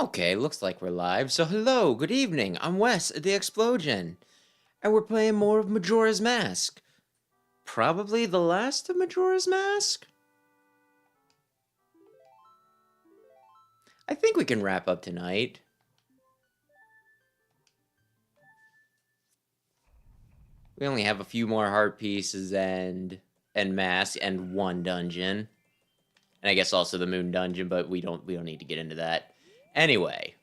Okay, looks like we're live. So hello, good evening. I'm Wes at the Explosion. And we're playing more of Majora's Mask. Probably the last of Majora's Mask? I think we can wrap up tonight. We only have a few more heart pieces and mask and one dungeon. And I guess also the moon dungeon, but we don't need to get into that. Anyway.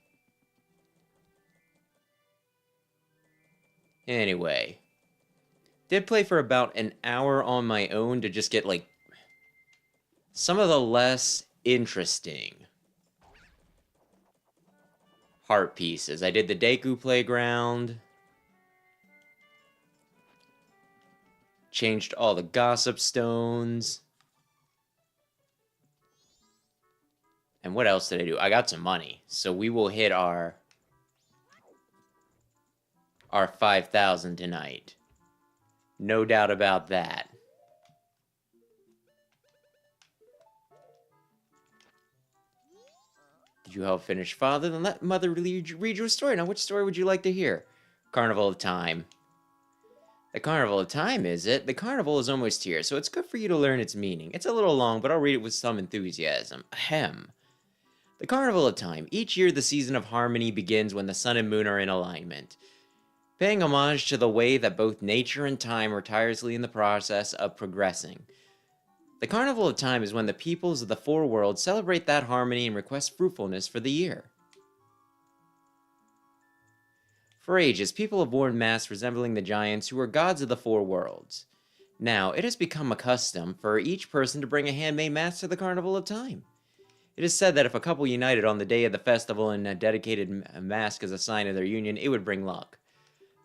Did play for about an hour on my own to just get, like, some of the less interesting heart pieces. I did the Deku Playground. Changed all the Gossip Stones. And what else did I do? I got some money. So we will hit our 5,000 tonight. No doubt about that. Did you help finish Father? Then let Mother read you a story. Now, which story would you like to hear? Carnival of Time. The Carnival of Time, is it? The Carnival is almost here, so it's good for you to learn its meaning. It's a little long, but I'll read it with some enthusiasm. Ahem. The Carnival of Time. Each year, the season of harmony begins when the sun and moon are in alignment, paying homage to the way that both nature and time are tirelessly in the process of progressing. The Carnival of Time is when the peoples of the four worlds celebrate that harmony and request fruitfulness for the year. For ages, people have worn masks resembling the giants who are gods of the four worlds. Now, it has become a custom for each person to bring a handmade mask to the Carnival of Time. It is said that if a couple united on the day of the festival in a dedicated mask as a sign of their union, it would bring luck.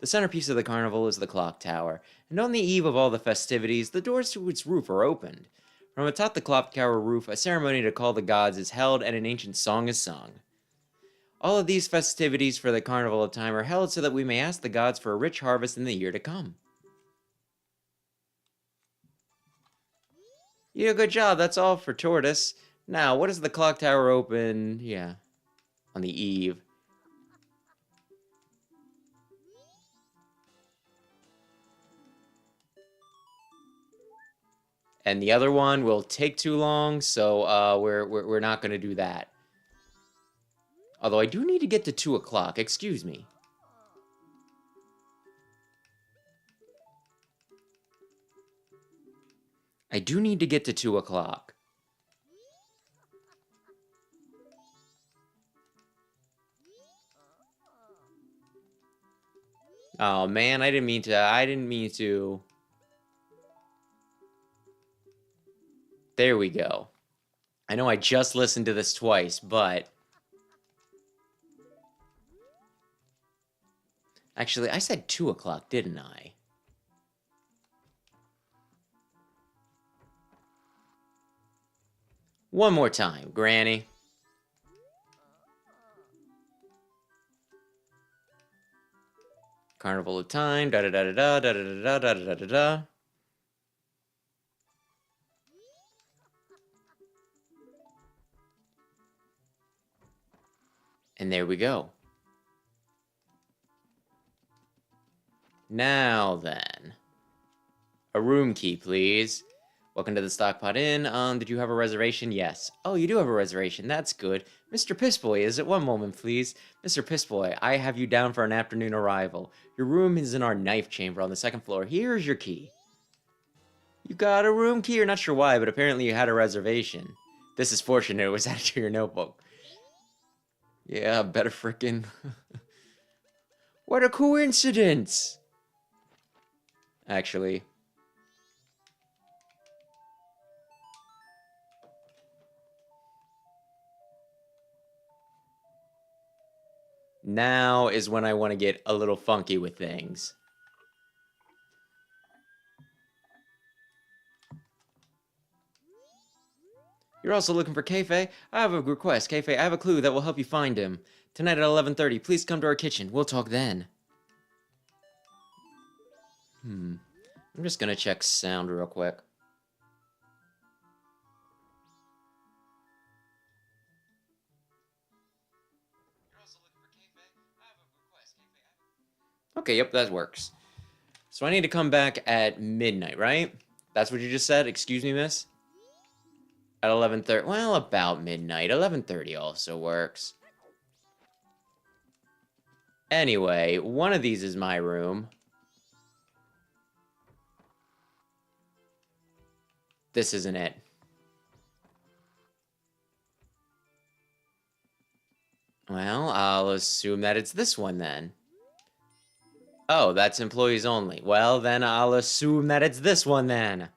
The centerpiece of the carnival is the clock tower, and on the eve of all the festivities, the doors to its roof are opened. From atop the clock tower roof, a ceremony to call the gods is held and an ancient song is sung. All of these festivities for the Carnival of Time are held so that we may ask the gods for a rich harvest in the year to come. You did a good job, that's all for Tortoise. Now, what does the clock tower open? Yeah, on the eve. And the other one will take too long, so we're not going to do that. Although I do need to get to 2 o'clock, excuse me. I do need to get to 2 o'clock. Oh man, I didn't mean to. There we go. I know I just listened to this twice, but... Actually, I said 2 o'clock, didn't I? One more time, Granny. Carnival of Time, da-da-da-da-da, da-da-da-da-da-da-da-da-da. And there we go. Now then. A room key, please. Welcome to the Stockpot Inn. Did you have a reservation? Yes. Oh, you do have a reservation. That's good. Mr. Pissboy, is it? One moment, please. Mr. Pissboy, I have you down for an afternoon arrival. Your room is in our knife chamber on the 2nd floor. Here's your key. You got a room key? You're not sure why, but apparently you had a reservation. This is fortunate. It was added to your notebook. Yeah, better frickin'. What a coincidence! Actually. Now is when I want to get a little funky with things. You're also looking for Kafei? I have a request, Kafei. I have a clue that will help you find him. Tonight at 11:30, please come to our kitchen. We'll talk then. I'm just gonna check sound real quick. Okay, yep, that works. So I need to come back at midnight, right? That's what you just said? Excuse me, miss? At 11:30. Well, about midnight. 11:30 also works. Anyway, one of these is my room. This isn't it. Well, I'll assume that it's this one then. Oh, that's employees only. Well, then I'll assume that it's this one then.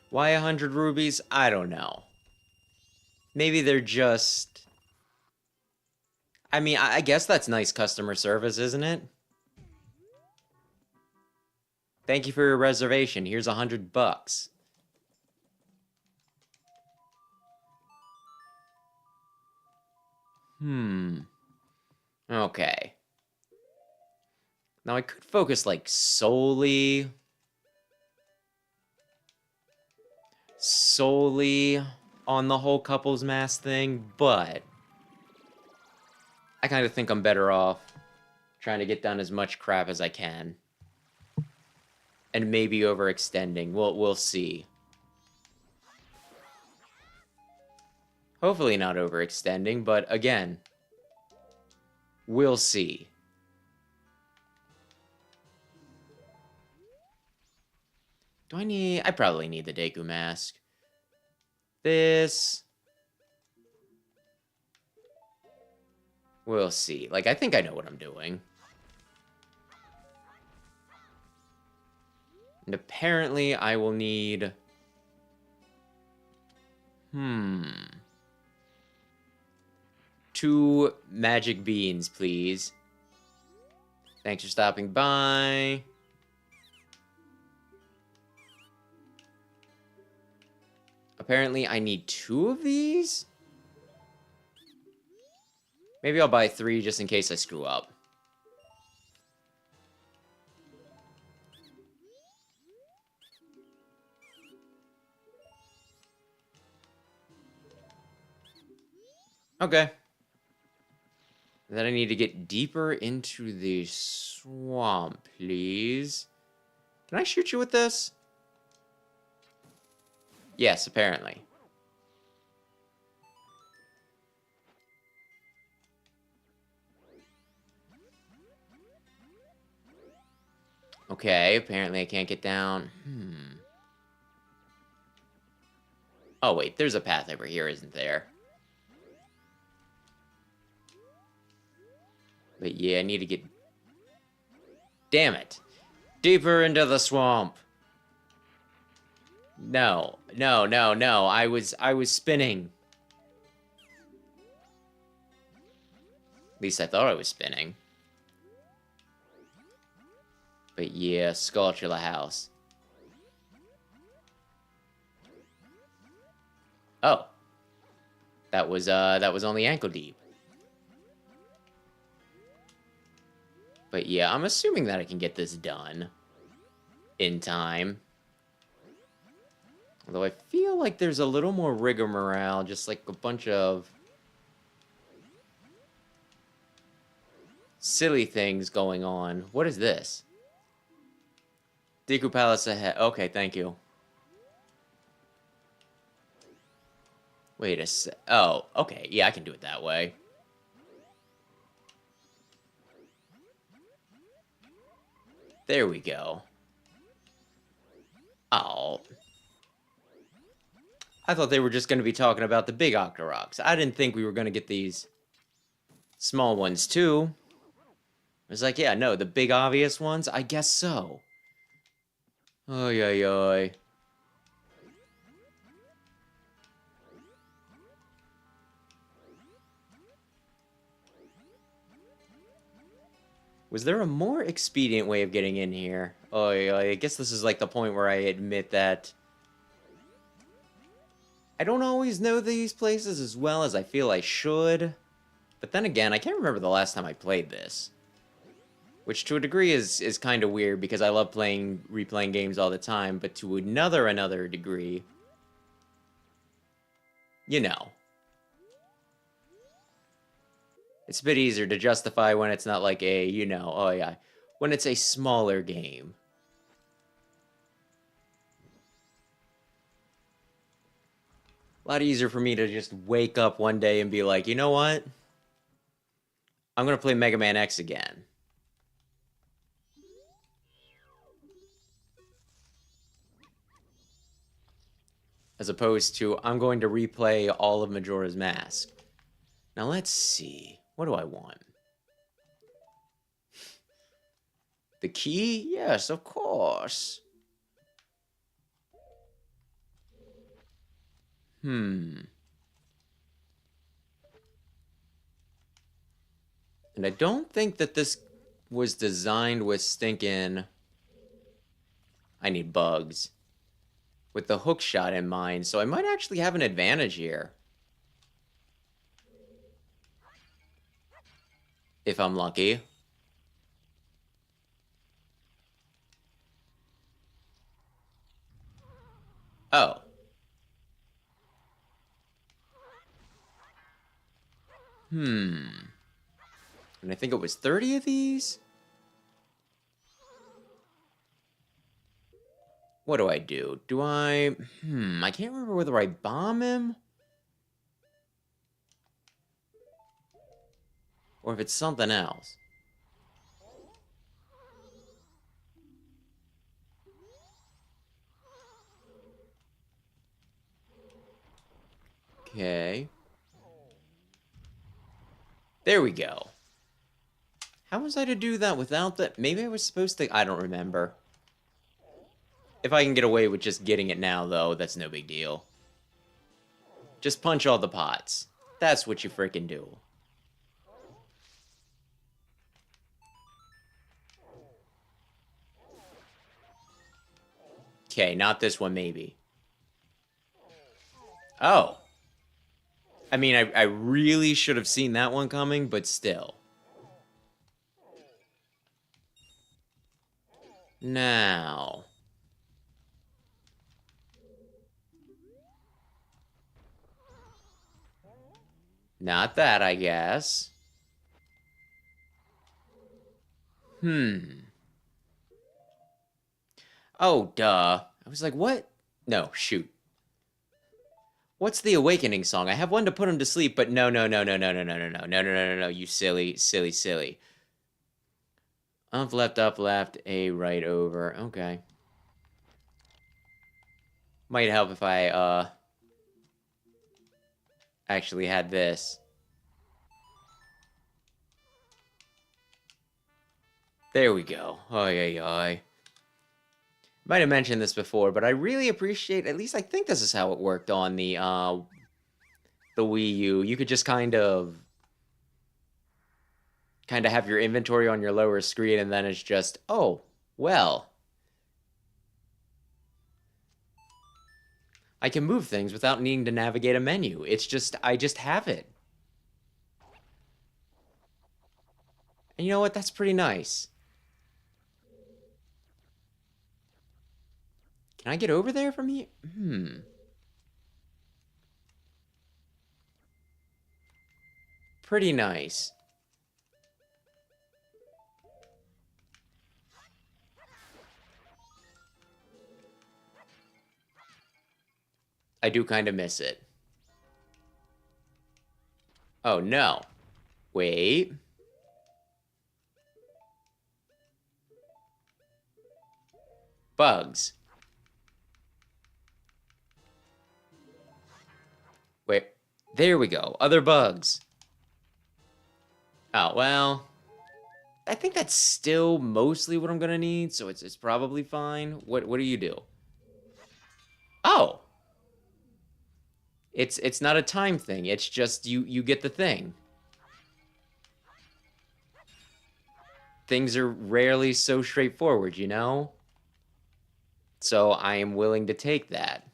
Why 100 rubies? I don't know. Maybe they're just... I mean, I guess that's nice customer service, isn't it? Thank you for your reservation. Here's $100. Okay. Now I could focus, like, solely on the whole couples mask thing, but I kind of think I'm better off trying to get done as much crap as I can. And maybe overextending. We'll see. Hopefully not overextending, but again, we'll see. Do I need... I probably need the Deku mask. This... We'll see. Like, I think I know what I'm doing. And apparently I will need... 2 magic beans, please. Thanks for stopping by. Apparently I need 2 of these? Maybe I'll buy 3 just in case I screw up. Okay. Then I need to get deeper into the swamp, please. Can I shoot you with this? Yes, apparently. Okay, apparently I can't get down. Oh, wait, there's a path over here, isn't there? But yeah, I need to get... Damn it! Deeper into the swamp! No, no, no, no, I was spinning. At least I thought I was spinning. But yeah, Skulltula house. Oh. That was only ankle deep. But yeah, I'm assuming that I can get this done in time. Although I feel like there's a little more rigmarole, just like a bunch of silly things going on. What is this? Deku Palace ahead. Okay, thank you. Wait a sec. Oh, okay. Yeah, I can do it that way. There we go. Oh. I thought they were just going to be talking about the big Octoroks. I didn't think we were going to get these small ones, too. I was like, yeah, no, the big obvious ones? I guess so. Oy, oy, oy. Was there a more expedient way of getting in here? Oy, oy, I guess this is like the point where I admit that I don't always know these places as well as I feel I should. But then again, I can't remember the last time I played this. Which to a degree is kind of weird because I love replaying games all the time, but to another degree, you know. It's a bit easier to justify when it's not like a, you know, oh yeah, when it's a smaller game. A lot easier for me to just wake up one day and be like, you know what? I'm going to play Mega Man X again. As opposed to, I'm going to replay all of Majora's Mask. Now let's see. What do I want? The key? Yes, of course. And I don't think that this was designed with stinking... I need bugs. With the hook shot in mind, so I might actually have an advantage here. If I'm lucky. Oh. And I think it was 30 of these? What do I do? Do I... I can't remember whether I bomb him? Or if it's something else. Okay. There we go. How was I to do that without that? Maybe I was supposed to... I don't remember. If I can get away with just getting it now, though, that's no big deal. Just punch all the pots. That's what you freaking do. Okay, not this one, maybe. Oh. I mean, I really should have seen that one coming, but still. Now. Not that, I guess. Oh, duh. I was like, what? No, shoot. What's the awakening song? I have one to put him to sleep, but no, no, no, no, no, no, no, no, no, no, no, no, no, you silly, silly, silly. Up, left, A, right, over. Okay. Might help if I, actually had this. There we go. Oy, oy, oy. Might have mentioned this before, but I really appreciate, at least I think this is how it worked on the Wii U. You could just kind of have your inventory on your lower screen, and then it's just, oh, well. I can move things without needing to navigate a menu. It's just, I just have it. And you know what? That's pretty nice. Can I get over there from here? Pretty nice. I do kind of miss it. Oh, no. Wait. Bugs. Wait. There we go. Other bugs. Oh, well. I think that's still mostly what I'm gonna need, so it's probably fine. What do you do? Oh. It's not a time thing. It's just you get the thing. Things are rarely so straightforward, you know? So I am willing to take that.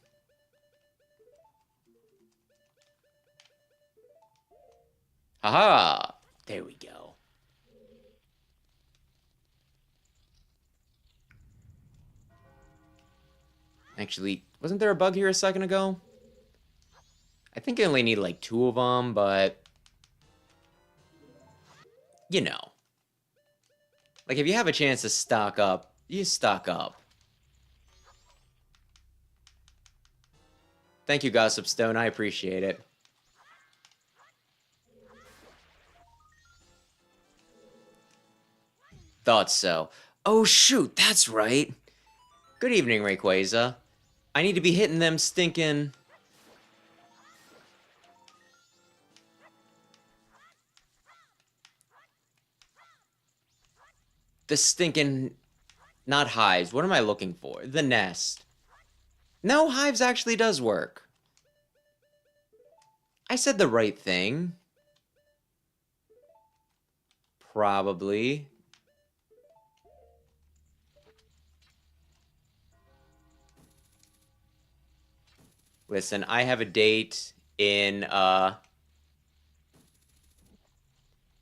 Haha! There we go. Actually, wasn't there a bug here a second ago? I think I only need like 2 of them, but you know. Like, if you have a chance to stock up, you stock up. Thank you, Gossip Stone. I appreciate it. Thought so. Oh, shoot, that's right. Good evening, Rayquaza. I need to be hitting them stinking... The stinking... Not hives. What am I looking for? The nest. No, hives actually does work. I said the right thing. Probably. Listen, I have a date in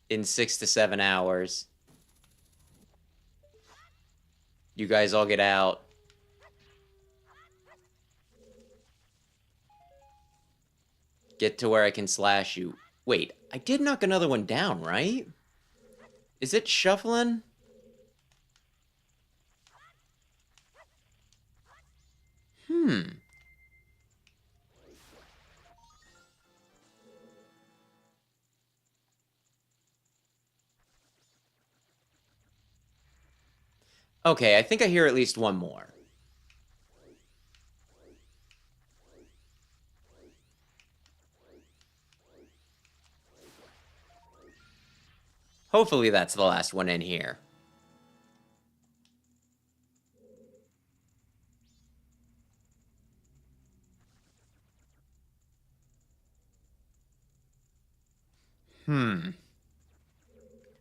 6 to 7 hours. You guys all get out. Get to where I can slash you. Wait, I did knock another one down, right? Is it shuffling? Okay, I think I hear at least one more. Hopefully that's the last one in here.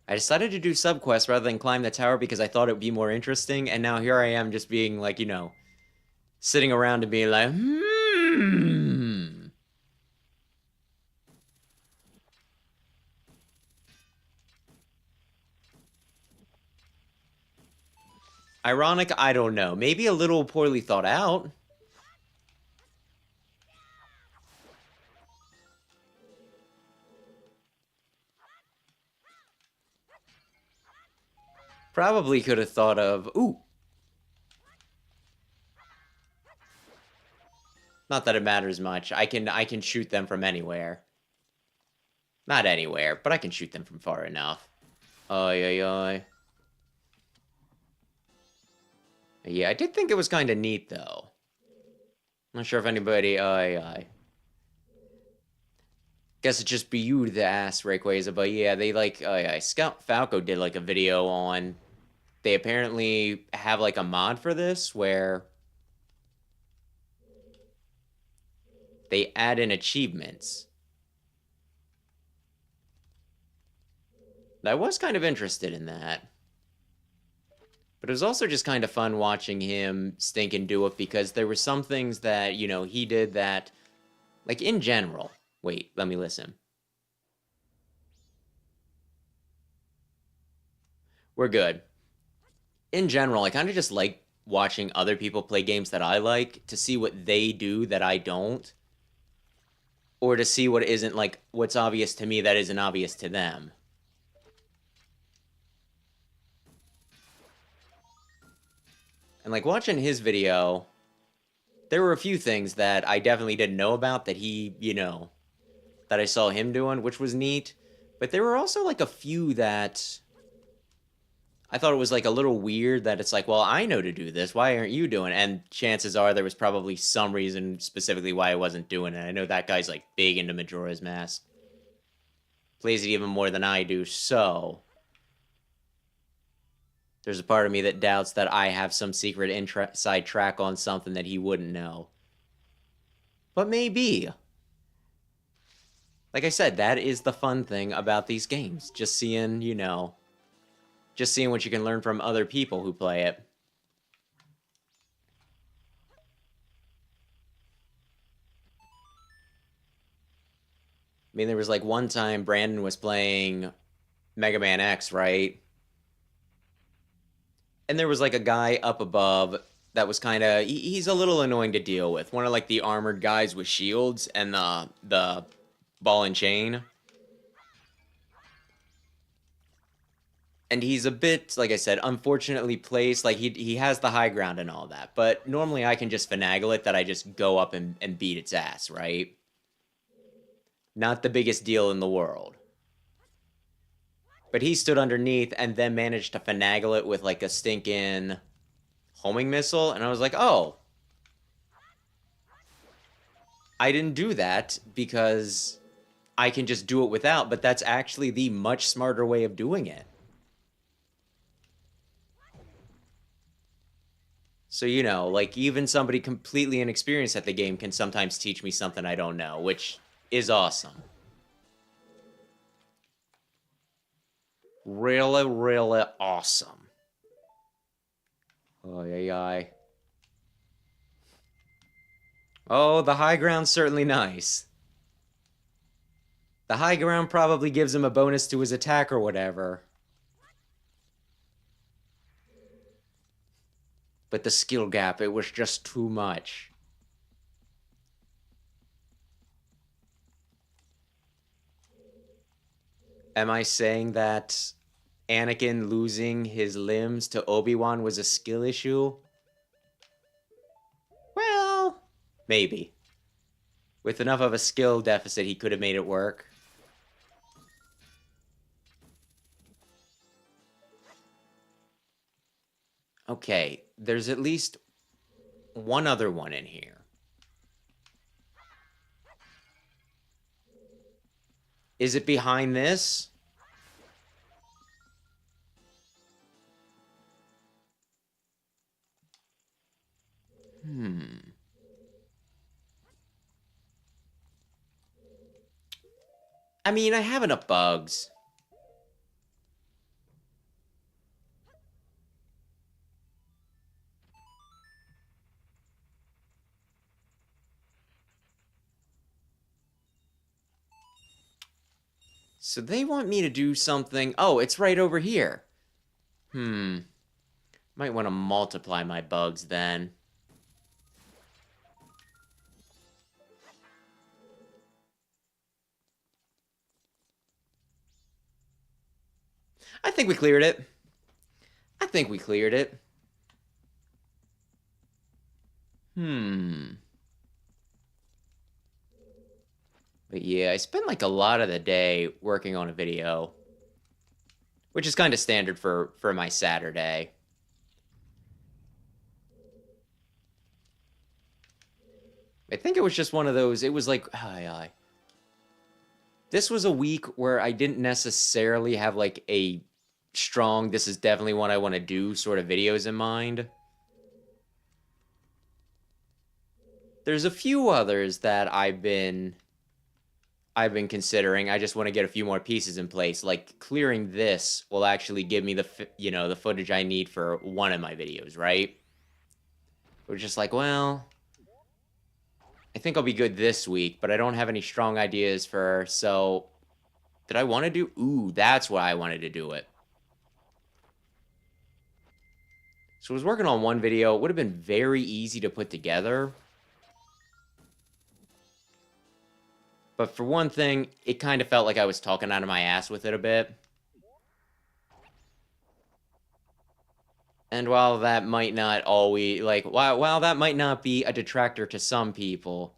I decided to do subquests rather than climb the tower because I thought it would be more interesting, and now here I am just being like, you know, sitting around and being like, Ironic? I don't know. Maybe a little poorly thought out. Probably could have thought of... Ooh. Not that it matters much. I can shoot them from anywhere. Not anywhere, but I can shoot them from far enough. Oy, oy, oy. Yeah, I did think it was kind of neat, though. Not sure if anybody... Guess it'd just be you to ask, Rayquaza, but yeah, they, like... Scout Falco did, like, a video on... They apparently have, like, a mod for this, where... They add in achievements. I was kind of interested in that. But it was also just kind of fun watching him stink and do it, because there were some things that, you know, he did that, like, in general. Wait, let me listen. We're good. In general, I kind of just like watching other people play games that I like to see what they do that I don't. Or to see what isn't, like, what's obvious to me that isn't obvious to them. And, like, watching his video, there were a few things that I definitely didn't know about that he, you know, that I saw him doing, which was neat. But there were also, like, a few that I thought it was, like, a little weird that it's like, well, I know to do this. Why aren't you doing it? And chances are there was probably some reason specifically why I wasn't doing it. I know that guy's, like, big into Majora's Mask. Plays it even more than I do, so... There's a part of me that doubts that I have some secret inside track on something that he wouldn't know. But maybe. Like I said, that is the fun thing about these games. Just seeing, you know... Just seeing what you can learn from other people who play it. I mean, there was like one time Brandon was playing Mega Man X, right? And there was like a guy up above that was kind of he's a little annoying to deal with. One of like the armored guys with shields and the ball and chain. And he's a bit, like I said, unfortunately placed. Like he has the high ground and all that. But normally I can just finagle it that I just go up and beat its ass, right? Not the biggest deal in the world. But he stood underneath and then managed to finagle it with like a stinking homing missile. And I was like, oh, I didn't do that because I can just do it without. But that's actually the much smarter way of doing it. So, you know, like even somebody completely inexperienced at the game can sometimes teach me something I don't know, which is awesome. Really, really awesome. Oh, yeah. Oh, the high ground's certainly nice. The high ground probably gives him a bonus to his attack or whatever. But the skill gap, it was just too much. Am I saying that Anakin losing his limbs to Obi-Wan was a skill issue? Well, maybe. With enough of a skill deficit, he could have made it work. Okay, there's at least one other one in here. Is it behind this? I mean, I have enough bugs. So they want me to do something. Oh, it's right over here. Might want to multiply my bugs then. I think we cleared it. I think we cleared it. But yeah, I spent like a lot of the day working on a video, which is kind of standard for my Saturday. I think it was just one of those. It was like, this was a week where I didn't necessarily have like a strong, this is definitely what I want to do sort of videos in mind. There's a few others that I've been considering. I just want to get a few more pieces in place. Like clearing this will actually give me the the footage I need for one of my videos, right? We're just like, well, I think I'll be good this week, but I don't have any strong ideas for. So, did I want to do? Ooh, that's why I wanted to do it. So I was working on one video. It would have been very easy to put together. But for one thing, it kind of felt like I was talking out of my ass with it a bit. And while that might not always, like, while that might not be a detractor to some people,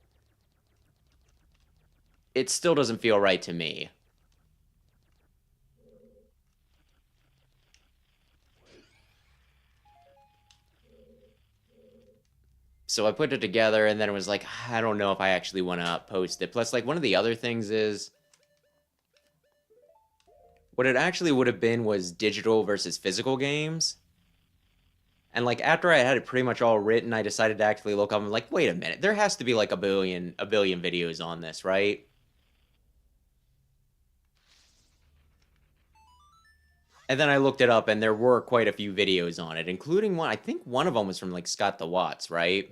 it still doesn't feel right to me. So I put it together, and then it was like, I don't know if I actually want to post it. Plus, like, one of the other things is, what it actually would have been was digital versus physical games. And like after I had it pretty much all written, I decided to actually look up and like, wait a minute, there has to be like a billion videos on this, right? And then I looked it up and there were quite a few videos on it, including one, I think one of them was from like Scott the Watts, right?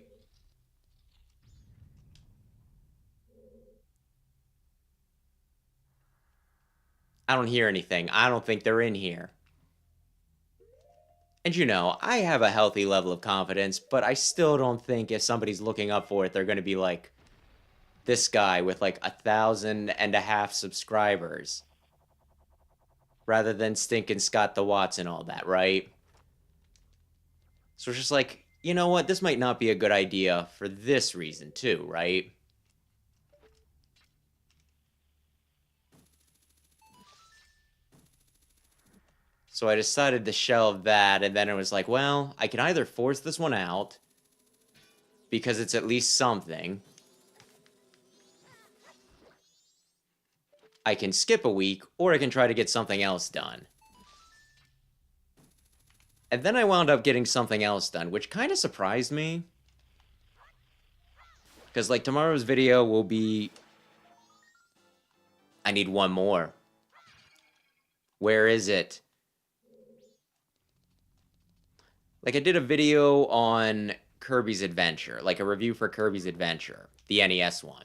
I don't hear anything. I don't think they're in here. And you know, I have a healthy level of confidence, but I still don't think if somebody's looking up for it, they're going to be like this guy with like 1,500 subscribers rather than stinking Scott the Watts and all that, right? So it's just like, you know what? This might not be a good idea for this reason too, right? So I decided to shelve that, and then it was like, well, I can either force this one out because it's at least something. I can skip a week, or I can try to get something else done. And then I wound up getting something else done, which kind of surprised me. Because, like, tomorrow's video will be... I need one more. Where is it? Like, I did a video on Kirby's Adventure. Like, a review for Kirby's Adventure. The NES one.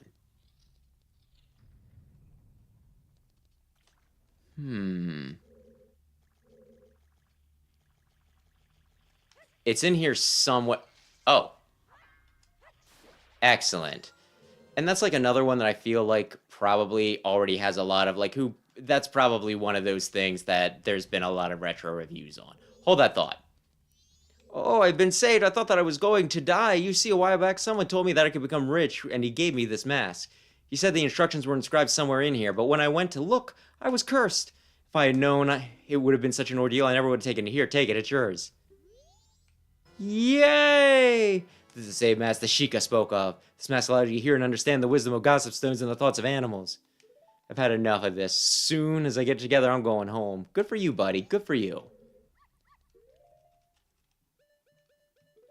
It's in here somewhat... Oh. Excellent. And that's, like, another one that I feel like probably already has a lot of, like, who... That's probably one of those things that there's been a lot of retro reviews on. Hold that thought. Oh, I've been saved. I thought that I was going to die. You see, a while back, someone told me that I could become rich, and he gave me this mask. He said the instructions were inscribed somewhere in here, but when I went to look, I was cursed. If I had known, it would have been such an ordeal, I never would have taken it. Here, take it. It's yours. Yay! This is the same mask the Sheikah spoke of. This mask allowed you to hear and understand the wisdom of gossip stones and the thoughts of animals. I've had enough of this. Soon as I get together, I'm going home. Good for you, buddy. Good for you.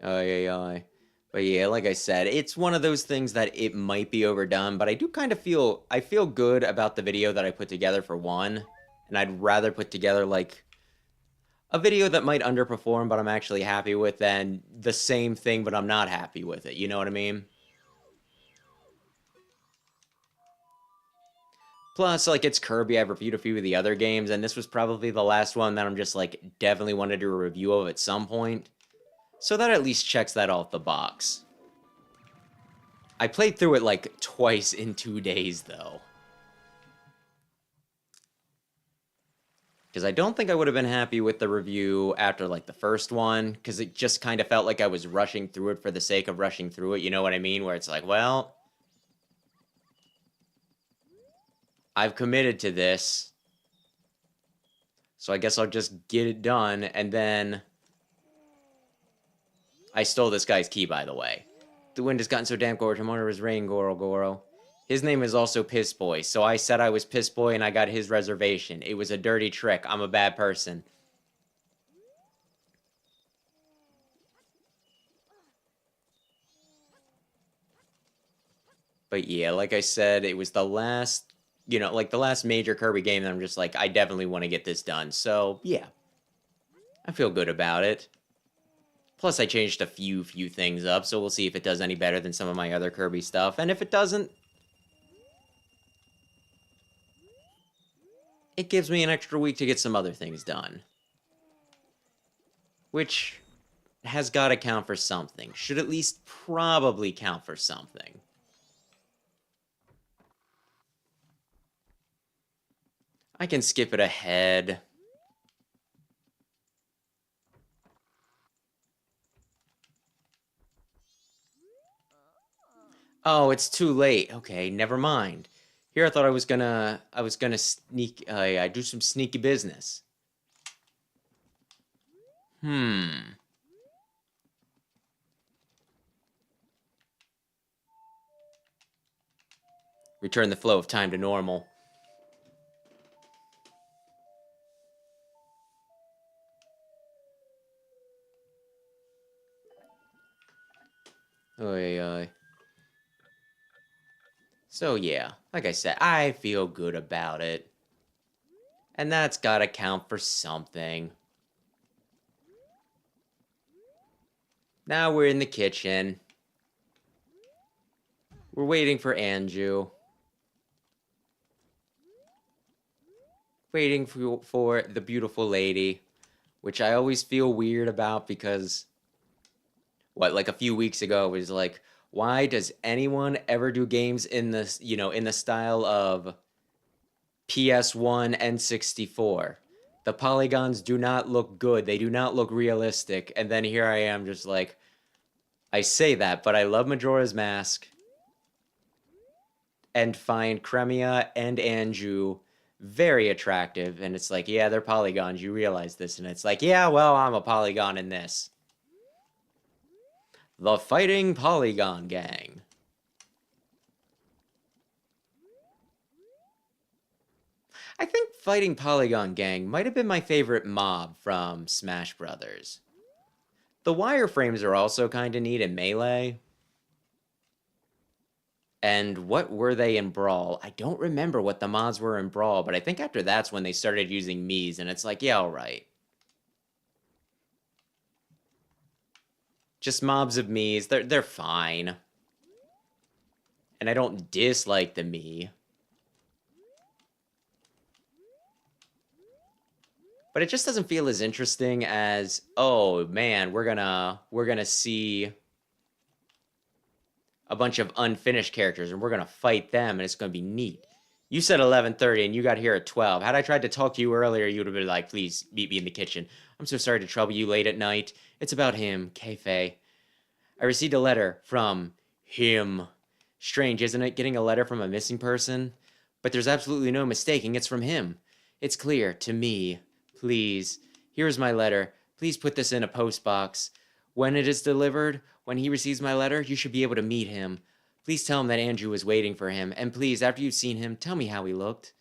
Aye. But yeah, like I said, it's one of those things that it might be overdone, but I do kind of feel, I feel good about the video that I put together for one, and I'd rather put together, like, a video that might underperform, but I'm actually happy with, than the same thing, but I'm not happy with it, you know what I mean? Plus, like, it's Kirby, I've reviewed a few of the other games, and this was probably the last one that I'm just, like, definitely want to do a review of at some point. So that at least checks that off the box. I played through it like twice in 2 days, though. Because I don't think I would have been happy with the review after like the first one, because it just kind of felt like I was rushing through it for the sake of rushing through it, you know what I mean? Where it's like, well, I've committed to this, so I guess I'll just get it done, and then... I stole this guy's key, by the way. The wind has gotten so damn cold, tomorrow is rain, Goro. His name is also Piss Boy, so I said I was Piss Boy and I got his reservation. It was a dirty trick. I'm a bad person. But yeah, like I said, it was the last, you know, like the last major Kirby game that I'm just like, I definitely want to get this done. So, yeah. I feel good about it. Plus, I changed a few things up, so we'll see if it does any better than some of my other Kirby stuff. And if it doesn't, it gives me an extra week to get some other things done. Which has got to count for something. Should at least probably count for something. I can skip it ahead. Oh, it's too late. Okay, never mind. Here I thought I was gonna sneak, I do some sneaky business. Return the flow of time to normal. Oy. So yeah, like I said, I feel good about it. And that's gotta count for something. Now we're in the kitchen. We're waiting for Anju. Waiting for the beautiful lady. which I always feel weird about because, like a few weeks ago, it was like, why does anyone ever do games in this, in the style of PS1 and 64? The polygons do not look good. They do not look realistic. And then here I am just like, I say that, but I love Majora's Mask and find Cremia and Anju very attractive. And it's like, yeah, they're polygons. You realize this. And it's like, yeah, well, I'm a polygon in this. The Fighting Polygon Gang. I think Fighting Polygon Gang might have been my favorite mob from Smash Brothers. The wireframes are also kind of neat in Melee. And what were they in Brawl? I don't remember what the mods were in Brawl, but I think after that's when they started using Miis, and it's like, yeah, alright. Just mobs of Miis, they're fine. And I don't dislike the Mii. But it just doesn't feel as interesting as, oh man, we're gonna see a bunch of unfinished characters and we're gonna fight them and it's gonna be neat. You said 11:30 and you got here at 12. Had I tried to talk to you earlier, you would have been like, please meet me in the kitchen. I'm so sorry to trouble you late at night. It's about him, Kafei. I received a letter from him. Strange, isn't it, getting a letter from a missing person? But there's absolutely no mistaking it's from him. It's clear to me. Please, here is my letter. Please put this in a post box. When it is delivered, when he receives my letter, you should be able to meet him. Please tell him that Andrew is waiting for him. And please, after you've seen him, tell me how he looked.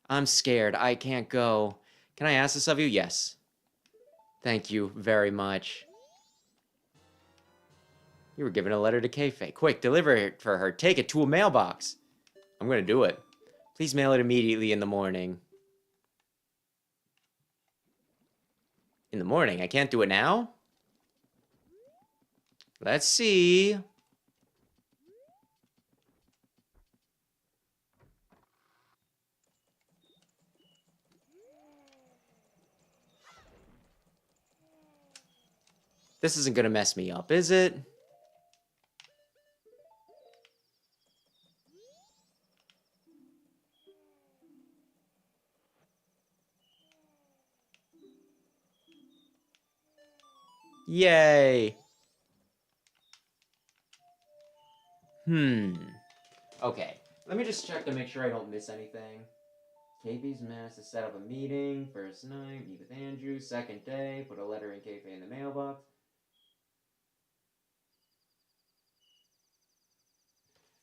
I'm scared. I can't go. Can I ask this of you? Yes. Thank you very much. You were given a letter to Kafei. Quick, deliver it for her. Take it to a mailbox. I'm going to do it. Please mail it immediately in the morning. In the morning? I can't do it now? Let's see. This isn't going to mess me up, is it? Yay. Okay. Let me just check to make sure I don't miss anything. Kafei's Mass to set up a meeting. First night, meet with Andrew. Second day, put a letter in Kafei in the mailbox.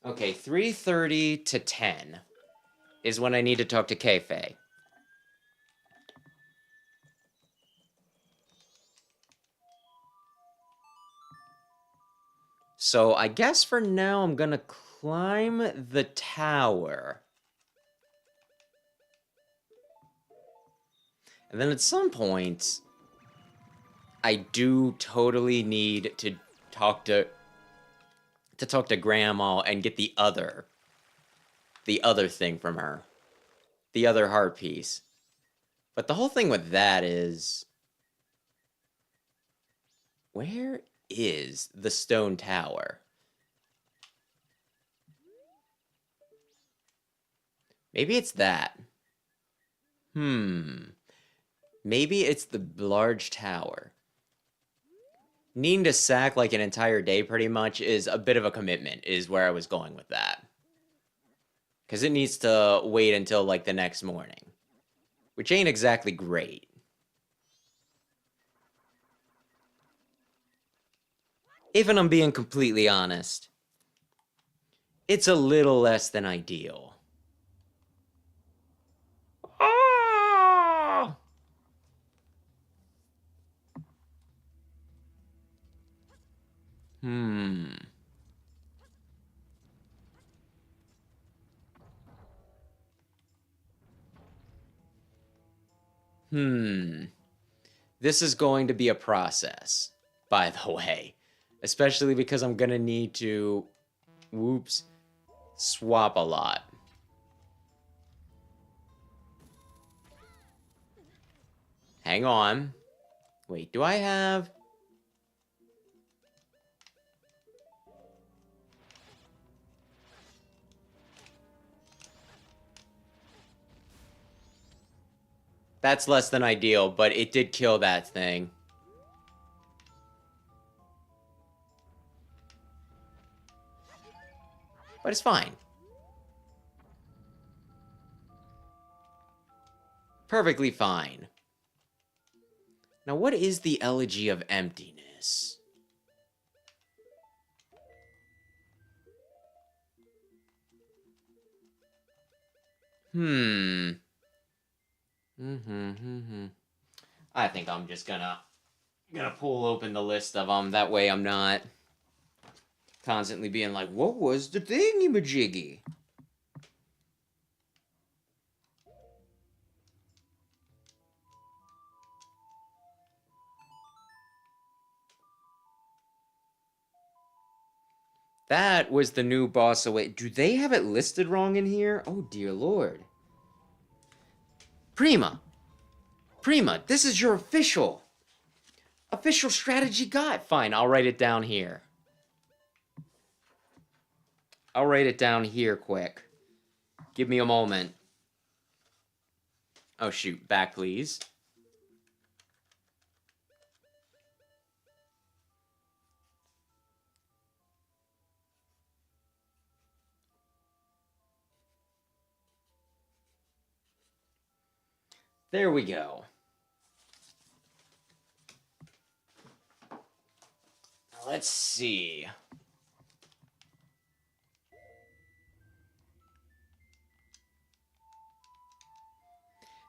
Okay, 3:30 to 10 is when I need to talk to Kafei. So I guess for now I'm gonna climb the tower. And then at some point, I do totally need to talk to Grandma and get the other thing from her. The other heart piece. But the whole thing with that is, where is the stone tower? Maybe it's that. Maybe it's the large tower. Needing to sack like an entire day pretty much is a bit of a commitment, is where I was going with that. Because it needs to wait until like the next morning. Which ain't exactly great. If I'm being completely honest, it's a little less than ideal. Oh! This is going to be a process, by the way. Especially because I'm gonna need to, swap a lot. Hang on. Wait, do I have... That's less than ideal, but it did kill that thing. But it's fine. Perfectly fine. Now, what is the Elegy of Emptiness? I think I'm just gonna pull open the list of them. That way I'm not constantly being like, what was the thingy-majiggy? That was the new boss away. Do they have it listed wrong in here? Oh, dear lord. Prima, this is your official strategy guide. Fine, I'll write it down here. I'll write it down here quick. Give me a moment. Oh, shoot. Back, please. There we go. Let's see.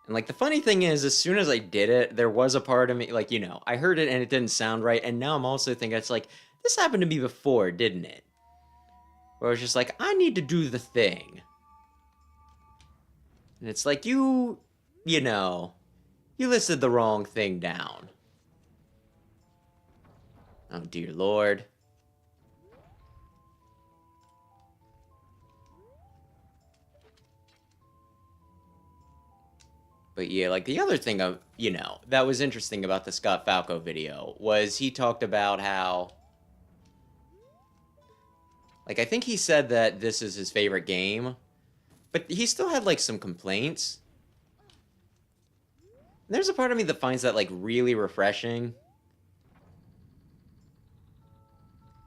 And, like, the funny thing is, as soon as I did it, there was a part of me, like, you know, I heard it and it didn't sound right, and now I'm also thinking, it's like, this happened to me before, didn't it? Where I was just like, I need to do the thing. And it's like, you know, you listed the wrong thing down. Oh, dear lord. But yeah, like, the other thing, you know, that was interesting about the Scott Falco video was he talked about how... Like, I think he said that this is his favorite game, but he still had, like, some complaints. And there's a part of me that finds that, like, really refreshing.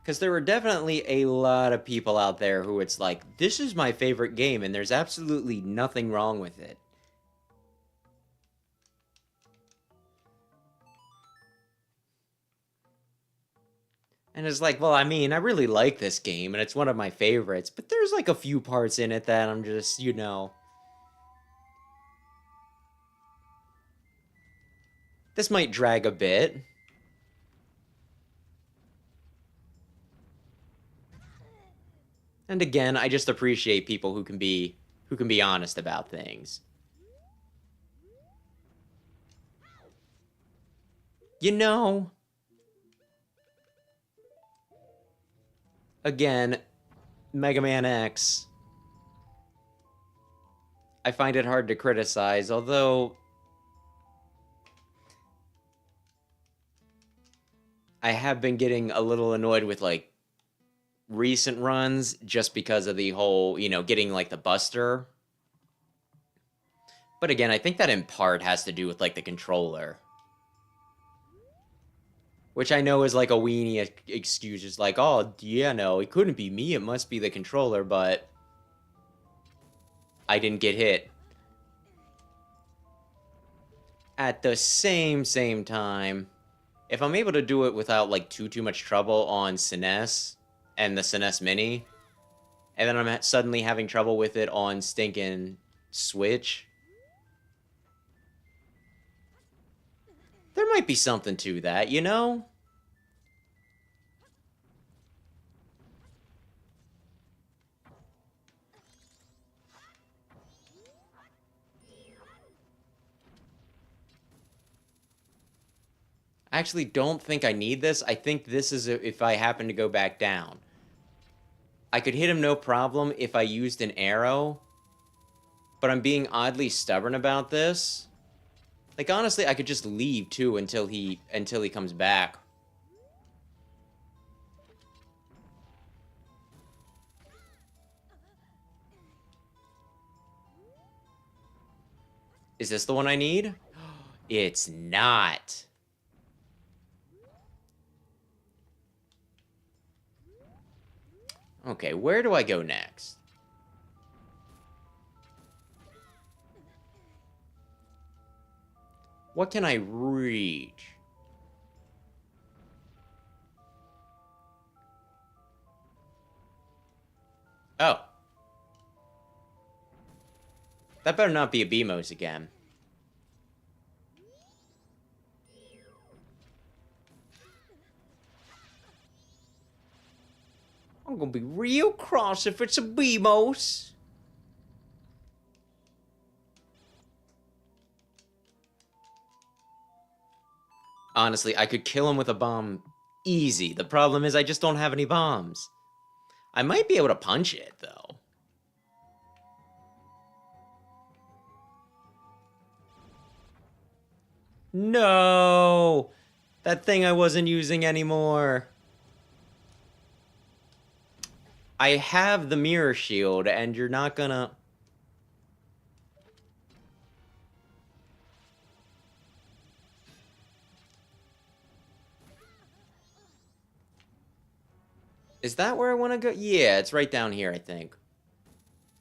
Because there were definitely a lot of people out there who it's like, this is my favorite game, and there's absolutely nothing wrong with it. And it's like, well, I mean, I really like this game, and it's one of my favorites, but there's, like, a few parts in it that I'm just, you know... This might drag a bit. And again, I just appreciate people who can be honest about things. You know... Again, Mega Man X, I find it hard to criticize, although I have been getting a little annoyed with, like, recent runs just because of the whole, you know, getting, like, the Buster. But again, I think that in part has to do with, like, the controller. Which I know is, like, a weenie excuse. It's like, oh, yeah, no, it couldn't be me, it must be the controller, but... I didn't get hit. At the same time, if I'm able to do it without, like, too much trouble on SNES and the SNES Mini, and then I'm suddenly having trouble with it on stinking Switch, there might be something to that, you know? I actually don't think I need this. I think this is if I happen to go back down. I could hit him no problem if I used an arrow, but I'm being oddly stubborn about this. Like, honestly, I could just leave, too, until he comes back. Is this the one I need? It's not. Okay, where do I go next? What can I reach? Oh. That better not be a Beamos again. I'm gonna be real cross if it's a Beamos. Honestly, I could kill him with a bomb easy. The problem is I just don't have any bombs. I might be able to punch it, though. No! That thing I wasn't using anymore. I have the mirror shield, and you're not gonna... Is that where I want to go? Yeah, it's right down here, I think.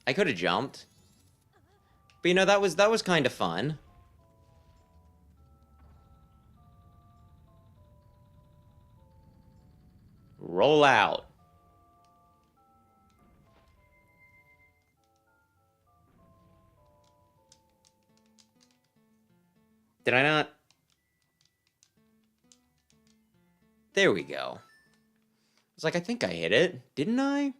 I could have jumped. But, you know, that was kind of fun. Roll out. Did I not? There we go. I was like, I think I hit it. Didn't I?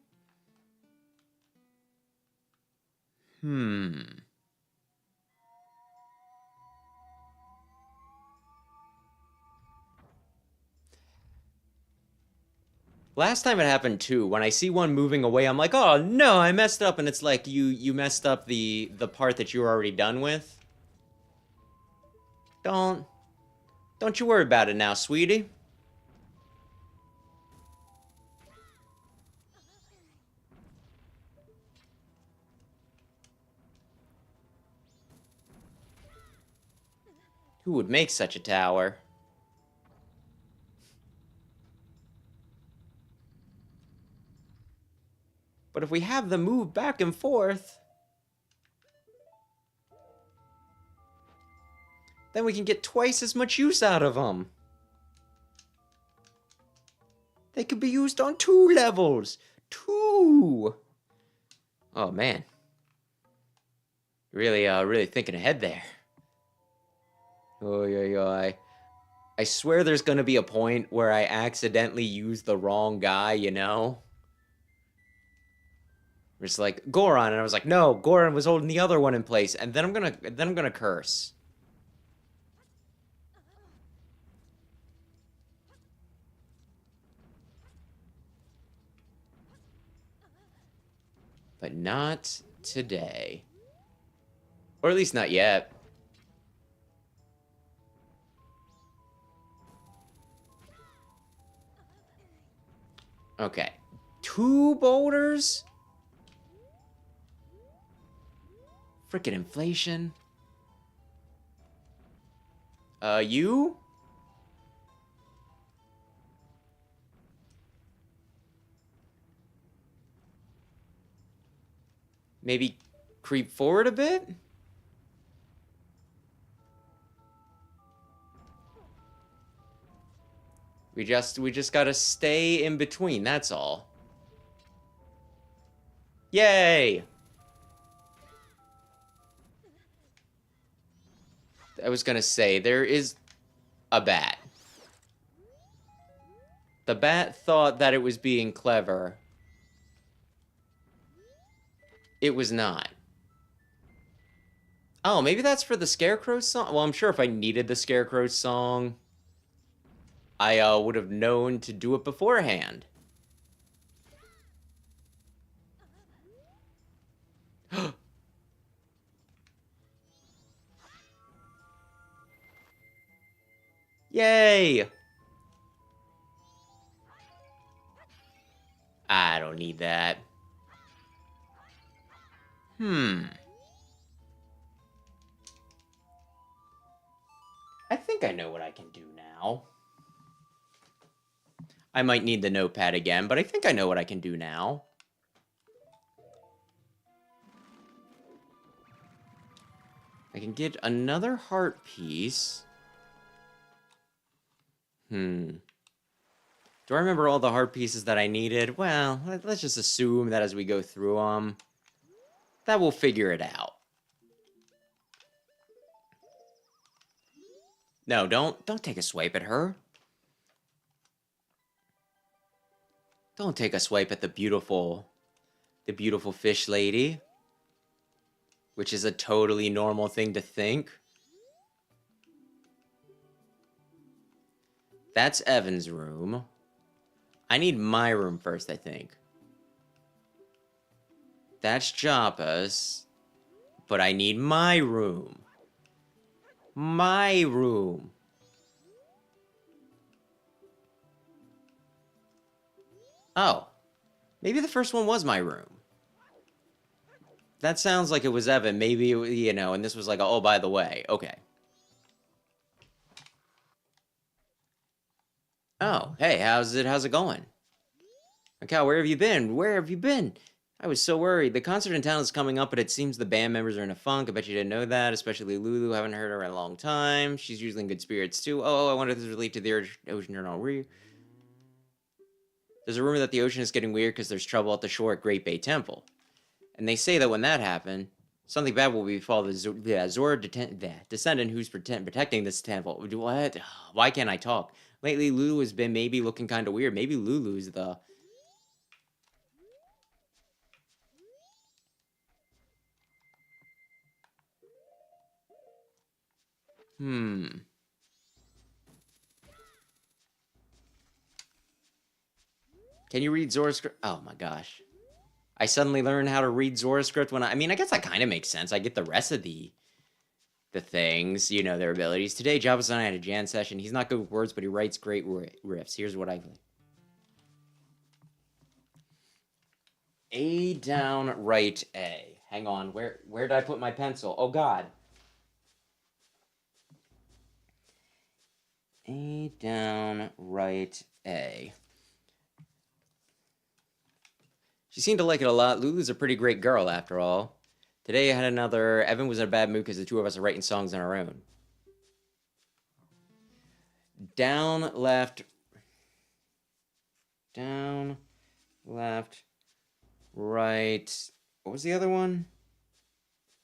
Last time it happened too, when I see one moving away, I'm like, oh no, I messed up, and it's like you messed up the part that you were already done with. Don't you worry about it now, sweetie. Who would make such a tower? But if we have them move back and forth, then we can get twice as much use out of them. They could be used on 2 levels. 2! Oh, man. Really thinking ahead there. Oh, yeah. I swear there's gonna be a point where I accidentally use the wrong guy, you know? It's like Goron, and I was like, no, Goron was holding the other one in place, and then I'm gonna curse. But not today. Or at least not yet. Okay. 2 boulders? Frickin' inflation. You? Maybe creep forward a bit? We just gotta stay in between, that's all. Yay! I was gonna say, there is a bat. The bat thought that it was being clever. It was not. Oh, maybe that's for the Scarecrow song? Well, I'm sure if I needed the Scarecrow song, I would have known to do it beforehand. Yay! I don't need that. I think I know what I can do now. I might need the notepad again, but I think I know what I can do now. I can get another heart piece. Do I remember all the heart pieces that I needed? Well, let's just assume that as we go through them, that we'll figure it out. No, don't take a swipe at her. Don't take a swipe at the beautiful fish lady. Which is a totally normal thing to think. That's Evan's room. I need my room first, I think. That's Joppa's. But I need my room. My room. Oh. Maybe the first one was my room. That sounds like it was Evan. Maybe, you know, and this was like, oh, by the way. Okay. Oh, hey, how's it going? Cal, where have you been? Where have you been? I was so worried. The concert in town is coming up, but it seems the band members are in a funk. I bet you didn't know that, especially Lulu. Haven't heard her in a long time. She's usually in good spirits, too. Oh, I wonder if this is related to the ocean journal. There's a rumor that the ocean is getting weird because there's trouble at the shore at Great Bay Temple. And they say that when that happened, something bad will befall the Zora descendant who's protecting this temple. What? Why can't I talk? Lately, Lulu has been maybe looking kind of weird. Maybe Lulu's the... Can you read Zora's script? Oh my gosh. I suddenly learned how to read Zora's script when I mean, I guess that kind of makes sense. I get the rest of the things, you know, their abilities. Today, Java's and I had a jam session. He's not good with words, but he writes great riffs. Here's what I... A down, right, A. Hang on, where did I put my pencil? Oh, God. A down, right, A. She seemed to like it a lot. Lulu's a pretty great girl, after all. Today I had another... Evan was in a bad mood because the two of us are writing songs on our own. Down, left... Down, left, right... What was the other one?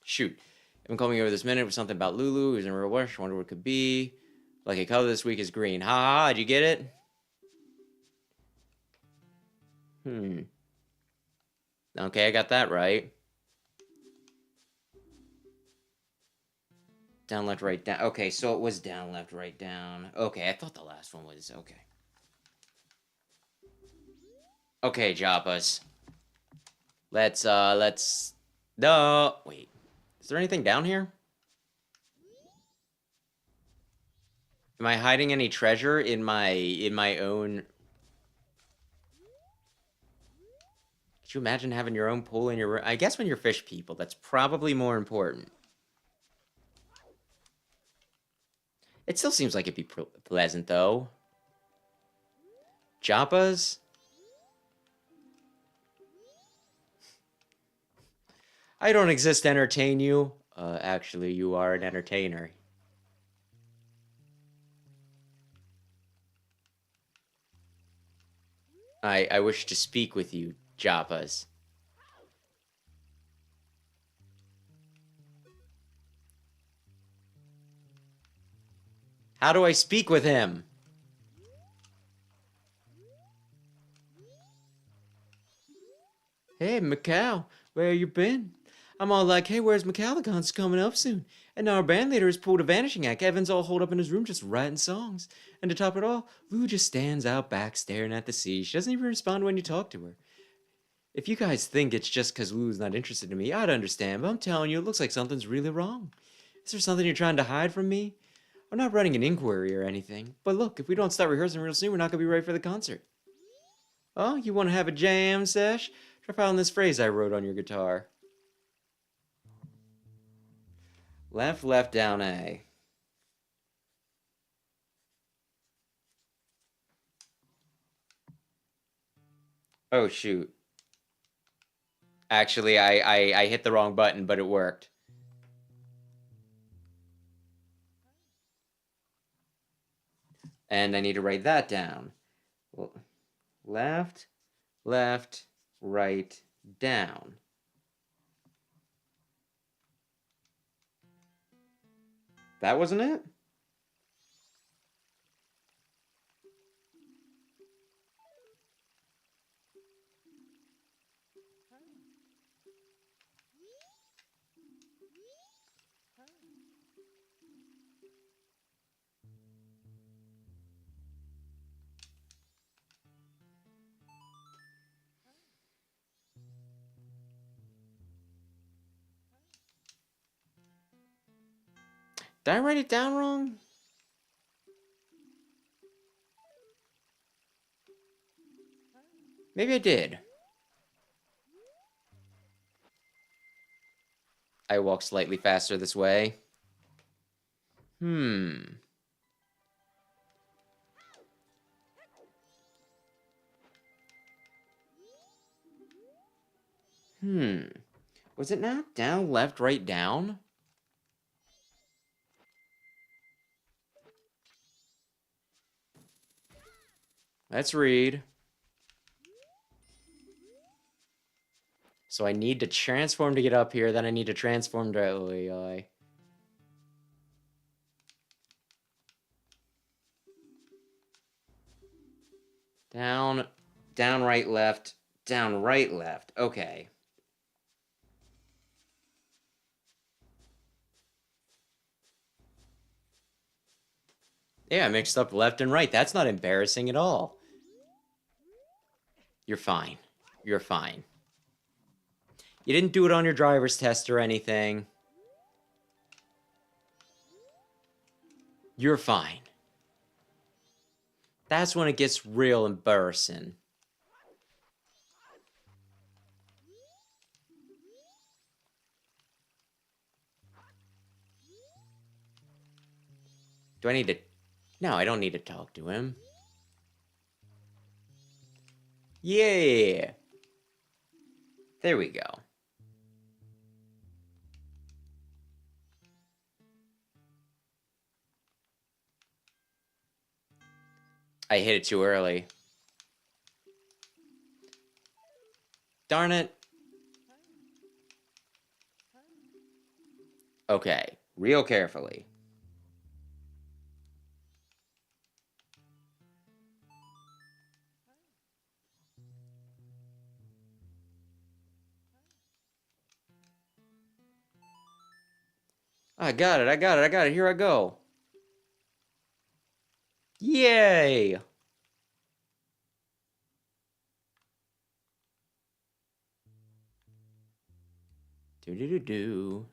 Shoot. Evan called me over this minute with something about Lulu. He was in a real rush. Wonder what it could be. Lucky color this week is green. Ha ha, did you get it? Okay, I got that right. Down, left, right, down. Okay, so it was down, left, right, down. Okay, I thought the last one was... Okay. Okay, Joppas. Let's... No! Wait. Is there anything down here? Am I hiding any treasure in my own... Could you imagine having your own pool in your room? I guess when you're fish people, that's probably more important. It still seems like it'd be pleasant, though. Joppas? I don't exist to entertain you. Actually, you are an entertainer. I wish to speak with you, Joppas. How do I speak with him? Hey, Macau, where you been? I'm all like, hey, where's Macau? The concert's coming up soon. And now our band leader has pulled a vanishing act. Evan's all holed up in his room just writing songs. And to top it all, Lou just stands out back staring at the sea. She doesn't even respond when you talk to her. If you guys think it's just because Lou's not interested in me, I'd understand. But I'm telling you, it looks like something's really wrong. Is there something you're trying to hide from me? I'm not running an inquiry or anything, but look, if we don't start rehearsing real soon, we're not gonna be ready for the concert. Oh, you wanna have a jam sesh? Try following this phrase I wrote on your guitar. Left, left, down, A. Oh, shoot. Actually, I hit the wrong button, but it worked. And I need to write that down. Left, left, right, down. That wasn't it? Did I write it down wrong? Maybe I did. I walk slightly faster this way. Hmm. Was it not down, left, right, down? Let's read. So I need to transform to get up here, then I need to transform to AI. Down, down, right, left, down, right, left. Okay. Yeah, I mixed up left and right. That's not embarrassing at all. You're fine. You're fine. You didn't do it on your driver's test or anything. You're fine. That's when it gets real embarrassing. Do I need to... No, I don't need to talk to him. Yeah! There we go. I hit it too early. Darn it. Okay, real carefully. I got it, I got it, I got it. Here I go. Yay! Do-do-do-do.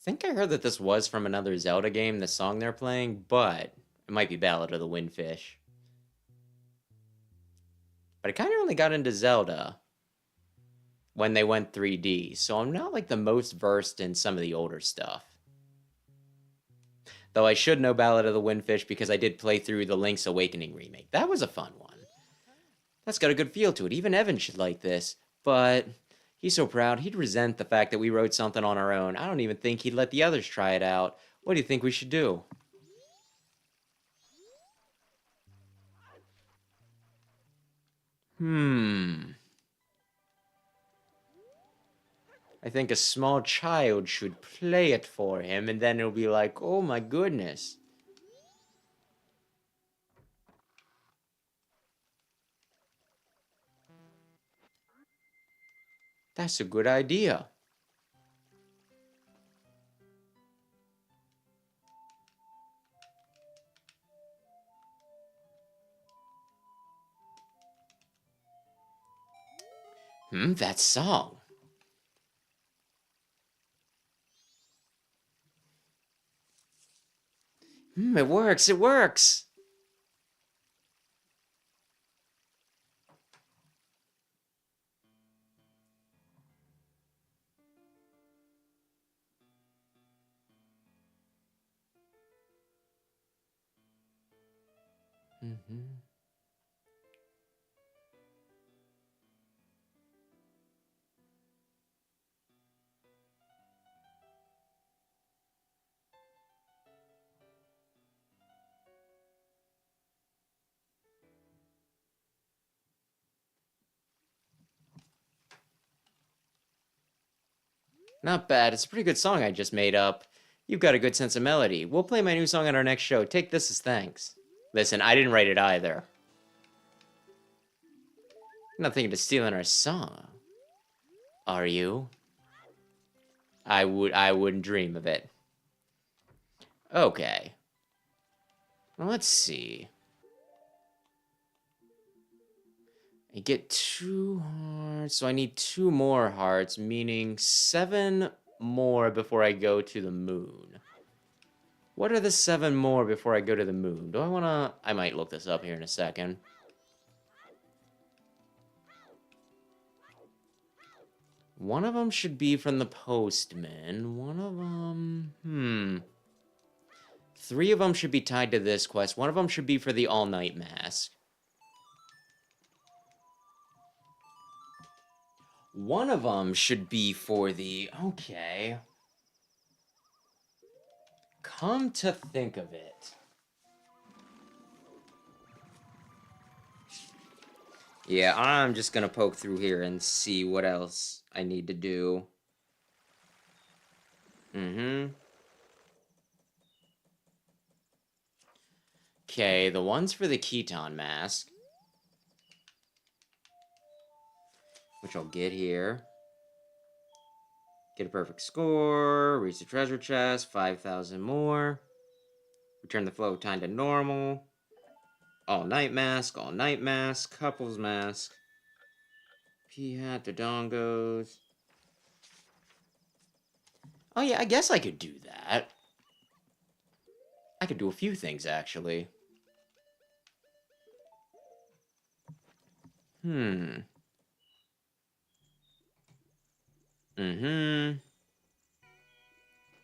Think I heard that this was from another Zelda game, the song they're playing, but it might be Ballad of the Windfish. But I kind of only got into Zelda when they went 3D, so I'm not like the most versed in some of the older stuff. Though I should know Ballad of the Windfish because I did play through the Link's Awakening remake. That was a fun one. That's got a good feel to it. Even Evan should like this, but he's so proud he'd resent the fact that we wrote something on our own. I don't even think he'd let the others try it out. What do you think we should do? I think a small child should play it for him, and then it'll be like, oh my goodness. That's a good idea. That song. It works, it works! Mm-hmm. Not bad. It's a pretty good song I just made up. You've got a good sense of melody. We'll play my new song on our next show. Take this as thanks. Listen, I didn't write it either. I'm not thinking of stealing our song. Are you? I wouldn't dream of it. Okay. Well, let's see. I get 2 hearts, so I need 2 more hearts, meaning 7 more before I go to the moon. What are the 7 more before I go to the moon? Do I wanna... I might look this up here in a second. One of them should be from the postman. One of them... 3 of them should be tied to this quest. One of them should be for the all-night mask. One of them should be for the... Okay. Come to think of it. Yeah, I'm just gonna poke through here and see what else I need to do. Okay, the one's for the Keton mask. Which I'll get here. Get a perfect score. Reach the treasure chest. 5,000 more. Return the flow time to normal. All-night mask. All-night mask. Couples mask. P-hat. The dongos. Oh yeah, I guess I could do that. I could do a few things, actually.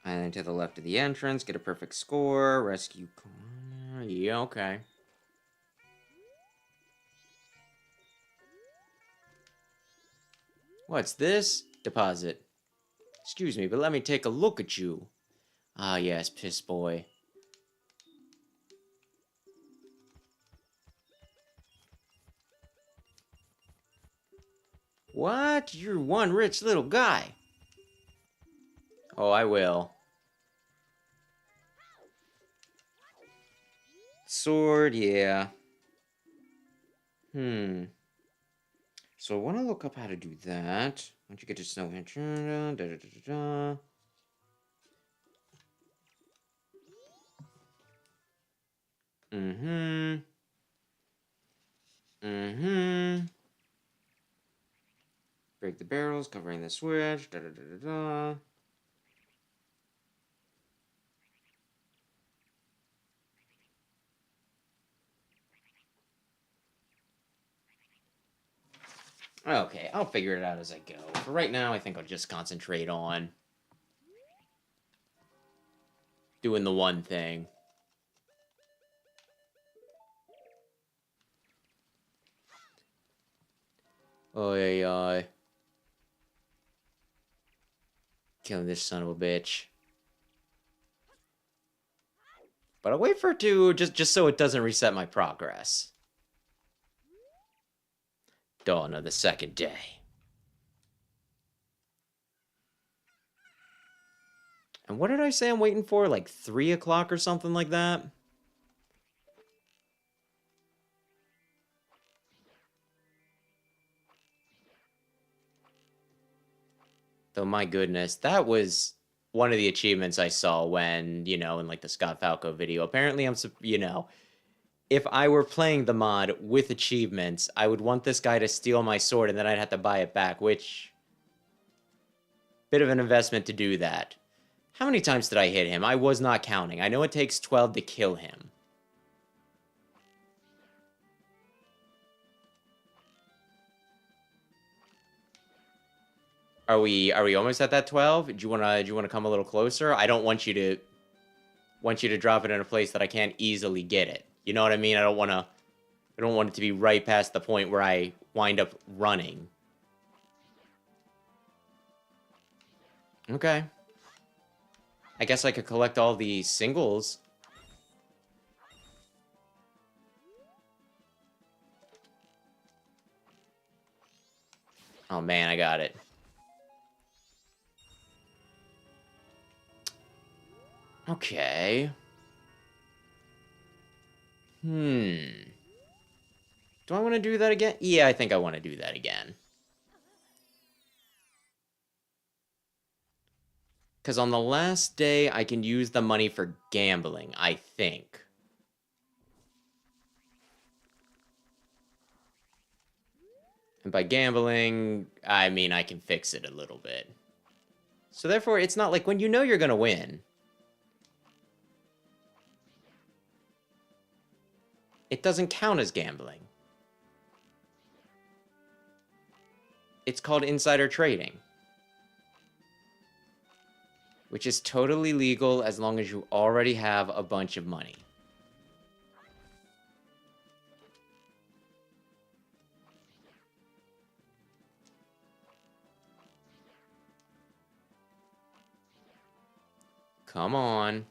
And then to the left of the entrance, get a perfect score, rescue... Yeah, okay. What's this? Deposit. Excuse me, but let me take a look at you. Ah, yes, piss boy. What? You're one rich little guy. Oh, I will. Sword, yeah. So I want to look up how to do that. Once you get to snow da da da da. Break the barrels, covering the switch. Da da da da da. Okay, I'll figure it out as I go. For right now, I think I'll just concentrate on doing the one thing. Oi. Killing this son of a bitch. But I'll wait for it to, just so it doesn't reset my progress. Dawn of the second day. And what did I say I'm waiting for? Like 3 o'clock or something like that? Though, my goodness, that was one of the achievements I saw when, in like the Scott Falco video. Apparently, if I were playing the mod with achievements, I would want this guy to steal my sword and then I'd have to buy it back, which... Bit of an investment to do that. How many times did I hit him? I was not counting. I know it takes 12 to kill him. Are we almost at that 12? Do you wanna come a little closer? I don't want you to drop it in a place that I can't easily get it. You know what I mean? I don't want it to be right past the point where I wind up running. Okay. I guess I could collect all the singles. Oh man, I got it. Okay. Do I want to do that again? Yeah, I think I want to do that again. Because on the last day, I can use the money for gambling, I think. And by gambling, I mean I can fix it a little bit. So therefore, it's not like when you know you're going to win. It doesn't count as gambling. It's called insider trading. Which is totally legal as long as you already have a bunch of money. Come on.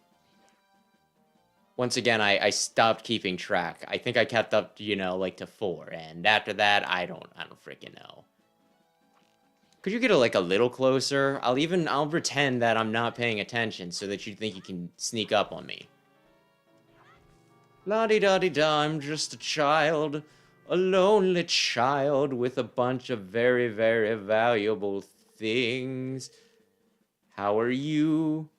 Once again, I stopped keeping track. I think I kept up, you know, like to 4. And after that, I don't freaking know. Could you get like a little closer? I'll pretend that I'm not paying attention so that you think you can sneak up on me. La-di-da-di-da, I'm just a child. A lonely child with a bunch of very, very valuable things. How are you?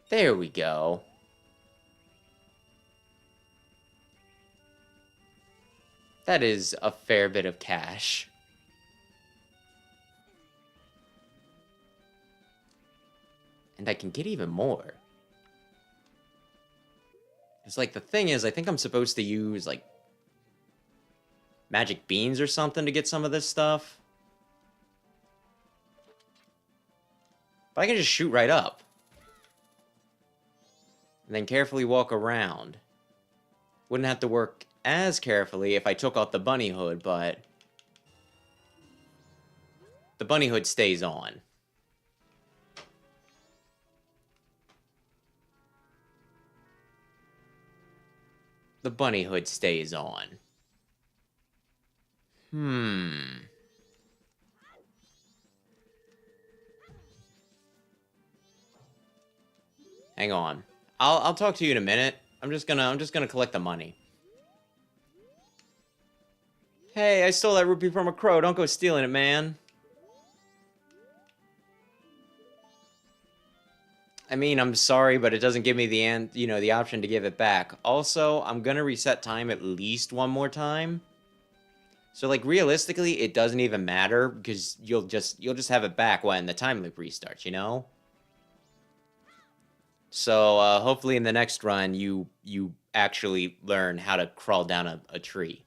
There we go. That is a fair bit of cash. And I can get even more. It's like, the thing is, I think I'm supposed to use, like, magic beans or something to get some of this stuff. But I can just shoot right up. And then carefully walk around. Wouldn't have to work as carefully if I took off the bunny hood, but the bunny hood stays on. The bunny hood stays on. Hang on. I'll talk to you in a minute. I'm just gonna collect the money. Hey, I stole that rupee from a crow. Don't go stealing it, man. I mean, I'm sorry, but it doesn't give me the option to give it back. Also, I'm gonna reset time at least one more time. So, like, realistically, it doesn't even matter because you'll just have it back when the time loop restarts, you know? So, hopefully in the next run, you actually learn how to crawl down a tree.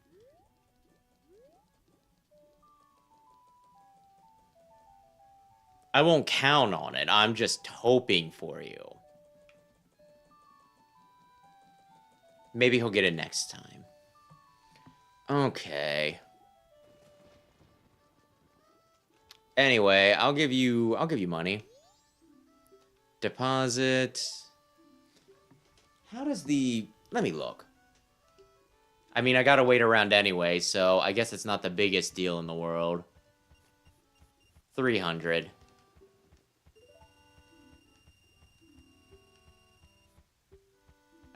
I won't count on it. I'm just hoping for you. Maybe he'll get it next time. Okay. Anyway, I'll give you money. Deposit. How does the... Let me look. I mean, I gotta wait around anyway, so I guess it's not the biggest deal in the world. 300.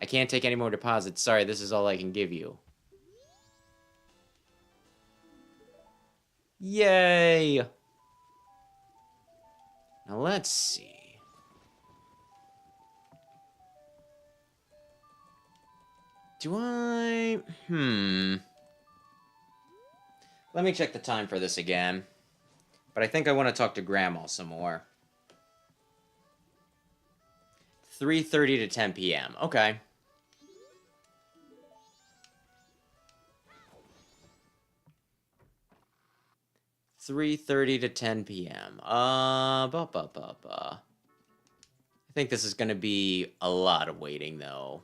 I can't take any more deposits. Sorry, this is all I can give you. Yay! Now let's see. Do I... Let me check the time for this again. But I think I want to talk to Grandma some more. 3:30 to 10 p.m. Okay. $3:30 to 10 p.m. I think this is going to be a lot of waiting, though.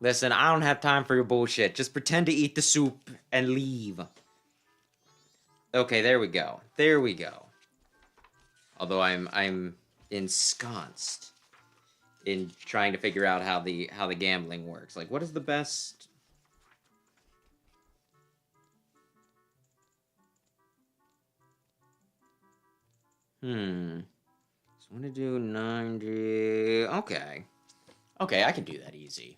Listen, I don't have time for your bullshit. Just pretend to eat the soup and leave. Okay, there we go. There we go. Although I'm ensconced in trying to figure out how the gambling works. Like, what is the best? So I want to do 90. Okay. Okay, I can do that easy.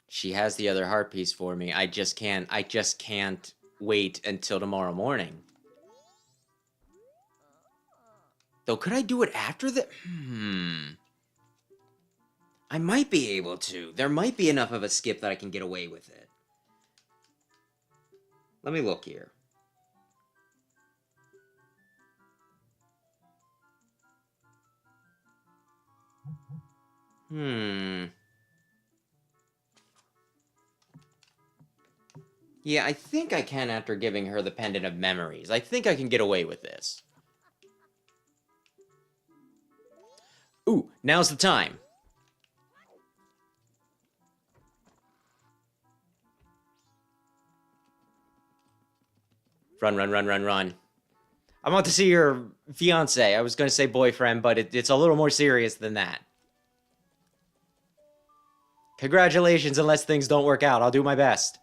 She has the other heart piece for me. I just can't wait until tomorrow morning. Though, could I do it after the... I might be able to. There might be enough of a skip that I can get away with it. Let me look here. Yeah, I think I can after giving her the Pendant of Memories. I think I can get away with this. Ooh, now's the time. Run, run, run, run, run. I'm about to see your fiance. I was going to say boyfriend, but it's a little more serious than that. Congratulations, unless things don't work out. I'll do my best.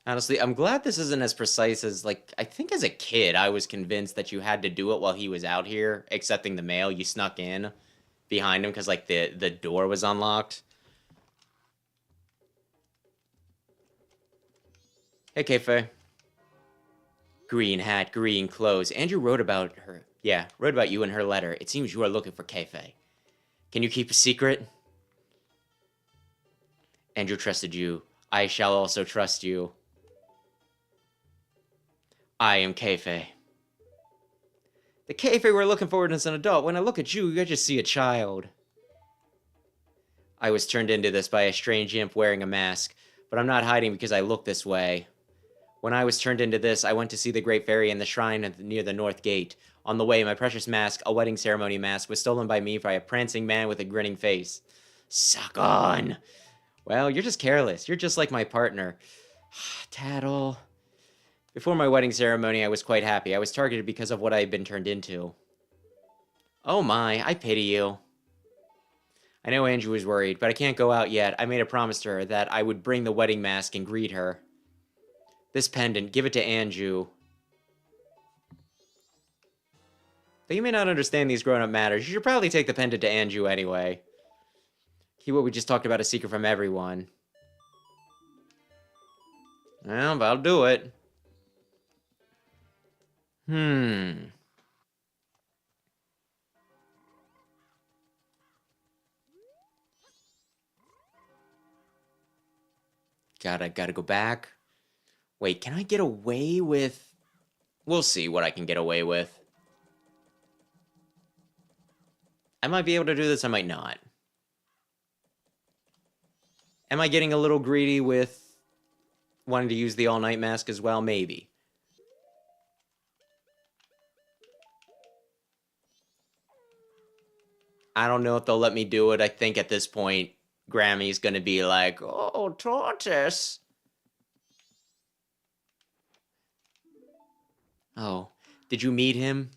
Honestly, I'm glad this isn't as precise as, like, I think as a kid, I was convinced that you had to do it while he was out here accepting the mail. You snuck in behind him because, like, the door was unlocked. Hey, Kafei. Green hat, green clothes. Andrew wrote about her. Yeah, wrote about you in her letter. It seems you are looking for Kafei. Can you keep a secret? Andrew trusted you. I shall also trust you. I am Kafei. The Kafei we're looking for is an adult. When I look at you, I just see a child. I was turned into this by a strange imp wearing a mask, but I'm not hiding because I look this way. When I was turned into this, I went to see the Great Fairy in the shrine near the North Gate. On the way, my precious mask, a wedding ceremony mask, was stolen by me by a prancing man with a grinning face. Suck on! Well, you're just careless. You're just like my partner. Tattle. Before my wedding ceremony, I was quite happy. I was targeted because of what I had been turned into. Oh my, I pity you. I know Anju was worried, but I can't go out yet. I made a promise to her that I would bring the wedding mask and greet her. This pendant, give it to Anju. Though you may not understand these grown-up matters, you should probably take the pendant to Anju anyway. Keep what we just talked about a secret from everyone. Well, but I'll do it. Gotta go back. Wait, can I get away with... We'll see what I can get away with. I might be able to do this, I might not. Am I getting a little greedy with wanting to use the all-night mask as well? Maybe. I don't know if they'll let me do it. I think at this point, Grammy's gonna be like, oh, Tortoise. Oh, did you meet him?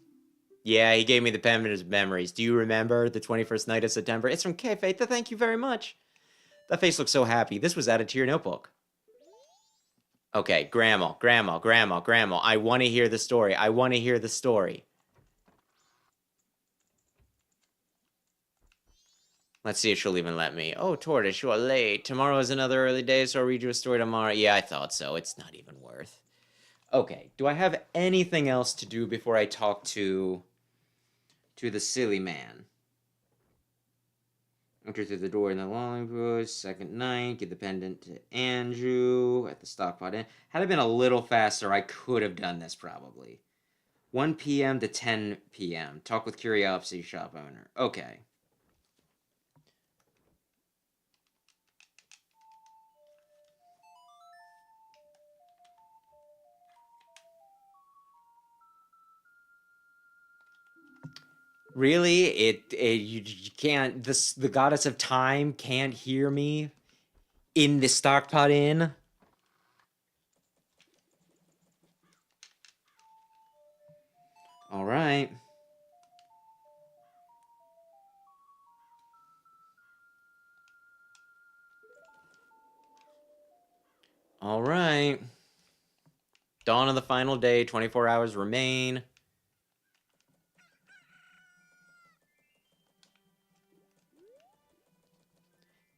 Yeah, he gave me the pendant of memories. Do you remember the 21st night of September? It's from Kafei. Thank you very much. That face looks so happy. This was added to your notebook. Okay, Grandma. I want to hear the story. I want to hear the story. Let's see if she'll even let me. Oh, Tortoise, you are late. Tomorrow is another early day, so I'll read you a story tomorrow. Yeah, I thought so. It's not even worth. Okay, do I have anything else to do before I talk to the silly man? Enter through the door in the long bush, second night, give the pendant to Anju at the stockpot inn. Had it been a little faster, I could have done this probably. 1 p.m. to 10 p.m. Talk with Curiosity Shop owner. Okay. Really? You can't. The goddess of time can't hear me in the stockpot inn. All right. All right. Dawn of the final day. 24 hours remain.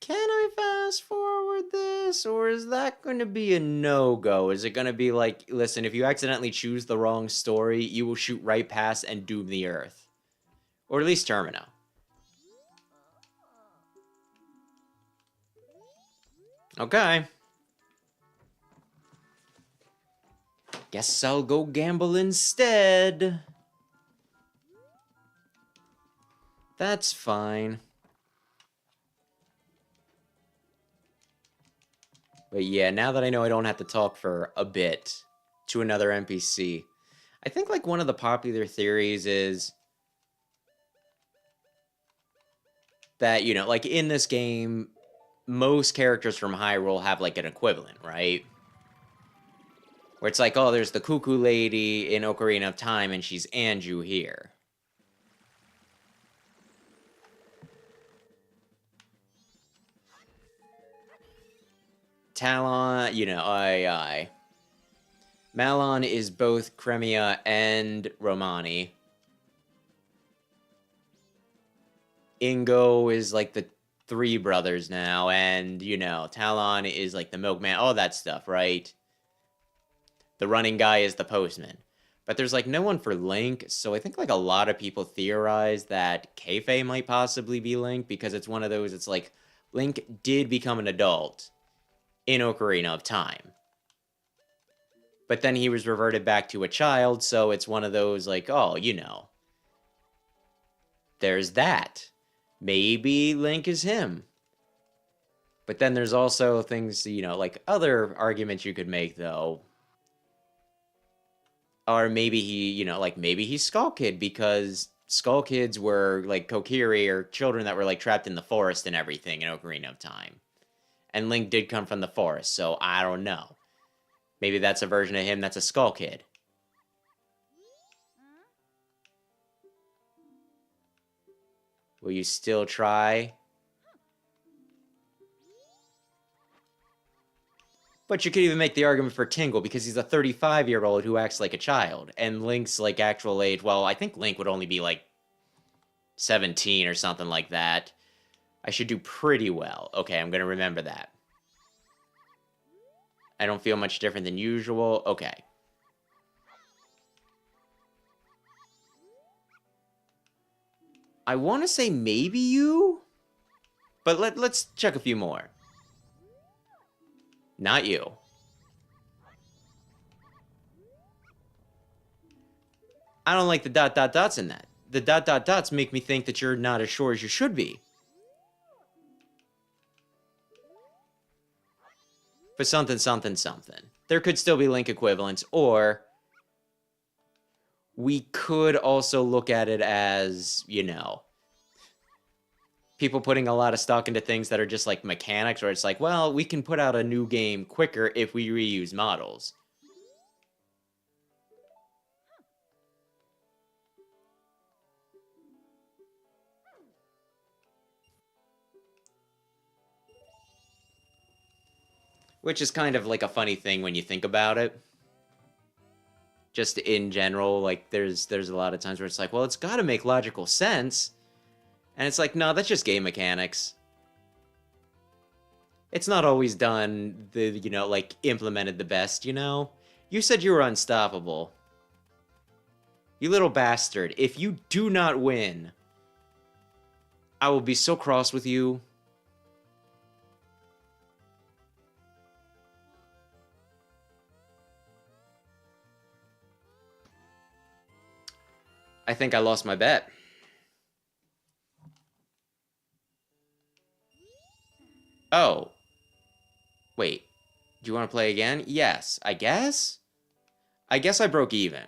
Can I fast forward this, or is that going to be a no-go? Is it going to be like, listen, if you accidentally choose the wrong story, you will shoot right past and doom the Earth? Or at least Termino. Okay. Guess I'll go gamble instead. That's fine. But yeah, now that I know I don't have to talk for a bit to another NPC, I think like one of the popular theories is that, you know, like in this game, most characters from Hyrule have like an equivalent, right? Where it's like, oh, there's the Cuckoo Lady in Ocarina of Time, and she's Anju here. Talon, you know, aye. Malon is both Cremia and Romani. Ingo is like the three brothers now, and, you know, Talon is like the milkman, all that stuff, right? The running guy is the postman. But there's like no one for Link, so I think like a lot of people theorize that Kafei might possibly be Link, because it's one of those, it's like, Link did become an adult in Ocarina of Time. But then he was reverted back to a child, so it's one of those like, oh, you know, there's that. Maybe Link is him. But then there's also things, you know, like other arguments you could make, though. Or maybe he, you know, like maybe he's Skull Kid, because Skull Kids were like Kokiri, or children that were like trapped in the forest and everything in Ocarina of Time. And Link did come from the forest, so I don't know. Maybe that's a version of him that's a Skull Kid. Will you still try? But you could even make the argument for Tingle, because he's a 35-year-old who acts like a child. And Link's like actual age, well, I think Link would only be like 17 or something like that. I should do pretty well. Okay, I'm going to remember that. I don't feel much different than usual. Okay. I want to say maybe you, but let's check a few more. Not you. I don't like the dot dot dots in that. The dot dot dots make me think that you're not as sure as you should be. But something, something, something. There could still be Link equivalents, or we could also look at it as, you know, people putting a lot of stock into things that are just like mechanics, where it's like, well, we can put out a new game quicker if we reuse models. Which is kind of like a funny thing when you think about it. Just in general, like there's a lot of times where it's like, well, it's got to make logical sense. And it's like, no, that's just game mechanics. It's not always done, like, implemented the best, you know? You said you were unstoppable. You little bastard. If you do not win, I will be so cross with you. I think I lost my bet. Oh. Wait. Do you want to play again? Yes. I guess? I guess I broke even.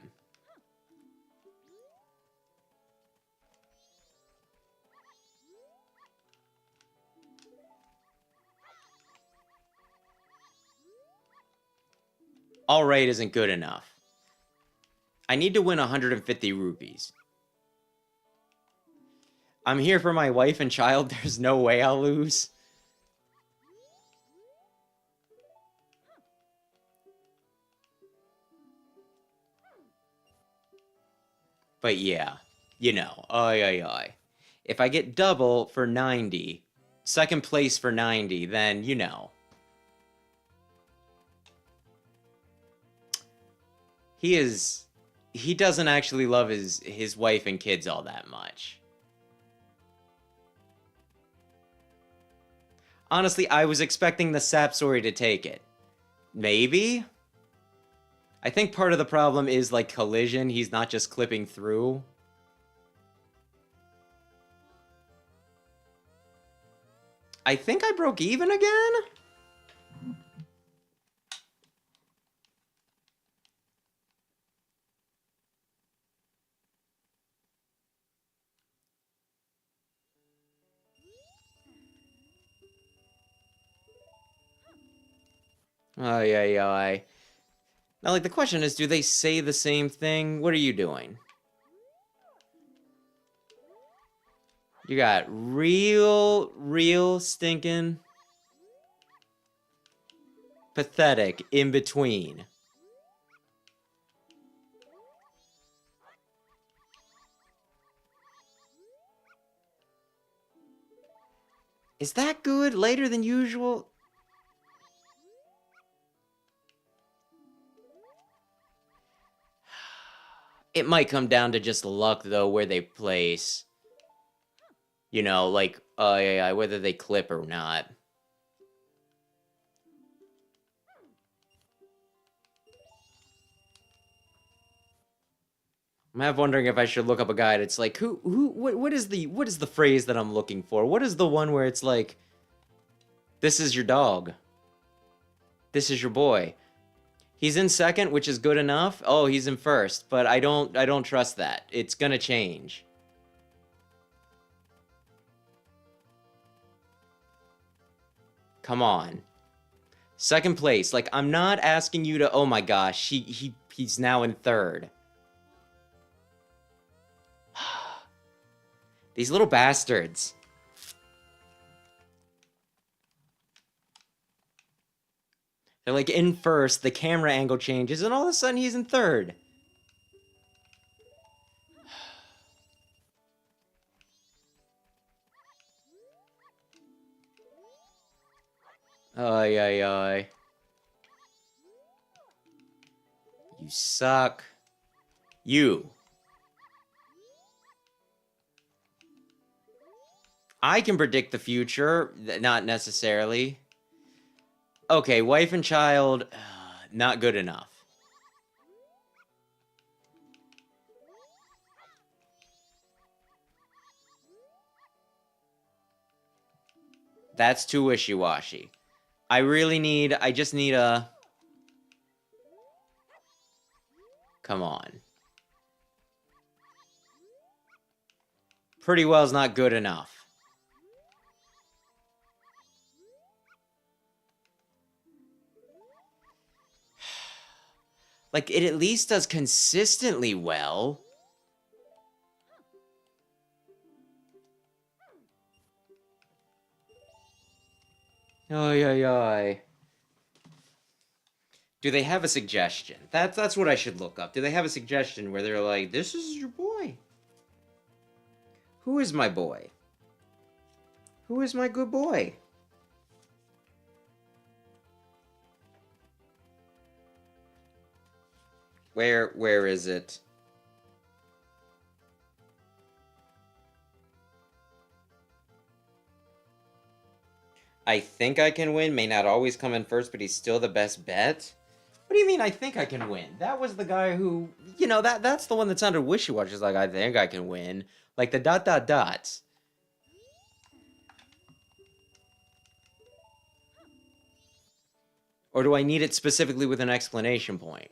Alright isn't good enough. I need to win 150 rupees. I'm here for my wife and child. There's no way I'll lose. But yeah, you know, if I get double for 90, second place for 90, then, you know. He doesn't actually love his wife and kids all that much. Honestly, I was expecting the Sapsori to take it. Maybe? I think part of the problem is, like, collision. He's not just clipping through. I think I broke even again? Ay. Now, like, the question is, do they say the same thing? What are you doing? You got real stinking pathetic in between. Is that good? Later than usual? It might come down to just luck, though, where they place. You know, like, whether they clip or not. I'm half wondering if I should look up a guide. It's like, what is the phrase that I'm looking for? What is the one where it's like, this is your dog. This is your boy. He's in second, which is good enough. Oh, he's in first, but I don't trust that. It's gonna change. Come on. Second place. Like, I'm not asking you to, oh my gosh, he's now in third. These little bastards. They're like in first, the camera angle changes, and all of a sudden he's in third. Ay. You suck. You. I can predict the future, not necessarily. Okay, wife and child, not good enough. That's too wishy-washy. I just need a... Come on. Pretty well's not good enough. Like, it at least does consistently well. Ay. Do they have a suggestion? That's what I should look up. Do they have a suggestion where they're like, this is your boy? Who is my boy? Who is my good boy? Where is it? I think I can win. May not always come in first, but he's still the best bet. What do you mean I think I can win? That was the guy who, that's the one that sounded wishy-washy. It's like, I think I can win. Like the ... Or do I need it specifically with an explanation point?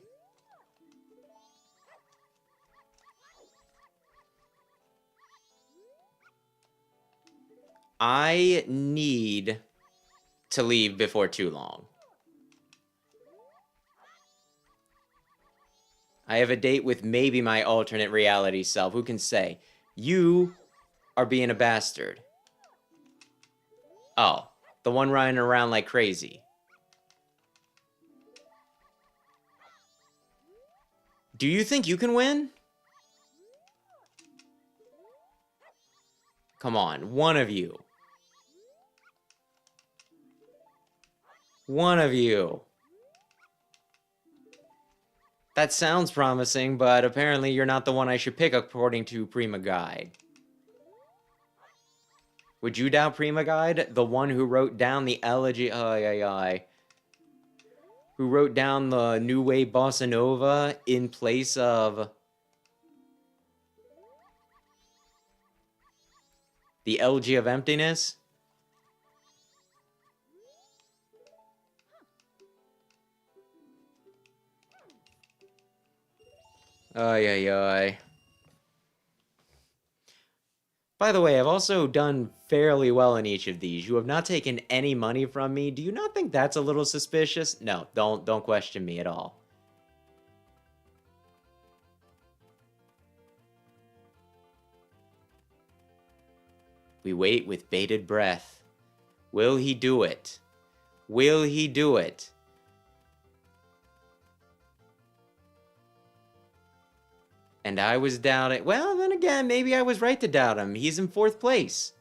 I need to leave before too long. I have a date with maybe my alternate reality self. Who can say? You are being a bastard. Oh, the one running around like crazy. Do you think you can win? Come on, one of you. One of you. That sounds promising, but apparently you're not the one I should pick according to Prima Guide. Would you doubt Prima Guide? The one who wrote down the Elegy... Who wrote down the New Wave Bossa Nova in place of... the Elegy of Emptiness? By the way, I've also done fairly well in each of these. You have not taken any money from me. Do you not think that's a little suspicious? No, don't question me at all. We wait with bated breath. Will he do it? Will he do it? And I was doubting. Well, then again, maybe I was right to doubt him. He's in 4th place.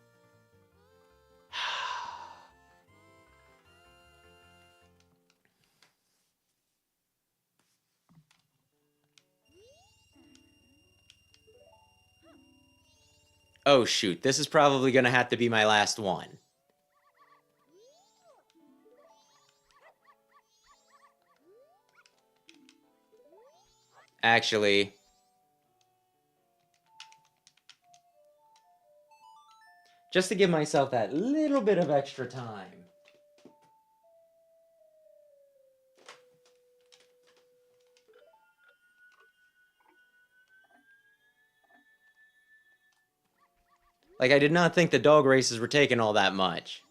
Oh, shoot. This is probably going to have to be my last one. Actually... just to give myself that little bit of extra time. Like, I did not think the dog races were taking all that much.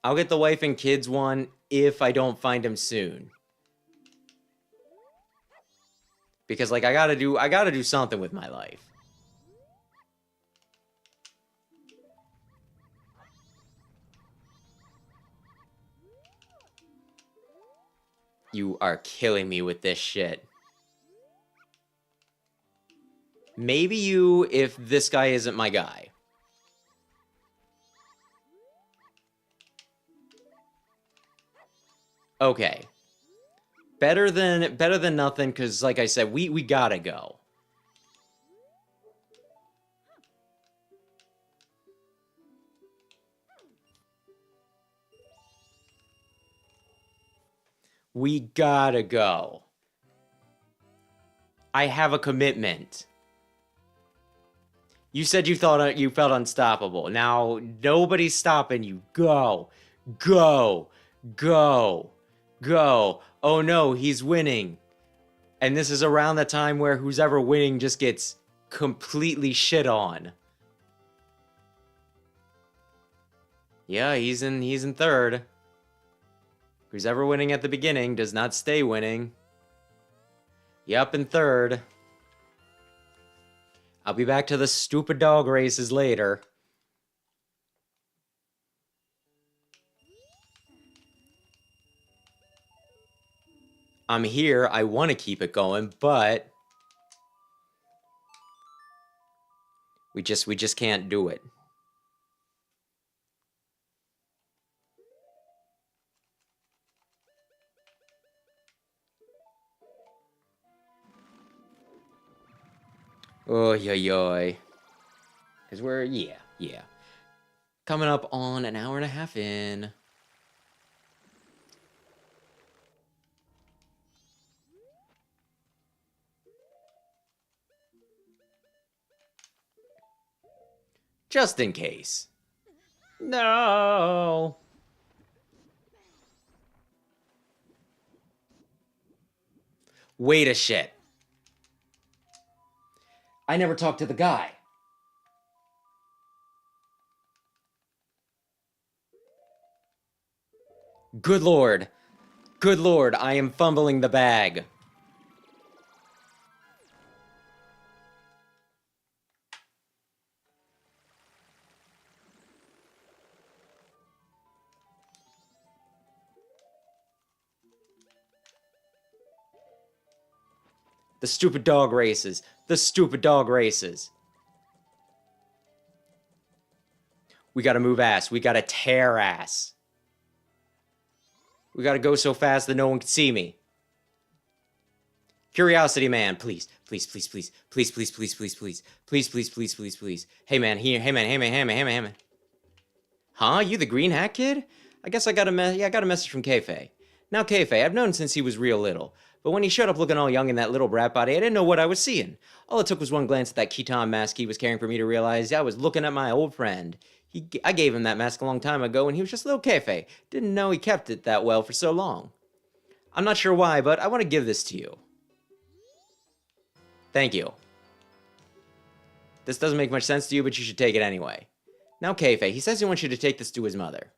I'll get the wife and kids one if I don't find him soon. Because, like, I gotta do something with my life. You are killing me with this shit. Maybe you, if this guy isn't my guy. Okay. Better than nothing, because, like I said, we gotta go. We gotta go. I have a commitment. You said you thought you felt unstoppable. Now, nobody's stopping you. Go. Go. Go. Go. Oh no, he's winning. And this is around the time where who's ever winning just gets completely shit on. Yeah, he's in 3rd. Who's ever winning at the beginning does not stay winning. Yep, in 3rd. I'll be back to the stupid dog races later. I'm here. I want to keep it going, but We just can't do it. Oh, yoy. Because we're, yeah. Coming up on an hour and a half in. Just in case. No. Wait a shit. I never talked to the guy. Good lord. Good lord, I am fumbling the bag. The stupid dog races. The stupid dog races. We gotta move ass. We gotta tear ass. We gotta go so fast that no one can see me. Curiosity man, please. Please, please, please. Please, please, please, please, please. Please, please, please, please, please. Hey man, here. Hey man, hey man, hey man, hey man, hey man. Huh? You the green hat kid? I guess I got a message from Kafei. Now Kafei, I've known since he was real little. But when he showed up looking all young in that little brat body, I didn't know what I was seeing. All it took was one glance at that Kitan mask he was carrying for me to realize I was looking at my old friend. I gave him that mask a long time ago, and he was just little Kafei. Didn't know he kept it that well for so long. I'm not sure why, but I want to give this to you. Thank you. This doesn't make much sense to you, but you should take it anyway. Now Kafei, he says he wants you to take this to his mother.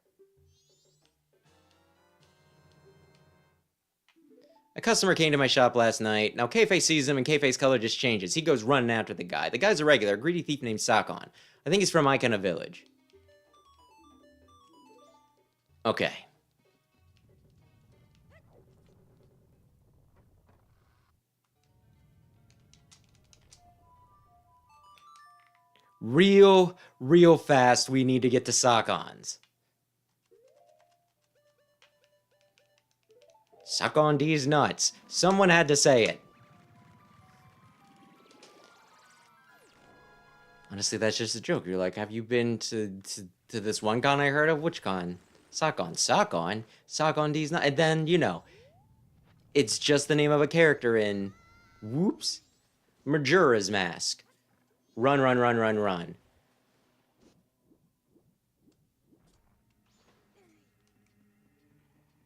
A customer came to my shop last night. Now Kafei sees him and Kafei's color just changes. He goes running after the guy. The guy's a regular, greedy thief named Sakon. I think he's from Ikana Village. Okay. Real fast we need to get to Sakon's. Suck on these nuts. Someone had to say it. Honestly, that's just a joke. You're like, have you been to this one con I heard of? Which con? Sakon. Sakon these nuts. And then, you know, it's just the name of a character in, whoops, Majora's Mask. Run, run, run, run, run.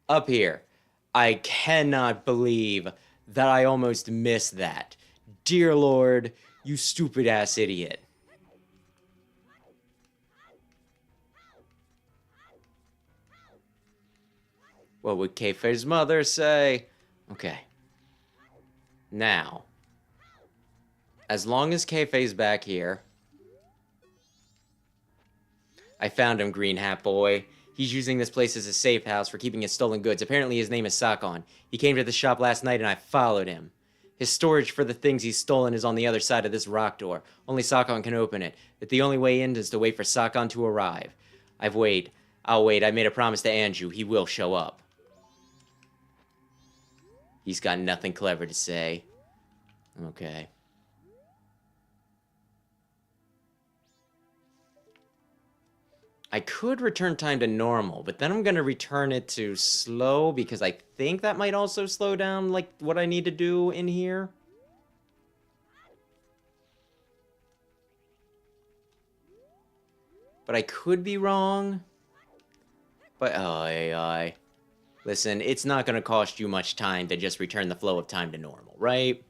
Up here. I cannot believe that I almost missed that. Dear Lord, you stupid ass idiot. What would Kafei's mother say? Okay. Now, as long as Kafei's back here, I found him, Green Hat Boy. He's using this place as a safe house for keeping his stolen goods. Apparently his name is Sakon. He came to the shop last night and I followed him. His storage for the things he's stolen is on the other side of this rock door. Only Sakon can open it. But the only way in is to wait for Sakon to arrive. I'll wait. I made a promise to Anju. He will show up. He's got nothing clever to say. Okay. I could return time to normal, but then I'm going to return it to slow because I think that might also slow down, like, what I need to do in here. But I could be wrong. But, oh, listen, it's not going to cost you much time to just return the flow of time to normal, right?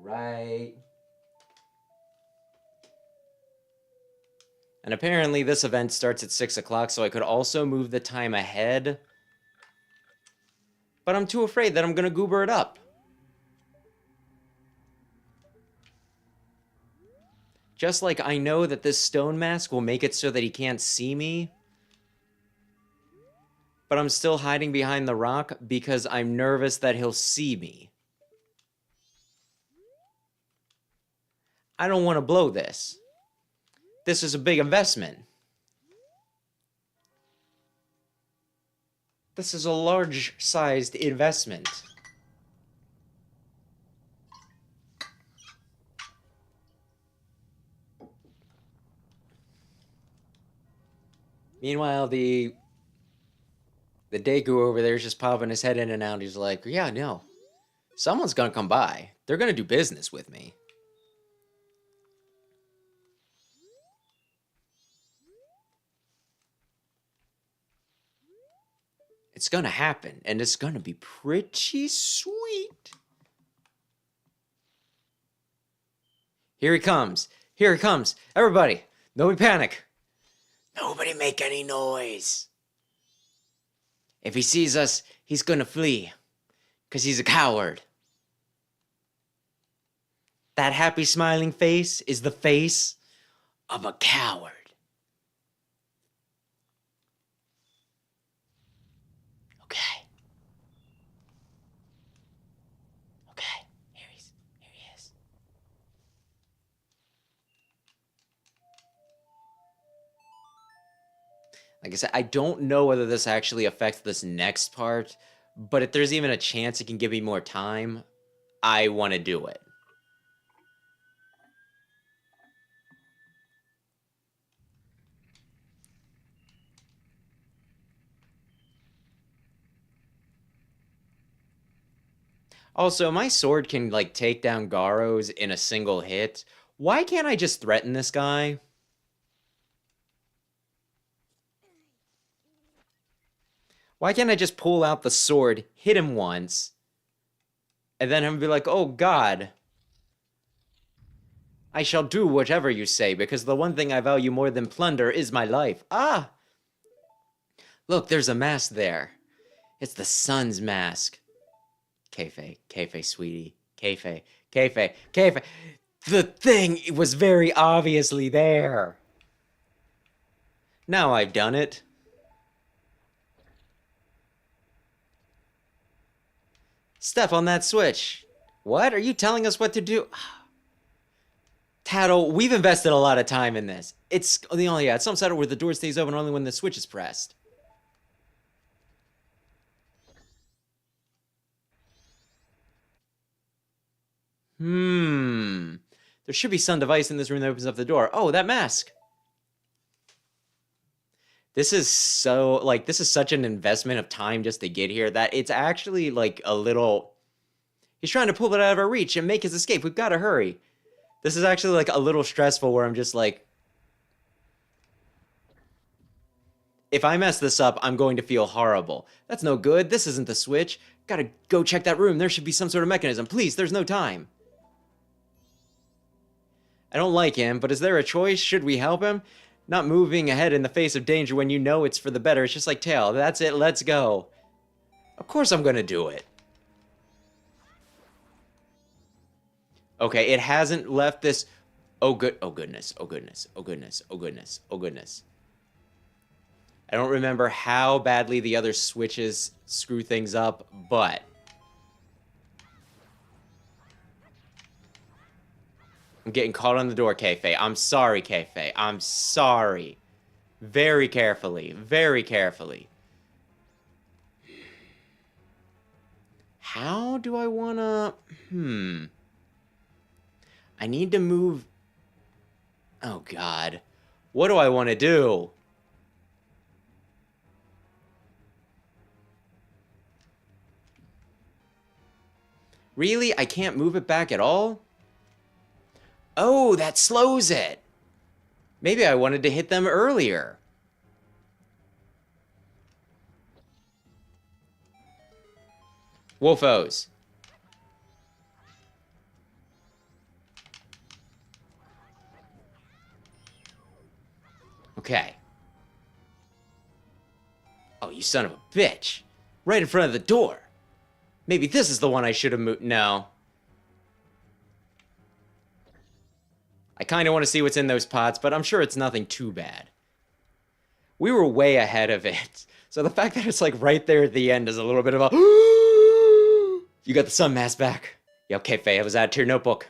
Right. And apparently this event starts at 6 o'clock, so I could also move the time ahead. But I'm too afraid that I'm going to goober it up. Just like I know that this stone mask will make it so that he can't see me. but I'm still hiding behind the rock because I'm nervous that he'll see me. I don't want to blow this. This is a big investment. This is a large-sized investment. Meanwhile, the Deku over there is just popping his head in and out. He's like, yeah, no. Someone's gonna come by. They're gonna do business with me. It's gonna happen, and it's gonna be pretty sweet. Here he comes. Here he comes. Everybody, nobody panic. Nobody make any noise. If he sees us, he's gonna flee. Because he's a coward. That happy smiling face is the face of a coward. Okay. Okay, here he is. Like I said, I don't know whether this actually affects this next part, but if there's even a chance it can give me more time, I want to do it. Also, my sword can, like, take down Garos in a single hit. Why can't I just threaten this guy? Why can't I just pull out the sword, hit him once, and then him be like, oh god, I shall do whatever you say, because the one thing I value more than plunder is my life. Ah! Look, there's a mask there. It's the sun's mask. Kafei, sweetie. Kafei. The thing was very obviously there. Now I've done it. Step on that switch. What? Are you telling us what to do? Tattle, we've invested a lot of time in this. It's some settle where the door stays open only when the switch is pressed. There should be some device in this room that opens up the door. Oh, that mask. This is such an investment of time just to get here that it's actually like a little... He's trying to pull it out of our reach and make his escape. We've got to hurry. This is actually like a little stressful where I'm just like... If I mess this up, I'm going to feel horrible. That's no good. This isn't the switch. Gotta go check that room. There should be some sort of mechanism. Please, there's no time. I don't like him, but is there a choice? Should we help him? Not moving ahead in the face of danger when you know it's for the better. It's just like Tail. That's it. Let's go. Of course I'm going to do it. Okay, it hasn't left this... Oh goodness. I don't remember how badly the other switches screw things up, but... I'm getting caught on the door, Kafei. I'm sorry, Kafei. I'm sorry. Very carefully. Very carefully. How do I wanna... I need to move... Oh, God. What do I want to do? Really? I can't move it back at all? Oh, that slows it. Maybe I wanted to hit them earlier. Wolfos. Okay. Oh, you son of a bitch. Right in front of the door. Maybe this is the one I should have moved. No. I kind of want to see what's in those pots, but I'm sure it's nothing too bad. We were way ahead of it. So the fact that it's like right there at the end is a little bit of a... You got the sun mask back. Yo, Kafei, I was added to your notebook.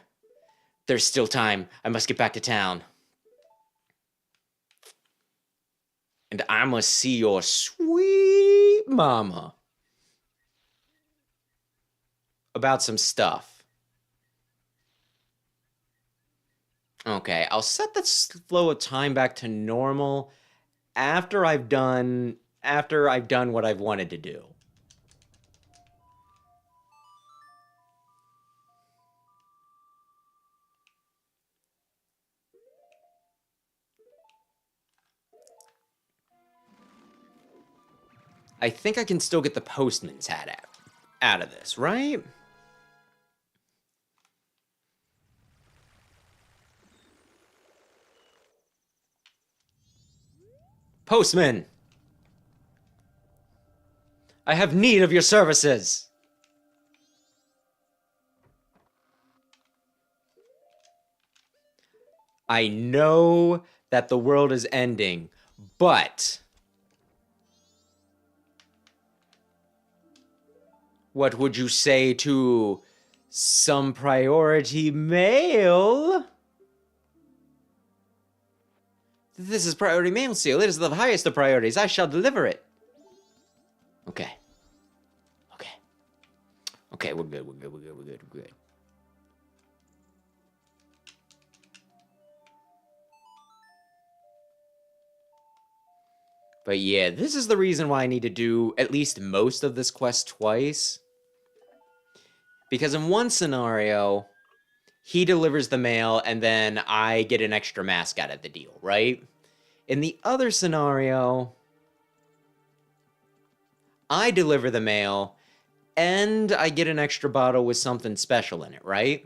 There's still time. I must get back to town. And I must see your sweet mama. About some stuff. Okay, I'll set the flow of time back to normal after I've done what I've wanted to do. I think I can still get the postman's hat out of this, right? Postman! I have need of your services! I know that the world is ending, but... What would you say to some priority mail? This is priority mail seal. It is the highest of priorities. I shall deliver it. Okay. Okay. Okay, we're good. We're good. But yeah, this is the reason why I need to do at least most of this quest twice. Because in one scenario, he delivers the mail and then I get an extra mask out of the deal, right? In the other scenario, I deliver the mail and I get an extra bottle with something special in it, right?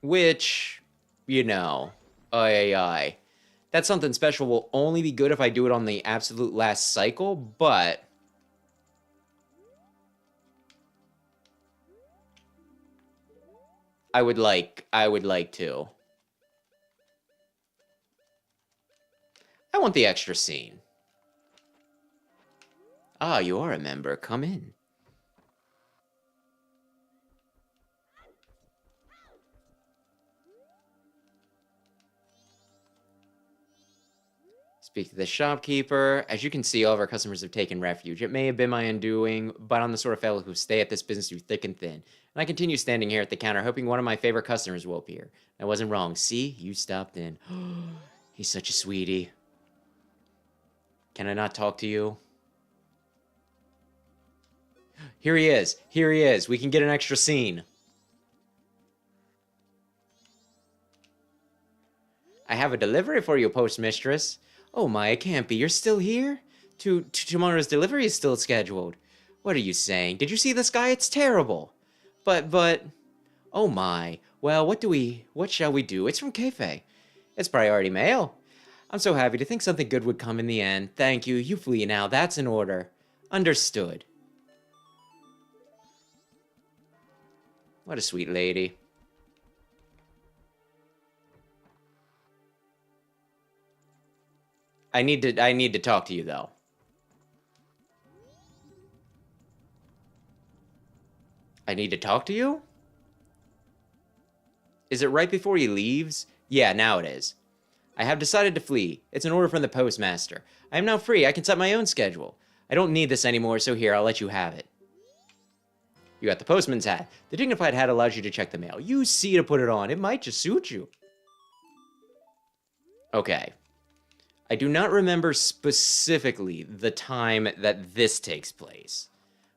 Which, you know, that something special will only be good if I do it on the absolute last cycle, but... I would like to. I want the extra scene. Ah, you are a member. Come in. Speak to the shopkeeper. As you can see, all of our customers have taken refuge. It may have been my undoing, but I'm the sort of fellow who stay at this business through thick and thin. And I continue standing here at the counter, hoping one of my favorite customers will appear. I wasn't wrong. See? You stopped in. He's such a sweetie. Can I not talk to you? Here he is. Here he is. We can get an extra scene. I have a delivery for you, postmistress. Oh my, it can't be. You're still here? Tomorrow's delivery is still scheduled. What are you saying? Did you see the sky? It's terrible. But... Oh my. Well, what shall we do? It's from Kafei. It's priority mail. I'm so happy to think something good would come in the end. Thank you. You flee now. That's in order. Understood. What a sweet lady. I need to talk to you, though. I need to talk to you? Is it right before he leaves? Yeah, now it is. I have decided to flee. It's an order from the postmaster. I am now free. I can set my own schedule. I don't need this anymore, so here, I'll let you have it. You got the postman's hat. The dignified hat allows you to check the mail. Use C to put it on. It might just suit you. Okay. I do not remember specifically the time that this takes place.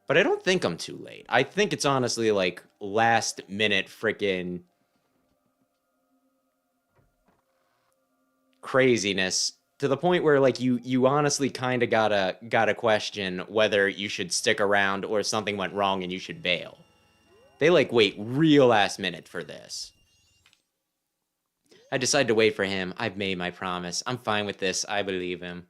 But I don't think I'm too late. I think it's honestly like last minute frickin' craziness to the point where like you honestly kind of gotta question whether you should stick around or if something went wrong and you should bail. They like wait real last minute for this. I decided to wait for him. I've made my promise. I'm fine with this. I believe him.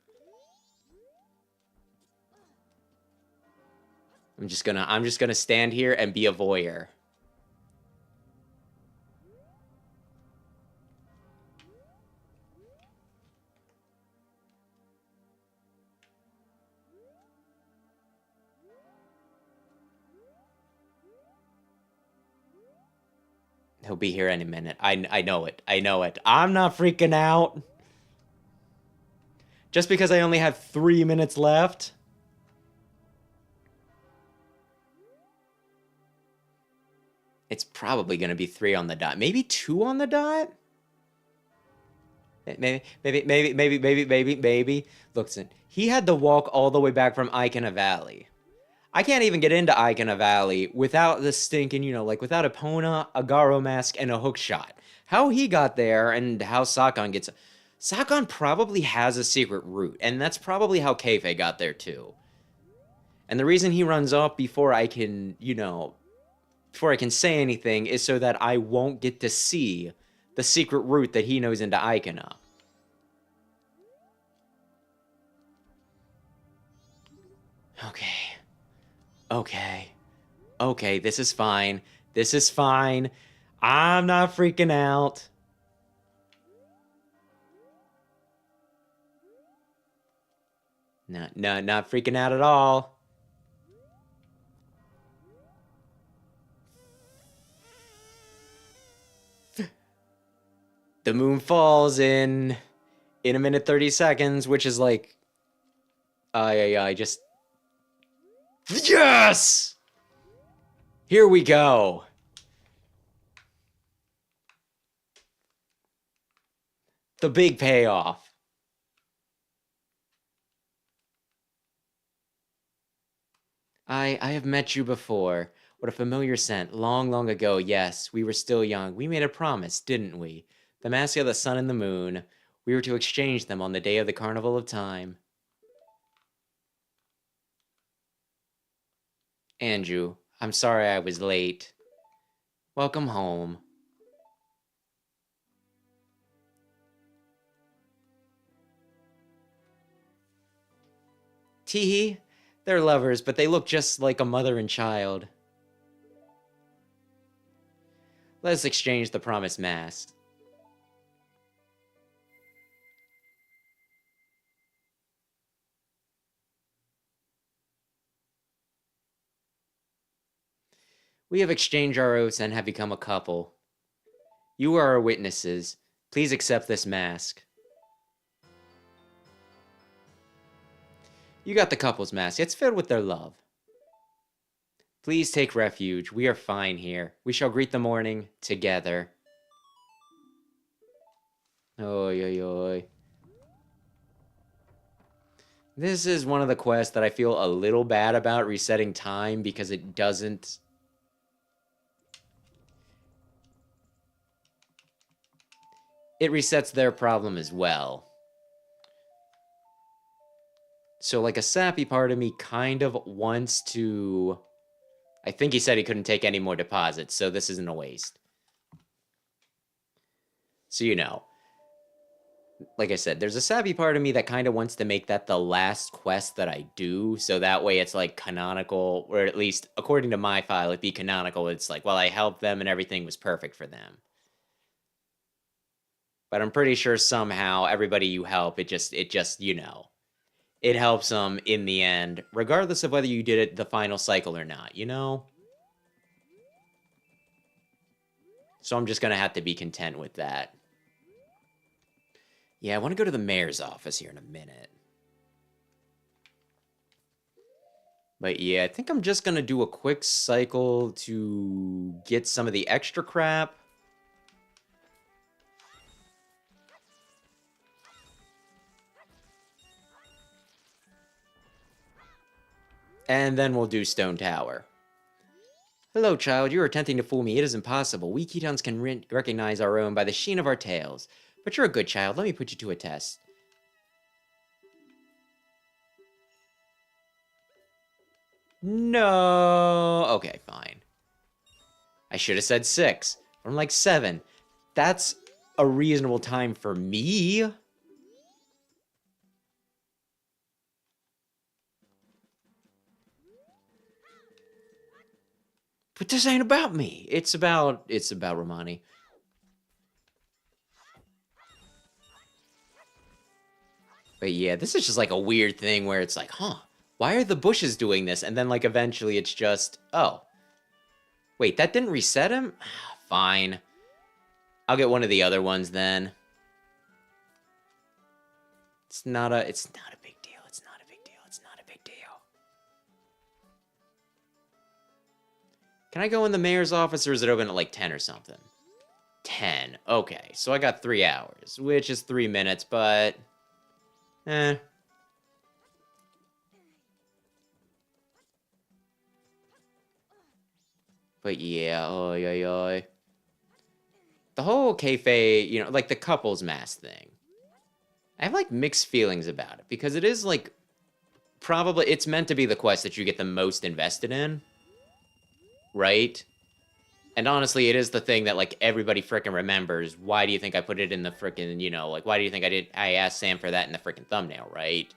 I'm just gonna stand here and be a voyeur. He'll be here any minute. I know it. I know it. I'm not freaking out. Just because I only have 3 minutes left. It's probably going to be 3 on the dot. Maybe 2 on the dot? Maybe. Look, he had to walk all the way back from Icona Valley. I can't even get into Icona Valley without the stinking, like without Epona, a Garo mask, and a hook shot. How he got there and how Sakon gets... Sakon probably has a secret route, and that's probably how Kafei got there too. And the reason he runs off before I can, before I can say anything is so that I won't get to see the secret route that he knows into Icona. Okay, this is fine. This is fine. I'm not freaking out. Not freaking out at all. The moon falls in 1 minute 30 seconds, which is like... I just... Yes! Here we go. The big payoff. I have met you before. What a familiar scent. Long, long ago, yes. We were still young. We made a promise, didn't we? The mask of the sun and the moon. We were to exchange them on the day of the Carnival of Time. Anju, I'm sorry I was late. Welcome home. Teehee, they're lovers, but they look just like a mother and child. Let's exchange the promised masks. We have exchanged our oaths and have become a couple. You are our witnesses. Please accept this mask. You got the couple's mask. It's filled with their love. Please take refuge. We are fine here. We shall greet the morning together. Oy, oy, oy. This is one of the quests that I feel a little bad about resetting time because it doesn't... It resets their problem as well. So, like, a sappy part of me kind of wants to... I think he said he couldn't take any more deposits, so this isn't a waste. So, like I said, there's a savvy part of me that kind of wants to make that the last quest that I do, so that way it's, like, canonical, or at least, according to my file, it'd be canonical. It's like, well, I helped them and everything was perfect for them. But I'm pretty sure somehow everybody you help, it just, it helps them in the end, regardless of whether you did it the final cycle or not, So I'm just going to have to be content with that. Yeah, I want to go to the mayor's office here in a minute. But yeah, I think I'm just going to do a quick cycle to get some of the extra crap. And then we'll do Stone Tower. Hello, child. You are attempting to fool me. It is impossible. We Ketons can recognize our own by the sheen of our tails. But you're a good child. Let me put you to a test. No. Okay, fine. I should have said 6. I'm like 7. That's a reasonable time for me. But this ain't about me. It's about Romani. But yeah, this is just like a weird thing where it's like, huh, why are the bushes doing this? And then like eventually it's just, oh. Wait, that didn't reset him? Fine. I'll get one of the other ones then. It's not a big deal. It's not a big deal. It's not a big deal. Can I go in the mayor's office or is it open at like 10 or something? 10. Okay, so I got 3 hours, which is 3 minutes, but eh. But yeah, oi, oi, oi. The whole Kafei, you know, like the couples mask thing. I have like mixed feelings about it because it is like probably it's meant to be the quest that you get the most invested in, right? And honestly, it is the thing that like everybody frickin' remembers. Why do you think I put it in the frickin', you know, like why do you think I asked Sam for that in the frickin' thumbnail, right?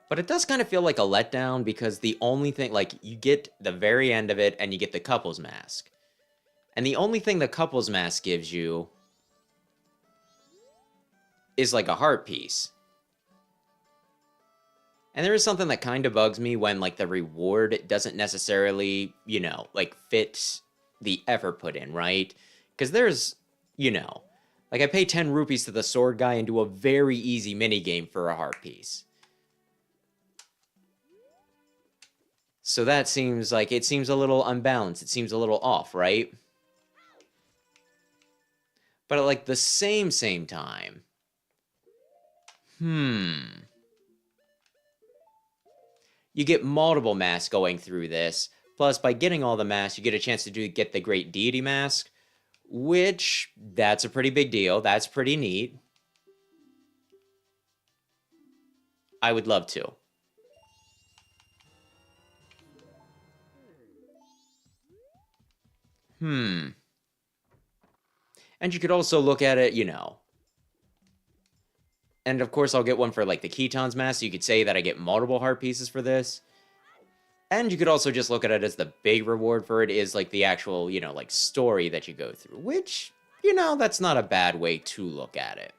But it does kind of feel like a letdown because the only thing, like, you get the very end of it and you get the couples mask. And the only thing the couples mask gives you is like a heart piece. And there is something that kind of bugs me when, like, the reward doesn't necessarily, you know, like, fit the effort put in, right? Because there's, you know, like, I pay 10 rupees to the sword guy and do a very easy minigame for a heart piece. So that seems like, it seems a little unbalanced. It seems a little off, right? But at, like, the same time, you get multiple masks going through this. Plus, by getting all the masks, you get a chance to get the Great Deity mask, which, that's a pretty big deal. That's pretty neat. I would love to. And you could also look at it, you know. And of course, I'll get one for, like, the Keton's mask, so you could say that I get multiple heart pieces for this. And you could also just look at it as the big reward for it is, like, the actual, you know, like, story that you go through. Which, you know, that's not a bad way to look at it.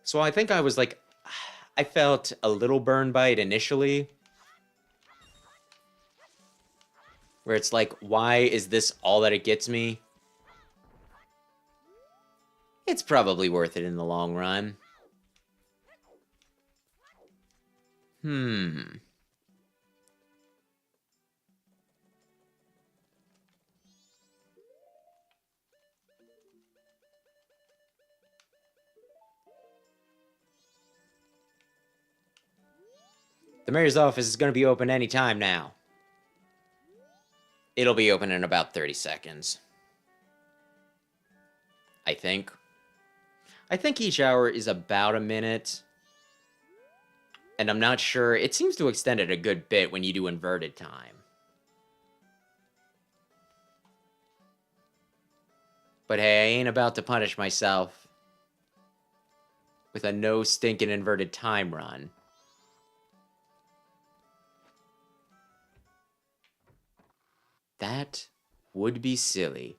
So I think I was, like, I felt a little burned by it initially. Where it's like, why is this all that it gets me? It's probably worth it in the long run. The mayor's office is going to be open any time now. It'll be open in about 30 seconds. I think. I think each hour is about a minute. And I'm not sure. It seems to extend it a good bit when you do inverted time. But hey, I ain't about to punish myself with a no stinking inverted time run. That would be silly.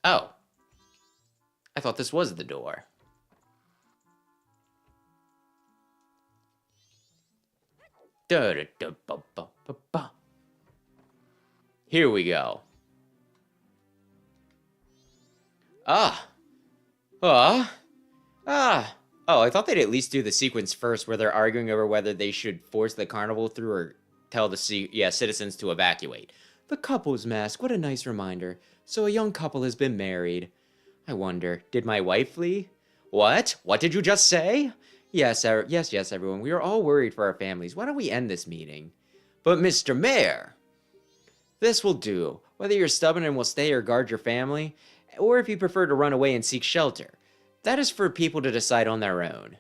Oh. I thought this was the door. Here we go. Ah. Oh, I thought they'd at least do the sequence first where they're arguing over whether they should force the carnival through or tell the citizens to evacuate. The couple's mask, what a nice reminder. So a young couple has been married. I wonder, did my wife flee? What? What did you just say? Yes, everyone. We are all worried for our families. Why don't we end this meeting? But Mr. Mayor, this will do. Whether you're stubborn and will stay or guard your family, or if you prefer to run away and seek shelter. That is for people to decide on their own.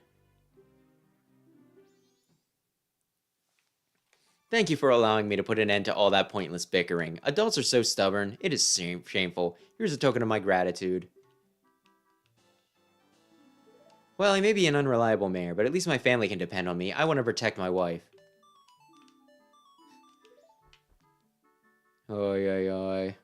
Thank you for allowing me to put an end to all that pointless bickering. Adults are so stubborn. It is shameful. Here's a token of my gratitude. Well, I may be an unreliable mayor, but at least my family can depend on me. I want to protect my wife. Oy, oy, oy.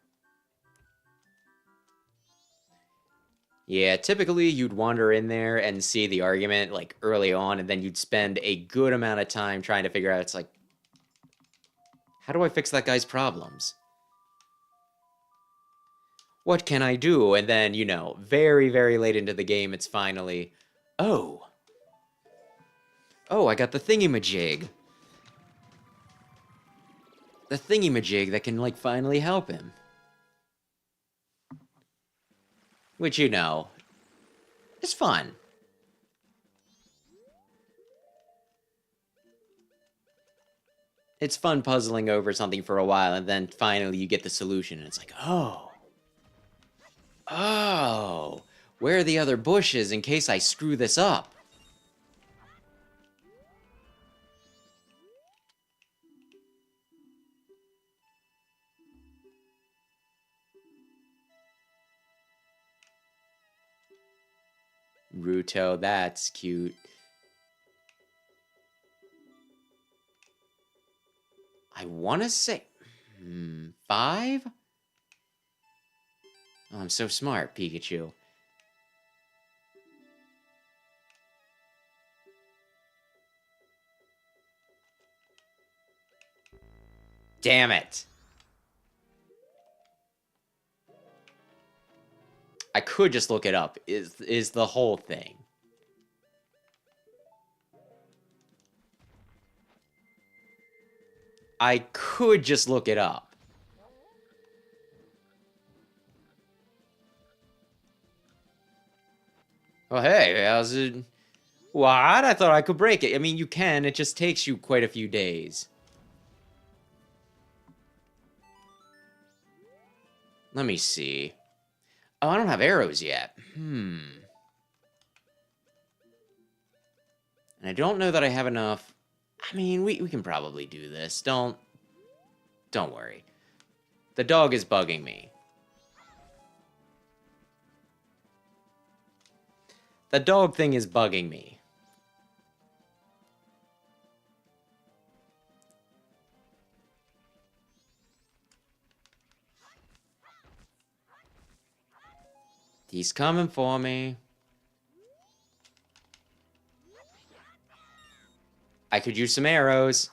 Yeah, typically you'd wander in there and see the argument, like, early on, and then you'd spend a good amount of time trying to figure out, it's like, how do I fix that guy's problems? What can I do? And then, you know, very, very late into the game, it's finally, oh. Oh, I got the thingy-majig. The thingy-majig that can, like, finally help him. Which, you know, is fun. It's fun puzzling over something for a while, and then finally you get the solution, and it's like, oh. Oh. Where are the other bushes in case I screw this up? Ruto, that's cute. I want to say... 5? Oh, I'm so smart, Pikachu. Damn it. I could just look it up, is the whole thing. I could just look it up. Oh, hey, how's it? What? I thought I could break it. I mean, you can. It just takes you quite a few days. Let me see. Oh, I don't have arrows yet. And I don't know that I have enough. I mean, we can probably do this. Don't worry. The dog is bugging me. The dog thing is bugging me. He's coming for me. I could use some arrows.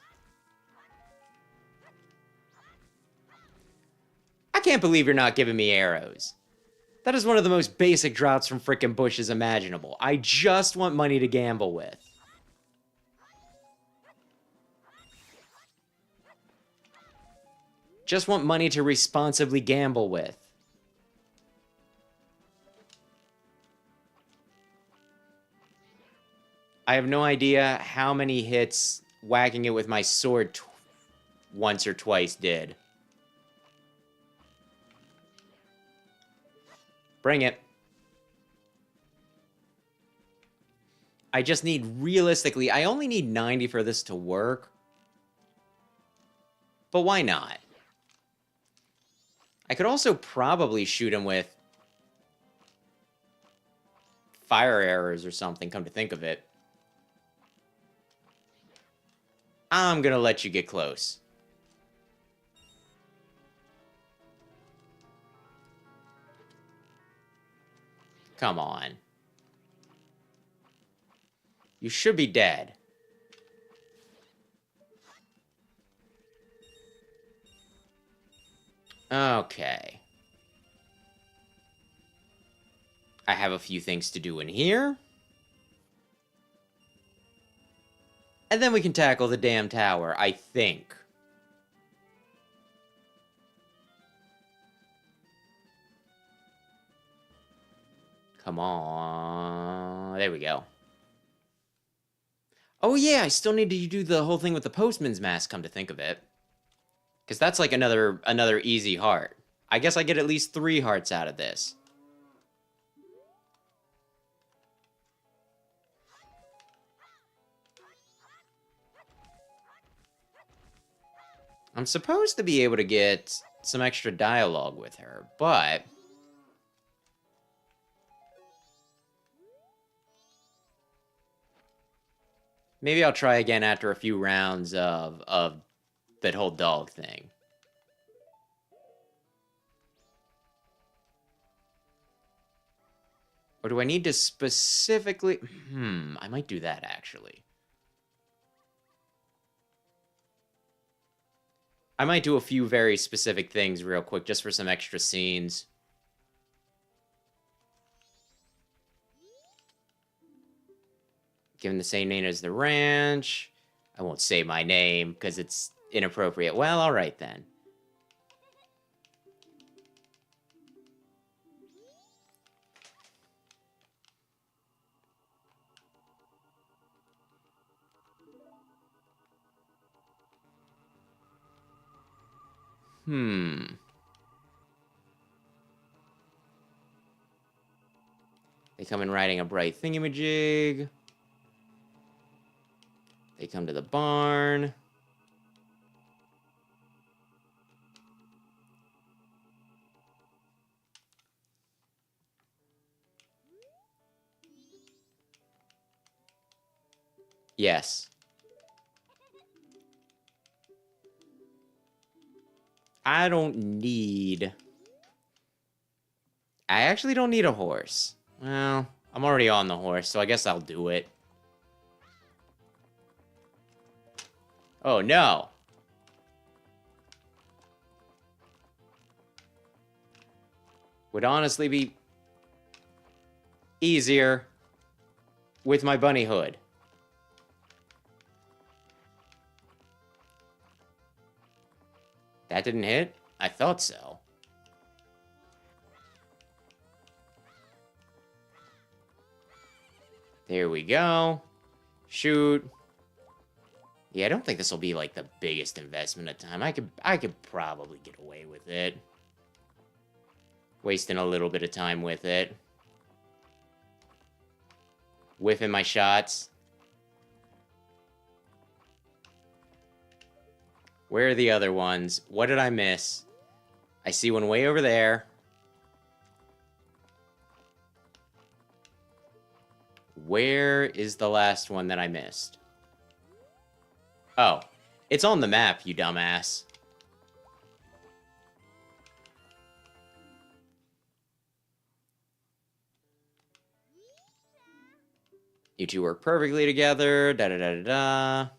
I can't believe you're not giving me arrows. That is one of the most basic drops from frickin' bushes imaginable. I just want money to gamble with. Just want money to responsibly gamble with. I have no idea how many hits whacking it with my sword once or twice did. Bring it. I just need, realistically, I only need 90 for this to work. But why not? I could also probably shoot him with fire arrows or something, come to think of it. I'm gonna let you get close. Come on. You should be dead. Okay. I have a few things to do in here. And then we can tackle the damn tower, I think. Come on. There we go. Oh yeah, I still need to do the whole thing with the postman's mask, come to think of it. Because that's like another easy heart. I guess I get at least 3 hearts out of this. I'm supposed to be able to get some extra dialogue with her, but... Maybe I'll try again after a few rounds of that whole dog thing. Or do I need to specifically... I might do that, actually. I might do a few very specific things real quick, just for some extra scenes. Given the same name as the ranch. I won't say my name, because it's inappropriate. Well, alright then. They come in riding a bright thingamajig. They come to the barn. Yes. I actually don't need a horse. Well, I'm already on the horse, so I guess I'll do it. Oh, no. Would honestly be easier with my bunny hood. That didn't hit? I thought so. There we go. Shoot. Yeah, I don't think this will be like the biggest investment of time. I could probably get away with it. Wasting a little bit of time with it. Whiffing my shots. Where are the other ones? What did I miss? I see one way over there. Where is the last one that I missed? Oh, it's on the map, you dumbass. You two work perfectly together. Da-da-da-da-da.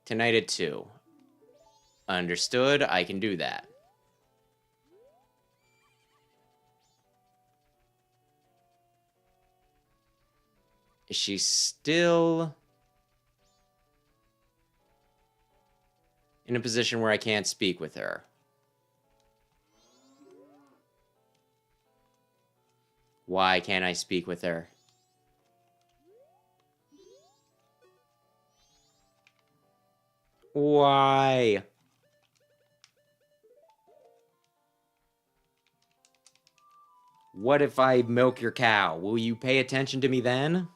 Tonight at 2. Understood. I can do that. Is she still in a position where I can't speak with her? Why can't I speak with her? Why? What if I milk your cow? Will you pay attention to me then?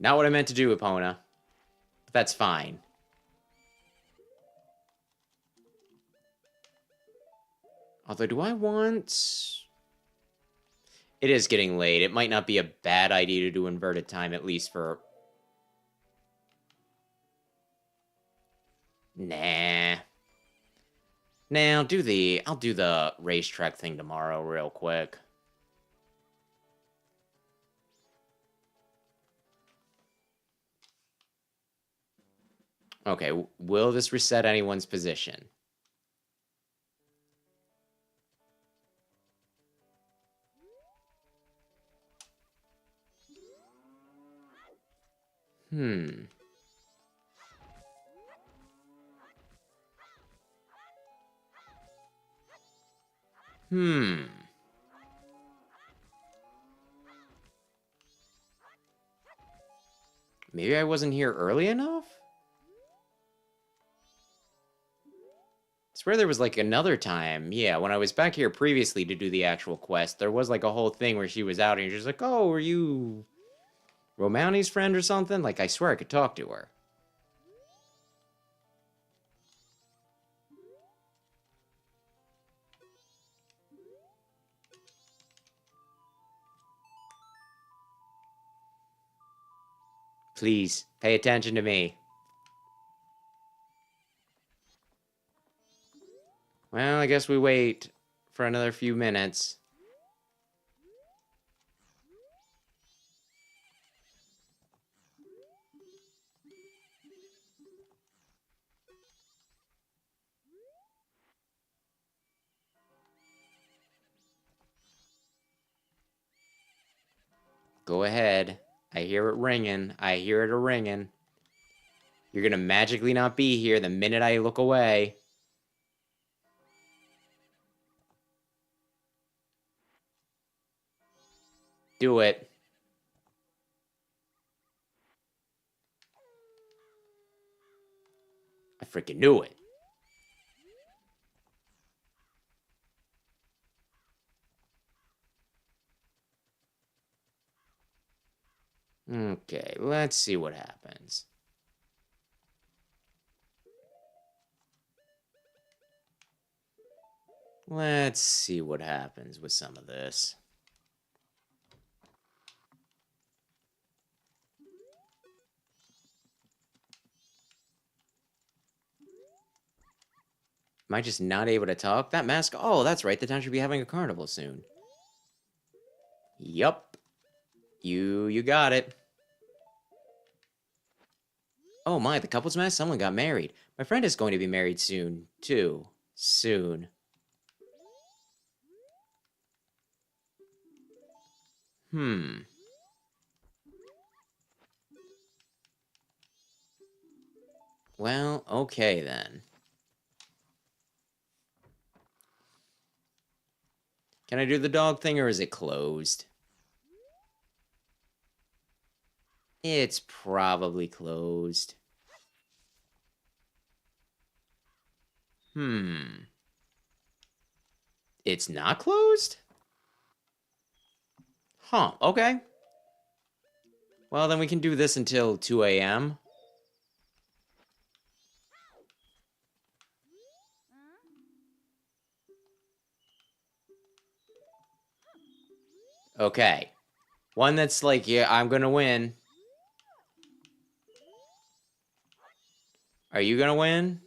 Not what I meant to do, Epona. But that's fine. Although, do I want... It is getting late. It might not be a bad idea to do inverted time, at least for... Nah. Nah, I'll do the racetrack thing tomorrow real quick. Okay, will this reset anyone's position? Maybe I wasn't here early enough? It's swear there was like another time. Yeah, when I was back here previously to do the actual quest, there was like a whole thing where she was out and you're just like, oh, were you Romani's friend or something? Like, I swear I could talk to her. Please, pay attention to me. Well, I guess we wait for another few minutes. Go ahead. I hear it ringing. I hear it a-ringing. You're gonna magically not be here the minute I look away. Do it. I freaking knew it. Okay, let's see what happens. Let's see what happens with some of this. Am I just not able to talk? That mask? Oh, that's right. The town should be having a carnival soon. Yup. You got it. Oh my, the couple's mask? Someone got married. My friend is going to be married soon, too. Soon. Hmm. Well, okay then. Can I do the dog thing or is it closed? It's probably closed. It's not closed? Huh, okay. Well, then we can do this until 2 a.m. Okay. One that's like, yeah, I'm gonna win. Are you gonna win?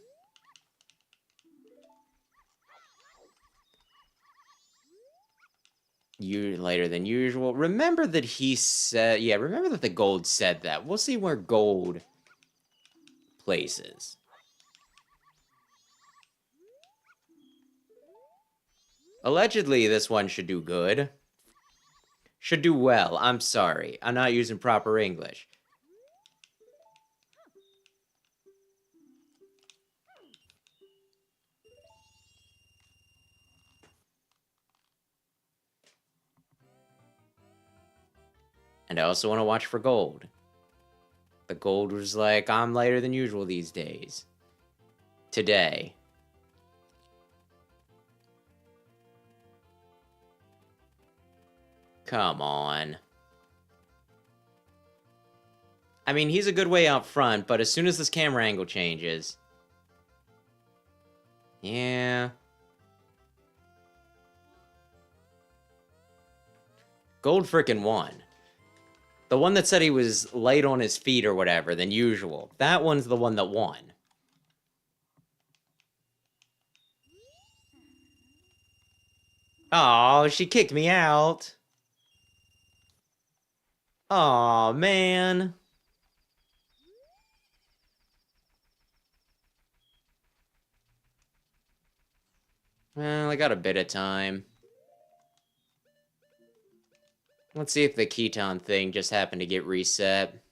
You later than usual. Remember that he said, yeah, remember that the gold said that. We'll see where gold places. Allegedly, this one should do good. Should do well. I'm sorry. I'm not using proper English. And I also want to watch for gold. The gold was like, I'm lighter than usual these days. Today. Come on. I mean, he's a good way out front, but as soon as this camera angle changes... Yeah. Gold frickin' won. The one that said he was light on his feet or whatever than usual. That one's the one that won. Oh, she kicked me out. Aw, man. Well, I got a bit of time. Let's see if the Keton thing just happened to get reset.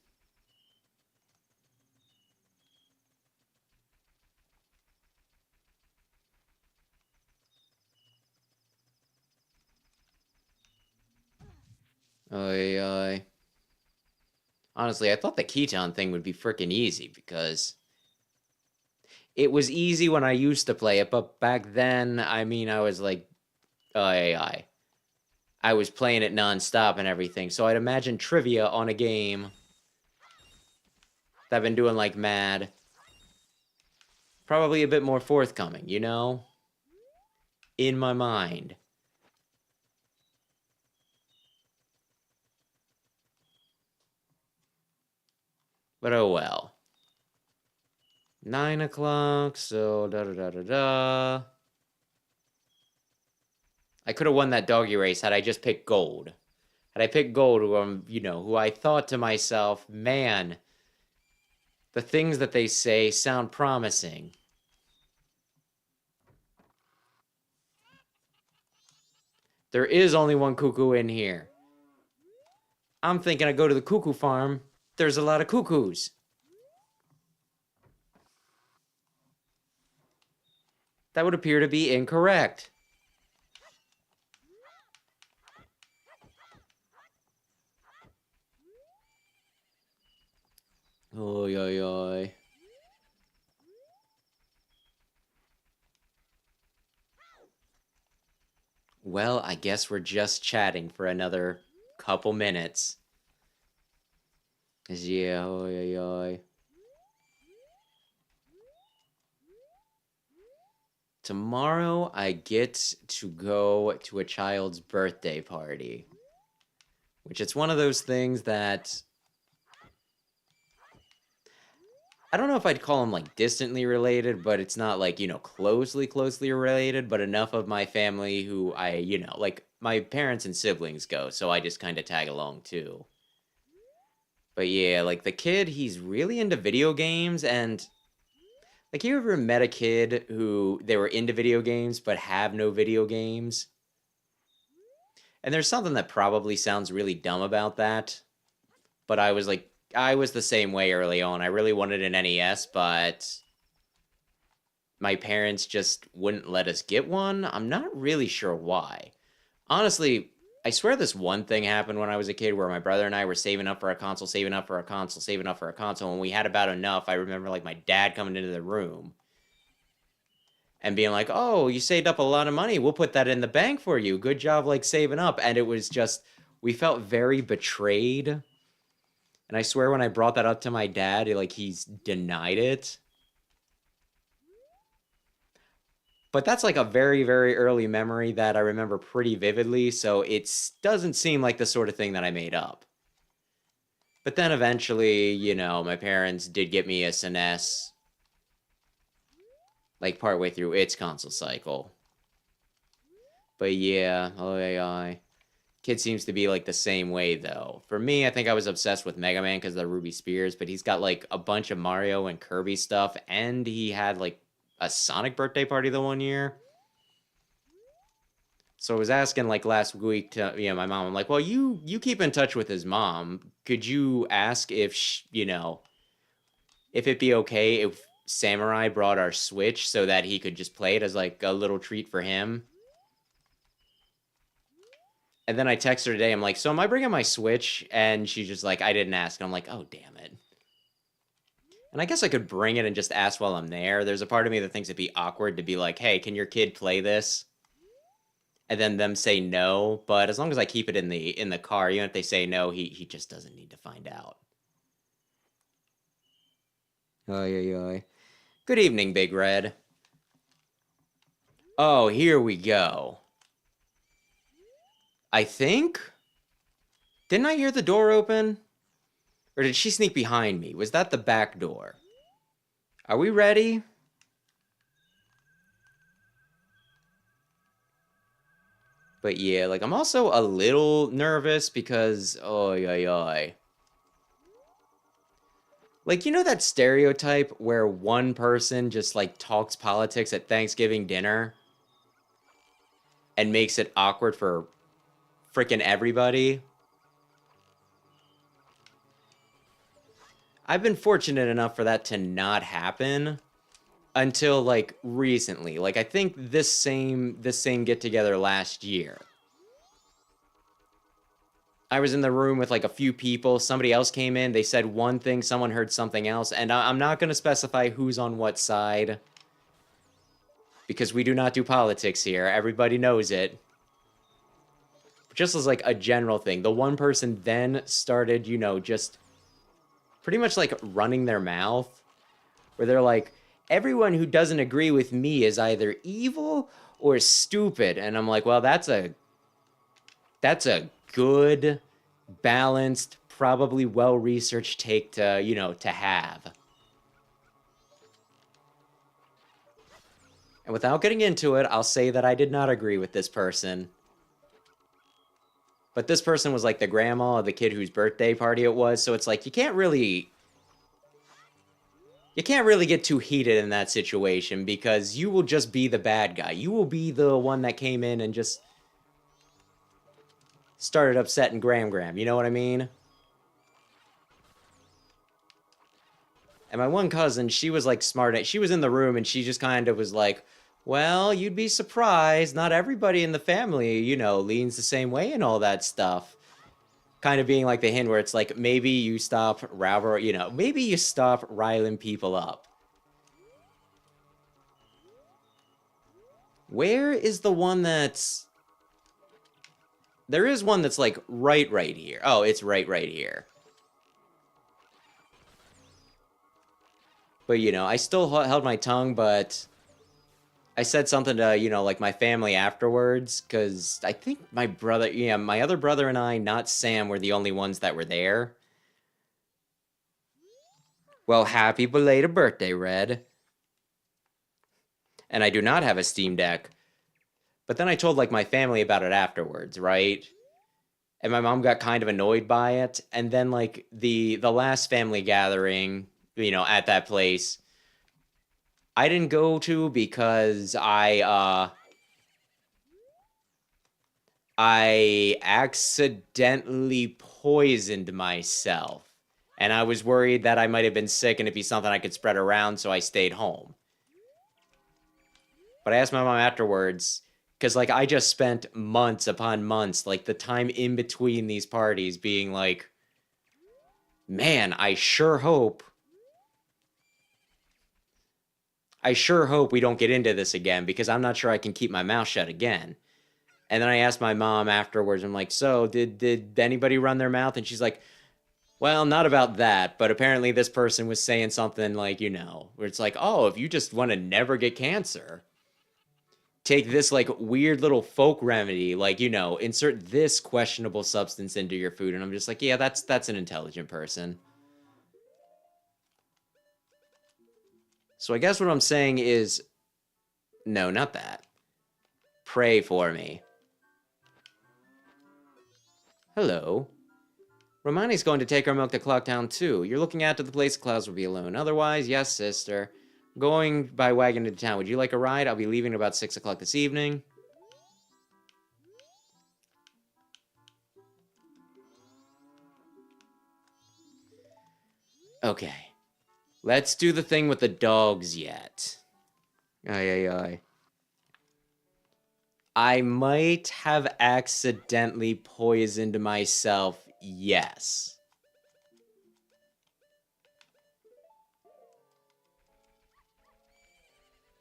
Oy. Honestly, I thought the Keton thing would be frickin' easy because It was easy when I used to play it, but back then, I mean, I was like, I was playing it nonstop and everything, so I'd imagine trivia on a game that I've been doing like mad. Probably a bit more forthcoming, you know? In my mind. But oh well. 9 o'clock, so da-da-da-da-da. I could have won that doggy race had I just picked gold. Had I picked gold, who I thought to myself, man, the things that they say sound promising. There is only one cuckoo in here. I'm thinking I go to the cuckoo farm. There's a lot of cuckoos. That would appear to be incorrect. Oy, oy, oy. Well, I guess we're just chatting for another couple minutes. Yeah, oy, oy, oy. Tomorrow, I get to go to a child's birthday party. Which it's one of those things that... I don't know if I'd call them, like, distantly related, but it's not, like, closely related, but enough of my family who like, my parents and siblings go, so I just kind of tag along, too. But yeah, like, the kid, he's really into video games, and... Like, you ever met a kid who they were into video games but have no video games? And there's something that probably sounds really dumb about that. But I was the same way early on. I really wanted an NES, but my parents just wouldn't let us get one. I'm not really sure why. Honestly, I swear this one thing happened when I was a kid where my brother and I were saving up for a console, saving up for a console, saving up for a console. When we had about enough, I remember like my dad coming into the room and being like, "Oh, you saved up a lot of money. We'll put that in the bank for you. Good job, like saving up." And it was just, we felt very betrayed. And I swear when I brought that up to my dad, he's denied it. But that's like a very, very early memory that I remember pretty vividly, so it doesn't seem like the sort of thing that I made up. But then eventually, my parents did get me a SNES, like partway through its console cycle. But yeah, kid seems to be like the same way though. For me, I think I was obsessed with Mega Man because of the Ruby Spears, but he's got like a bunch of Mario and Kirby stuff, and he had like a Sonic birthday party the one year. So I was asking like last week to my mom. I'm like, well, you keep in touch with his mom. Could you ask if if it'd be okay if Samurai brought our Switch so that he could just play it as like a little treat for him? And then I text her today. I'm like, so am I bringing my Switch? And she's just like, I didn't ask. And I'm like, oh damn it. And I guess I could bring it and just ask while I'm there. There's a part of me that thinks it'd be awkward to be like, hey, can your kid play this? And then them say no. But as long as I keep it in the car, even if they say no, he just doesn't need to find out. Oy, oy, oy. Good evening, Big Red. Oh, here we go. I think? Didn't I hear the door open? Or did she sneak behind me? Was that the back door? Are we ready? But yeah, like, I'm also a little nervous because, oy, oy, oy. Like, that stereotype where one person just, like, talks politics at Thanksgiving dinner and makes it awkward for freaking everybody? I've been fortunate enough for that to not happen until like recently. Like I think this same get together last year. I was in the room with like a few people. Somebody else came in. They said one thing. Someone heard something else. And I'm not going to specify who's on what side. Because we do not do politics here. Everybody knows it. Just as like a general thing. The one person then started, you know, just pretty much like running their mouth. Where they're like, everyone who doesn't agree with me is either evil or stupid. And I'm like, well, that's a good, balanced, probably well-researched take to, you know, to have. And without getting into it, I'll say that I did not agree with this person. But this person was like the grandma of the kid whose birthday party it was, so it's like you can't really get too heated in that situation because you will just be the bad guy. You will be the one that came in and just started upsetting Gram. You know what I mean? And my one cousin, she was like smart. She was in the room and she just kind of was like, well, you'd be surprised. Not everybody in the family, you know, leans the same way and all that stuff. Kind of being like the hint where it's like, maybe you stop maybe you stop riling people up. Where is the one that's... There is one that's like right here. Oh, it's right here. But, you know, I still held my tongue, but I said something to, you know, like my family afterwards, because I think my brother, yeah, my other brother and I, not Sam, were the only ones that were there. Well, happy belated birthday, Red. And I do not have a Steam Deck. But then I told, like, my family about it afterwards, right? And my mom got kind of annoyed by it. And then, like, the last family gathering, you know, at that place, I didn't go to because I accidentally poisoned myself. And I was worried that I might have been sick and it'd be something I could spread around, so I stayed home. But I asked my mom afterwards, because, like, I just spent months upon months, like, the time in between these parties being like, man, I sure hope we don't get into this again, because I'm not sure I can keep my mouth shut again. And then I asked my mom afterwards, I'm like, so, did anybody run their mouth? And she's like, well, not about that, but apparently this person was saying something like, you know, where it's like, oh, if you just want to never get cancer, take this, like, weird little folk remedy, like, you know, insert this questionable substance into your food. And I'm just like, yeah, that's an intelligent person. So I guess what I'm saying is, no, not that. Pray for me. Hello. Romani's going to take our milk to Clocktown too. You're looking after the place, Klaus will be alone. Otherwise, yes, sister. Going by wagon to town. Would you like a ride? I'll be leaving at about 6 o'clock this evening. Okay. Let's do the thing with the dogs yet. Aye. I might have accidentally poisoned myself, yes.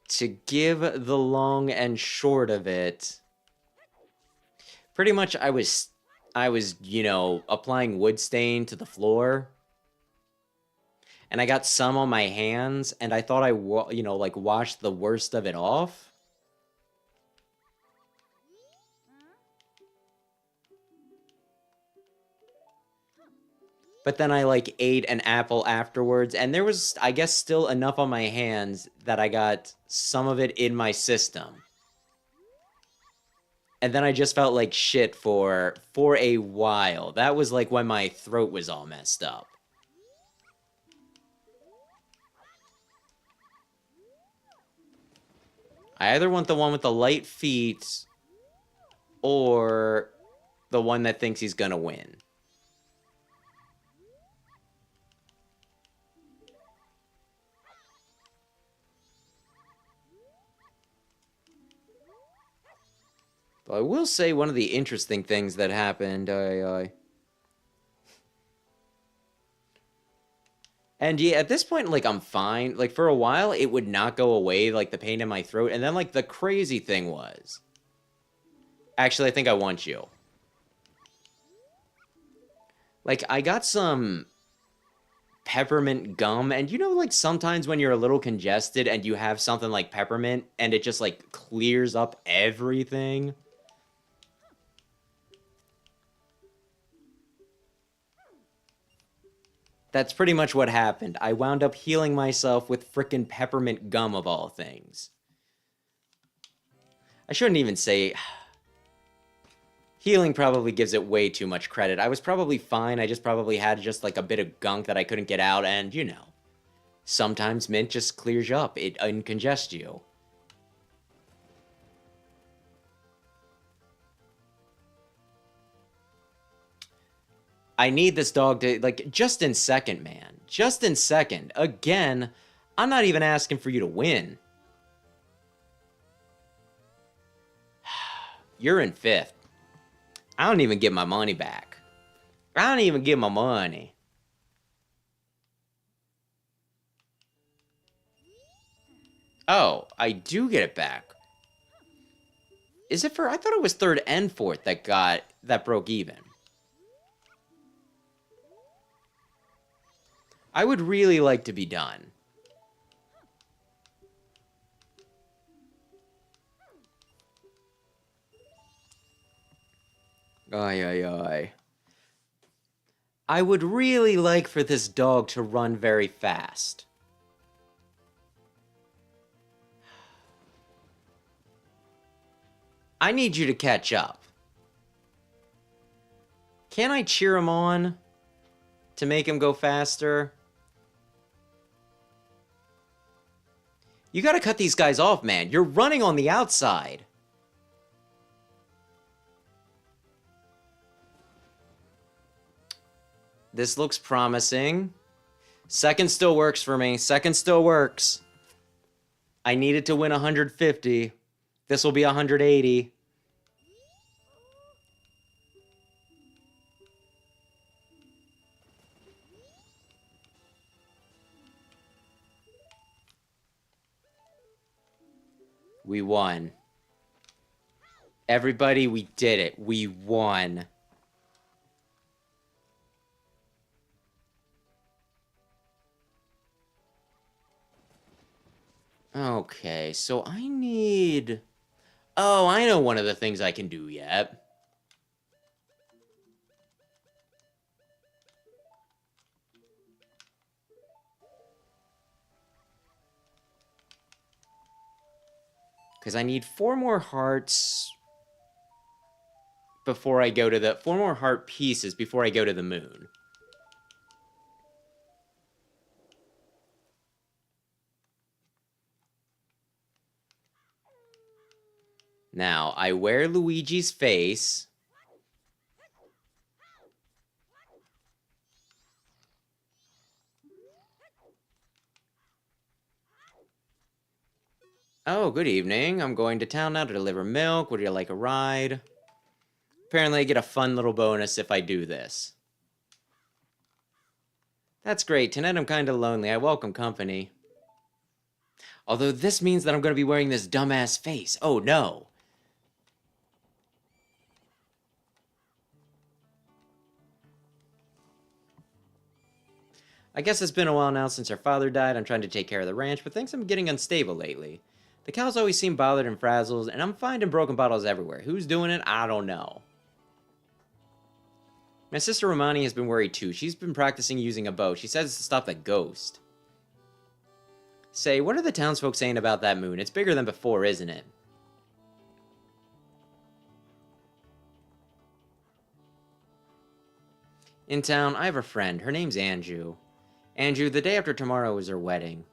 To give the long and short of it, pretty much I was, you know, applying wood stain to the floor. And I got some on my hands, and I thought you know, like, washed the worst of it off. But then I, like, ate an apple afterwards, and there was, I guess, still enough on my hands that I got some of it in my system. And then I just felt like shit for a while. That was, like, when my throat was all messed up. I either want the one with the light feet or the one that thinks he's gonna win. But I will say one of the interesting things that happened, And yeah, at this point, like, I'm fine. Like, for a while, it would not go away, like, the pain in my throat. And then, like, the crazy thing was... Actually, I think I want you. Like, I got some peppermint gum, and you know, like, sometimes when you're a little congested and you have something like peppermint, and it just, like, clears up everything? That's pretty much what happened. I wound up healing myself with frickin' peppermint gum of all things. I shouldn't even say... Healing probably gives it way too much credit. I was probably fine, I just probably had just like a bit of gunk that I couldn't get out, and you know. Sometimes mint just clears you up, it uncongests you. I need this dog to, like, just in second, man. Just in second. Again, I'm not even asking for you to win. You're in fifth. I don't even get my money back. I don't even get my money. Oh, I do get it back. Is it for... I thought it was third and fourth that broke even. I would really like to be done. Ay, ay, ay. I would really like for this dog to run very fast. I need you to catch up. Can I cheer him on to make him go faster? You gotta cut these guys off, man. You're running on the outside. This looks promising. Second still works for me. Second still works. I needed to win 150. This will be 180. We won. Everybody, we did it. We won. Okay, so I need... Oh, I know one of the things I can do yet. Because I need 4 more hearts before I go to the... 4 more heart pieces before I go to the moon. Now, I wear Luigi's face. Oh, good evening. I'm going to town now to deliver milk. Would you like a ride? Apparently I get a fun little bonus if I do this. That's great. Tonight I'm kinda lonely. I welcome company. Although this means that I'm gonna be wearing this dumbass face. Oh no. I guess it's been a while now since her father died. I'm trying to take care of the ranch, but things are getting unstable lately. The cows always seem bothered and frazzled, and I'm finding broken bottles everywhere. Who's doing it? I don't know. My sister Romani has been worried too. She's been practicing using a bow. She says it's to stop the ghost. Say, what are the townsfolk saying about that moon? It's bigger than before, isn't it? In town, I have a friend. Her name's Anju. Anju, the day after tomorrow is her wedding.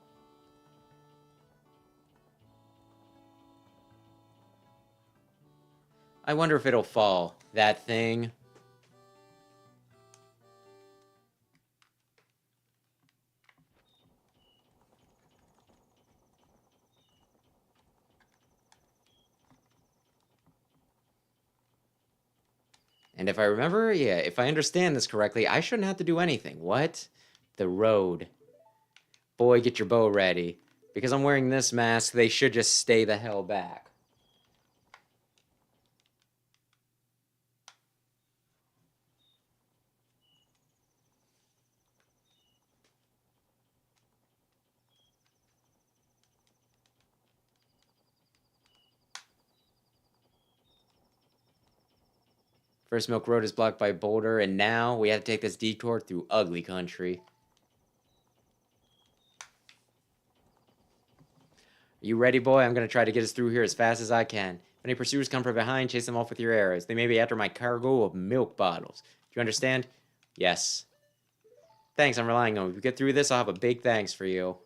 I wonder if it'll fall. That thing. And if I remember, yeah, if I understand this correctly, I shouldn't have to do anything. What? The road. Boy, get your bow ready. Because I'm wearing this mask, they should just stay the hell back. First Milk Road is blocked by Boulder, and now we have to take this detour through ugly country. Are you ready, boy? I'm going to try to get us through here as fast as I can. If any pursuers come from behind, chase them off with your arrows. They may be after my cargo of milk bottles. Do you understand? Yes. Thanks, I'm relying on you. If we get through this, I'll have a big thanks for you.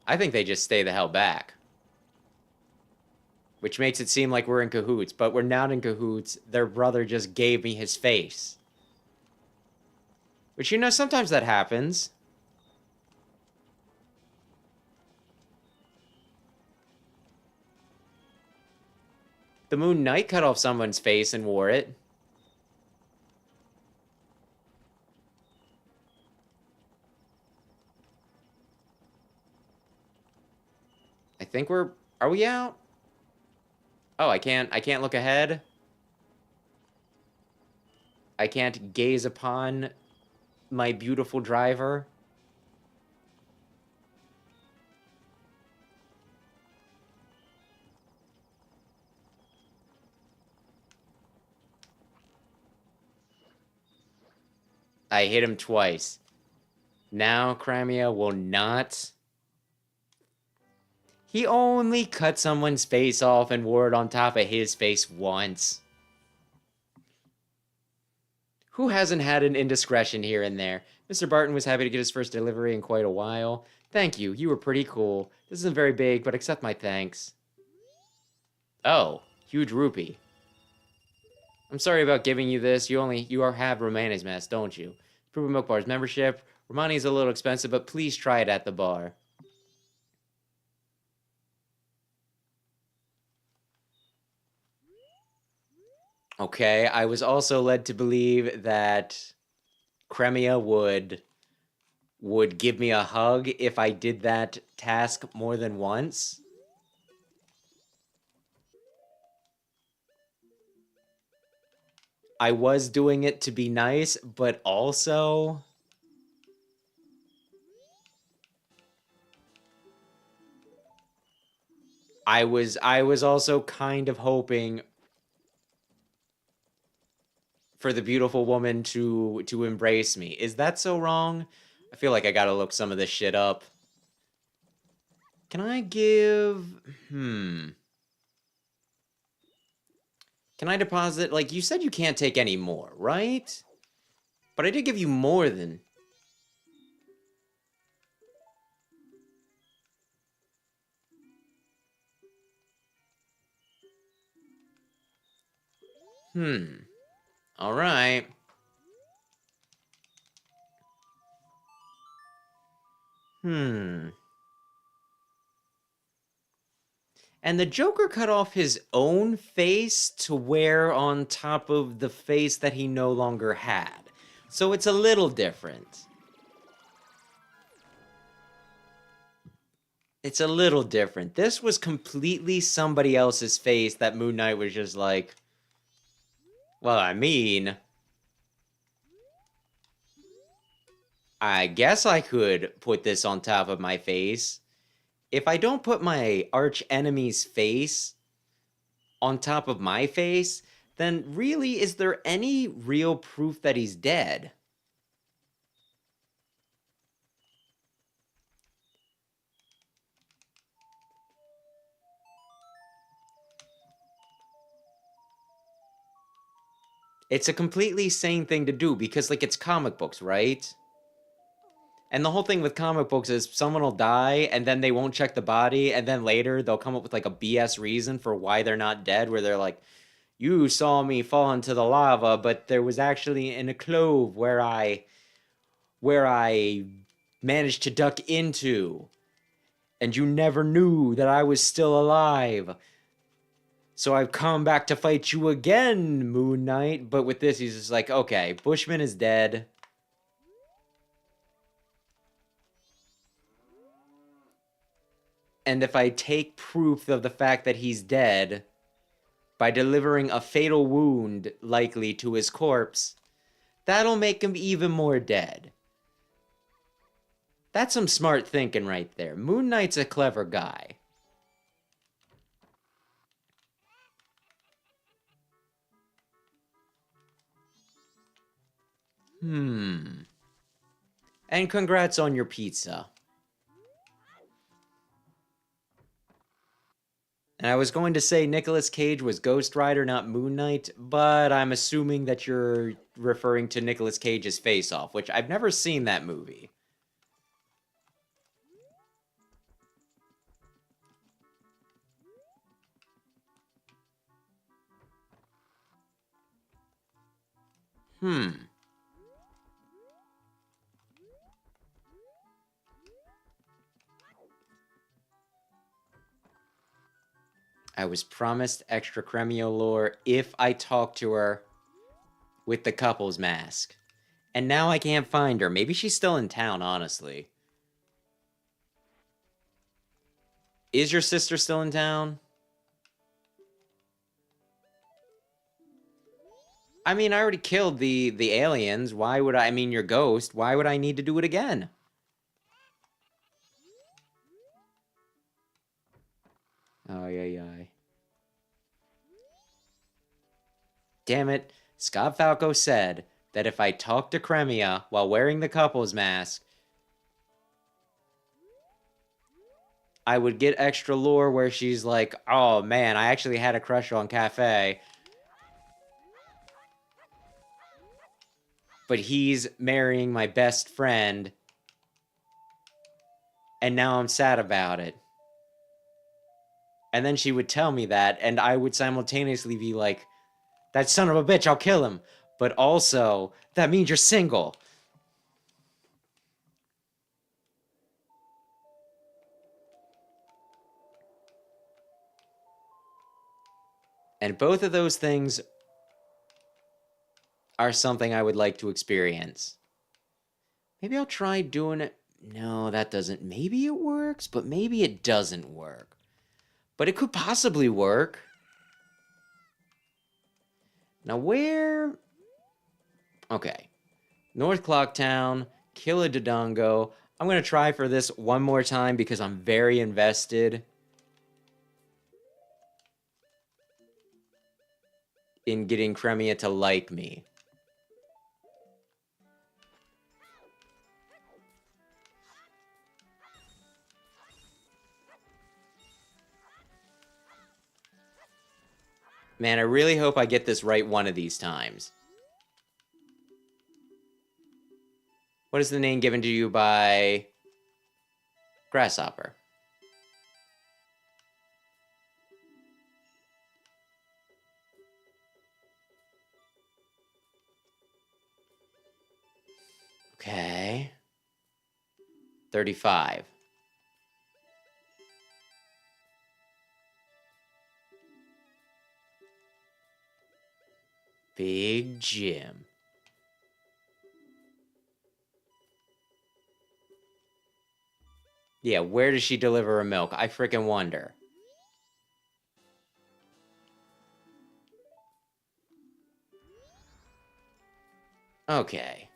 I think they just stay the hell back. Which makes it seem like we're in cahoots, but we're not in cahoots. Their brother just gave me his face. Which, you know, sometimes that happens. The Moon Knight cut off someone's face and wore it. I think we're... Are we out? Oh, I can't look ahead. I can't gaze upon my beautiful driver. I hit him twice. Now Crimea will not... He only cut someone's face off and wore it on top of his face once. Who hasn't had an indiscretion here and there? Mr. Barton was happy to get his first delivery in quite a while. Thank you, you were pretty cool. This isn't very big, but accept my thanks. Oh, huge rupee. I'm sorry about giving you this. You have Romani's mask, don't you? Prove Milk Bar's membership. Romani's a little expensive, but please try it at the bar. Okay, I was also led to believe that Crimea would give me a hug if I did that task more than once. I was doing it to be nice, but also... I was also kind of hoping for the beautiful woman to embrace me. Is that so wrong? I feel like I gotta look some of this shit up. Can I give... Can I deposit... Like, you said you can't take any more, right? But I did give you more than... Alright. And the Joker cut off his own face to wear on top of the face that he no longer had. So it's a little different. It's a little different. This was completely somebody else's face that Moon Knight was just like... Well, I mean... I guess I could put this on top of my face. If I don't put my arch enemy's face on top of my face, then really, is there any real proof that he's dead? It's a completely sane thing to do because, like, it's comic books, right? And the whole thing with comic books is someone will die and then they won't check the body, and then later they'll come up with like a BS reason for why they're not dead, where they're like, you saw me fall into the lava, but there was actually in a clove where I managed to duck into, and you never knew that I was still alive. So I've come back to fight you again, Moon Knight. But with this, he's just like, okay, Bushman is dead. And if I take proof of the fact that he's dead by delivering a fatal wound, likely to his corpse, that'll make him even more dead. That's some smart thinking right there. Moon Knight's a clever guy. And congrats on your pizza. And I was going to say Nicolas Cage was Ghost Rider, not Moon Knight, but I'm assuming that you're referring to Nicolas Cage's Face Off, which I've never seen that movie. I was promised extra Cremio lore if I talk to her with the couple's mask. And now I can't find her. Maybe she's still in town, honestly. Is your sister still in town? I mean, I already killed the aliens. Why would I mean, your ghost. Why would I need to do it again? Oh, yeah. Damn it. Scott Falco said that if I talk to Cremia while wearing the couple's mask, I would get extra lore where she's like, oh man, I actually had a crush on Kafei. But he's marrying my best friend. And now I'm sad about it. And then she would tell me that, and I would simultaneously be like, that son of a bitch, I'll kill him. But also, that means you're single. And both of those things are something I would like to experience. Maybe I'll try doing it. No, that doesn't. Maybe it works, but maybe it doesn't work. But it could possibly work. Now where... Okay. North Clocktown, kill a Dodongo. I'm going to try for this one more time because I'm very invested in getting Cremia to like me. Man, I really hope I get this right one of these times. What is the name given to you by Grasshopper? Okay. 35. Big Jim. Yeah, where does she deliver her milk? I freaking wonder. Okay.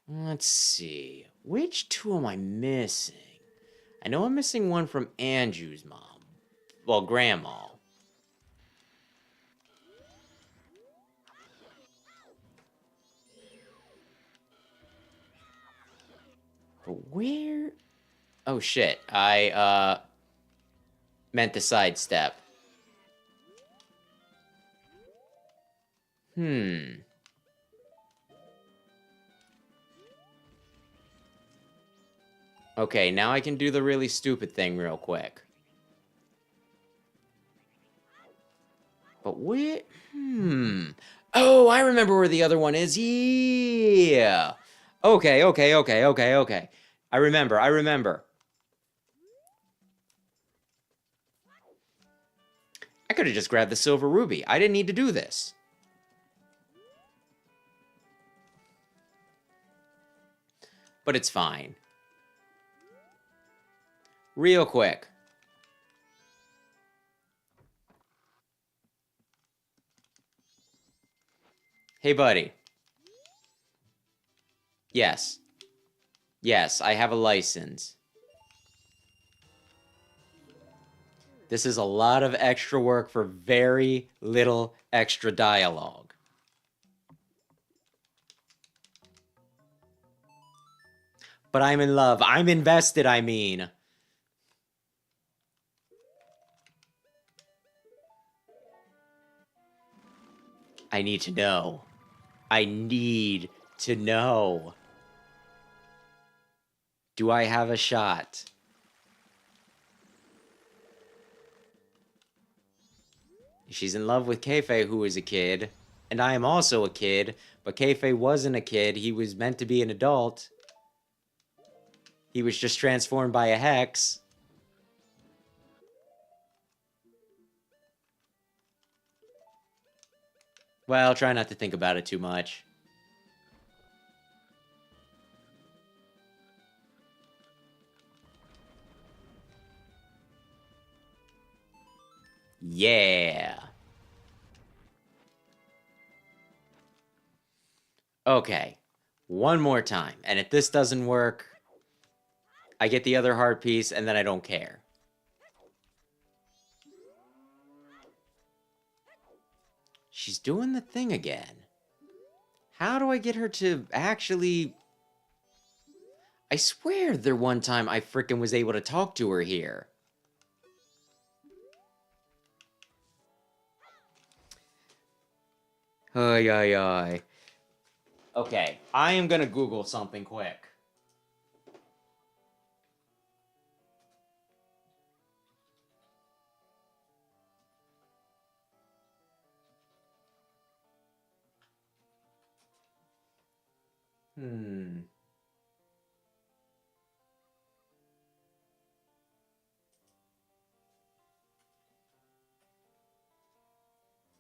Let's see. Which two am I missing? I know I'm missing one from Anju's mom. Well, grandma. But where? Oh shit. I meant to sidestep. Okay, now I can do the really stupid thing real quick. But where? Oh, I remember where the other one is. Yeah. Okay. I remember. I could have just grabbed the silver ruby. I didn't need to do this. But it's fine. Real quick. Hey, buddy. Yes. Yes, I have a license. This is a lot of extra work for very little extra dialogue. But I'm in love. I'm invested, I mean. I need to know. I need to know. Do I have a shot? She's in love with Kafei, who is a kid. And I am also a kid. But Kafei wasn't a kid. He was meant to be an adult. He was just transformed by a hex. Well, try not to think about it too much. Yeah. Okay. One more time. And if this doesn't work, I get the other heart piece and then I don't care. She's doing the thing again. How do I get her to actually... I swear there one time I frickin' was able to talk to her here. Ay, ay, ay. Okay, I am gonna Google something quick.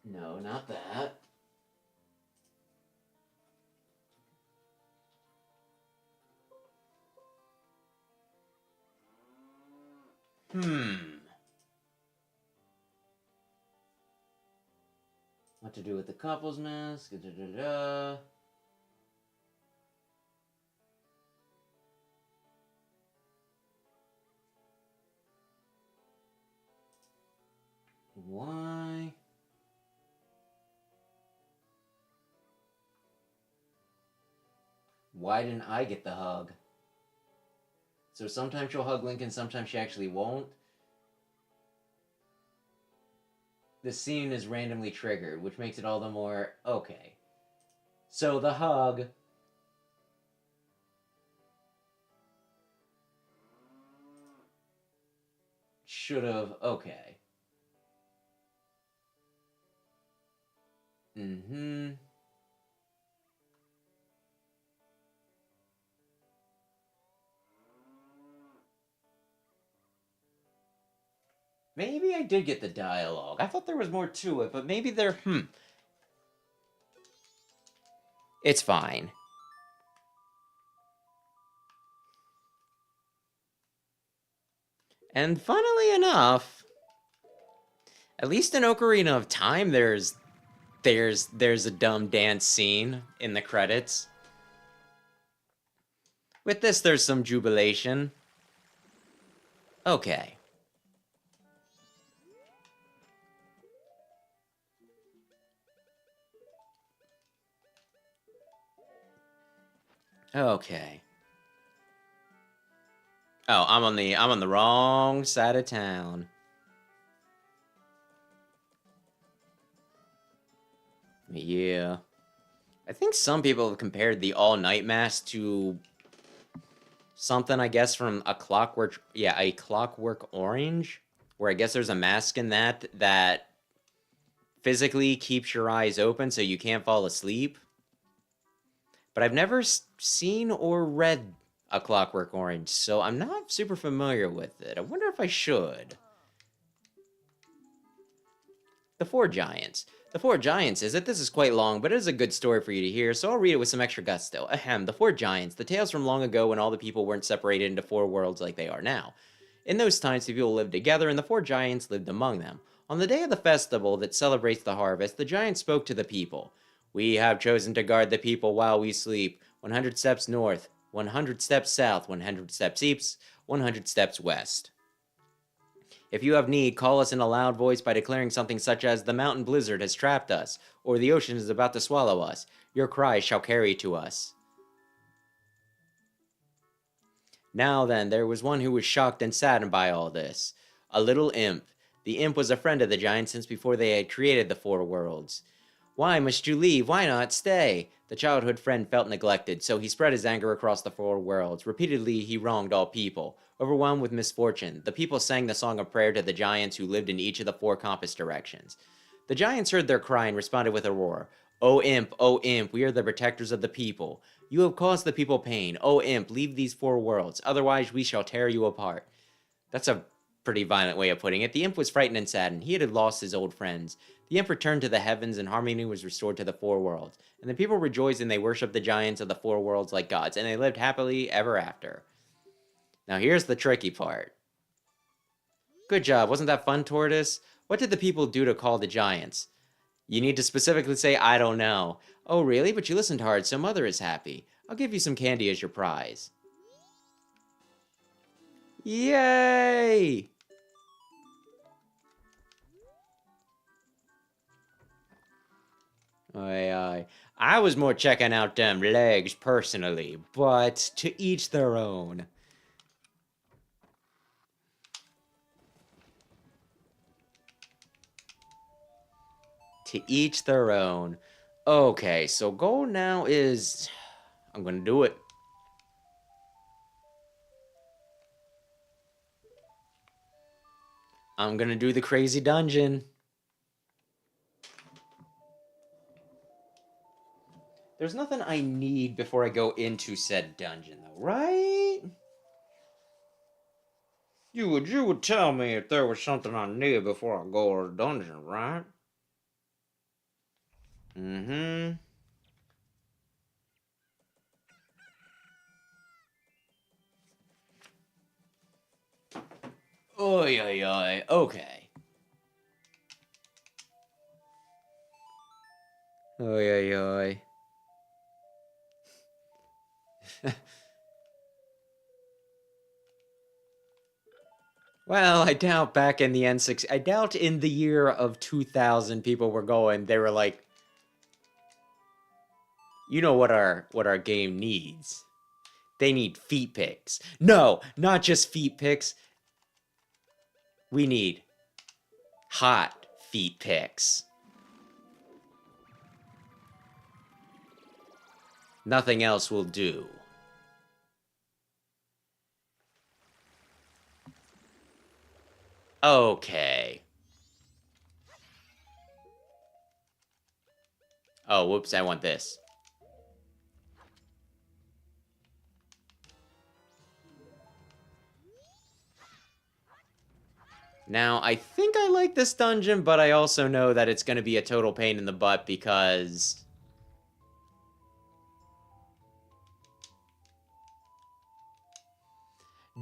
No, not that. What to do with the couple's mask? Da, da, da, da. Why? Why didn't I get the hug? So sometimes she'll hug Link and sometimes she actually won't. The scene is randomly triggered, which makes it all the more okay. So the hug should have okay. Maybe I did get the dialogue. I thought there was more to it, but maybe there... It's fine. And funnily enough, at least in Ocarina of Time, there's a dumb dance scene in the credits. With this, there's some jubilation. Okay. Okay. Oh, I'm on the wrong side of town. Yeah. I think some people have compared the all-night mask to something, I guess, from a Clockwork Orange, where I guess there's a mask in that physically keeps your eyes open so you can't fall asleep. But I've never seen or read A Clockwork Orange, so I'm not super familiar with it. I wonder if I should. The Four Giants. The Four Giants is it? This is quite long, but it is a good story for you to hear, so I'll read it with some extra gusto. Ahem, the Four Giants, the tales from long ago when all the people weren't separated into four worlds like they are now. In those times, the people lived together, and the four giants lived among them. On the day of the festival that celebrates the harvest, the giants spoke to the people. We have chosen to guard the people while we sleep. 100 steps north, 100 steps south, 100 steps east, 100 steps west. If you have need, call us in a loud voice by declaring something such as, "The mountain blizzard has trapped us," or "The ocean is about to swallow us." Your cries shall carry to us. Now then, there was one who was shocked and saddened by all this. A little imp. The imp was a friend of the giants since before they had created the four worlds. "Why must you leave? Why not stay?" The childhood friend felt neglected, so he spread his anger across the four worlds. Repeatedly, he wronged all people. Overwhelmed with misfortune, the people sang the song of prayer to the giants who lived in each of the four compass directions. The giants heard their cry and responded with a roar. O imp, we are the protectors of the people. You have caused the people pain. O imp, leave these four worlds, otherwise we shall tear you apart." That's a pretty violent way of putting it. The imp was frightened and saddened. He had lost his old friends. The imp returned to the heavens, and harmony was restored to the four worlds. And the people rejoiced, and they worshipped the giants of the four worlds like gods, and they lived happily ever after. Now here's the tricky part. Good job, wasn't that fun, Tortoise? What did the people do to call the giants? You need to specifically say, "I don't know." "Oh, really? But you listened hard, so Mother is happy. I'll give you some candy as your prize." Yay! Aye. I was more checking out them legs personally, but to each their own. To each their own. Okay, so goal now is... I'm gonna do it. I'm gonna do the crazy dungeon. There's nothing I need before I go into said dungeon, though, right? You would tell me if there was something I need before I go to the dungeon, right? Mm-hmm. Oy. Okay. Oy. Well, I doubt back in the N6... I doubt in the year of 2000 people were going... They were like... You know what our game needs. They need feet pics. No, not just feet pics. We need hot feet pics. Nothing else will do. Okay. Oh, whoops, I want this. Now, I think I like this dungeon, but I also know that it's going to be a total pain in the butt because...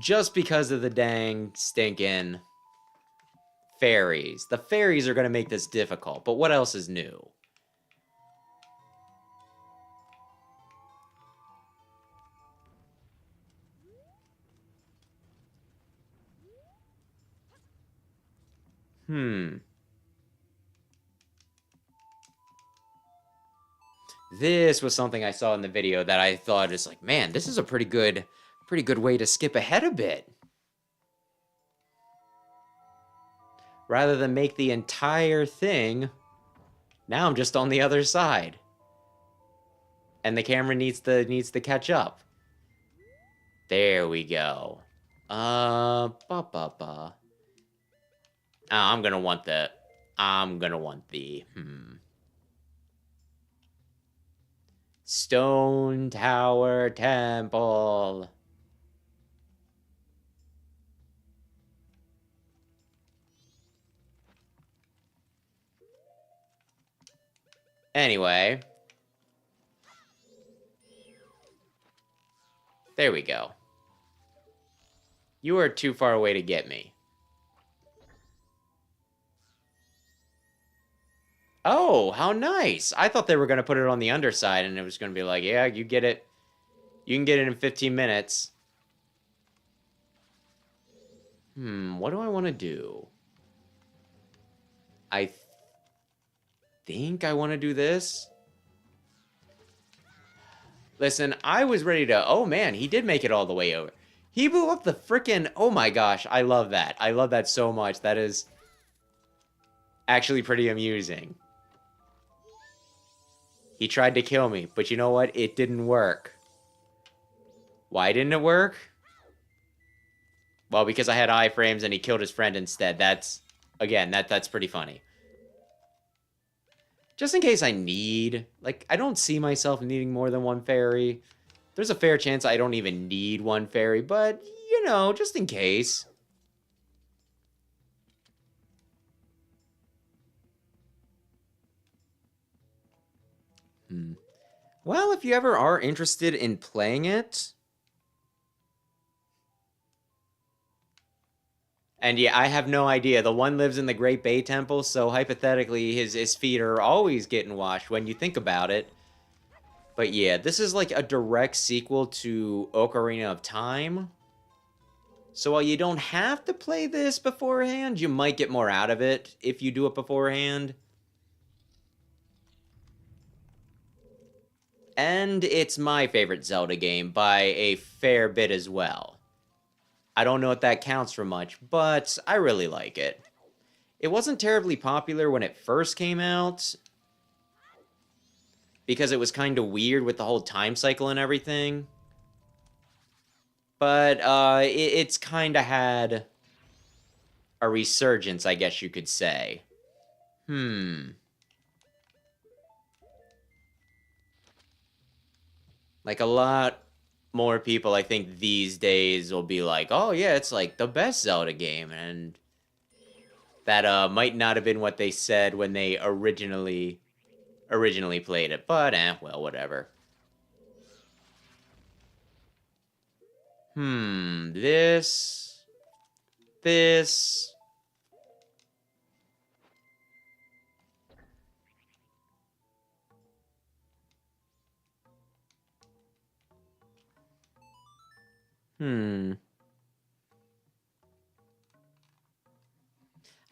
Just because of the dang stinking fairies. The fairies are going to make this difficult, but what else is new? This was something I saw in the video that I thought is like, man, this is a pretty good way to skip ahead a bit. Rather than make the entire thing, now I'm just on the other side. And the camera needs to catch up. There we go. Oh, I'm gonna want the Stone Tower Temple. Anyway. There we go. You are too far away to get me. Oh, how nice. I thought they were going to put it on the underside and it was going to be like, yeah, you get it. You can get it in 15 minutes. What do I want to do? I think I want to do this. Listen, I was ready to... Oh, man, he did make it all the way over. He blew up the frickin'... Oh, my gosh, I love that. I love that so much. That is actually pretty amusing. He tried to kill me, but you know what? It didn't work. Why didn't it work? Well, because I had iframes and he killed his friend instead. That's... Again, that's pretty funny. Just in case I need... Like, I don't see myself needing more than one fairy. There's a fair chance I don't even need one fairy, but, you know, just in case. Well, if you ever are interested in playing it... And yeah, I have no idea. The one lives in the Great Bay Temple, so hypothetically his feet are always getting washed when you think about it. But yeah, this is like a direct sequel to Ocarina of Time. So while you don't have to play this beforehand, you might get more out of it if you do it beforehand. And it's my favorite Zelda game by a fair bit as well. I don't know if that counts for much, but I really like it. It wasn't terribly popular when it first came out, because it was kind of weird with the whole time cycle and everything. But it's kind of had a resurgence, I guess you could say. Like a lot more people, I think, these days will be like, oh yeah, it's like the best Zelda game, and that might not have been what they said when they originally played it, but well, whatever. This...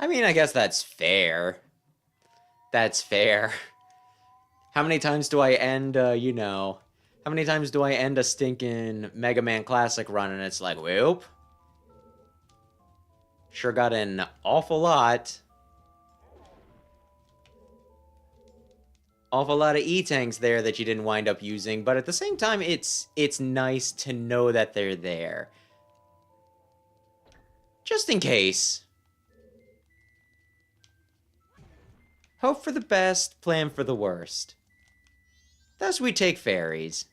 I mean, I guess that's fair. That's fair. How many times do I end, you know... How many times do I end a stinking Mega Man Classic run and it's like, whoop. Sure got an awful lot. Awful lot of E-tanks there that you didn't wind up using, but at the same time, it's nice to know that they're there. Just in case. Hope for the best, plan for the worst. Thus we take fairies.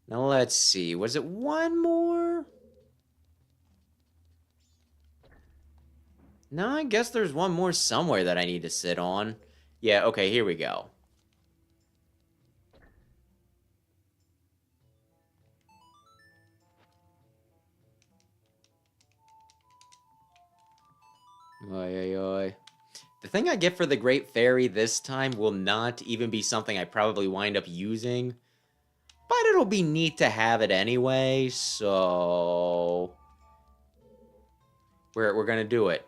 Now let's see, was it one more? No, I guess there's one more somewhere that I need to sit on. Yeah, okay, here we go. Oi, oi, oi. The thing I get for the Great Fairy this time will not even be something I probably wind up using. But it'll be neat to have it anyway, so... We're gonna do it.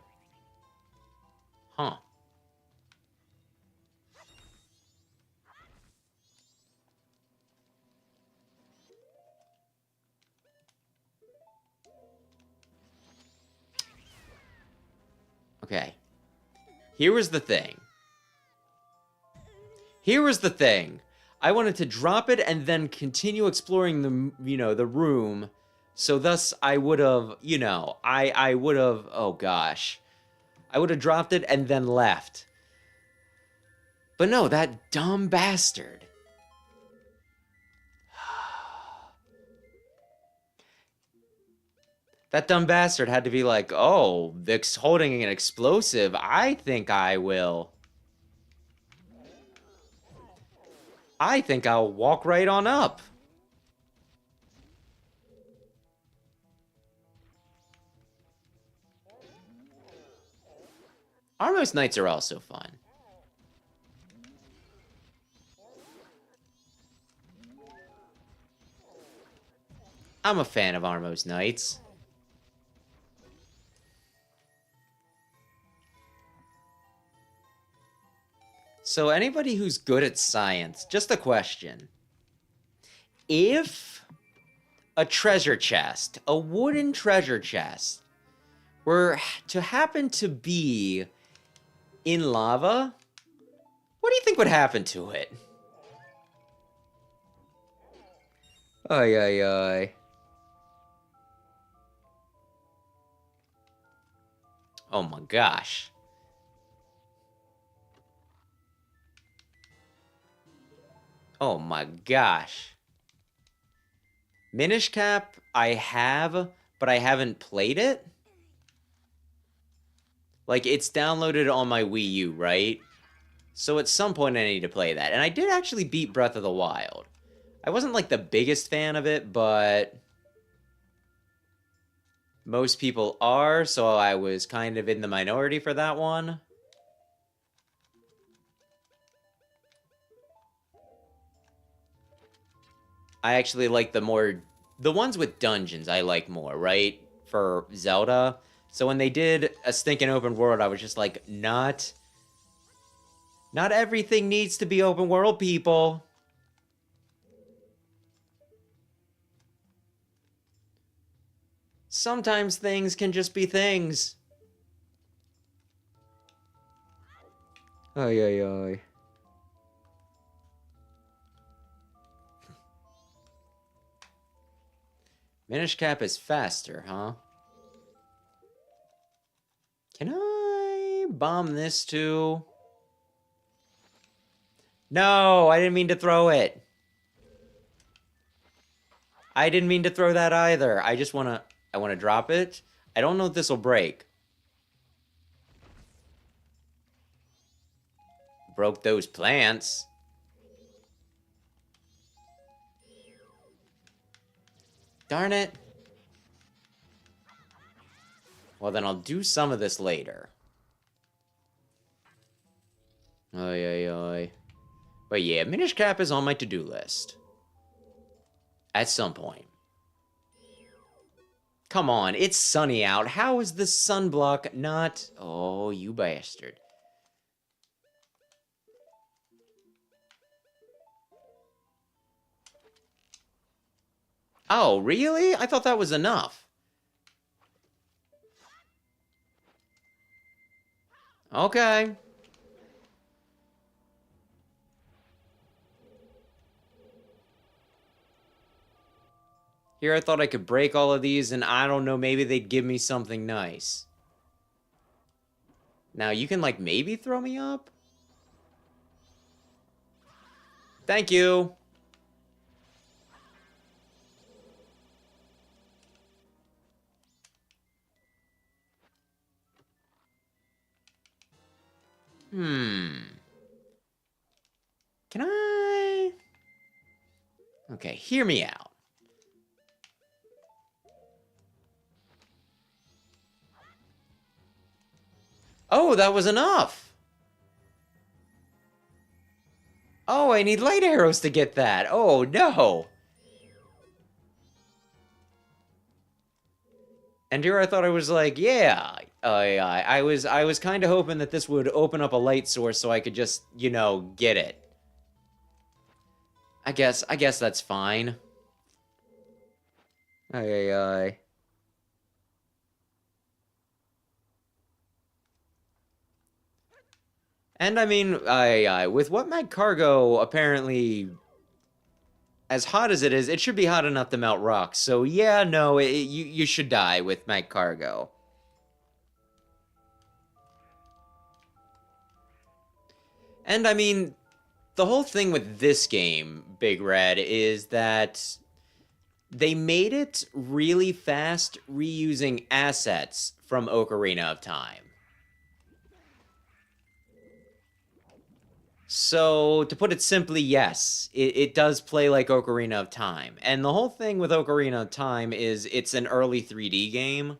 Huh. Okay. Here was the thing. Here was the thing. I wanted to drop it and then continue exploring the, you know, the room. So thus I would have, you know, I would have, oh gosh. I would have dropped it and then left. But no, that dumb bastard. That dumb bastard had to be like, oh, Vic's holding an explosive. I think I will. I think I'll walk right on up. Armos Knights are also fun. I'm a fan of Armos Knights. So anybody who's good at science, just a question. If a treasure chest, a wooden treasure chest, were to happen to be in lava, what do you think would happen to it? Ay, ay, ay. Oh my gosh. Oh my gosh. Minish Cap, I have, but I haven't played it. Like, it's downloaded on my Wii U, right? So at some point I need to play that. And I did actually beat Breath of the Wild. I wasn't, like, the biggest fan of it, but most people are, so I was kind of in the minority for that one. I actually like the ones with dungeons I like more, right? For Zelda. So when they did a stinking open world, I was just like, not everything needs to be open world, people. Sometimes things can just be things. Ay, ay, ay. Minish Cap is faster, huh? Can I bomb this too? No, I didn't mean to throw it. I didn't mean to throw that either. I want to drop it. I don't know if this will break. Broke those plants. Darn it. Well, then I'll do some of this later. Oy, oy, oy. But yeah, Minish Cap is on my to-do list. At some point. Come on, it's sunny out. How is the sunblock not... Oh, you bastard. Oh, really? I thought that was enough. Okay. Here I thought I could break all of these, and I don't know, maybe they'd give me something nice. Now, you can, like, maybe throw me up? Thank you. Can I... Okay, hear me out. Oh, that was enough! Oh, I need light arrows to get that. Oh, no! And here I thought I was like, yeah, I was kind of hoping that this would open up a light source so I could just, you know, get it. I guess that's fine. Ay, ay, ay. And I mean, with what Mag Cargo apparently, as hot as it is, it should be hot enough to melt rocks. So yeah, no, you should die with Mag Cargo. And I mean, the whole thing with this game, Big Red, is that they made it really fast reusing assets from Ocarina of Time. So, to put it simply, yes, it does play like Ocarina of Time. And the whole thing with Ocarina of Time is it's an early 3D game.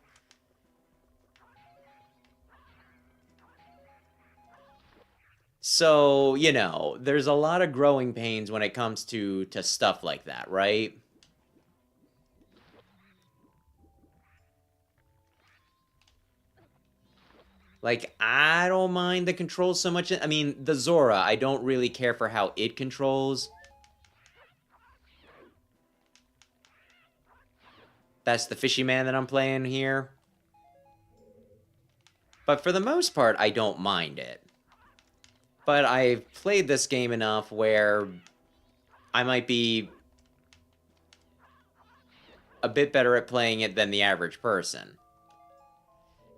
So, you know, there's a lot of growing pains when it comes to stuff like that, right? Like, I don't mind the controls so much. I mean, the Zora, I don't really care for how it controls. That's the fishy man that I'm playing here. But for the most part, I don't mind it. But I've played this game enough where I might be a bit better at playing it than the average person.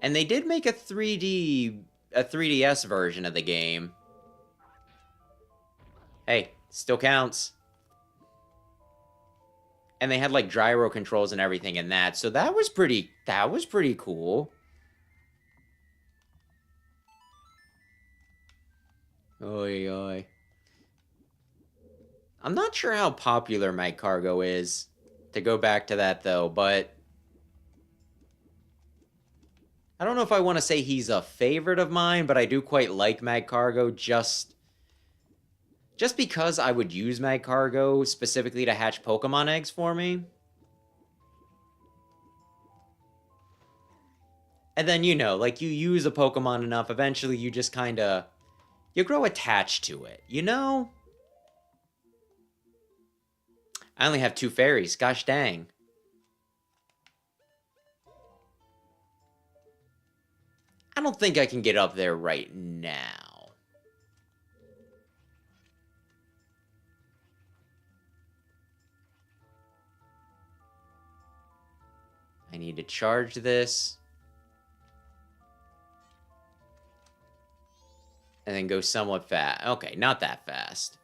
And they did make a 3DS version of the game. Hey, still counts. And they had like gyro controls and everything in that, so that was pretty cool. Oy oy. I'm not sure how popular Mag Cargo is, to go back to that though, but I don't know if I want to say he's a favorite of mine, but I do quite like Mag Cargo just because I would use Mag Cargo specifically to hatch Pokemon eggs for me. And then, you know, like, you use a Pokemon enough, eventually you just kinda... you grow attached to it, you know? I only have 2 fairies, gosh dang. I don't think I can get up there right now. I need to charge this. And then go somewhat fast. Okay, not that fast.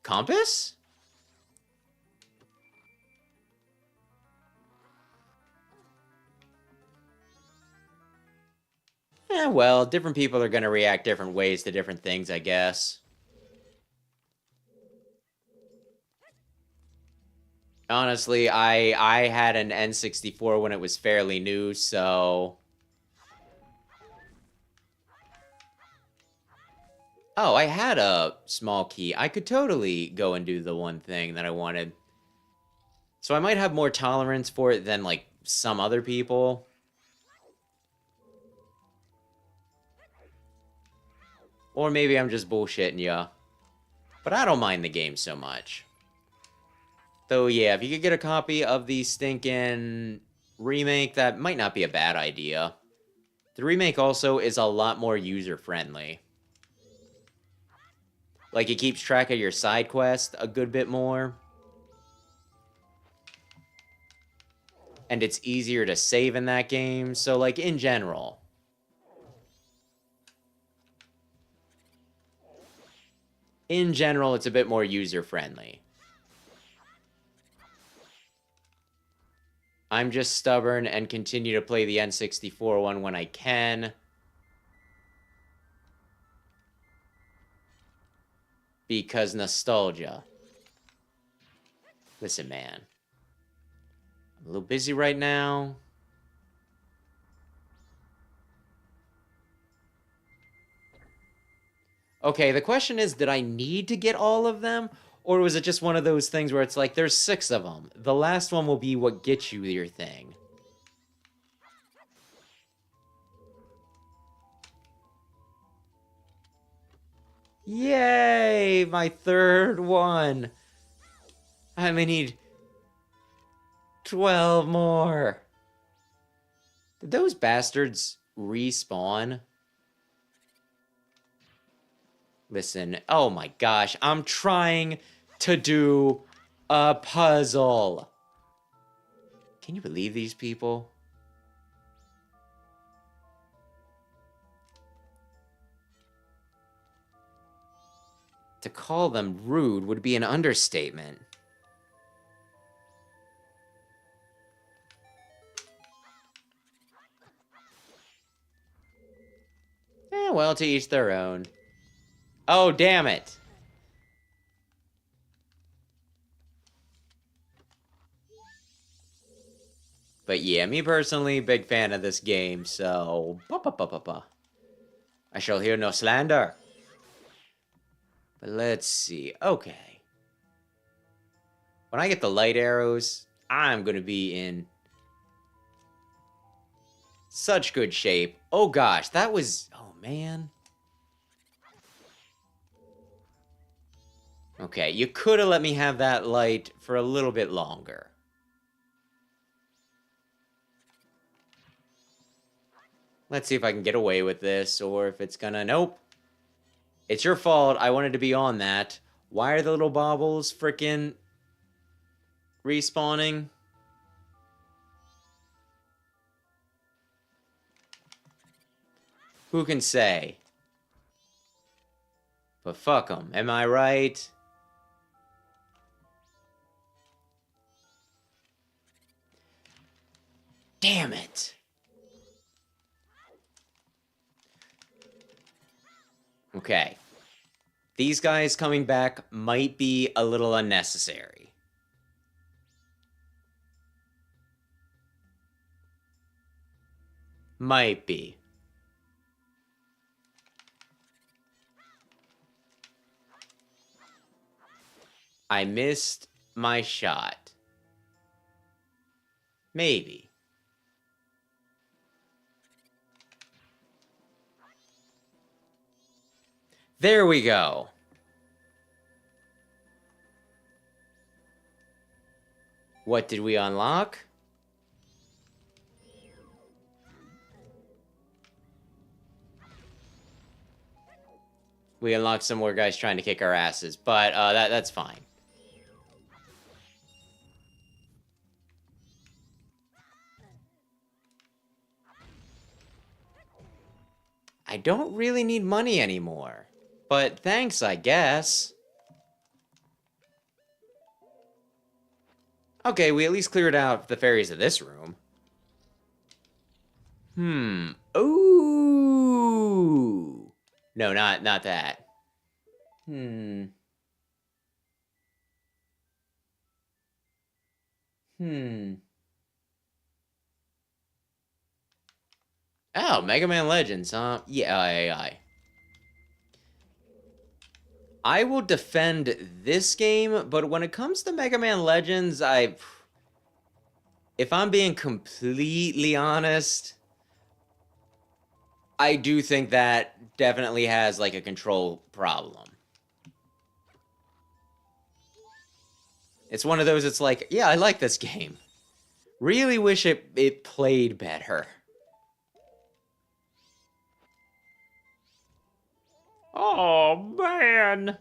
Compass? Well, different people are going to react different ways to different things, I guess. Honestly, I had an N64 when it was fairly new, so... Oh, I had a small key. I could totally go and do the one thing that I wanted. So I might have more tolerance for it than, like, some other people. Or maybe I'm just bullshitting ya. But I don't mind the game so much. Though, yeah, if you could get a copy of the stinking remake, that might not be a bad idea. The remake also is a lot more user-friendly. Like, it keeps track of your side quest a good bit more. And it's easier to save in that game, so, like, in general. In general, it's a bit more user-friendly. I'm just stubborn and continue to play the N64 one when I can. Because nostalgia. Listen, man. I'm a little busy right now. Okay, the question is, did I need to get all of them? Or was it just one of those things where it's like, there's 6 of them. The last one will be what gets you your thing. Yay! My 3rd one! I may need 12 more. Did those bastards respawn? Listen, oh my gosh, I'm trying to do a puzzle. Can you believe these people? To call them rude would be an understatement. Well, to each their own. Oh, damn it. But yeah, me personally, big fan of this game, so... I shall hear no slander. But let's see. Okay. When I get the light arrows, I'm gonna be in such good shape. Oh gosh, that was... Oh man. Okay, you could have let me have that light for a little bit longer. Let's see if I can get away with this, or if it's gonna... Nope. It's your fault. I wanted to be on that. Why are the little baubles frickin' respawning? Who can say? But fuck them. Am I right? Damn it. Okay. These guys coming back might be a little unnecessary. Might be. I missed my shot. Maybe. There we go. What did we unlock? We unlocked some more guys trying to kick our asses, but that's fine. I don't really need money anymore. But thanks, I guess. Okay, we at least cleared out the fairies of this room. Ooh. No, not that. Oh, Mega Man Legends, huh? Yeah, I will defend this game, but when it comes to Mega Man Legends, if I'm being completely honest, I do think that definitely has, like, a control problem. It's one of those, it's like, yeah, I like this game. Really wish it played better. Oh, man.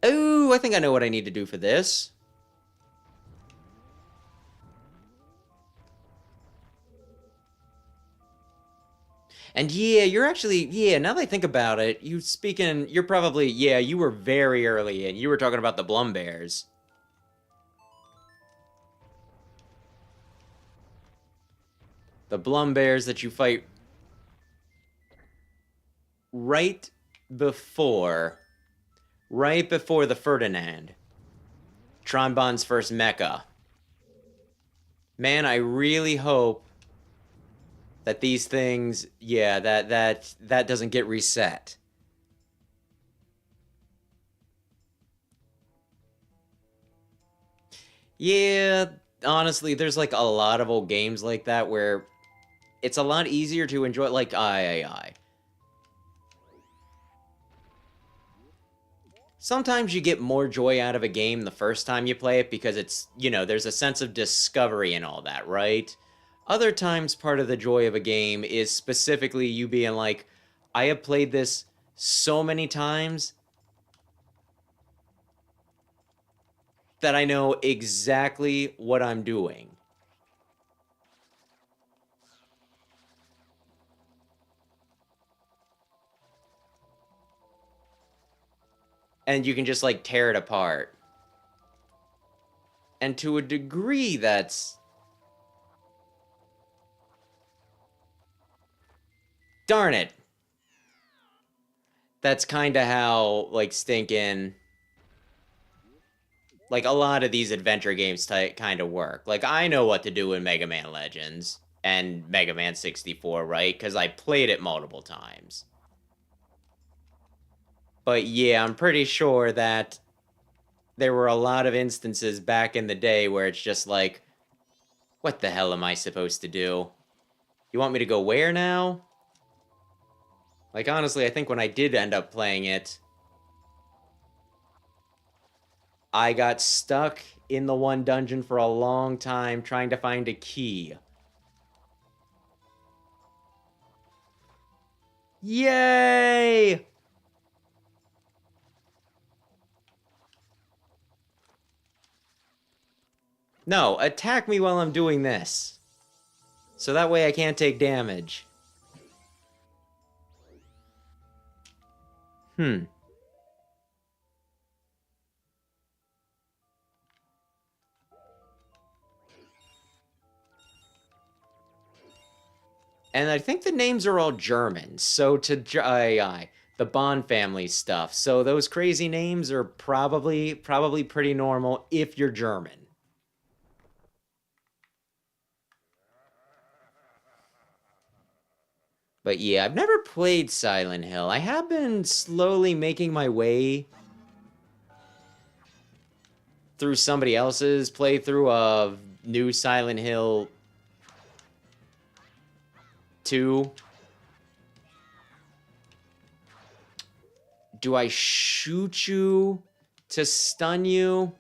Ooh, I think I know what I need to do for this. And yeah, you're actually, yeah, now that I think about it, you're probably, yeah, you were very early in. You were talking about the Blum Bears. The Blum Bears that you fight right before the Ferdinand. Tronbon's first mecha. Man, I really hope that these things, yeah, that doesn't get reset. Yeah, honestly, there's like a lot of old games like that where it's a lot easier to enjoy, like I. Sometimes you get more joy out of a game the first time you play it because it's, there's a sense of discovery and all that, right? Other times, part of the joy of a game is specifically you being like, I have played this so many times that I know exactly what I'm doing. And you can just, like, tear it apart. And to a degree, that's Darn it. That's kind of how, like, stinking... Like, a lot of these adventure games kind of work. Like, I know what to do in Mega Man Legends and Mega Man 64, right? Because I played it multiple times. But yeah, I'm pretty sure that there were a lot of instances back in the day where it's just like, what the hell am I supposed to do? You want me to go where now? Like, honestly, I think when I did end up playing it, I got stuck in the one dungeon for a long time trying to find a key. Yay! No, attack me while I'm doing this. So that way I can't take damage. Hmm. And I think the names are all German, so the Bond family stuff. So those crazy names are probably pretty normal if you're German. But yeah, I've never played Silent Hill. I have been slowly making my way through somebody else's playthrough of new Silent Hill 2. Do I shoot you to stun you?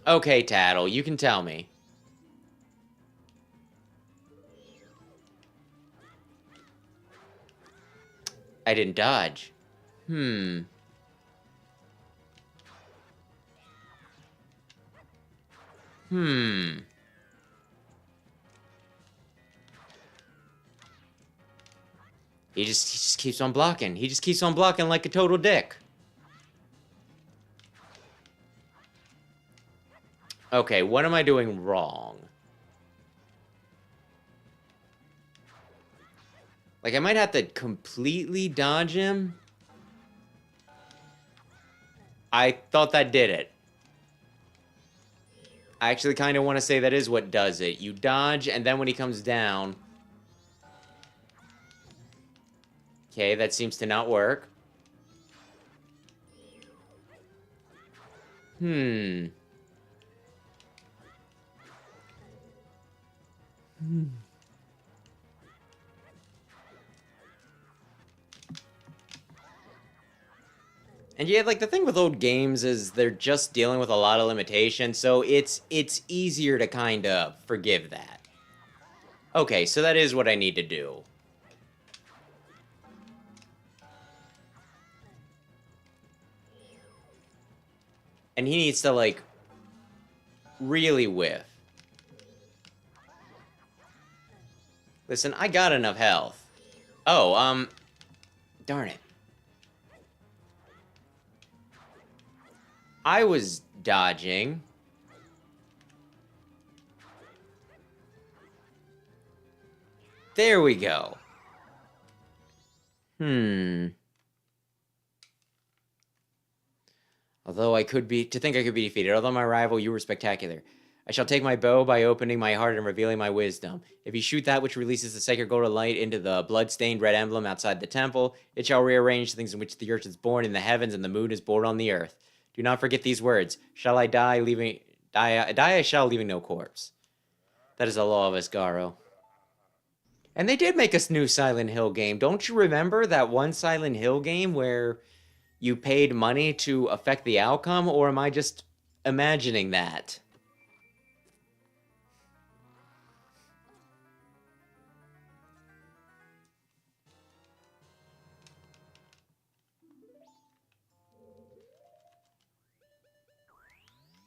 Okay, Tattle, you can tell me. I didn't dodge. Hmm. Hmm. He just keeps on blocking. He just keeps on blocking like a total dick. Okay, what am I doing wrong? Like, I might have to completely dodge him. I thought that did it. I actually kind of want to say that is what does it. You dodge, and then when he comes down... Okay, that seems to not work. Hmm. And yeah, like, the thing with old games is they're just dealing with a lot of limitations, so it's easier to kind of forgive that. Okay, so that is what I need to do. And he needs to, like, really whiff. Listen, I got enough health. Oh, darn it. I was dodging. There we go. Although I could be... To think I could be defeated. Although my rival, you were spectacular. I shall take my bow by opening my heart and revealing my wisdom. If you shoot that which releases the sacred golden light into the blood-stained red emblem outside the temple, it shall rearrange things in which the earth is born in the heavens and the moon is born on the earth. Do not forget these words. Shall I die, leaving... Die I shall, leaving no corpse. That is the law of Asgaro. And they did make a new Silent Hill game. Don't you remember that one Silent Hill game where you paid money to affect the outcome? Or am I just imagining that?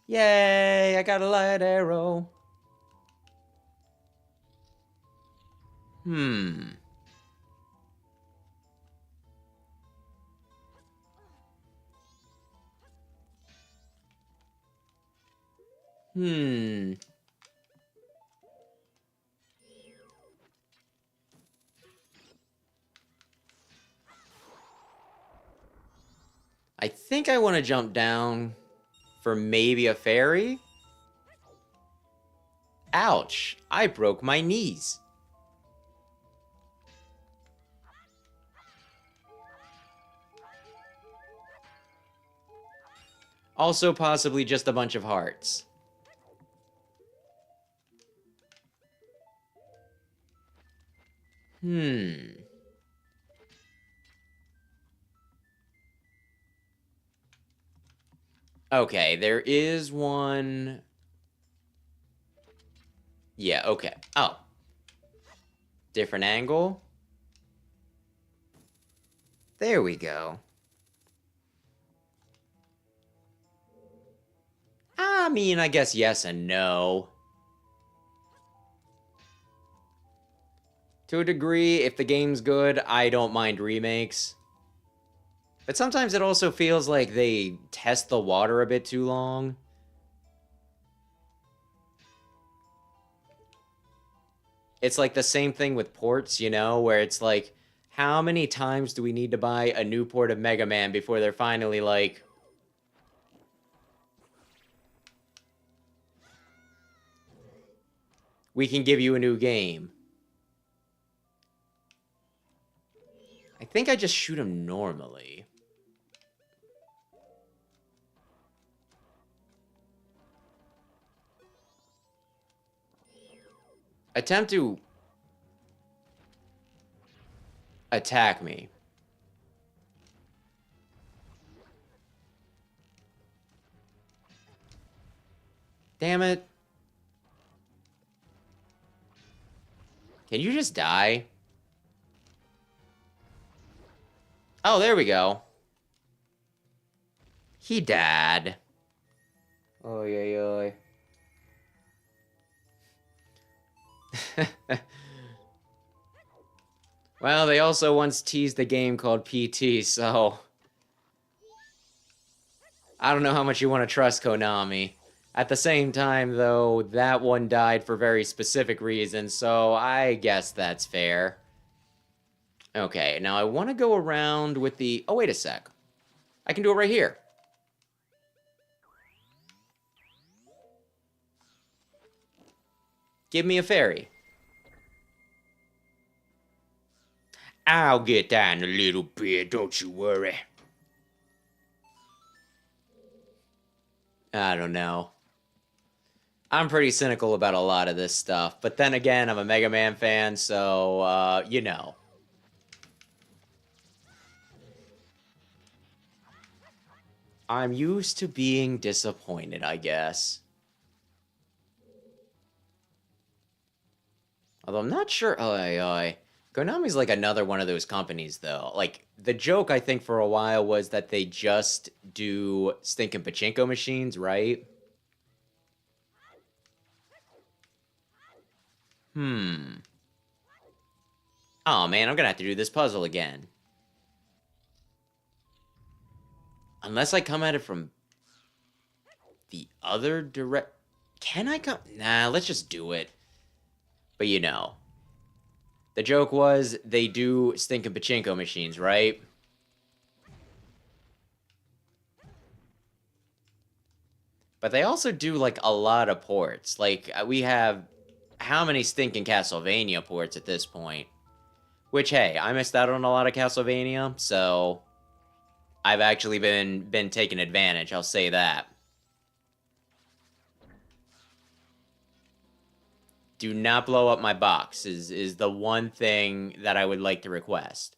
Yay, I got a light arrow. Hmm. I think I want to jump down for maybe a fairy. Ouch, I broke my knees. Also possibly just a bunch of hearts. Okay, there is one. Yeah, okay. Oh. Different angle. There we go. I mean, I guess yes and no. To a degree, if the game's good, I don't mind remakes. But sometimes it also feels like they test the water a bit too long. It's like the same thing with ports, you know, where it's like, how many times do we need to buy a new port of Mega Man before they're finally like, we can give you a new game? I think I just shoot him normally. Attempt to attack me. Damn it. Can you just die? Oh, there we go. He died. Oy, oy, oy. Well, they also once teased a game called PT, so I don't know how much you want to trust Konami. At the same time, though, that one died for very specific reasons, so I guess that's fair. Okay, now I want to go around with the... Oh, wait a sec. I can do it right here. Give me a fairy. I'll get that in a little bit, don't you worry. I don't know. I'm pretty cynical about a lot of this stuff, but then again, I'm a Mega Man fan, so, you know. I'm used to being disappointed, I guess. Although I'm not sure... Konami's like another one of those companies, though. Like, the joke, I think, for a while was that they just do stinking pachinko machines, right? Oh, man, I'm gonna have to do this puzzle again. Unless I come at it from the other direct... Can I come... Nah, let's just do it. But you know. The joke was they do stinking pachinko machines, right? But they also do, like, a lot of ports. Like, we have how many stinking Castlevania ports at this point? Which, hey, I missed out on a lot of Castlevania, so I've actually been taking advantage, I'll say that. Do not blow up my box is the one thing that I would like to request.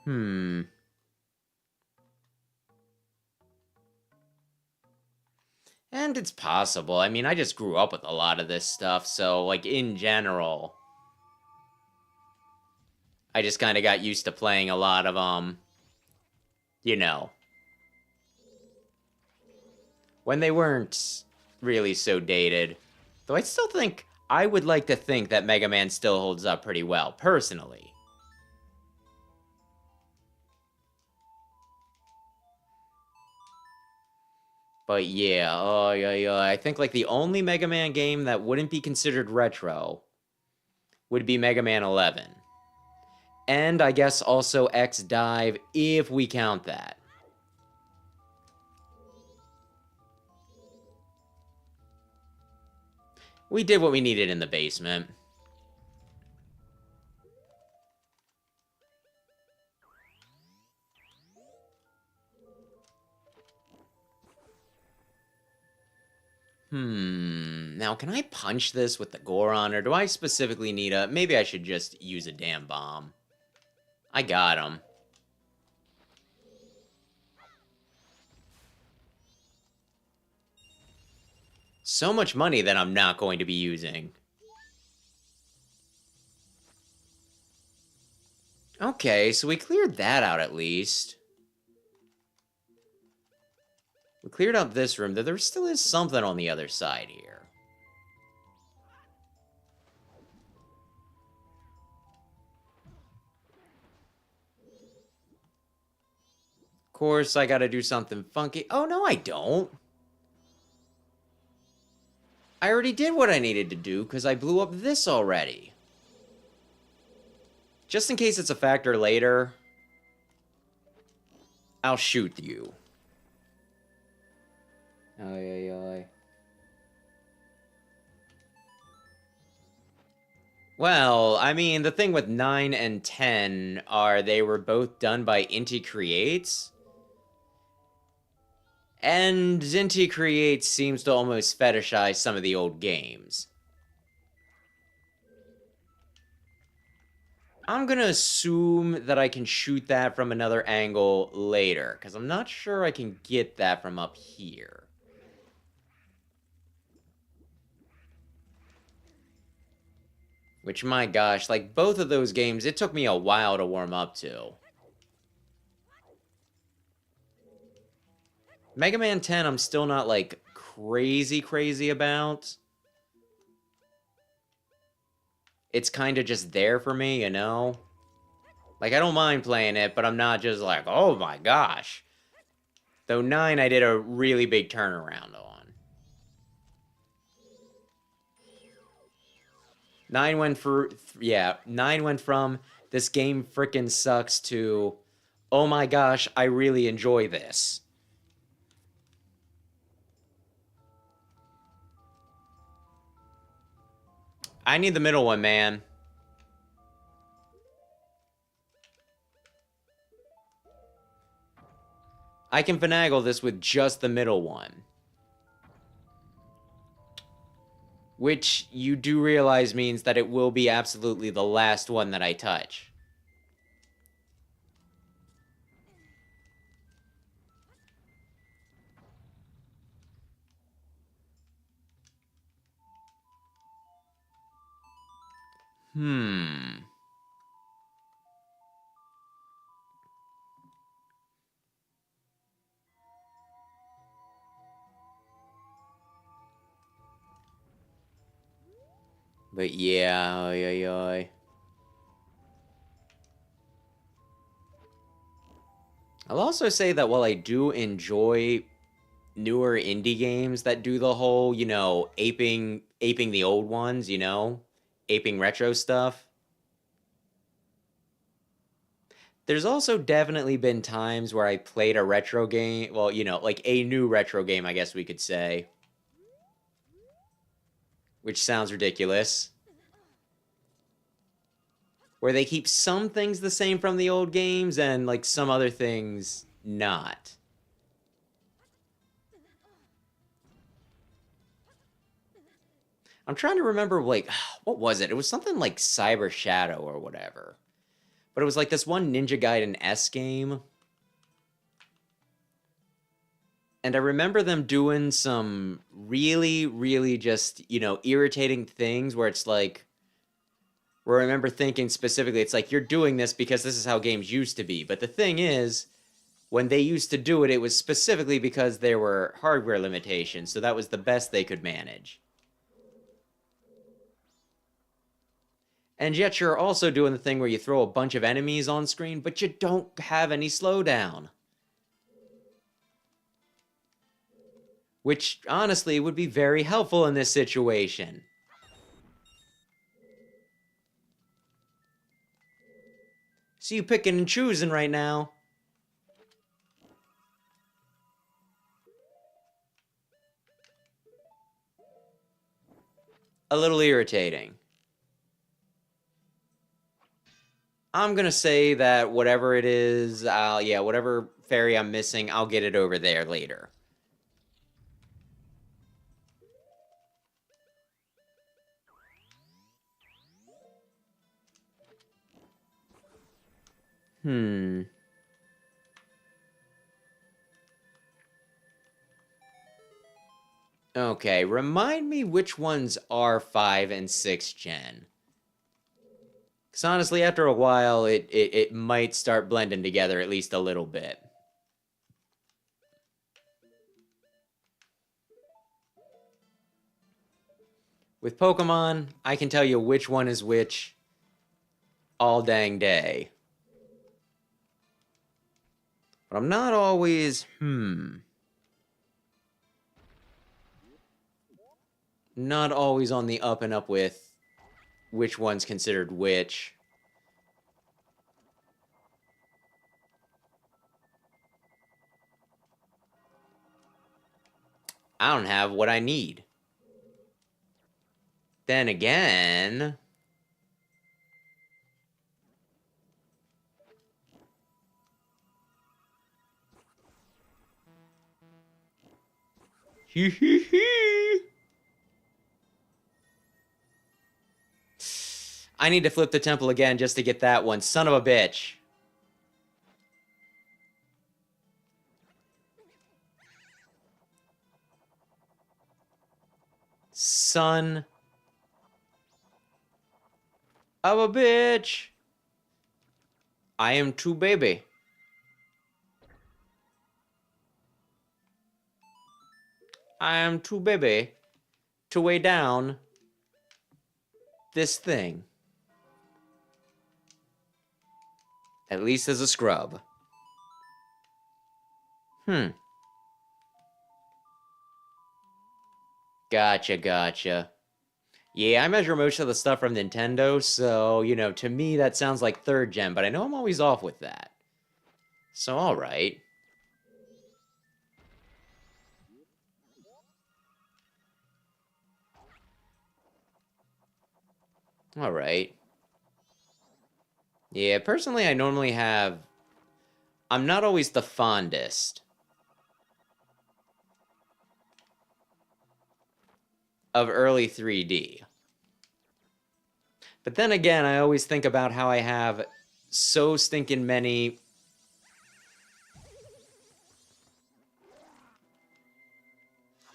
And it's possible. I mean, I just grew up with a lot of this stuff, so, like, in general, I just kind of got used to playing a lot of, you know, when they weren't really so dated. Though I still think I would like to think that Mega Man still holds up pretty well, personally. But yeah, oh yeah, I think like the only Mega Man game that wouldn't be considered retro would be Mega Man 11. And I guess also X Dive, if we count that. We did what we needed in the basement. Now can I punch this with the Goron, or do I specifically need a... Maybe I should just use a damn bomb. I got him. So much money that I'm not going to be using. Okay, so we cleared that out at least. We cleared out this room, though there still is something on the other side here. Of course, I gotta do something funky. Oh, no, I don't. I already did what I needed to do, because I blew up this already. Just in case it's a factor later, I'll shoot you. Ay, ay, ay. Well, I mean, the thing with 9 and 10 are they were both done by Inti Creates. And Inti Creates seems to almost fetishize some of the old games. I'm gonna assume that I can shoot that from another angle later, because I'm not sure I can get that from up here. Which, my gosh, like, both of those games, it took me a while to warm up to. Mega Man 10, I'm still not, like, crazy about. It's kind of just there for me, you know? Like, I don't mind playing it, but I'm not just like, oh my gosh. Though 9, I did a really big turnaround on. 9 went for, yeah, 9 went from, this game frickin' sucks to, oh my gosh, I really enjoy this. I need the middle one, man. I can finagle this with just the middle one. Which you do realize means that it will be absolutely the last one that I touch. But yeah, oy, oy, oy. I'll also say that while I do enjoy newer indie games that do the whole, you know, aping the old ones, you know, aping retro stuff, there's also definitely been times where I played a retro game, well, you know, like a new retro game, I guess we could say. Which sounds ridiculous. Where they keep some things the same from the old games and, like, some other things not. I'm trying to remember, like, what was it? It was something like Cyber Shadow or whatever. But it was like this one Ninja Gaiden S game. And I remember them doing some really just, you know, irritating things where it's like, where I remember thinking specifically, it's like, you're doing this because this is how games used to be. But the thing is, when they used to do it, it was specifically because there were hardware limitations, so that was the best they could manage. And yet you're also doing the thing where you throw a bunch of enemies on screen, but you don't have any slowdown. Which, honestly, would be very helpful in this situation. So you picking and choosing right now. A little irritating. I'm gonna say that whatever it is, yeah, whatever fairy I'm missing, I'll get it over there later. Okay, remind me which ones are 5 and 6 gen. Because honestly, after a while, it might start blending together at least a little bit. With Pokemon, I can tell you which one is which all dang day. But I'm not always, not always on the up and up with which one's considered which. I don't have what I need. Then again... I need to flip the temple again just to get that one. Son of a bitch. Son of a bitch. I am too baby. I am too baby to weigh down this thing. At least as a scrub. Gotcha. Yeah, I measure most of the stuff from Nintendo, so, you know, to me that sounds like 3rd gen, but I know I'm always off with that. So, alright. Alright. Yeah, personally, I normally have... I'm not always the fondest of early 3D. But then again, I always think about how I have so stinking many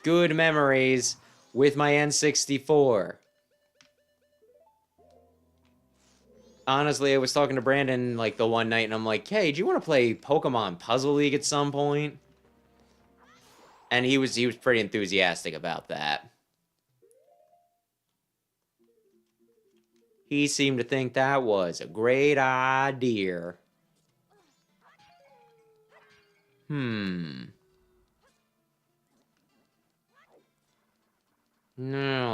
good memories with my N64. Honestly, I was talking to Brandon like the one night and I'm like, hey, do you want to play Pokemon Puzzle League at some point? And he was pretty enthusiastic about that. He seemed to think that was a great idea. Now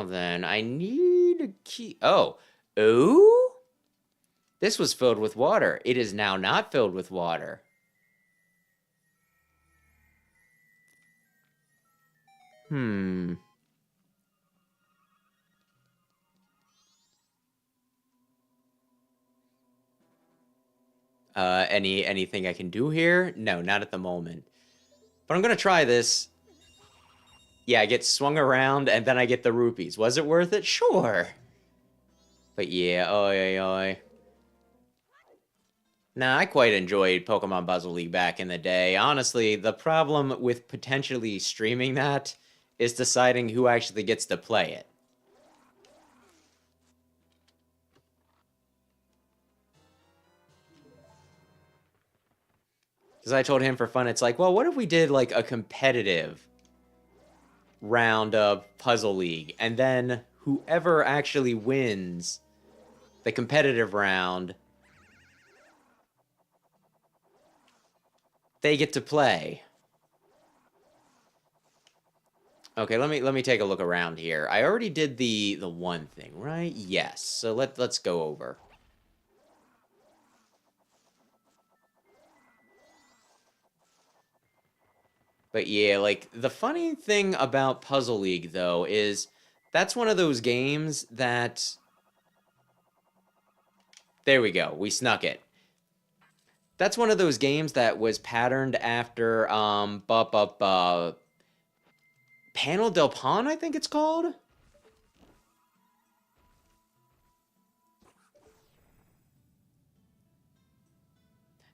then, I need a key. Oh. Ooh? This was filled with water. It is now not filled with water. Anything I can do here? No, not at the moment. But I'm gonna try this. Yeah, I get swung around and then I get the rupees. Was it worth it? Sure. But yeah, oi. Nah, I quite enjoyed Pokemon Puzzle League back in the day. Honestly, the problem with potentially streaming that is deciding who actually gets to play it. Because I told him for fun, it's like, well, what if we did like a competitive round of Puzzle League, and then whoever actually wins the competitive round, they get to play. Okay, let me take a look around here. I already did the one thing, right? Yes. So let's go over. But yeah, like the funny thing about Puzzle League though is that's one of those games that there we go. We snuck it. That's one of those games that was patterned after Panel del Pon, I think it's called.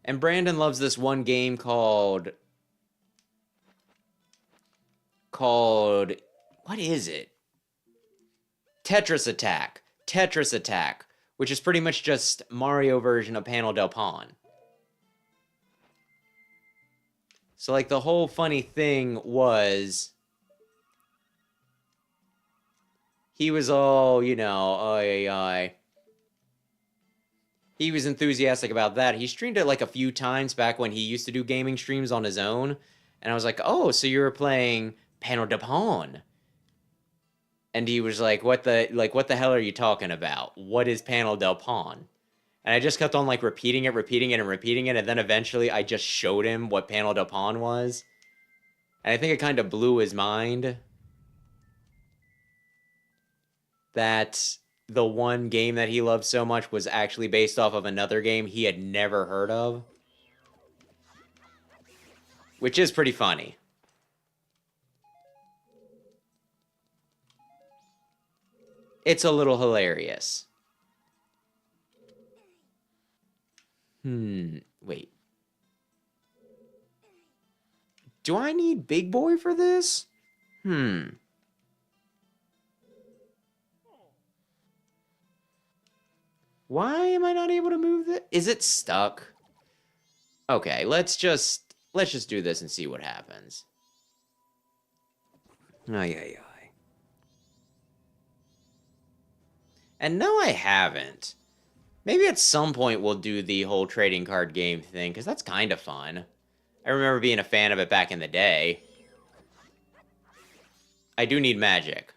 And Brandon loves this one game called what is it? Tetris Attack. Tetris Attack, which is pretty much just Mario version of Panel del Pon. So like the whole funny thing was he was all, you know, he was enthusiastic about that. He streamed it like a few times back when he used to do gaming streams on his own. And I was like, oh, so you were playing Panel del Pon. And he was like, what the hell are you talking about? What is Panel del Pon? And I just kept on like repeating it. And then eventually I just showed him what Panel del Pon was. And I think it kind of blew his mind that the one game that he loved so much was actually based off of another game he had never heard of. Which is pretty funny. It's a little hilarious. Wait. Do I need Big Boy for this? Why am I not able to move it? Is it stuck? Okay, let's just do this and see what happens. Ay. And no, I haven't. Maybe at some point we'll do the whole trading card game thing, because that's kind of fun. I remember being a fan of it back in the day. I do need magic.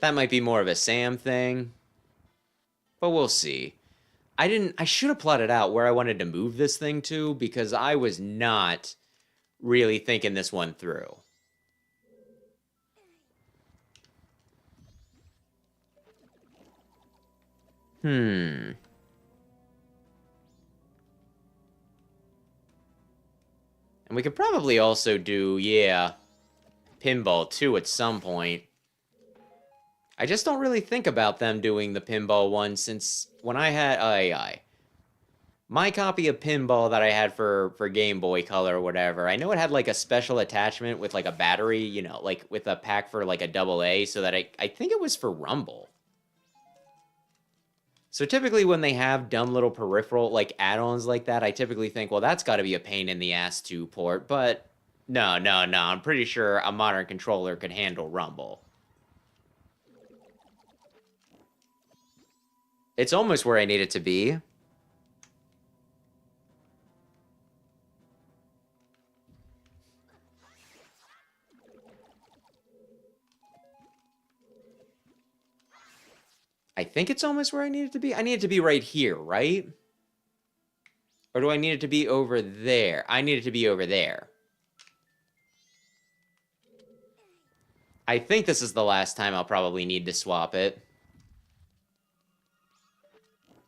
That might be more of a Sam thing. But we'll see. I should have plotted out where I wanted to move this thing to, because I was not really thinking this one through. And we could probably also do, yeah, pinball too at some point. I just don't really think about them doing the pinball one since when I had my copy of pinball that I had for Game Boy Color or whatever, I know it had like a special attachment with like a battery, you know, like with a pack for like a AA, so that I think it was for Rumble. So typically when they have dumb little peripheral like add-ons like that, I typically think, well, that's got to be a pain in the ass to port, but no, I'm pretty sure a modern controller could handle Rumble. It's almost where I need it to be. I think it's almost where I need it to be. I need it to be right here, right? Or do I need it to be over there? I need it to be over there. I think this is the last time I'll probably need to swap it.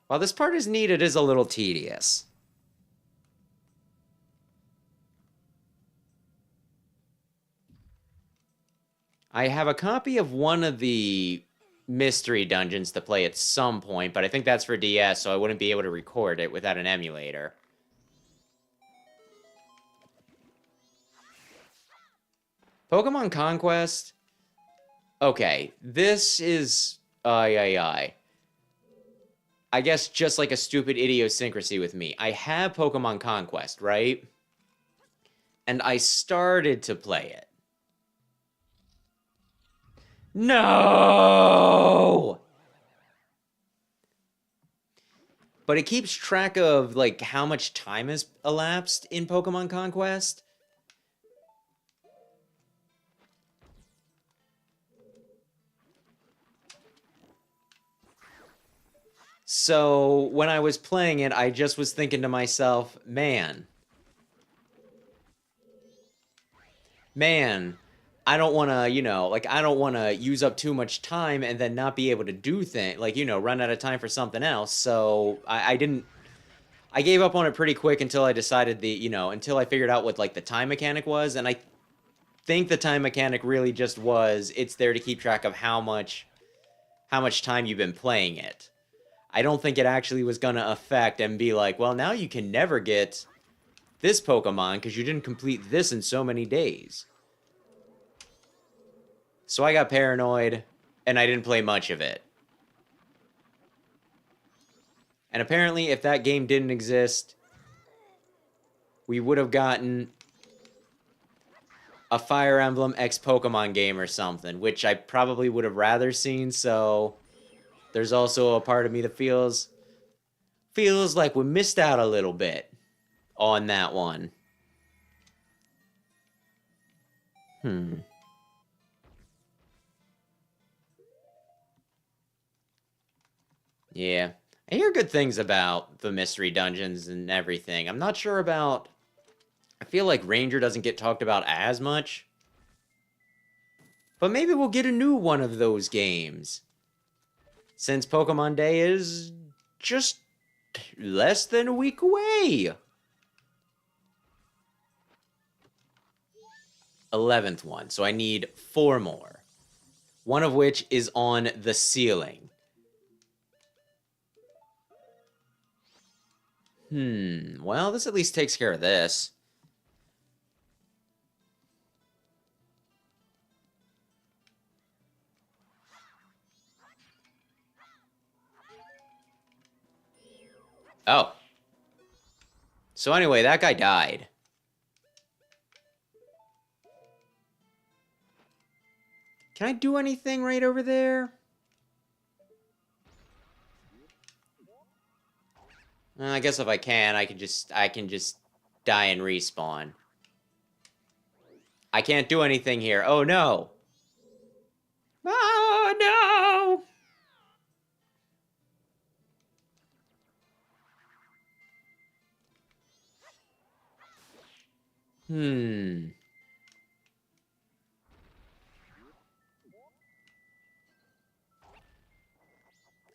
While this part is neat, it is a little tedious. I have a copy of one of the mystery dungeons to play at some point, but I think that's for DS, so I wouldn't be able to record it without an emulator. Pokemon Conquest? Okay, this is... I guess just like a stupid idiosyncrasy with me. I have Pokemon Conquest, right? And I started to play it. No! But it keeps track of, like, how much time has elapsed in Pokemon Conquest. So, when I was playing it, I just was thinking to myself, man, I don't want to, I don't want to use up too much time and then not be able to do things, like, run out of time for something else. So I gave up on it pretty quick until I decided until I figured out what, like, the time mechanic was. And I think the time mechanic really just was, it's there to keep track of how much time you've been playing it. I don't think it actually was going to affect and be like, well, now you can never get this Pokemon because you didn't complete this in so many days. So I got paranoid, and I didn't play much of it. And apparently, if that game didn't exist, we would have gotten a Fire Emblem X Pokemon game or something, which I probably would have rather seen, so there's also a part of me that feels like we missed out a little bit on that one. Yeah. I hear good things about the mystery dungeons and everything. I'm not sure about... I feel like Ranger doesn't get talked about as much. But maybe we'll get a new one of those games. Since Pokemon Day is just less than a week away. 11th one, so I need 4 more. One of which is on the ceiling. Well, this at least takes care of this. Oh. So anyway, that guy died. Can I do anything right over there? I guess if I can, I can just die and respawn. I can't do anything here. Oh no. Oh no.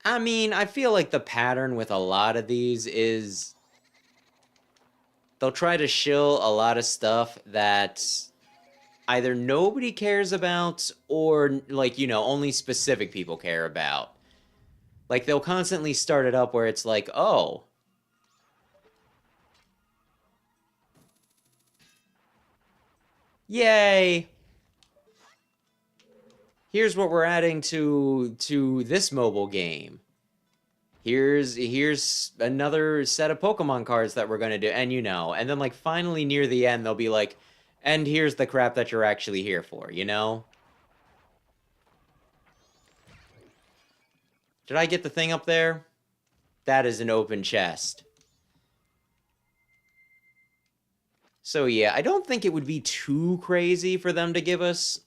I mean, I feel like the pattern with a lot of these is they'll try to shill a lot of stuff that either nobody cares about or, like, only specific people care about. Like, they'll constantly start it up where it's like, oh, yay! Here's what we're adding to this mobile game. Here's another set of Pokemon cards that we're gonna do, and and then, like, finally near the end, they'll be like, and here's the crap that you're actually here for, Did I get the thing up there? That is an open chest. So yeah, I don't think it would be too crazy for them to give us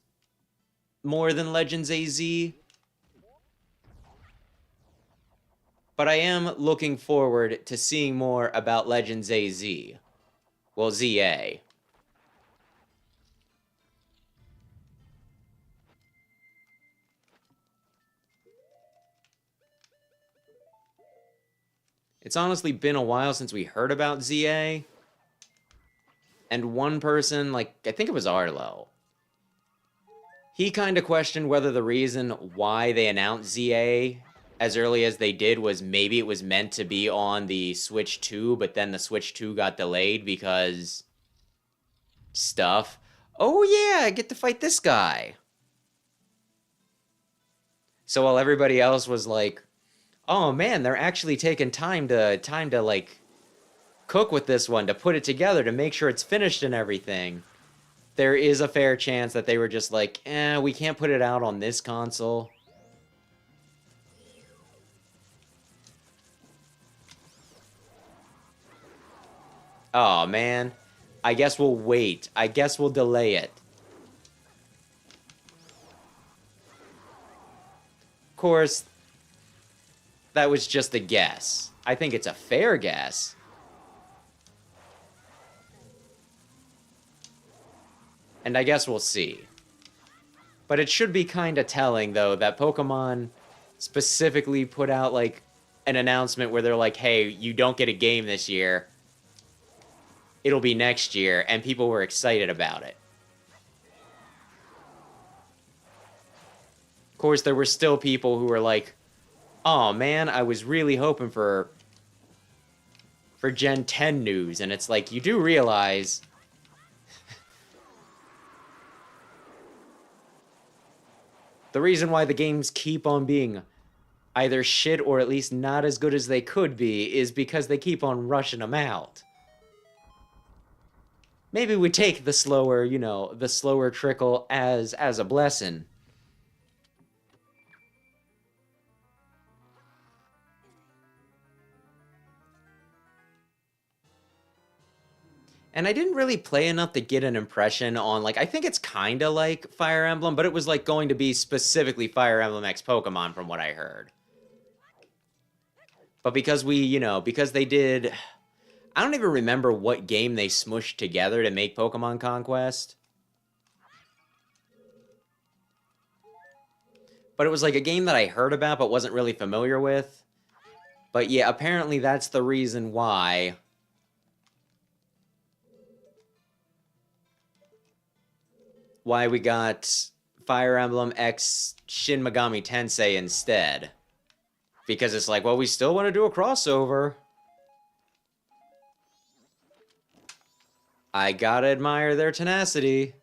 more than Legends AZ. But I am looking forward to seeing more about Legends AZ. Well, ZA. It's honestly been a while since we heard about ZA. And one person, like, I think it was Arlo, he kind of questioned whether the reason why they announced ZA as early as they did was maybe it was meant to be on the Switch 2, but then the Switch 2 got delayed because stuff. Oh yeah, I get to fight this guy. So while everybody else was like, oh man, they're actually taking time to like cook with this one, to put it together, to make sure it's finished and everything. there is a fair chance that they were just like, we can't put it out on this console. Oh, man. I guess we'll wait. I guess we'll delay it. Of course, that was just a guess. I think it's a fair guess. And I guess we'll see. But it should be kind of telling, though, that Pokemon specifically put out, like, an announcement where they're like, hey, you don't get a game this year. It'll be next year, and people were excited about it. Of course, there were still people who were like, oh, man, I was really hoping for Gen 10 news. And it's like, you do realize the reason why the games keep on being either shit or at least not as good as they could be is because they keep on rushing them out. Maybe we take the slower, you know, the slower trickle as a blessing. And I didn't really play enough to get an impression on, like, I think it's kind of like Fire Emblem, but it was, like, going to be specifically Fire Emblem X Pokemon from what I heard. But because we, you know, because they did... I don't even remember what game they smushed together to make Pokemon Conquest. But it was, like, a game that I heard about but wasn't really familiar with. But yeah, apparently that's the reason why... why we got Fire Emblem X Shin Megami Tensei instead. Because it's like, well, we still want to do a crossover. I gotta admire their tenacity.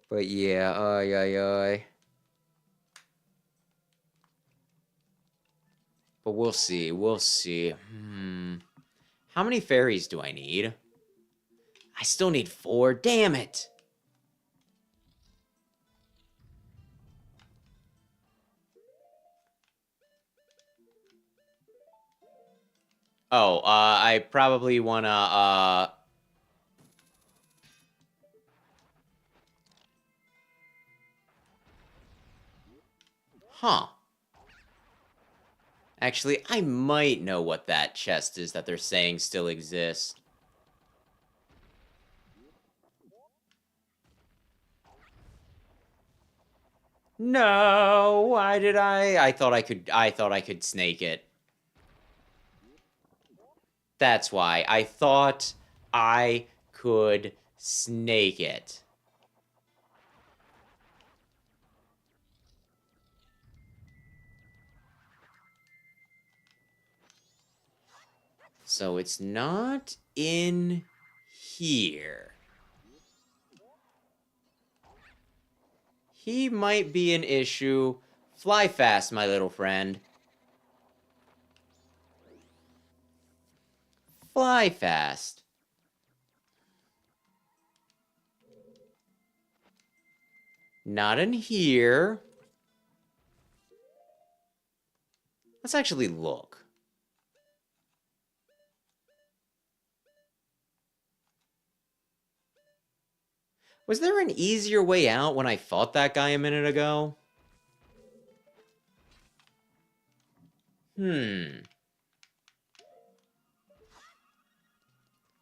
But yeah, ay. But we'll see, we'll see. How many fairies do I need? I still need 4, damn it! Oh, I probably wanna, Huh. Actually, I might know what that chest is that they're saying still exists. No, why did I thought I could snake it. That's why. I thought I could snake it. So it's not in here. He might be an issue. Fly fast, my little friend. Fly fast. Not in here. Let's actually look. Was there an easier way out when I fought that guy a minute ago?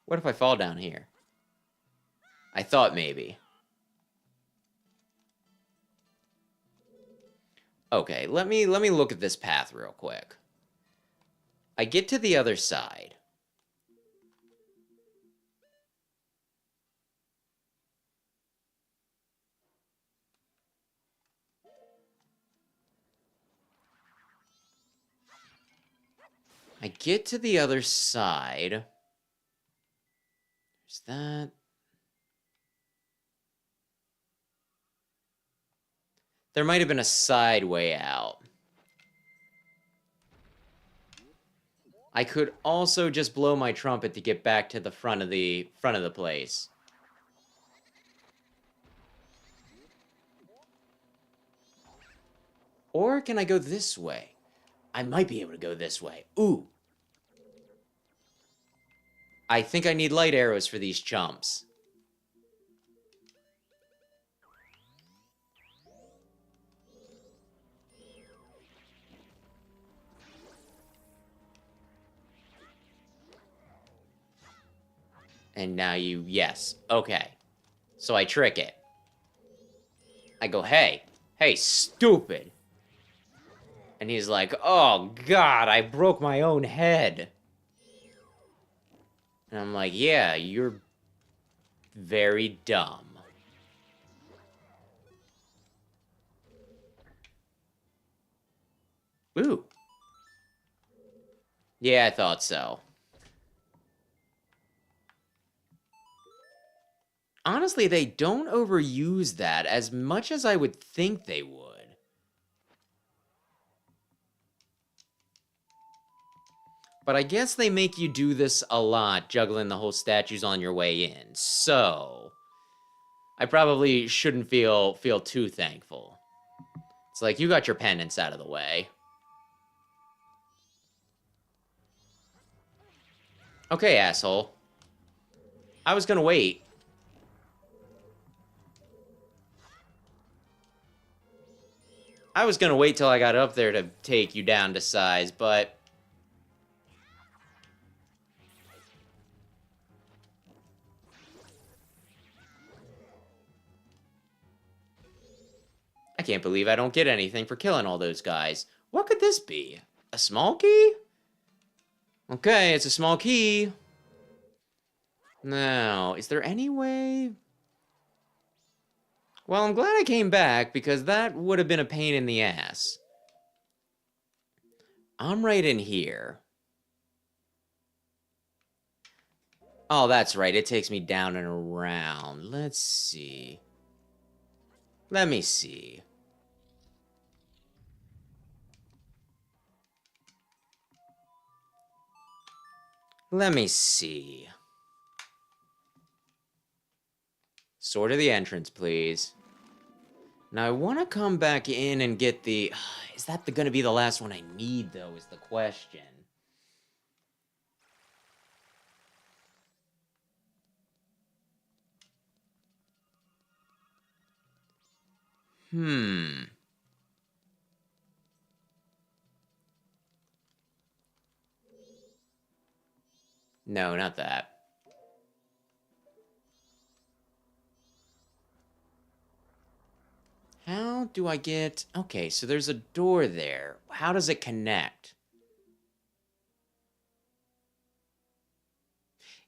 What if I fall down here? I thought maybe. Okay, let me look at this path real quick. I get to the other side. I get to the other side. There's that. There might have been a side way out. I could also just blow my trumpet to get back to the front of the place. Or can I go this way? I might be able to go this way. Ooh. I think I need light arrows for these chumps. And now yes. Okay. So I trick it. I go, hey, stupid. And he's like, oh, God, I broke my own head. And I'm like, yeah, you're very dumb. Ooh. Yeah, I thought so. Honestly, they don't overuse that as much as I would think they would. But I guess they make you do this a lot, juggling the whole statues on your way in. So, I probably shouldn't feel too thankful. It's like, you got your penance out of the way. Okay, asshole. I was gonna wait. I was gonna wait till I got up there to take you down to size, but... I can't believe I don't get anything for killing all those guys. What could this be? A small key? Okay, it's a small key. Now, is there any way... Well, I'm glad I came back, because that would have been a pain in the ass. I'm right in here. Oh, that's right. It takes me down and around. Let's see. Let me see. Let me see. Sword of the entrance, please. Now, I want to come back in and get the... Is that going to be the last one I need, though, is the question. No, not that. How do I get... Okay, so there's a door there. How does it connect?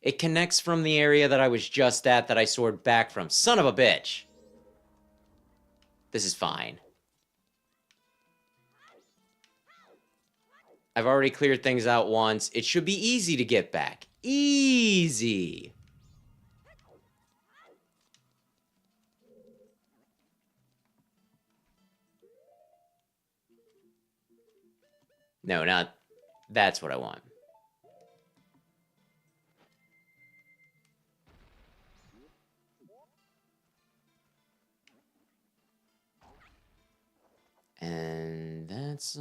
It connects from the area that I was just at that I soared back from. Son of a bitch! This is fine. I've already cleared things out once. It should be easy to get back. Easy! No, not... That's what I want. And that's,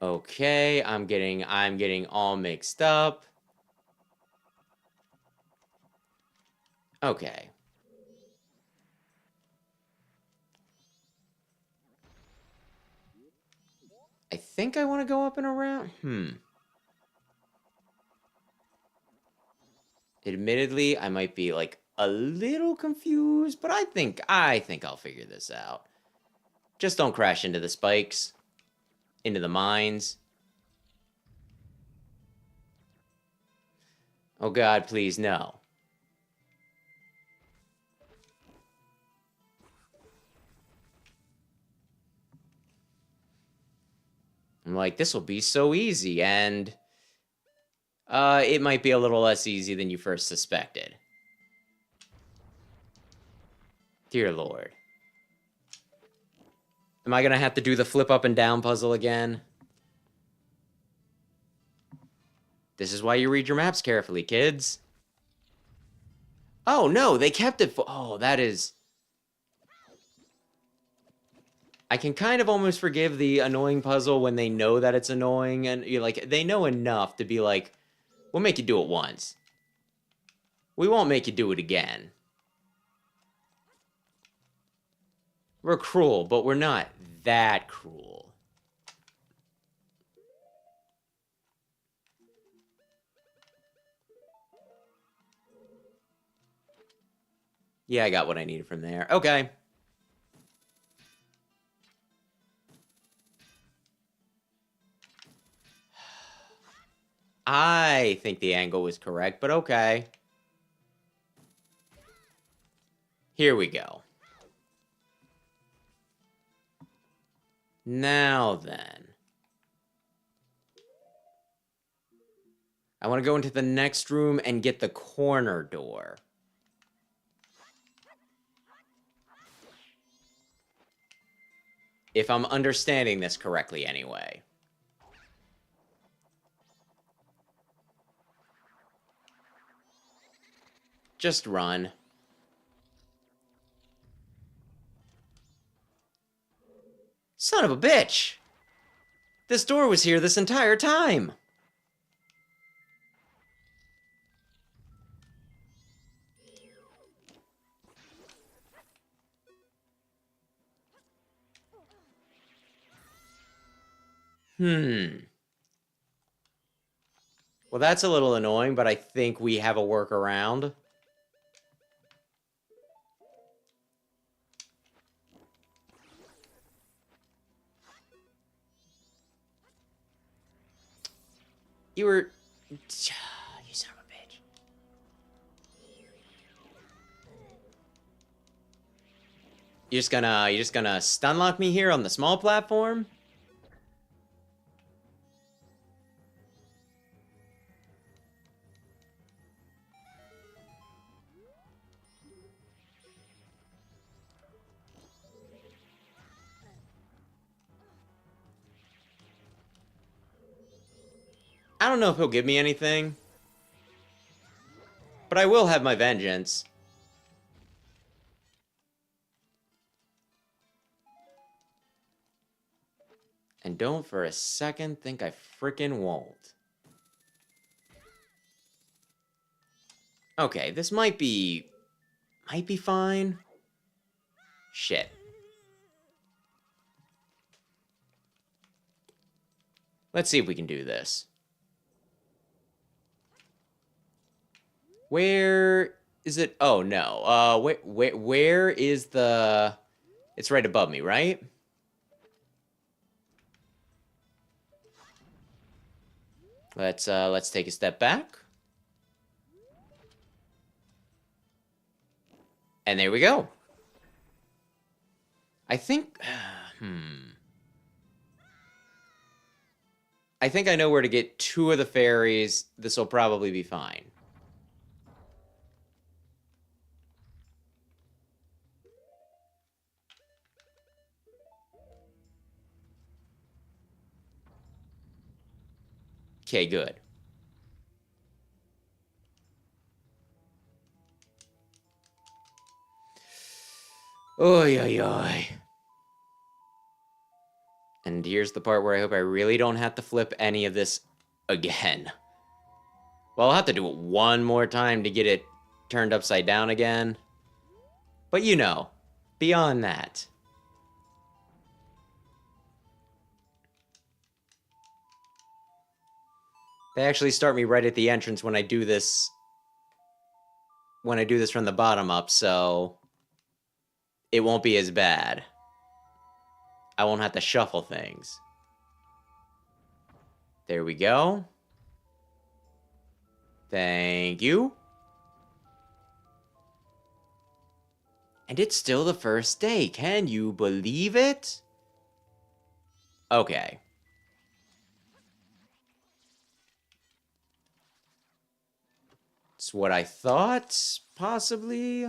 Okay, I'm getting all mixed up. Okay. I think I want to go up and around. Admittedly, I might be, like, a little confused, but I think I'll figure this out. Just don't crash into the spikes. Into the mines. Oh God, please, no. I'm like, this will be so easy, and... it might be a little less easy than you first suspected. Dear Lord. Am I gonna have to do the flip up and down puzzle again? This is why you read your maps carefully, kids. Oh, no, they kept it for... Oh, that is... I can kind of almost forgive the annoying puzzle when they know that it's annoying, and you're like, they know enough to be like, we'll make you do it once. We won't make you do it again. We're cruel, but we're not that cruel. Yeah, I got what I needed from there. Okay. I think the angle was correct, but okay. Here we go. Now then. I want to go into the next room and get the corner door. If I'm understanding this correctly anyway. Just run. Son of a bitch! This door was here this entire time! Well, that's a little annoying, but I think we have a workaround. You were... You son of a bitch. You're just gonna stun lock me here on the small platform? I don't know if he'll give me anything. But I will have my vengeance. And don't for a second think I frickin' won't. Okay, this might be fine. Shit. Let's see if we can do this. Where is it? Oh, no. Where is the... It's right above me, right? Let's take a step back. And there we go. I think... I think I know where to get 2 of the fairies. This will probably be fine. Okay, good. Oy, oy, oy. And here's the part where I hope I really don't have to flip any of this again. Well, I'll have to do it one more time to get it turned upside down again. But you know, beyond that. They actually start me right at the entrance when I do this. When I do this from the bottom up, so it won't be as bad. I won't have to shuffle things. There we go. Thank you. And it's still the first day. Can you believe it? Okay. It's what I thought, possibly.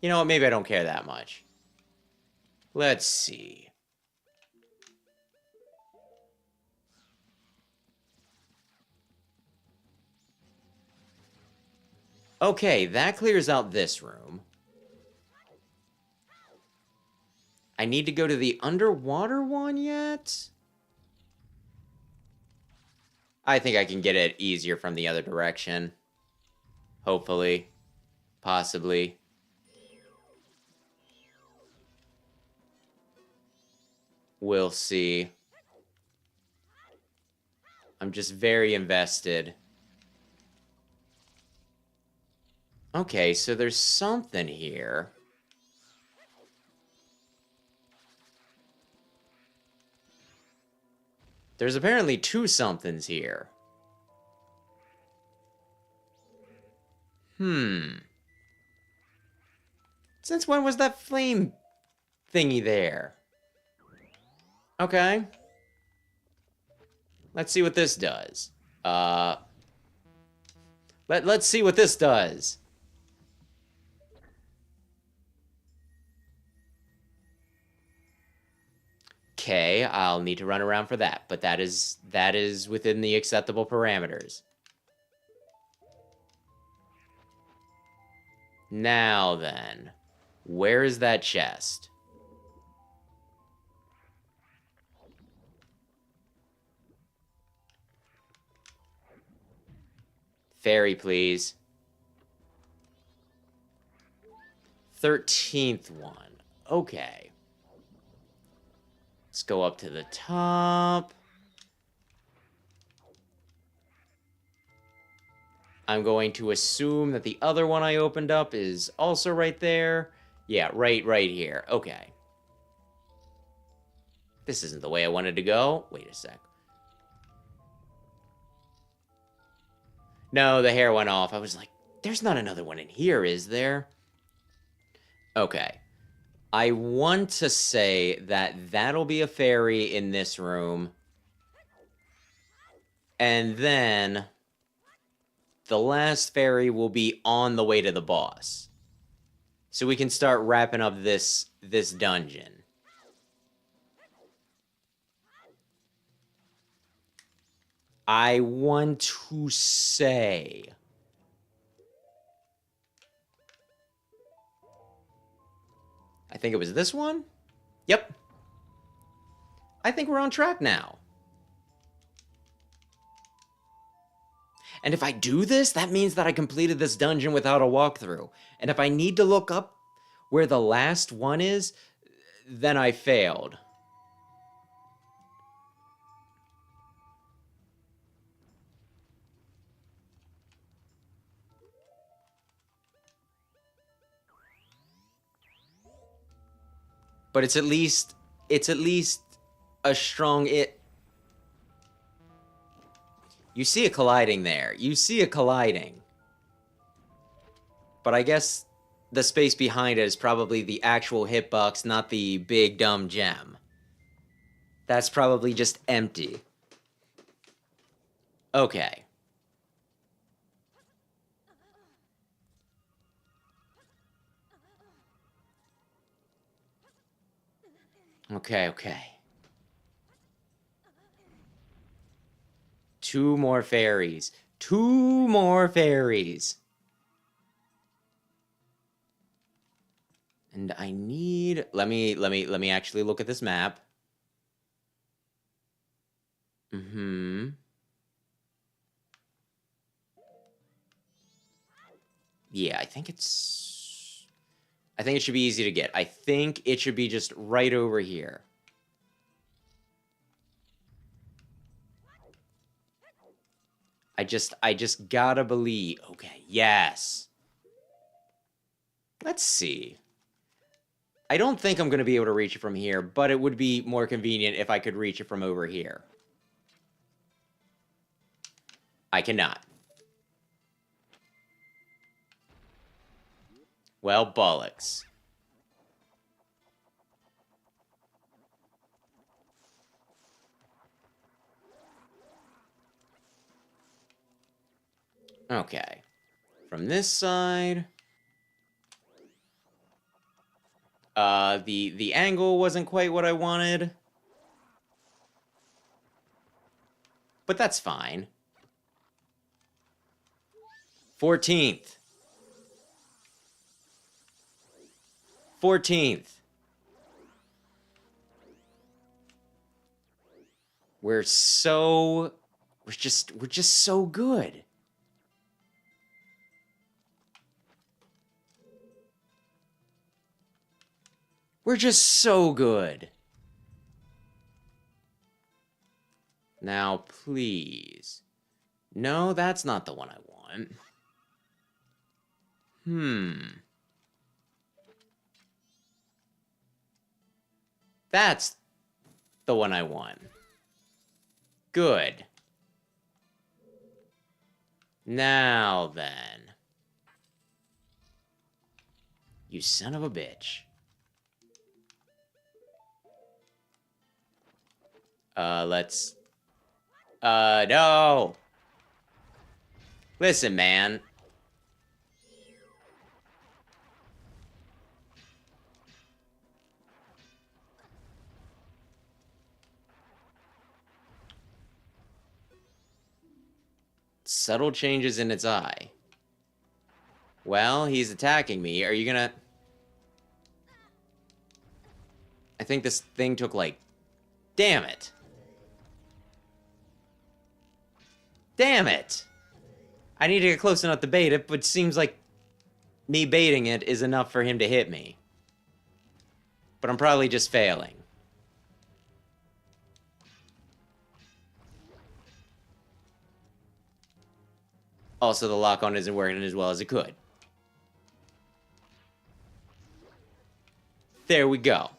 You know what? Maybe I don't care that much. Let's see. Okay, that clears out this room. I need to go to the underwater one yet? I think I can get it easier from the other direction. Hopefully. Possibly. We'll see. I'm just very invested. Okay, so there's something here. There's apparently two somethings here. Since when was that flame thingy there? Okay. Let's see what this does. Let's see what this does. Okay, I'll need to run around for that, but that is within the acceptable parameters. Now then, where is that chest? Fairy, please. 13th one. Okay. Let's go up to the top. I'm going to assume that the other one I opened up is also right there. Yeah, right here. Okay. This isn't the way I wanted to go. Wait a sec. No, the hair went off. I was like, there's not another one in here, is there? Okay. I want to say that that'll be a fairy in this room. And then the last fairy will be on the way to the boss. So we can start wrapping up this dungeon. I want to say... I think it was this one? Yep. I think we're on track now. And if I do this, that means that I completed this dungeon without a walkthrough. And if I need to look up where the last one is, then I failed. But it's at least a strong You see it colliding there. You see it colliding. But I guess the space behind it is probably the actual hitbox, not the big dumb gem. That's probably just empty. Okay. Okay. Two more fairies. Two more fairies. And I need... Let me actually look at this map. Yeah, I think it should be easy to get. I think it should be just right over here. I just gotta believe. Okay, yes. Let's see. I don't think I'm gonna be able to reach it from here, but it would be more convenient if I could reach it from over here. I cannot. Well, bollocks. Okay. From this side... The angle wasn't quite what I wanted. But that's fine. 14th. 14th. We're just so good. We're just so good. Now, please. No, that's not the one I want. That's the one I want. Good. Now then. You son of a bitch. Let's... no! Listen, man. Subtle changes in its eye. Well, he's attacking me. Are you gonna... I think this thing took, like... Damn it. Damn it! I need to get close enough to bait it, but it seems like me baiting it is enough for him to hit me. But I'm probably just failing. Also, the lock-on isn't working as well as it could. There we go.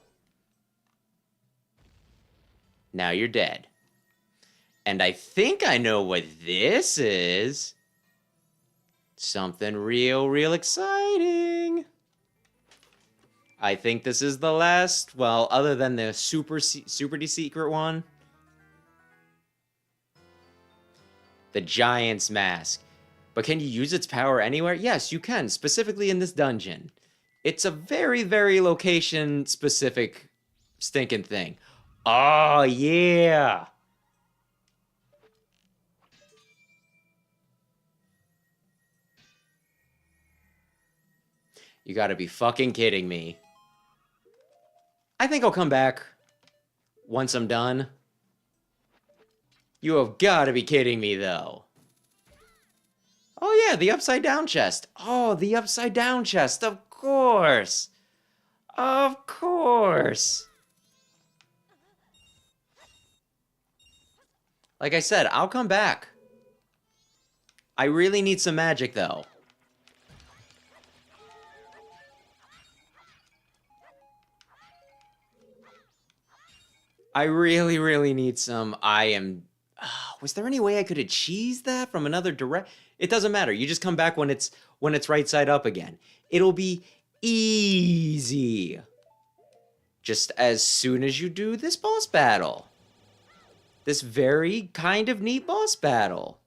Now you're dead. And I think I know what this is. Something real exciting. I think this is the last, well, other than the super secret one. The Giant's Mask. But can you use its power anywhere? Yes, you can, specifically in this dungeon. It's a very location-specific stinking thing. Oh, yeah! You gotta be fucking kidding me. I think I'll come back once I'm done. You have gotta be kidding me, though. Oh yeah, the upside down chest. Oh, the upside down chest, of course. Of course. Like I said, I'll come back. I really need some magic, though. I really need some. Was there any way I could have cheesed that from another direct? It doesn't matter. You just come back when it's right side up again. It'll be easy. Just as soon as you do this boss battle. This very kind of neat boss battle.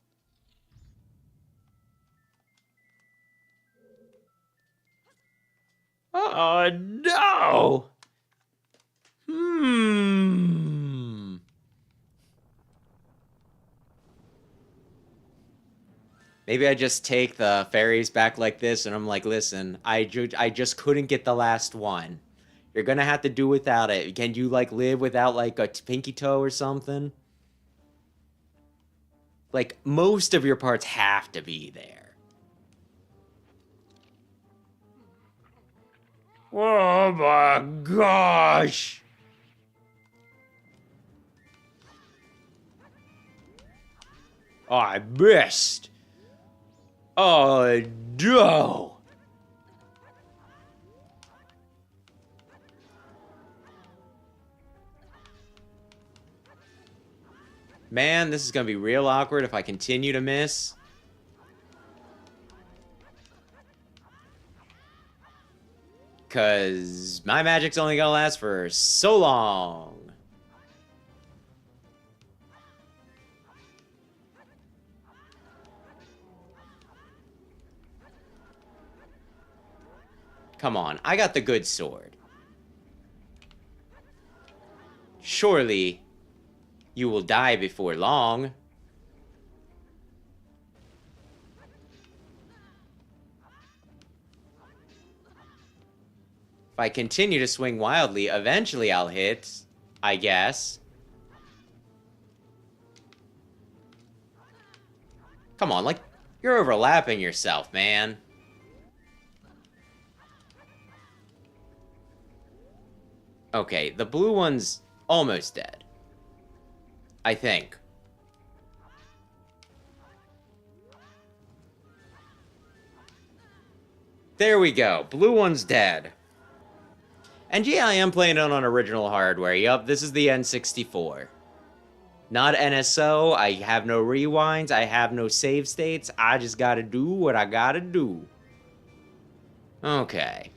Oh, no! Maybe I just take the fairies back like this, and I'm like, listen, I just couldn't get the last one. You're gonna have to do without it. Can you, like, live without, like, a pinky toe or something? Like, most of your parts have to be there. Oh my gosh! Oh, I missed! Oh, no! Man, this is gonna be real awkward if I continue to miss. Because my magic's only gonna last for so long. Come on, I got the good sword. Surely, you will die before long. If I continue to swing wildly, eventually I'll hit, I guess. Come on, like, you're overlapping yourself, man. Okay, the blue one's almost dead. I think. There we go. Blue one's dead. And yeah, I am playing it on original hardware. Yup, this is the N64. Not NSO. I have no rewinds. I have no save states. I just gotta do what I gotta do. Okay.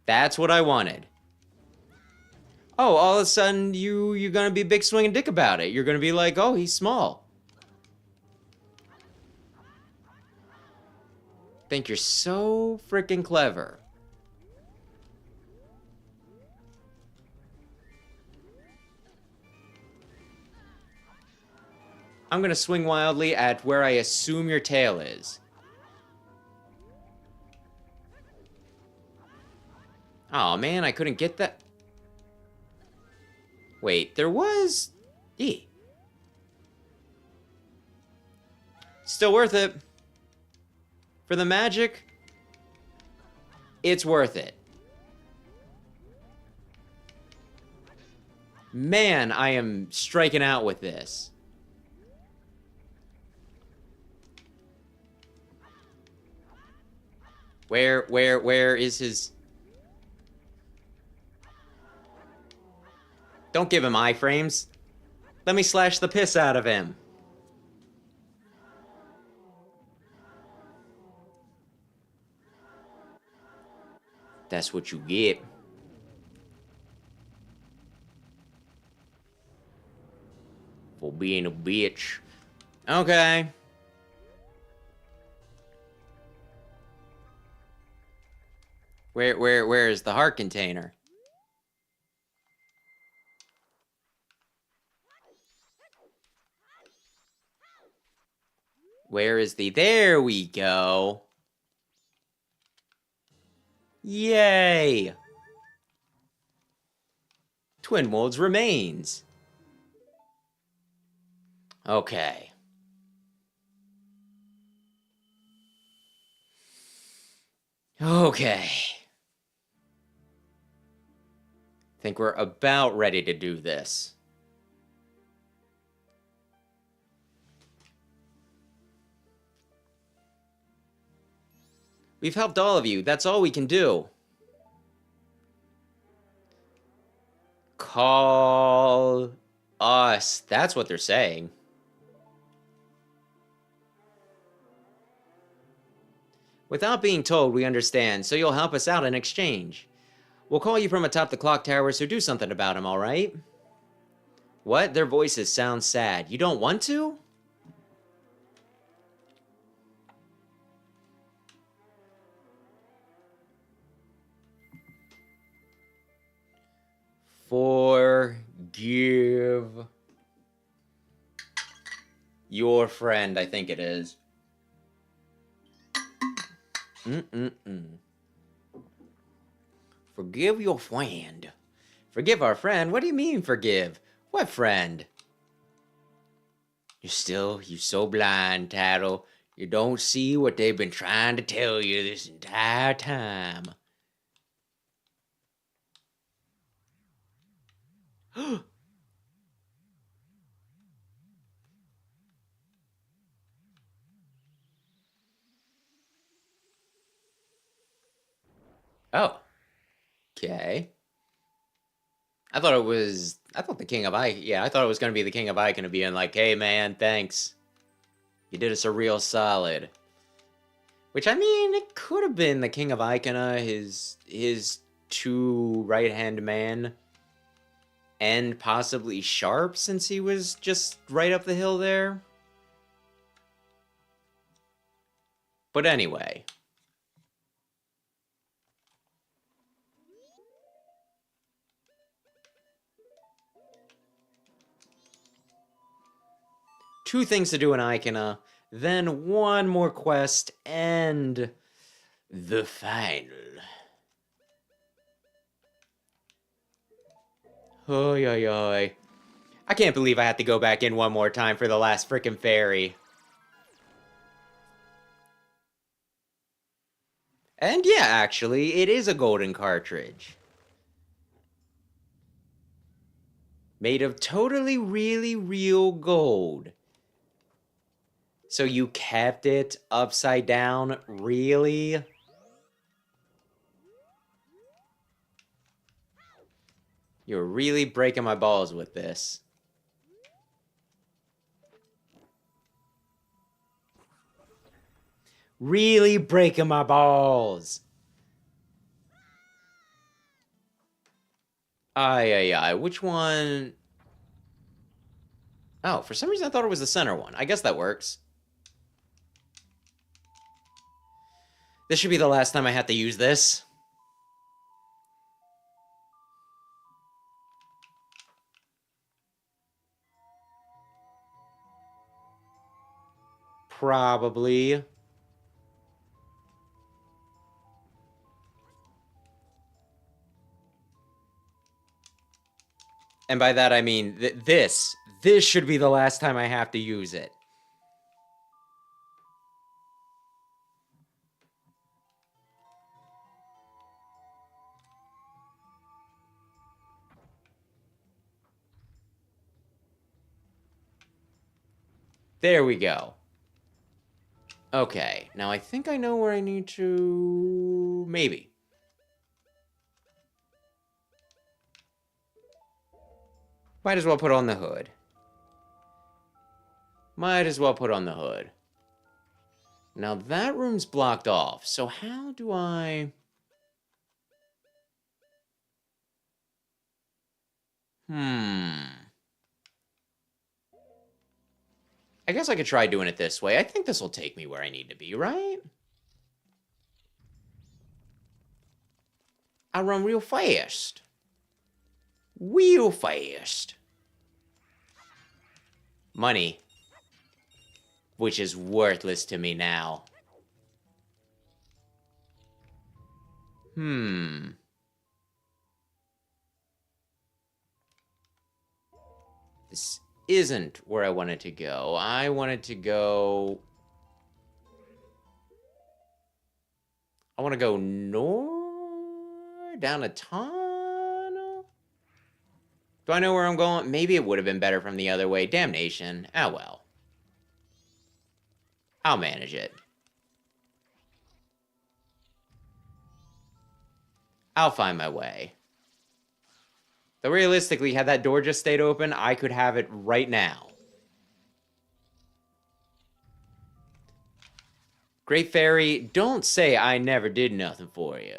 That's what I wanted. Oh, all of a sudden, you're gonna be a big swinging dick about it. You're gonna be like, oh, he's small. Think you're so freaking clever. I'm gonna swing wildly at where I assume your tail is. Oh man, I couldn't get that. Wait, there was... Still worth it. For the magic, it's worth it. Man, I am striking out with this. Where is his... Don't give him iframes. Let me slash the piss out of him. That's what you get. For being a bitch. Okay. Where is the heart container? Where is the... There we go. Yay! Twin Wolves remains. Okay. Okay. Think we're about ready to do this. We've helped all of you. That's all we can do. Call us. That's what they're saying. Without being told, we understand, so you'll help us out in exchange. We'll call you from atop the clock tower, so do something about them, all right? What? Their voices sound sad. You don't want to? Forgive your friend, I think it is. Forgive your friend. Forgive our friend? What do you mean, forgive? What friend? You so blind, Tattle. You don't see what they've been trying to tell you this entire time. Oh. Okay. I thought the King of Ike, yeah, I thought it was going to be the King of Ike and being like, hey man, thanks. You did us a real solid. Which, I mean, it could have been the King of Icona, his two right-hand man. and possibly sharp since he was just right up the hill there. But anyway. Two things to do in Icona, then one more quest, and the final. Oy, oy, oy. I can't believe I have to go back in one more time for the last frickin' fairy. And yeah, actually, it is a golden cartridge. Made of totally really real gold. So you kept it upside down? Really? You're really breaking my balls with this. Really breaking my balls. Ay, ay, ay. Which one? Oh, for some reason I thought it was the center one. I guess that works. This should be the last time I have to use this. Probably. And by that I mean this. This should be the last time I have to use it. There we go. Okay, now I think I know where I need to... Maybe. Might as well put on the hood. Might as well put on the hood. Now that room's blocked off, so how do I... I guess I could try doing it this way. I think this will take me where I need to be, right? I run real fast. Real fast. Money. Which is worthless to me now. This isn't where I wanted to go. I wanted to go... I want to go north? Down a tunnel? Do I know where I'm going? Maybe it would have been better from the other way. Damnation. Ah, well. I'll manage it. I'll find my way. Though realistically, had that door just stayed open, I could have it right now. Great Fairy, don't say I never did nothing for you.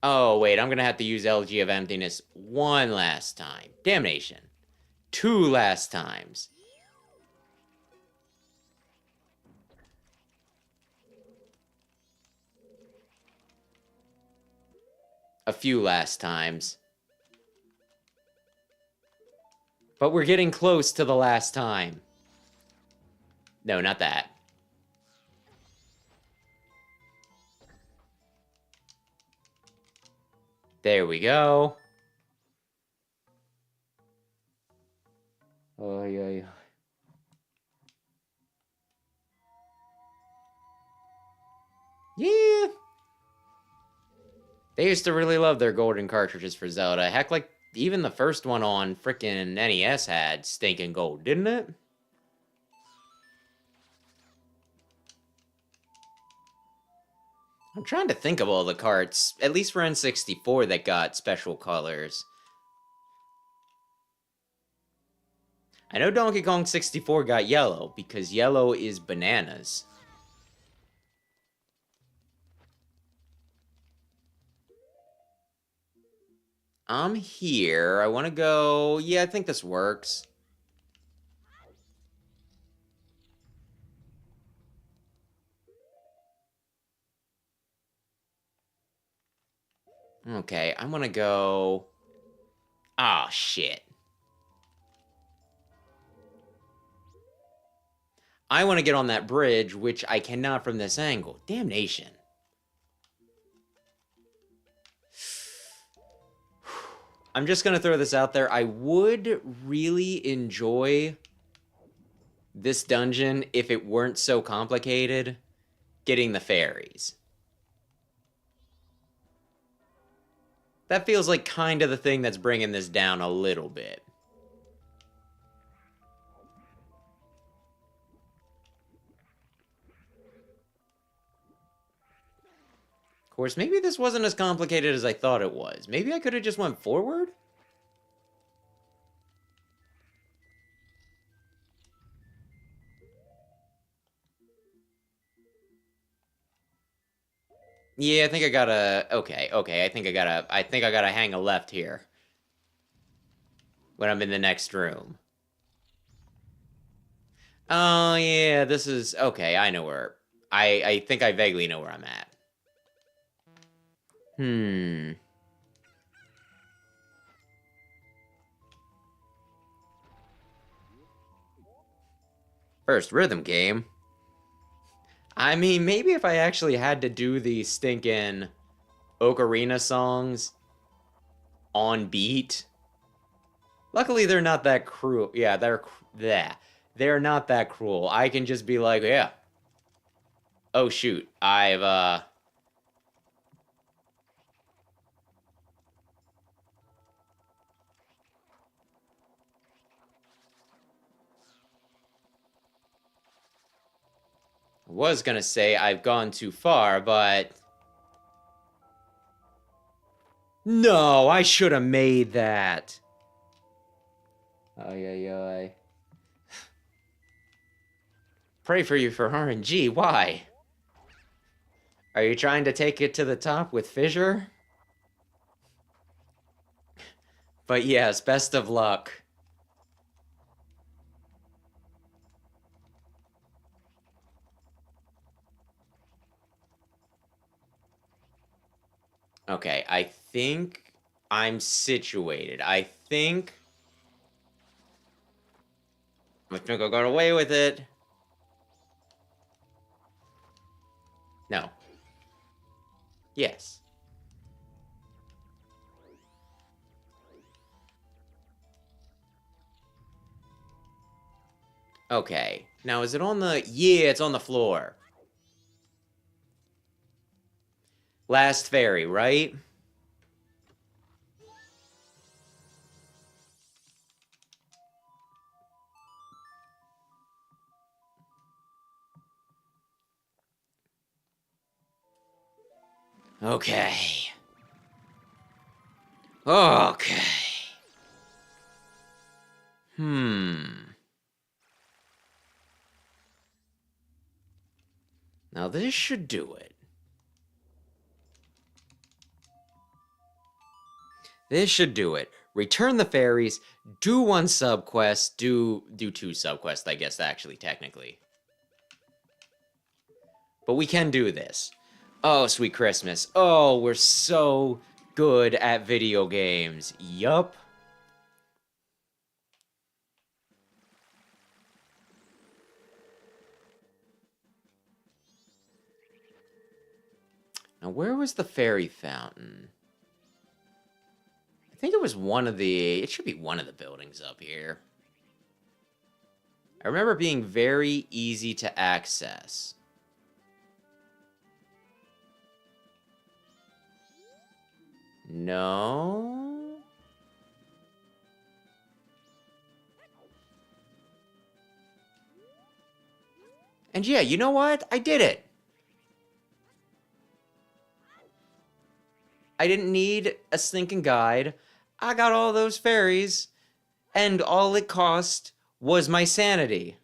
Oh, wait, I'm gonna have to use Elegy of Emptiness one last time. Damnation. 2 last times. A few last times. But we're getting close to the last time. No, not that. There we go. Oh, yeah. Yeah. They used to really love their golden cartridges for Zelda. Heck, like, even the first one on frickin' NES had stinking gold, didn't it? I'm trying to think of all the carts, at least for N64, that got special colors. I know Donkey Kong 64 got yellow, because yellow is bananas. I'm here. I want to go... Yeah, I think this works. Okay, I'm gonna go... Ah, oh, shit. I want to get on that bridge, which I cannot from this angle. Damnation. I'm just gonna throw this out there. I would really enjoy this dungeon if it weren't so complicated. Getting the fairies. That feels like kind of the thing that's bringing this down a little bit. Of course, maybe this wasn't as complicated as I thought it was. Maybe I could have just went forward? Yeah, I think I gotta... Okay, I think I gotta hang a left here. When I'm in the next room. Oh, yeah, this is... Okay, I know where... I think I vaguely know where I'm at. First rhythm game. I mean, maybe if I actually had to do the stinking Ocarina songs on beat. Luckily, they're not that cruel. Yeah, they're not that cruel. I can just be like, yeah. Oh, shoot. Was gonna say I've gone too far, but... No, I should have made that. Ay. Pray for you for RNG, why? Are you trying to take it to the top with Fissure? But yes, best of luck. Okay, I think I'm situated. I think I got away with it. No. Yes. Okay. Now, is it on the... Yeah, it's on the floor. Last fairy, right? Okay. Okay. Now this should do it. This should do it. Return the fairies, do one subquest, do two subquests, I guess, actually, technically. But we can do this. Oh, sweet Christmas. Oh, we're so good at video games. Yup. Now, where was the fairy fountain? I think it was one of the... It should be one of the buildings up here. I remember being very easy to access. No? And yeah, you know what? I did it! I didn't need a stinking guide. I got all those fairies, and all it cost was my sanity.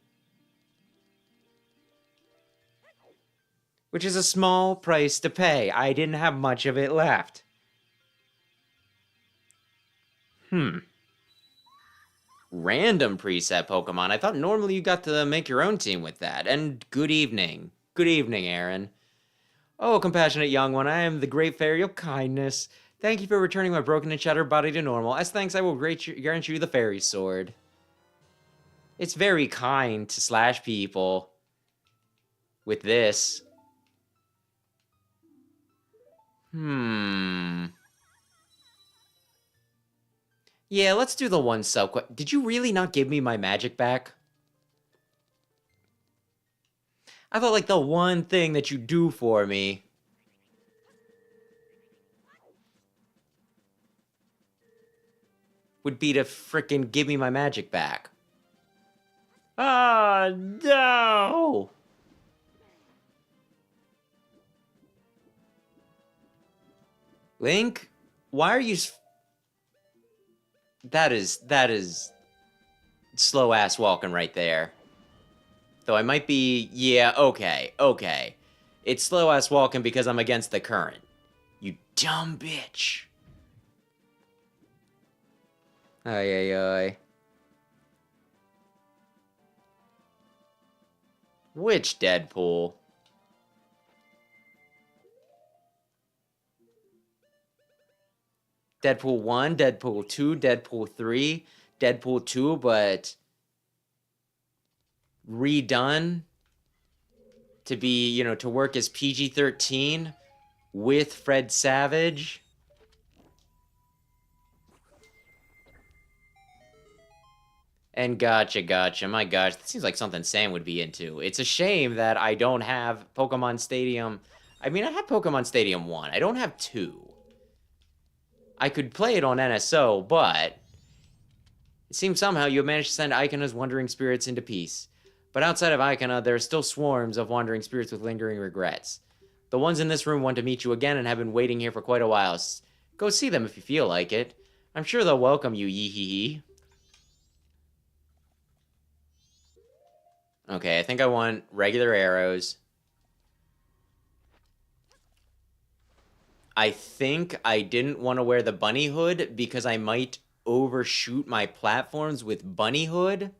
Which is a small price to pay. I didn't have much of it left. Random preset Pokemon. I thought normally you got to make your own team with that. And good evening. Good evening, Aaron. Oh, compassionate young one, I am the great fairy of kindness. Thank you for returning my broken and shattered body to normal. As thanks, I will grant you the fairy sword. It's very kind to slash people with this. Yeah, let's do the one sub. Did you really not give me my magic back? I thought like the one thing that you do for me would be to frickin' give me my magic back. Ah, no! Link, why are you... That is slow ass walking right there. Though I might be, yeah, okay. It's slow ass walking because I'm against the current. You dumb bitch. Ay. Which Deadpool? Deadpool 1, Deadpool 2, Deadpool 3, Deadpool 2, but redone to be, you know, to work as PG-13 with Fred Savage. And gotcha. My gosh, that seems like something Sam would be into. It's a shame that I don't have Pokemon Stadium. I mean, I have Pokemon Stadium 1. I don't have 2. I could play it on NSO, but it seems somehow you have managed to send Ikona's wandering spirits into peace. But outside of Icona, there are still swarms of wandering spirits with lingering regrets. The ones in this room want to meet you again and have been waiting here for quite a while. Go see them if you feel like it. I'm sure they'll welcome you, yee-hee-hee. Okay, I think I want regular arrows. I think I didn't want to wear the bunny hood because I might overshoot my platforms with bunny hood.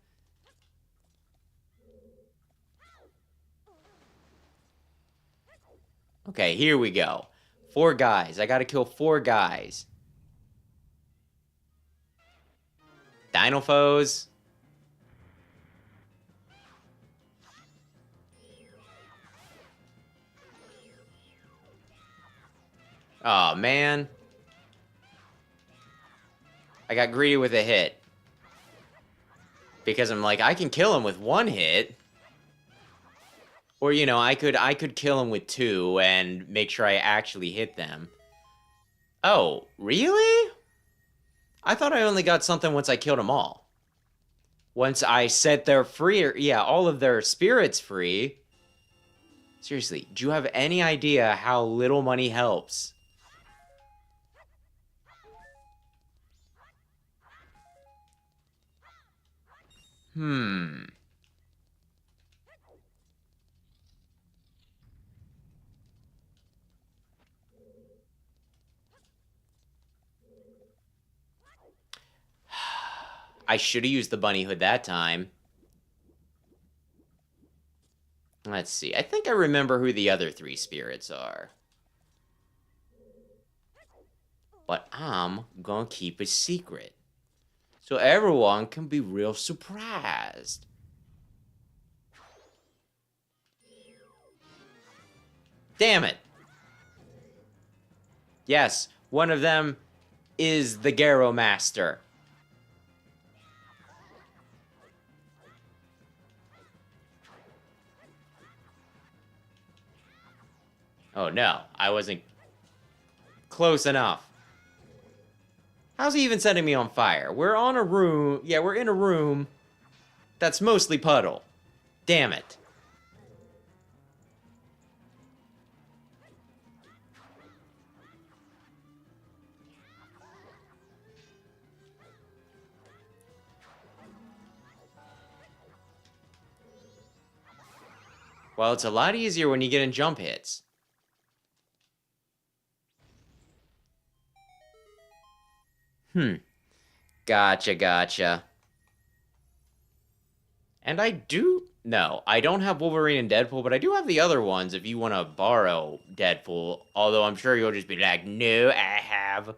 Okay, here we go. 4 guys. I gotta kill 4 guys. Dinofos. Oh, man. I got greedy with a hit. Because I'm like, I can kill him with 1 hit. Or, you know, I could kill him with 2 and make sure I actually hit them. Oh, really? I thought I only got something once I killed them all. Once I set their free, yeah, all of their spirits free. Seriously, do you have any idea how little money helps? I should have used the bunny hood that time. Let's see. I think I remember who the other 3 spirits are. But I'm gonna keep it secret. So everyone can be real surprised. Damn it. Yes, one of them is the Garo Master. Oh no, I wasn't close enough. How's he even setting me on fire? We're on a room. Yeah, we're in a room that's mostly puddle. Damn it. Well, it's a lot easier when you get in jump hits. Gotcha. And no, I don't have Wolverine and Deadpool, but I do have the other ones if you want to borrow Deadpool. Although I'm sure you'll just be like, no, I have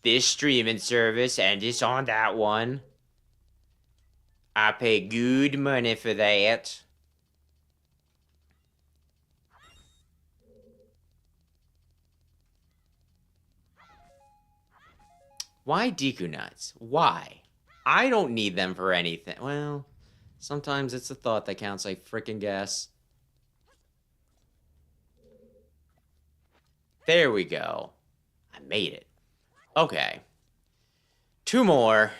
this streaming service and it's on that one. I pay good money for that. Why Deku Nuts? Why? I don't need them for anything. Well, sometimes it's the thought that counts, I frickin' guess. There we go. I made it. Okay. 2 more.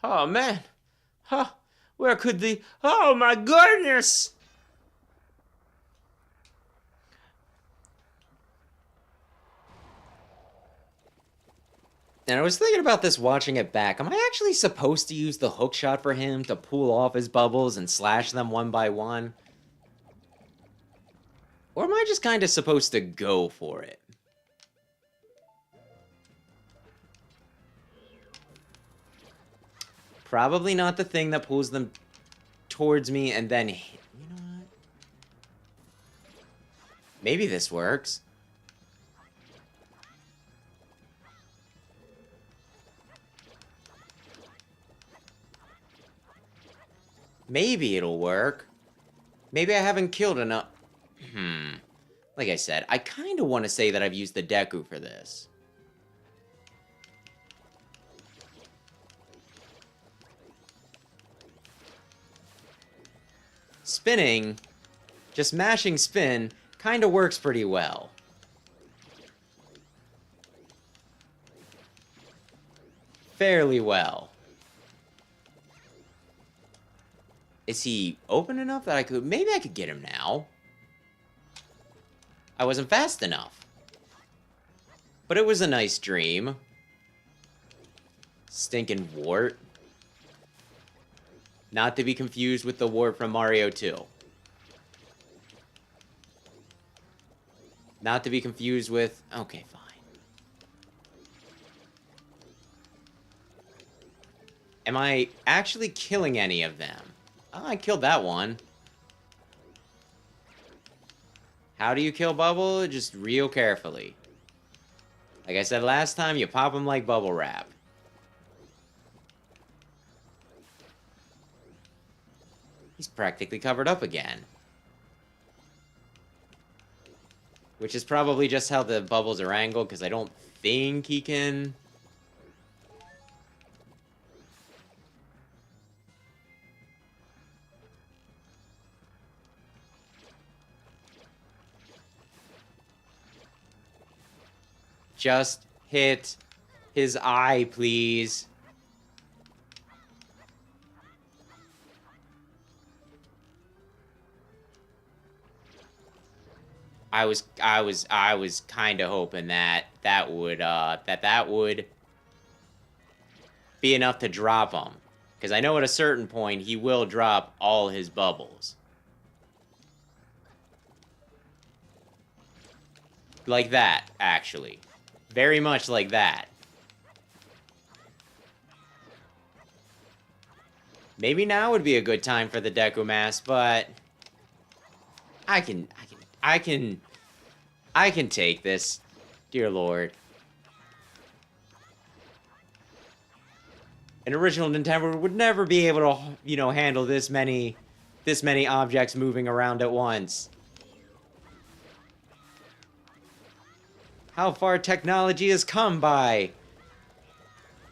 Oh, man. Huh. Where could the... Oh, my goodness! And I was thinking about this watching it back. Am I actually supposed to use the hook shot for him to pull off his bubbles and slash them one by one? Or am I just kind of supposed to go for it? Probably not the thing that pulls them towards me and then... You know what? Maybe this works. Maybe it'll work. Maybe I haven't killed enough. Like I said, I kind of want to say that I've used the Deku for this. Spinning, just mashing spin, kind of works pretty well. Fairly well. Is he open enough that I could... Maybe I could get him now. I wasn't fast enough. But it was a nice dream. Stinking wart. Not to be confused with the wart from Mario 2. Not to be confused with... Okay, fine. Am I actually killing any of them? Oh, I killed that one. How do you kill Bubble? Just real carefully. Like I said last time, you pop them like bubble wrap. He's practically covered up again. Which is probably just how the bubbles are angled, because I don't think he can... Just hit his eye, please. I was kind of hoping that would be enough to drop him, because I know at a certain point he will drop all his bubbles. Like that, actually. Very much like that. Maybe now would be a good time for the Deku Mask, but I can take this. Dear Lord. An original Nintendo would never be able to, you know, handle this many objects moving around at once. How far technology has come by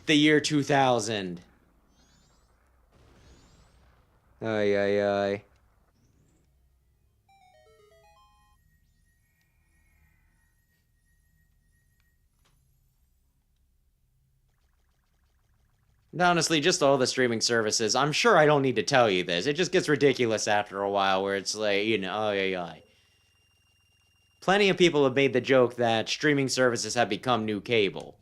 the year 2000. Ay. And honestly, just all the streaming services, I'm sure I don't need to tell you this. It just gets ridiculous after a while where it's like, you know, ay. Plenty of people have made the joke that streaming services have become new cable.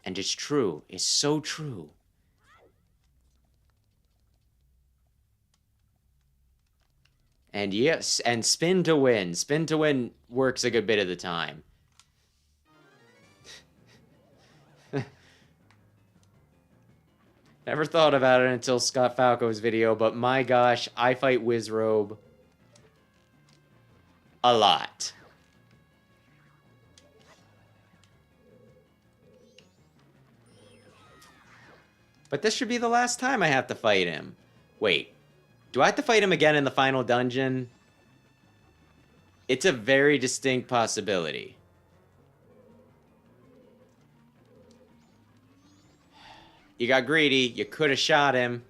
And it's true. It's so true. And yes, and spin to win. Spin to win works a good bit of the time. Never thought about it until Scott Falco's video, but my gosh, I fight Wizrobe a lot. But this should be the last time I have to fight him. Wait, do I have to fight him again in the final dungeon? It's a very distinct possibility. You got greedy. You could have shot him.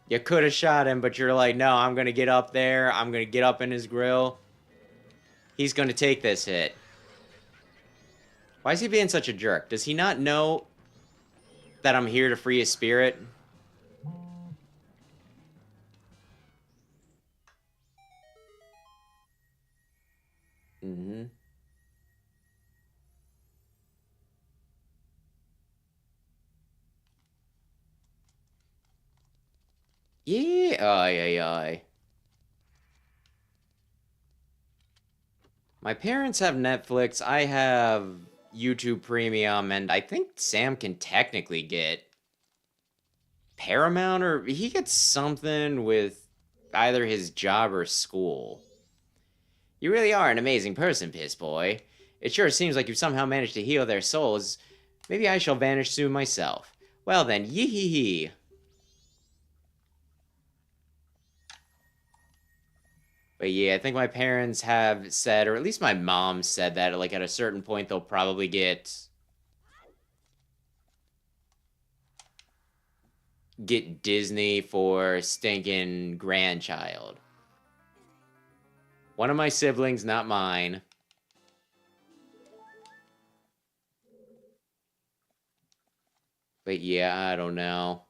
You could have shot him, but you're like, no, I'm going to get up there. I'm going to get up in his grill. He's going to take this hit. Why is he being such a jerk? Does he not know that I'm here to free his spirit? Mm-hmm. Yeah, aye. My parents have Netflix, I have YouTube Premium, and I think Sam can technically get Paramount, or he gets something with either his job or school. You really are an amazing person, Piss Boy. It sure seems like you've somehow managed to heal their souls. Maybe I shall vanish soon myself. Well then, yee-hee-hee. But yeah, I think my parents have said, or at least my mom said that, like, at a certain point they'll probably get Disney for stinking grandchild. One of my siblings, not mine. But yeah, I don't know.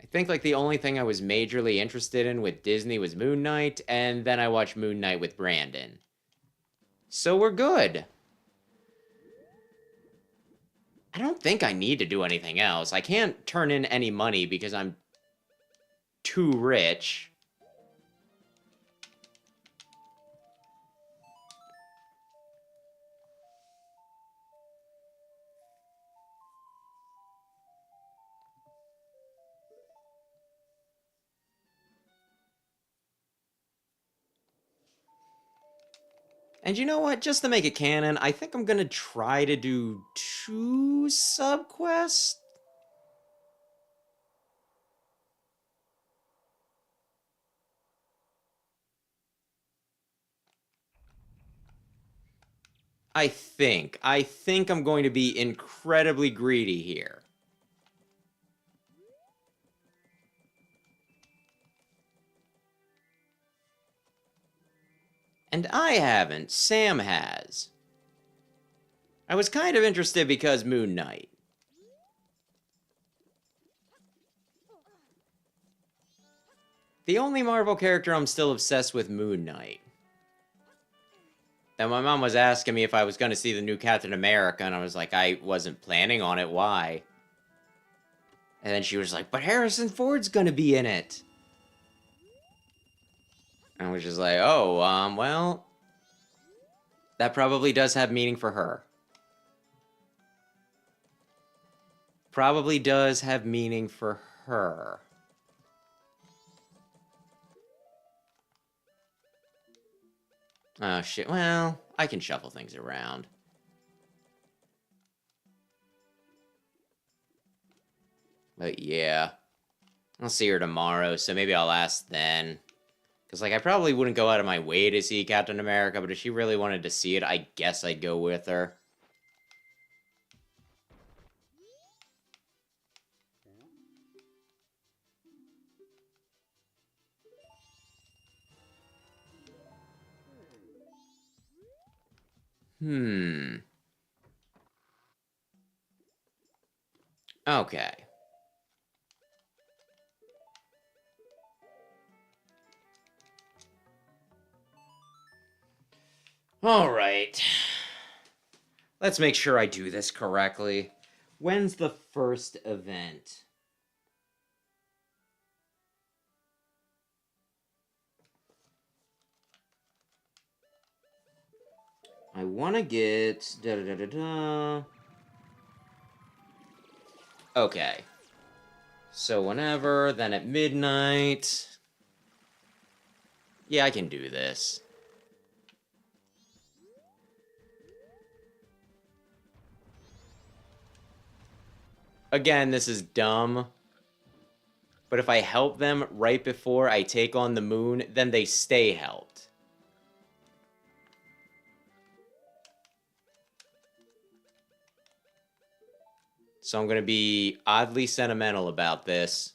I think, like, the only thing I was majorly interested in with Disney was Moon Knight, and then I watched Moon Knight with Brandon. So we're good. I don't think I need to do anything else. I can't turn in any money because I'm too rich. And you know what? Just to make it canon, I think I'm gonna try to do 2 subquests. I think I'm going to be incredibly greedy here. And I haven't. Sam has. I was kind of interested because Moon Knight. The only Marvel character I'm still obsessed with, Moon Knight. And my mom was asking me if I was going to see the new Captain America, and I was like, I wasn't planning on it, why? And then she was like, but Harrison Ford's going to be in it. And I was just like, oh, well, that probably does have meaning for her. Probably does have meaning for her. Oh, shit. Well, I can shuffle things around. But yeah. I'll see her tomorrow, so maybe I'll ask then. Because, like, I probably wouldn't go out of my way to see Captain America, but if she really wanted to see it, I guess I'd go with her. Okay. Alright. Let's make sure I do this correctly. When's the first event? I want to get... Okay. So whenever, then at midnight... Yeah, I can do this. Again, this is dumb. But if I help them right before I take on the moon, then they stay helped. So I'm going to be oddly sentimental about this.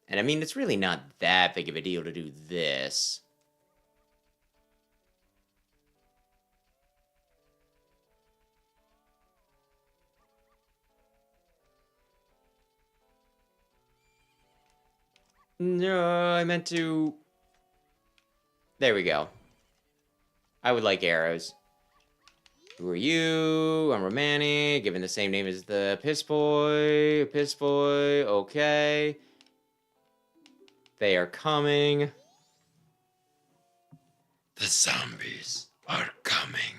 And I mean, it's really not that big of a deal to do this. No, I meant to... There we go. I would like arrows. Who are you? I'm Romani, given the same name as the Piss Boy. Piss Boy, okay. They are coming. The zombies are coming.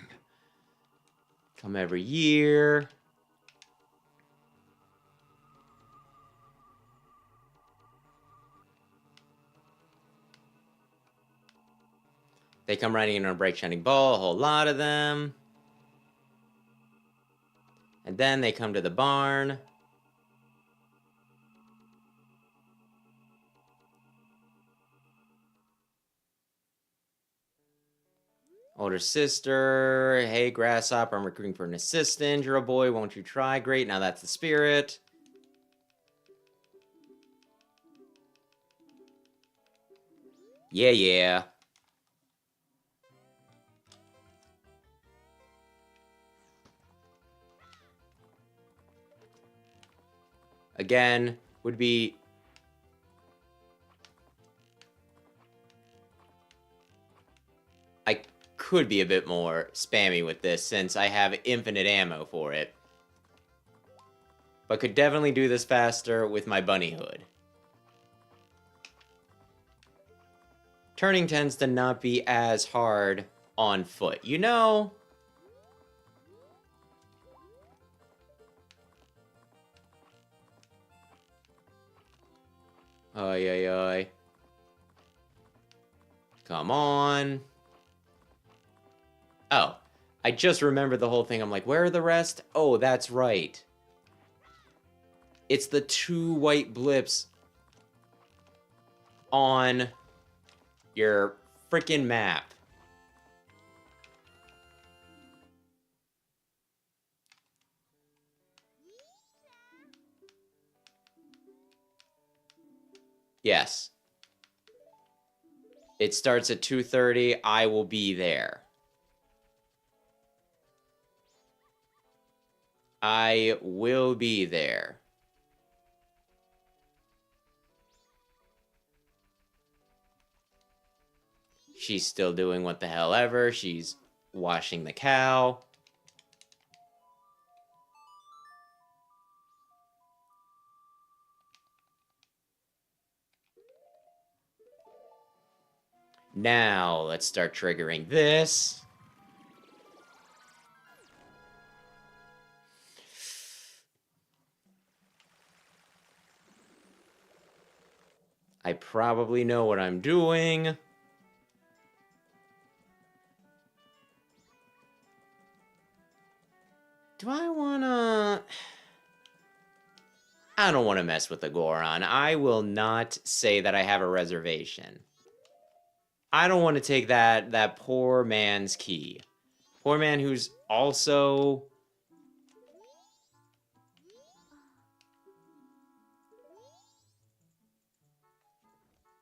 Come every year. They come riding in on a bright shining ball, a whole lot of them. And then they come to the barn. Older sister, hey Grasshopper, I'm recruiting for an assistant. You're a boy, won't you try? Great, now that's the spirit. Yeah, yeah. Again, would be... I could be a bit more spammy with this since I have infinite ammo for it. But could definitely do this faster with my bunny hood. Turning tends to not be as hard on foot. You know... Ay, ay, ay. Come on. Oh, I just remembered the whole thing. I'm like, where are the rest? Oh, that's right. It's the 2 white blips on your freaking map. Yes. It starts at 2:30. I will be there. I will be there. She's still doing what the hell ever. She's washing the cow. Now, let's start triggering this. I probably know what I'm doing. Do I wanna... I don't want to mess with the Goron. I will not say that I have a reservation. I don't want to take that poor man's key. Poor man who's also...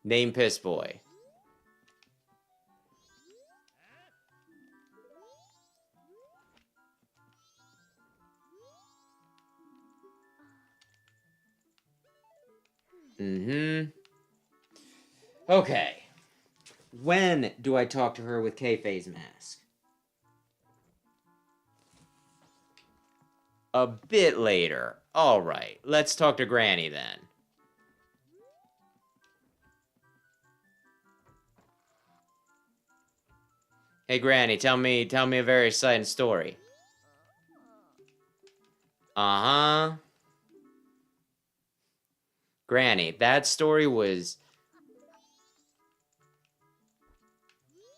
named Piss Boy. Mm-hmm. Okay. When do I talk to her with Kafei's mask? A bit later. Alright, let's talk to Granny then. Hey Granny, tell me a very exciting story. Uh-huh. Granny, that story was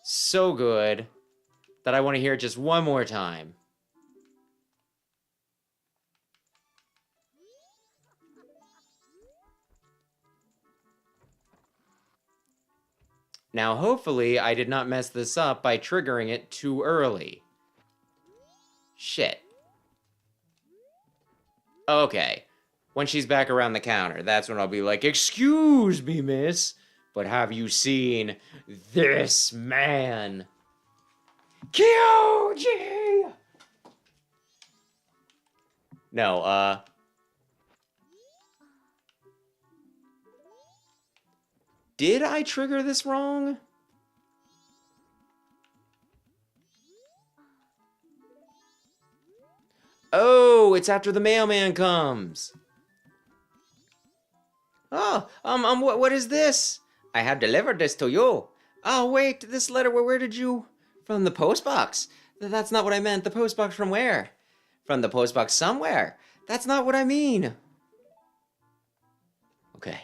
so good that I want to hear it just one more time. Now, hopefully, I did not mess this up by triggering it too early. Shit. Okay. When she's back around the counter, that's when I'll be like, "Excuse me, miss, but have you seen this man?" Kyoji! No, did I trigger this wrong? Oh, it's after the mailman comes. Oh, what is this? I have delivered this to you. Oh, wait, this letter, where did you... From the postbox. That's not what I meant. The postbox from where? From the postbox somewhere. That's not what I mean. Okay.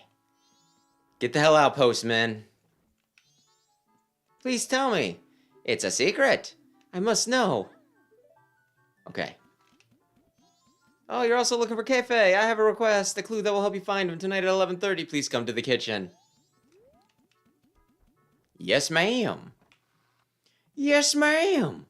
Get the hell out, postman. Please tell me. It's a secret. I must know. Okay. Oh, you're also looking for Kafei. I have a request. A clue that will help you find him tonight at 11:30. Please come to the kitchen. Yes, ma'am. Yes, ma'am.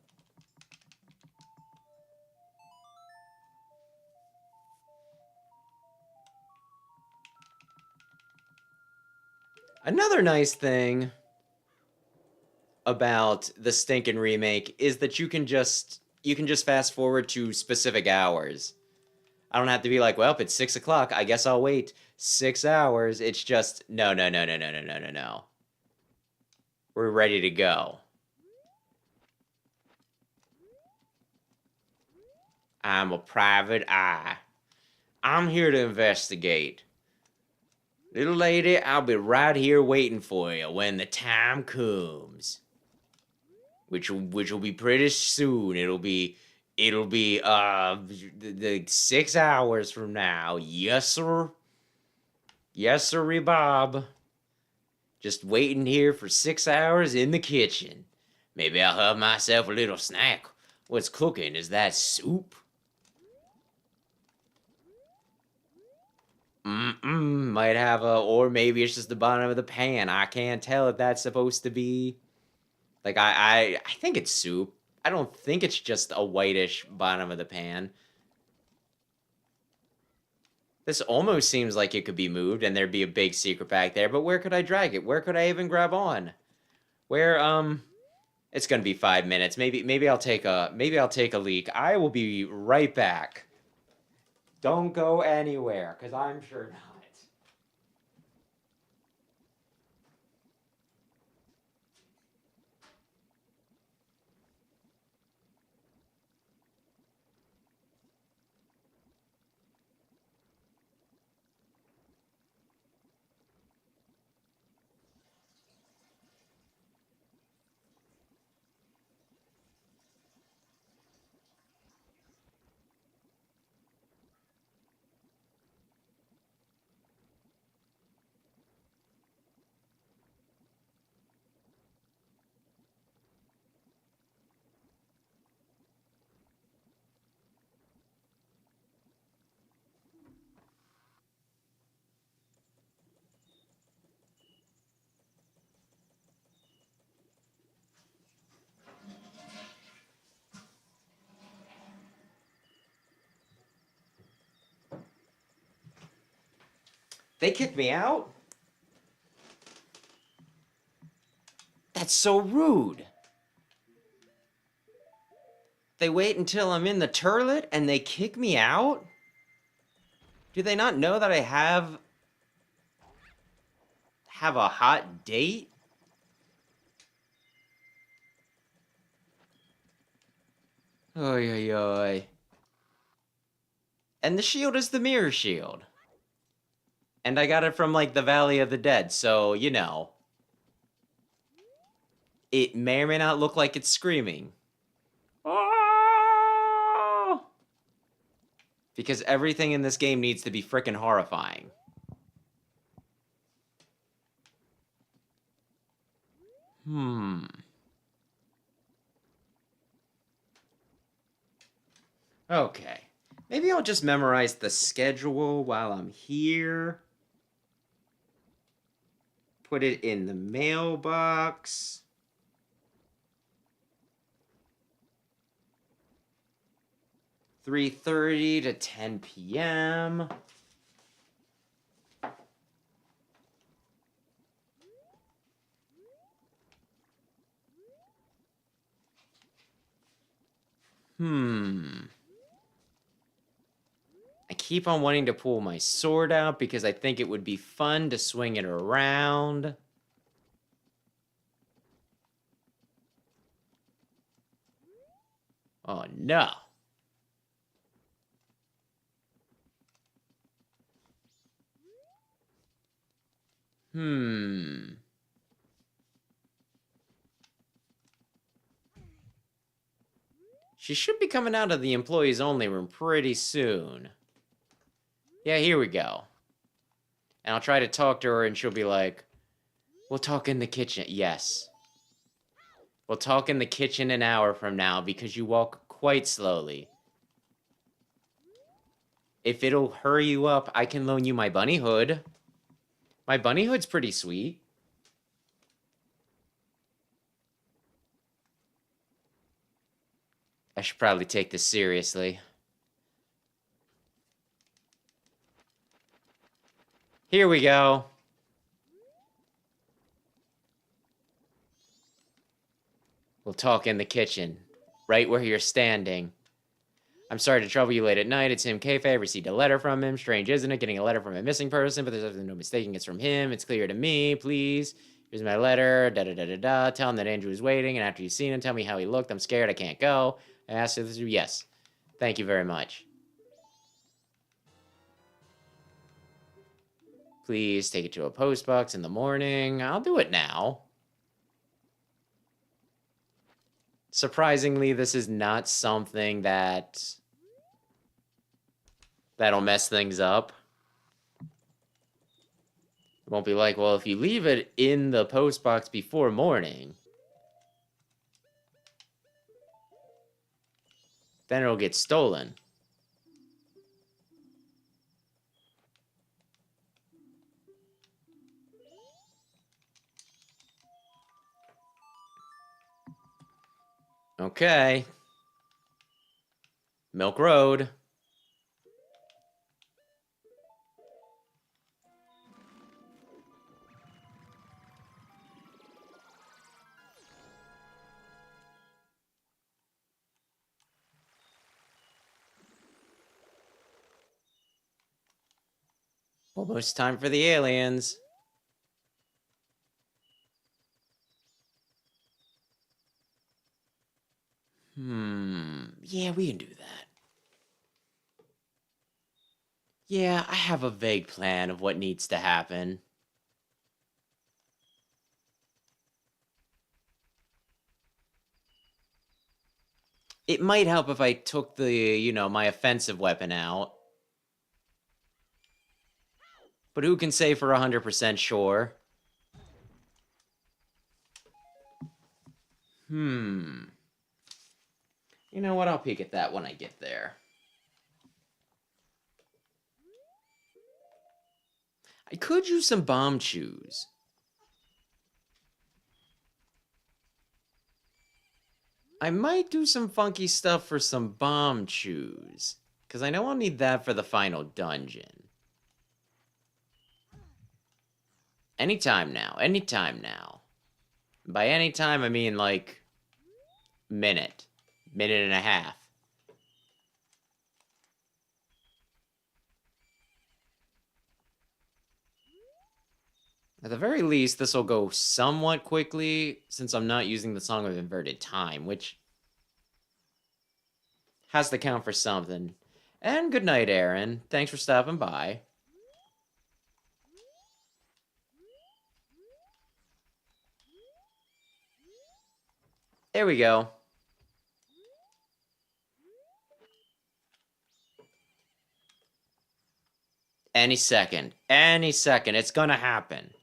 Another nice thing about the stinking remake is that you can just fast forward to specific hours. I don't have to be like, well, if it's 6 o'clock, I guess I'll wait 6 hours. It's just, no. We're ready to go. I'm a private eye. I'm here to investigate. Little lady, I'll be right here waiting for you when the time comes. Which will be pretty soon. It'll be the 6 hours from now. Yes, sir. Yes, sir, Bob. Just waiting here for 6 hours in the kitchen. Maybe I'll have myself a little snack. What's cooking? Is that soup? Might have or maybe it's just the bottom of the pan. I can't tell if that's supposed to be... Like, I think it's soup. I don't think it's just a whitish bottom of the pan. This almost seems like it could be moved and there'd be a big secret back there, but where could I drag it? Where could I even grab on? Where, it's gonna be 5 minutes. Maybe I'll take a leak. I will be right back. Don't go anywhere, because I'm sure not. They kicked me out? That's so rude. They wait until I'm in the turlet and they kick me out? Do they not know that I have have a hot date? Oy, oy, oy. And the shield is the mirror shield. And I got it from, like, the Valley of the Dead, so, you know. It may or may not look like it's screaming. Oh! Because everything in this game needs to be frickin' horrifying. Okay. Maybe I'll just memorize the schedule while I'm here. Put it in the mailbox. (3:30 to 10 p.m.) I keep on wanting to pull my sword out because I think it would be fun to swing it around. Oh, no. She should be coming out of the employees only room pretty soon. Yeah, here we go. And I'll try to talk to her and she'll be like, we'll talk in the kitchen. Yes. We'll talk in the kitchen an hour from now because you walk quite slowly. If it'll hurry you up, I can loan you my bunny hood. My bunny hood's pretty sweet. I should probably take this seriously. Here we go. We'll talk in the kitchen, right where you're standing. I'm sorry to trouble you late at night. It's him, Kafei. I received a letter from him. Strange, isn't it? Getting a letter from a missing person, but there's absolutely no mistaking it's from him. It's clear to me. Please. Here's my letter. Da-da-da-da-da. Tell him that Andrew is waiting, and after you've seen him, tell me how he looked. I'm scared. I can't go. I asked if this was... Yes. Thank you very much. Please take it to a post box in the morning. I'll do it now. Surprisingly, this is not something that'll mess things up. It won't be like, well, if you leave it in the post box before morning, then it'll get stolen. Okay. Milk Road. Almost time for the aliens. Yeah, we can do that. Yeah, I have a vague plan of what needs to happen. It might help if I took the, my offensive weapon out. But who can say for 100% sure? You know what? I'll peek at that when I get there. I could use some bomb chews. I might do some funky stuff for some bomb chews. Because I know I'll need that for the final dungeon. Anytime now. Anytime now. By anytime, I mean, like, minute. Minute and a half. At the very least, this will go somewhat quickly, since I'm not using the Song of Inverted Time, which has to count for something. And good night, Aaron. Thanks for stopping by. There we go. Any second. Any second. It's gonna happen.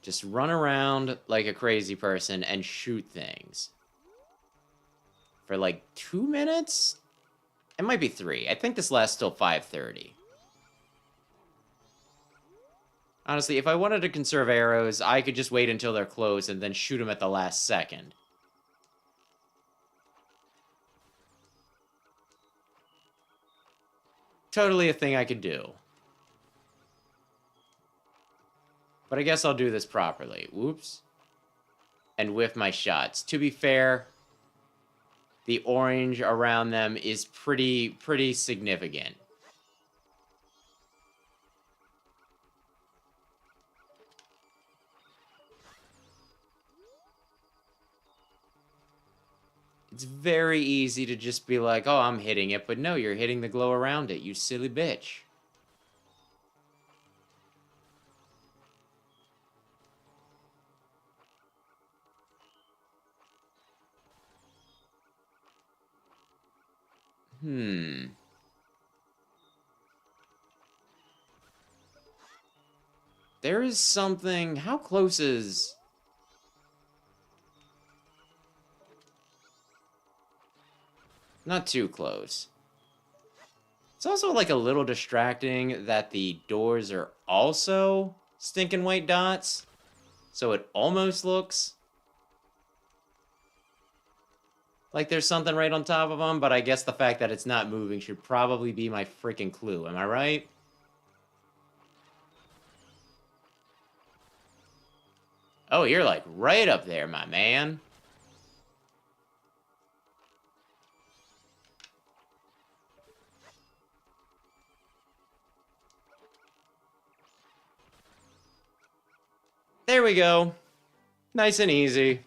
Just run around like a crazy person and shoot things. For like 2 minutes? It might be 3. I think this lasts till 5:30. Honestly, if I wanted to conserve arrows, I could just wait until they're close and then shoot them at the last second. Totally a thing I could do. But I guess I'll do this properly. Whoops. And whiff my shots. To be fair, the orange around them is pretty significant. It's very easy to just be like, oh, I'm hitting it, but no, you're hitting the glow around it, you silly bitch. There is something... How close is... Not too close. It's also like a little distracting that the doors are also stinking white dots. So it almost looks like there's something right on top of them, but I guess the fact that it's not moving should probably be my freaking clue. Am I right? Oh, you're like right up there, my man. There we go. Nice and easy.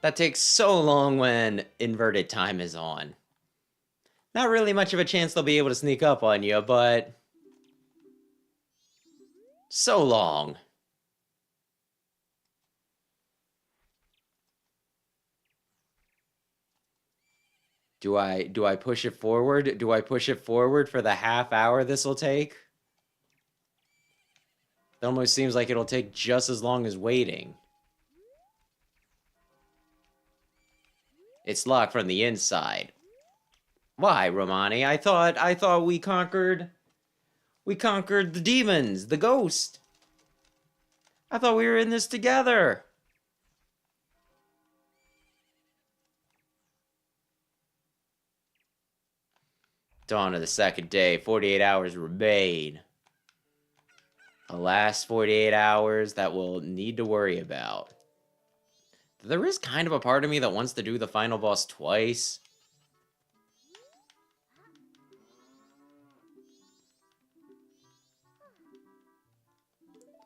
That takes so long when inverted time is on. Not really much of a chance they'll be able to sneak up on you, but... So long. Do I push it forward? Do I push it forward for the half hour this will take? It almost seems like it'll take just as long as waiting. It's locked from the inside. Why, Romani? I thought we conquered the demons, the ghost. I thought we were in this together. Dawn of the second day, 48 hours remain. The last 48 hours that we'll need to worry about. There is kind of a part of me that wants to do the final boss twice.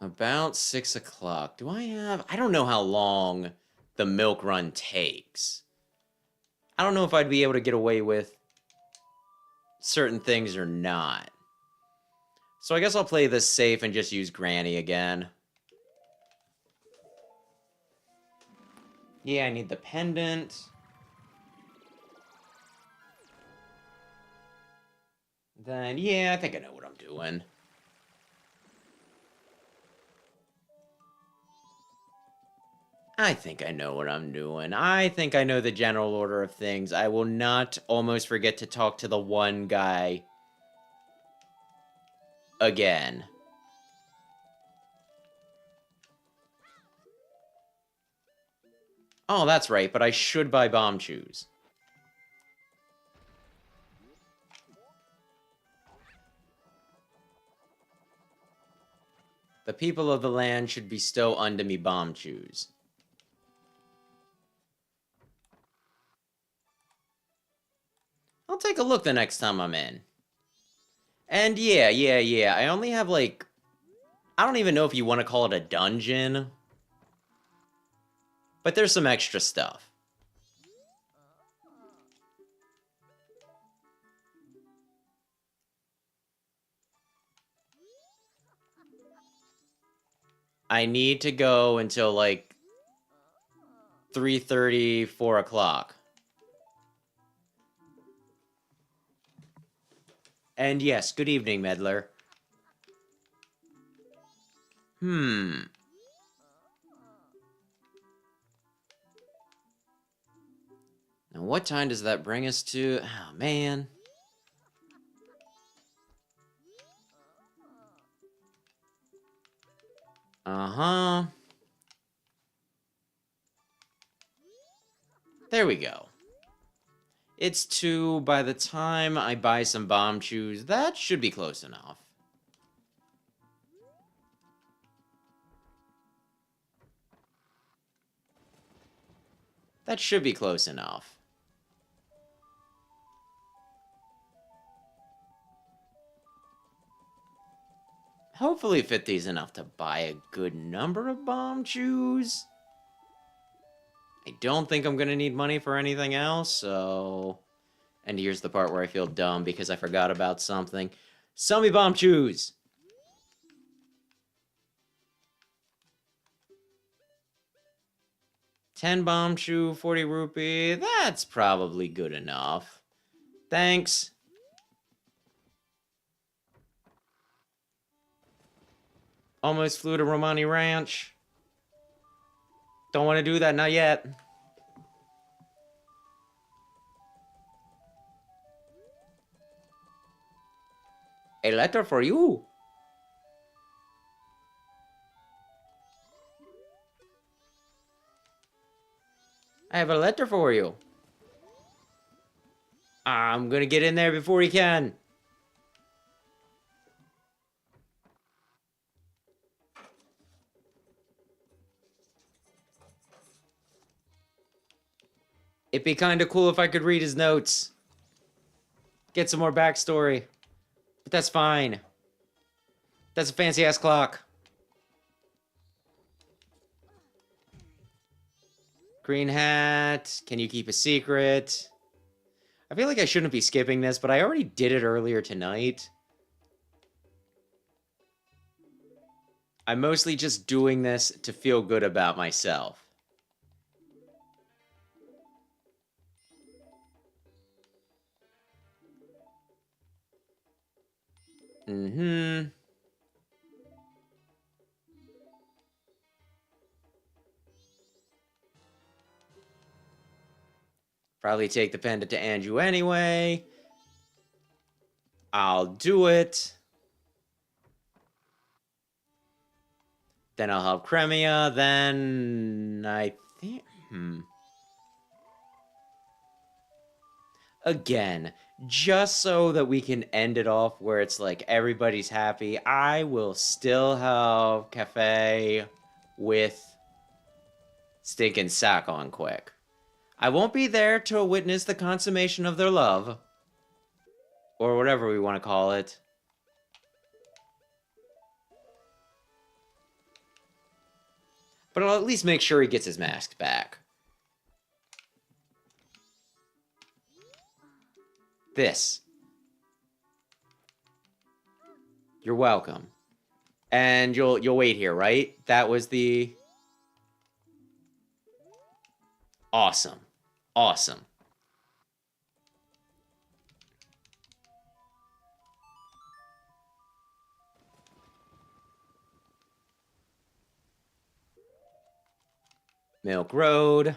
About 6 o'clock. Do I have... I don't know how long the milk run takes. I don't know if I'd be able to get away with certain things or not. So I guess I'll play this safe and just use Granny again. Yeah, I need the pendant. Then, yeah, I think I know what I'm doing. I think I know what I'm doing. I think I know the general order of things. I will not almost forget to talk to the one guy again. Oh, that's right, but I should buy bomb shoes. The people of the land should bestow unto me bomb chews. I'll take a look the next time I'm in. And yeah. I only have, like... I don't even know if you want to call it a dungeon. But there's some extra stuff. I need to go until, like, 3:30, 4 o'clock. And yes, good evening, meddler. Now, what time does that bring us to? Oh, man. Uh-huh. There we go. It's 2. By the time I buy some bomb chews, that should be close enough. That should be close enough. Hopefully 50 is enough to buy a good number of bomb chews. I don't think I'm going to need money for anything else, so... And here's the part where I feel dumb because I forgot about something. Sell me bomb chews! $10 bomb chew, 40 rupee. That's probably good enough. Thanks. Almost flew to Romani Ranch. Don't want to do that, not yet. A letter for you. I have a letter for you. I'm gonna get in there before he can. It'd be kinda cool if I could read his notes. Get some more backstory. But that's fine. That's a fancy-ass clock. Green hat. Can you keep a secret? I feel like I shouldn't be skipping this, but I already did it earlier tonight. I'm mostly just doing this to feel good about myself. Probably take the pendant to Anju anyway. I'll do it. Then I'll help Cremia. Then I think... Again, just so that we can end it off where it's like everybody's happy, I will still have Kafei with stinking sack on quick. I won't be there to witness the consummation of their love. Or whatever we want to call it. But I'll at least make sure he gets his mask back. This. You're welcome. And you'll wait here, right? That was the... Awesome. Awesome. Milk Road.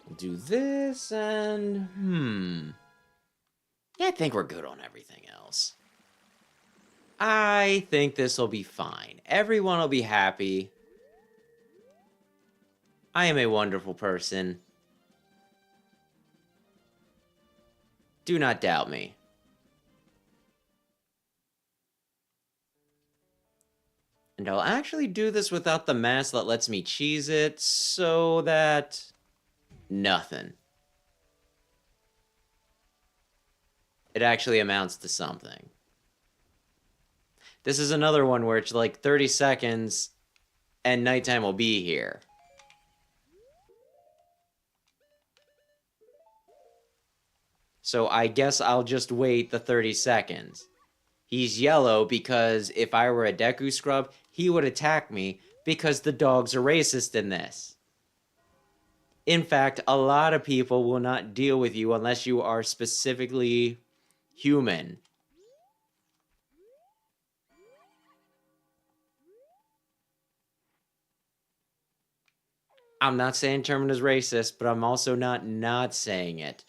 We'll do this and... Yeah, I think we're good on everything else. I think this will be fine. Everyone will be happy. I am a wonderful person. Do not doubt me. And I'll actually do this without the mask that lets me cheese it, so that... nothing. It actually amounts to something. This is another one where it's like 30 seconds and nighttime will be here. So I guess I'll just wait the 30 seconds. He's yellow because if I were a Deku scrub, he would attack me because the dogs are racist in this. In fact, a lot of people will not deal with you unless you are specifically human. I'm not saying Termin is racist, but I'm also not saying it.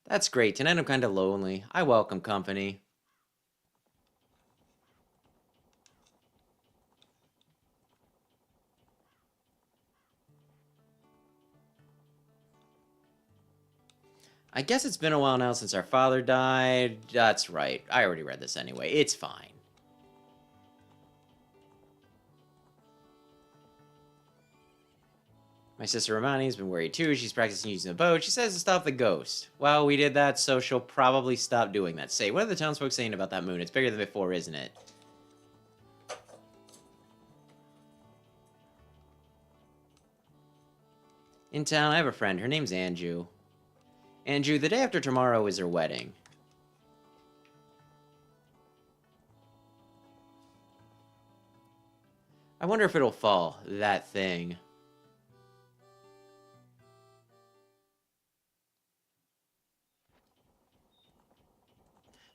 That's great. Tonight I'm kind of lonely. I welcome company. I guess it's been a while now since our father died. That's right. I already read this anyway. It's fine. My sister Romani's been worried too. She's practicing using the boat. She says to stop the ghost. Well, we did that, so she'll probably stop doing that. Say, what are the townsfolk saying about that moon? It's bigger than before, isn't it? In town, I have a friend. Her name's Anju. Anju, the day after tomorrow is her wedding. I wonder if it'll fall, that thing.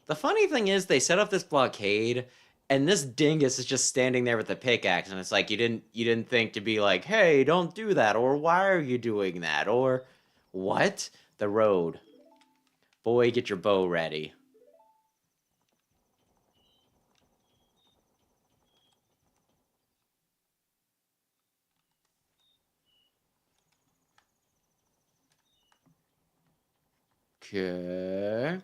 The funny thing is, they set up this blockade, and this dingus is just standing there with the pickaxe, and it's like, you didn't think to be like, hey, don't do that, or why are you doing that, or what? The road. Boy, get your bow ready. Okay.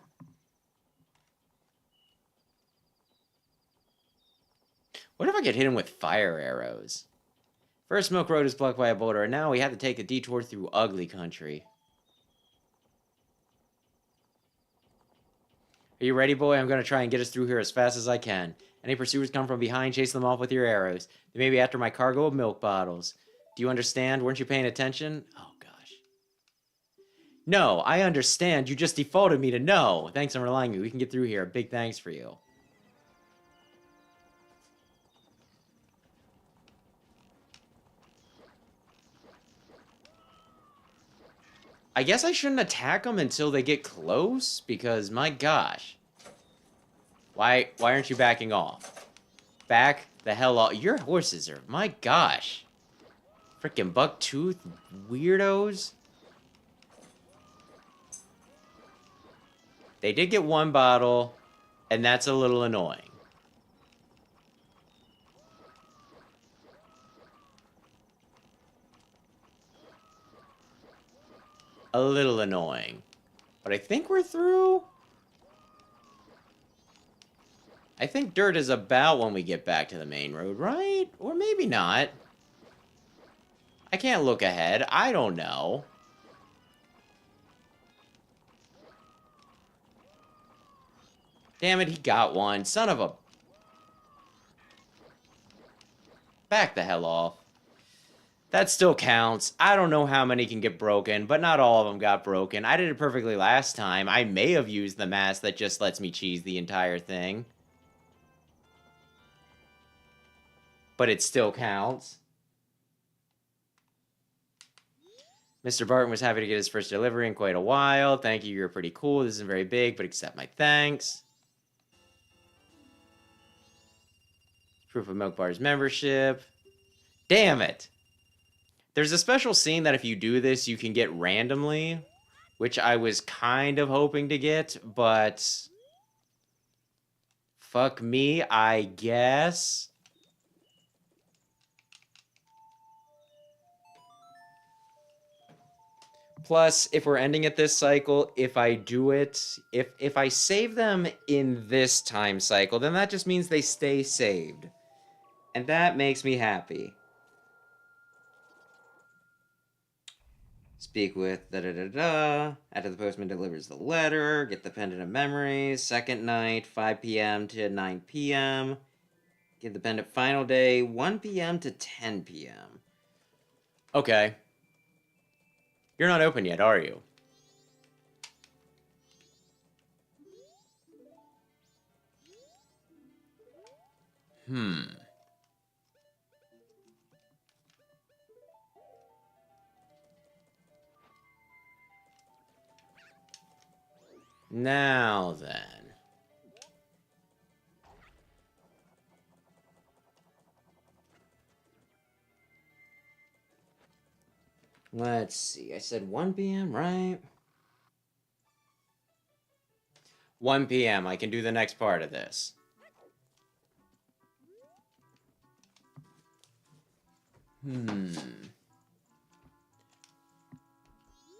What if I get hit him with fire arrows? First Milk Road is blocked by a boulder, and now we have to take a detour through ugly country. Are you ready, boy? I'm going to try and get us through here as fast as I can. Any pursuers come from behind, chase them off with your arrows. They may be after my cargo of milk bottles. Do you understand? Weren't you paying attention? Oh, gosh. No, I understand. You just defaulted me to no. Thanks for relying on me. We can get through here. Big thanks for you. I guess I shouldn't attack them until they get close, because my gosh. Why aren't you backing off? Back the hell off. Your horses are, my gosh. Freaking buck-tooth weirdos. They did get one bottle, and that's a little annoying. A little annoying. But I think we're through. I think dirt is about when we get back to the main road, right? Or maybe not. I can't look ahead. I don't know. Damn it, he got one. Son of a... Back the hell off. That still counts. I don't know how many can get broken, but not all of them got broken. I did it perfectly last time. I may have used the mask that just lets me cheese the entire thing. But it still counts. Mr. Barton was happy to get his first delivery in quite a while. Thank you, you're pretty cool. This isn't very big, but accept my thanks. Proof of Milk Bar's membership. Damn it! There's a special scene that if you do this, you can get randomly, which I was kind of hoping to get, but... Fuck me, I guess. Plus, if we're ending at this cycle, if I do it, if I save them in this time cycle, then that just means they stay saved. And that makes me happy. Speak with da-da-da-da. After the postman delivers the letter, get the pendant of memories. Second night, 5 p.m. to 9 p.m. Give the pendant final day, 1 p.m. to 10 p.m. Okay. You're not open yet, are you? Now then. Let's see. I said 1 p.m., right? 1 p.m. I can do the next part of this.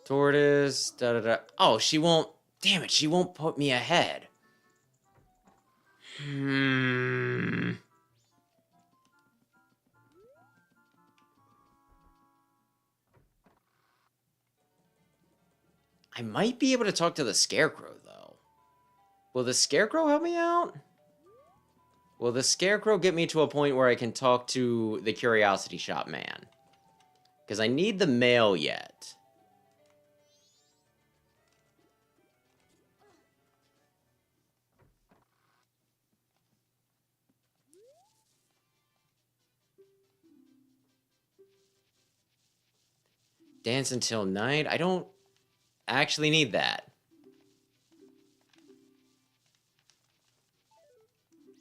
Tortoise, da-da-da. Oh, she won't... Damn it, she won't put me ahead. I might be able to talk to the Scarecrow, though. Will the Scarecrow help me out? Will the Scarecrow get me to a point where I can talk to the Curiosity Shop man? Because I need the mail yet. Dance until night? I don't actually need that.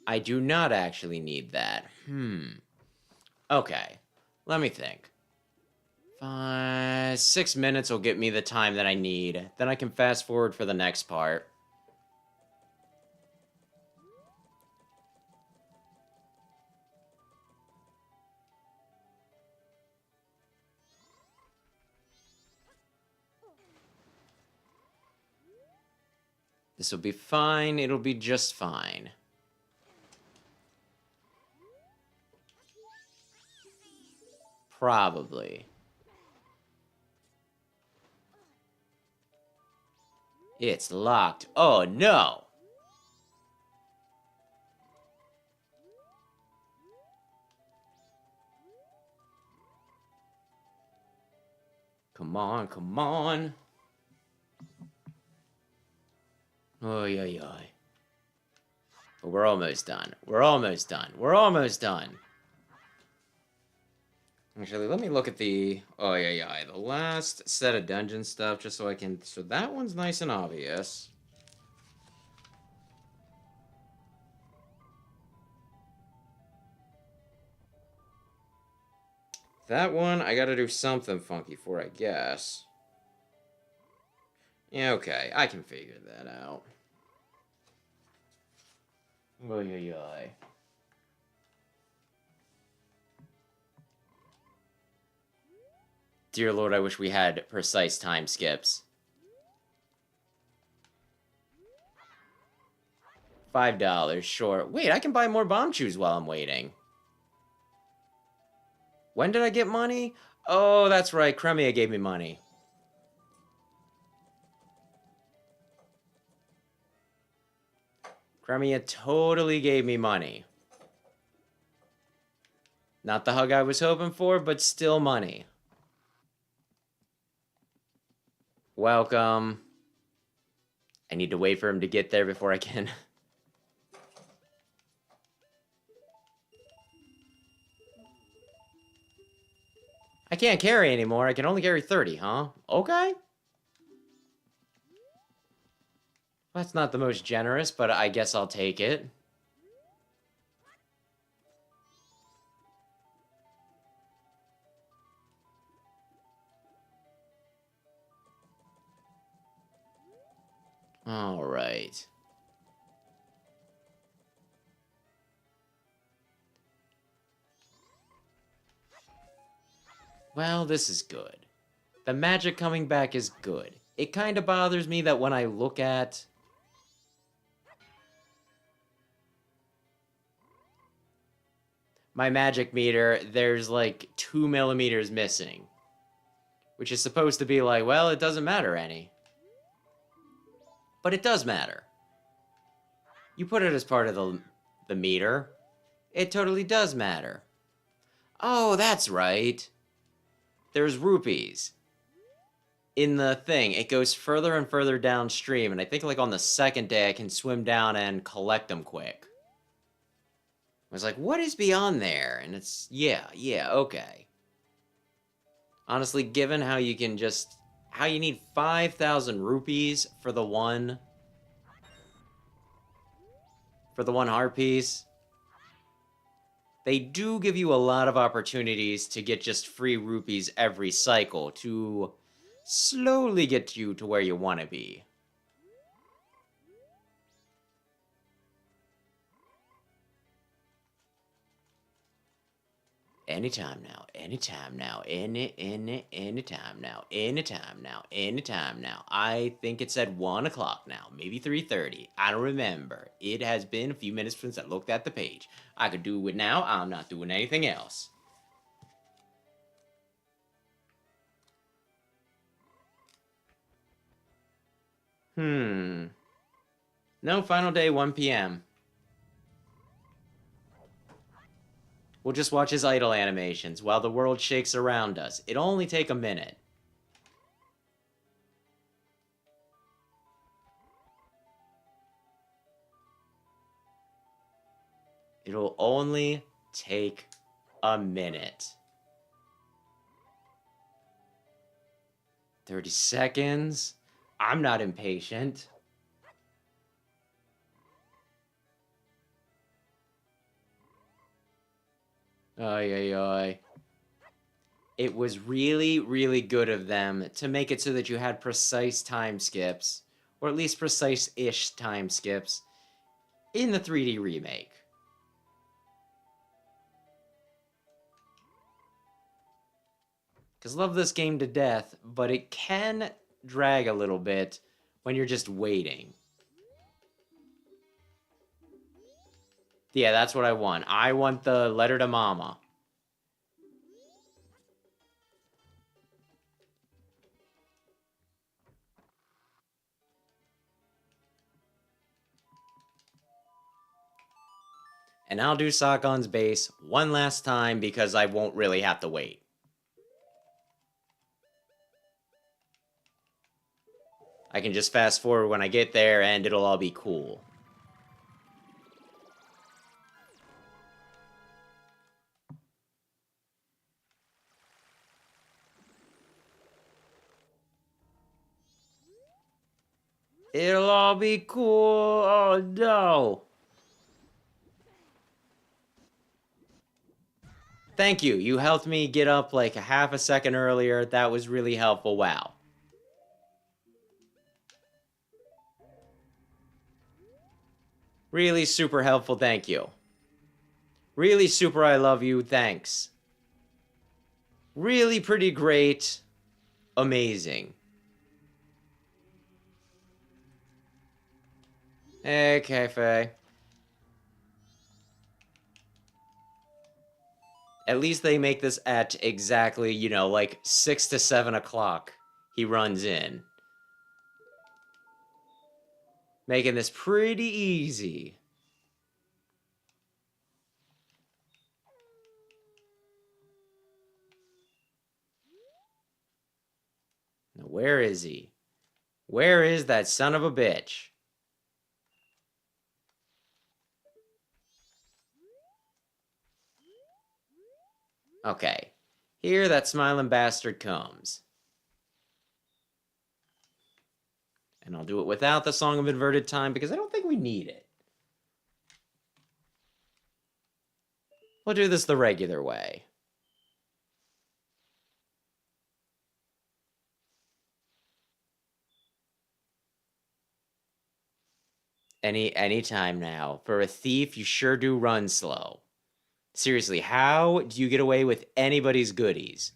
I do not actually need that. Okay. Let me think. 6 minutes will get me the time that I need. Then I can fast forward for the next part. This will be fine. It'll be just fine. Probably. It's locked. Oh, no! Come on, come on. Oy, oy, oy. But we're almost done. We're almost done. We're almost done. Actually, let me look at the... Oh, yeah. The last set of dungeon stuff, just so I can... So that one's nice and obvious. That one, I gotta do something funky for, I guess. Yeah, okay. I can figure that out. Oh, yeah. Dear Lord, I wish we had precise time skips. $5, sure. Wait, I can buy more bomb chews while I'm waiting. When did I get money? Oh, that's right. Cremia gave me money. Cremia totally gave me money. Not the hug I was hoping for, but still money. Welcome. I need to wait for him to get there before I can... I can't carry anymore. I can only carry 30, huh? Okay. That's not the most generous, but I guess I'll take it. All right. Well, this is good. The magic coming back is good. It kind of bothers me that when I look at my magic meter, there's like 2 millimeters missing. Which is supposed to be like, well, it doesn't matter any. But it does matter. You put it as part of the meter. It totally does matter. Oh, that's right. There's rupees. In the thing, it goes further and further downstream, and I think like on the second day I can swim down and collect them quick. I was like, what is beyond there? And it's, yeah, okay. Honestly, given how you can just, how you need 5,000 rupees for the one heart piece, they do give you a lot of opportunities to get just free rupees every cycle to slowly get you to where you want to be. Anytime now, anytime now, anytime now, anytime now, anytime now. I think it's at 1 o'clock now, maybe 3:30. I don't remember. It has been a few minutes since I looked at the page. I could do it now. I'm not doing anything else. No, final day, 1 p.m. We'll just watch his idle animations while the world shakes around us. It'll only take a minute. It'll only take a minute. 30 seconds. I'm not impatient. Ay. It was really, really good of them to make it so that you had precise time skips, or at least precise-ish time skips, in the 3D remake. Because love this game to death, but it can drag a little bit when you're just waiting. Yeah, that's what I want. I want the letter to Mama. And I'll do Sakon's base one last time because I won't really have to wait. I can just fast forward when I get there and it'll all be cool. It'll all be cool. Oh no. Thank you. You helped me get up like a half a second earlier. That was really helpful. Wow. Really super helpful. Thank you. Really super I love you. Thanks. Really pretty great. Amazing. Hey, Kafei. At least they make this at exactly, you know, like 6 to 7 o'clock. He runs in. Making this pretty easy. Now, where is he? Where is that son of a bitch? Okay. Here that smiling bastard comes. And I'll do it without the Song of Inverted Time because I don't think we need it. We'll do this the regular way. Any time now. For a thief, you sure do run slow. Seriously, how do you get away with anybody's goodies?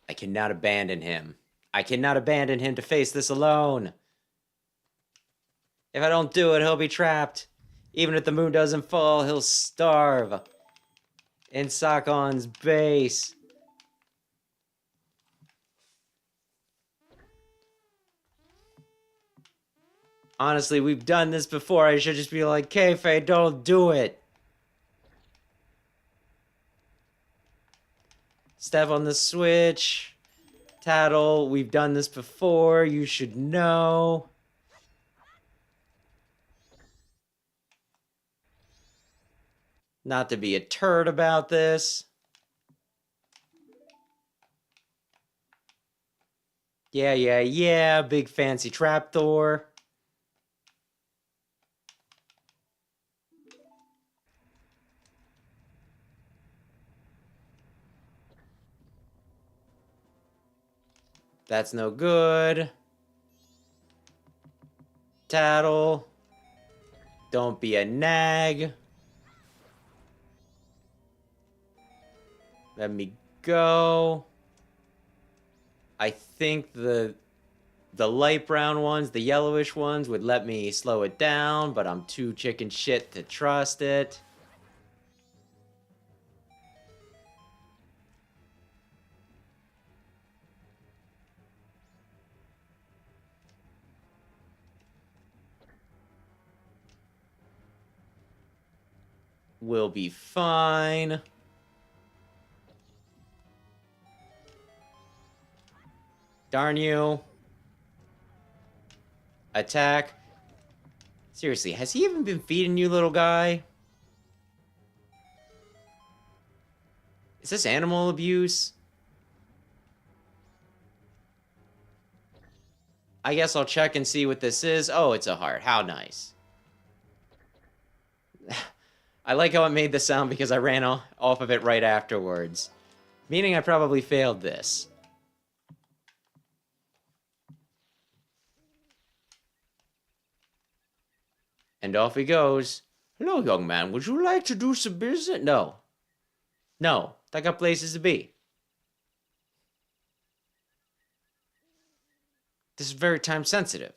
I cannot abandon him. I cannot abandon him to face this alone. If I don't do it, he'll be trapped. Even if the moon doesn't fall, he'll starve. In Sakon's base. Honestly, we've done this before. I should just be like, Kafei, don't do it. Step on the switch. Tattle, we've done this before. You should know. Not to be a turd about this. Yeah. Big fancy trapdoor. That's no good. Tattle. Don't be a nag. Let me go. I think the light brown ones, the yellowish ones, would let me slow it down, but I'm too chicken shit to trust it. We'll be fine. Darn you. Attack. Seriously, has he even been feeding you, little guy? Is this animal abuse? I guess I'll check and see what this is. Oh, it's a heart. How nice. I like how it made the sound because I ran off of it right afterwards. Meaning I probably failed this. And off he goes. Hello, young man. Would you like to do some business? No. No. I got places to be. This is very time sensitive.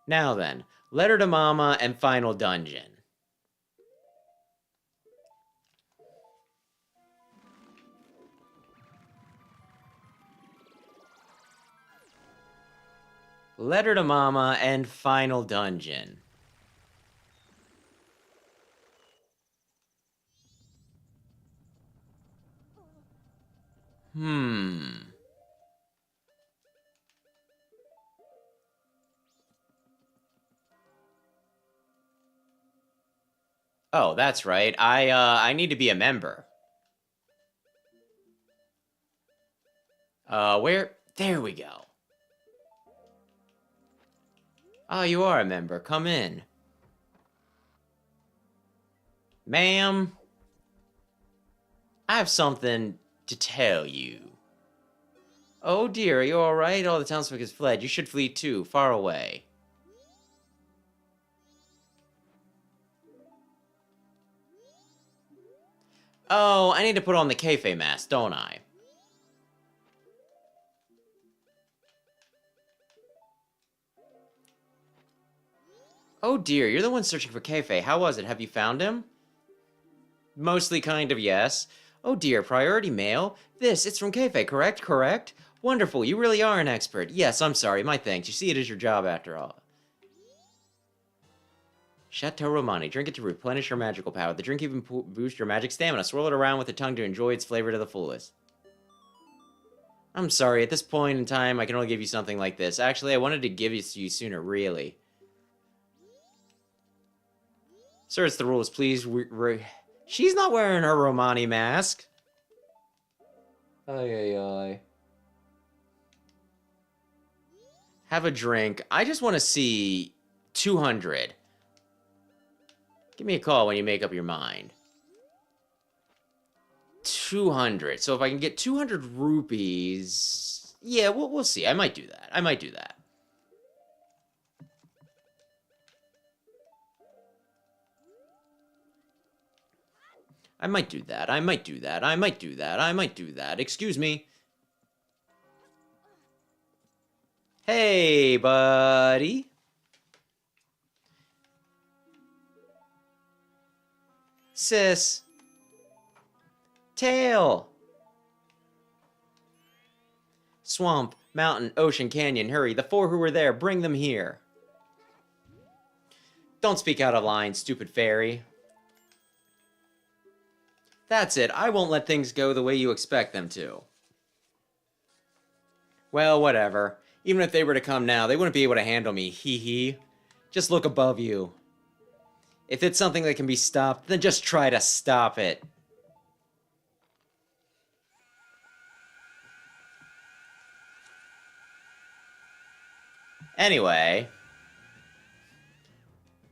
Now then, letter to Mama and final dungeon. Letter to Mama and final dungeon. Oh, that's right. I need to be a member. Where? There we go. Oh, you are a member. Come in. Ma'am, I have something to tell you. Oh dear, are you alright? Oh, the townsfolk has fled. You should flee too, far away. Oh, I need to put on the Kafei mask, don't I? Oh dear, you're the one searching for Kafei. How was it? Have you found him? Mostly kind of, yes. Oh dear, priority mail? It's from Kafei, correct? Correct? Wonderful, you really are an expert. Yes, I'm sorry, my thanks. You see, it is your job after all. Chateau Romani. Drink it to replenish your magical power. The drink even boosts your magic stamina. Swirl it around with the tongue to enjoy its flavor to the fullest. I'm sorry, at this point in time, I can only give you something like this. Actually, I wanted to give it to you sooner, really. Sir, it's the rules, please. She's not wearing her Romani mask. Ay. Have a drink. I just want to see 200. Give me a call when you make up your mind. 200. So if I can get 200 rupees... Yeah, we'll see. I might do that. I might do that. I might do that. I might do that. I might do that. Excuse me. Hey, buddy. Sis. Tail. Swamp, mountain, ocean, canyon, hurry. The four who were there, bring them here. Don't speak out of line, stupid fairy. That's it. I won't let things go the way you expect them to. Well, whatever. Even if they were to come now, they wouldn't be able to handle me. Hee hee. Just look above you. If it's something that can be stopped, then just try to stop it. Anyway.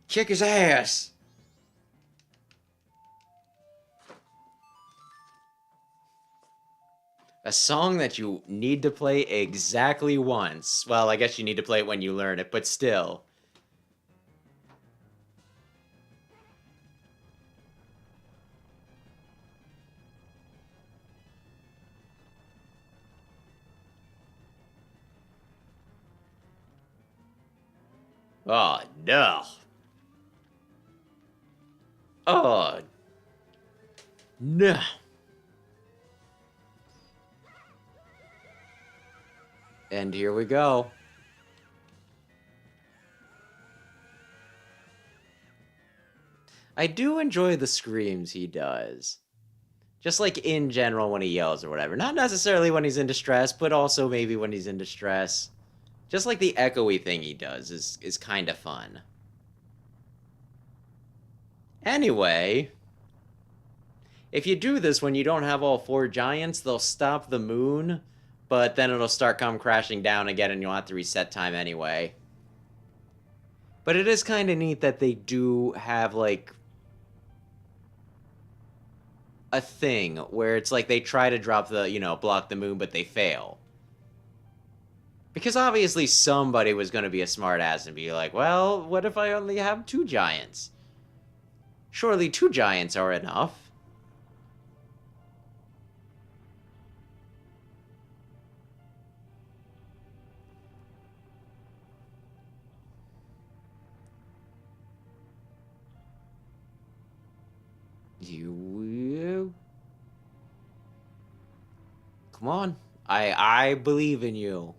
Kick his ass! A song that you need to play exactly once. Well, I guess you need to play it when you learn it, but still. Oh, no. Oh, no. And here we go. I do enjoy the screams he does. Just like in general when he yells or whatever. Not necessarily when he's in distress, but also maybe when he's in distress. Just like the echoey thing he does is kind of fun. Anyway, if you do this when you don't have all four giants, they'll stop the moon, but then it'll start come crashing down again and you'll have to reset time anyway. But it is kind of neat that they do have, like, a thing where it's like they try to drop the, block the moon, but they fail. Because obviously somebody was going to be a smartass and be like, well, what if I only have 2 giants? Surely 2 giants are enough. You... Come on. I believe in you.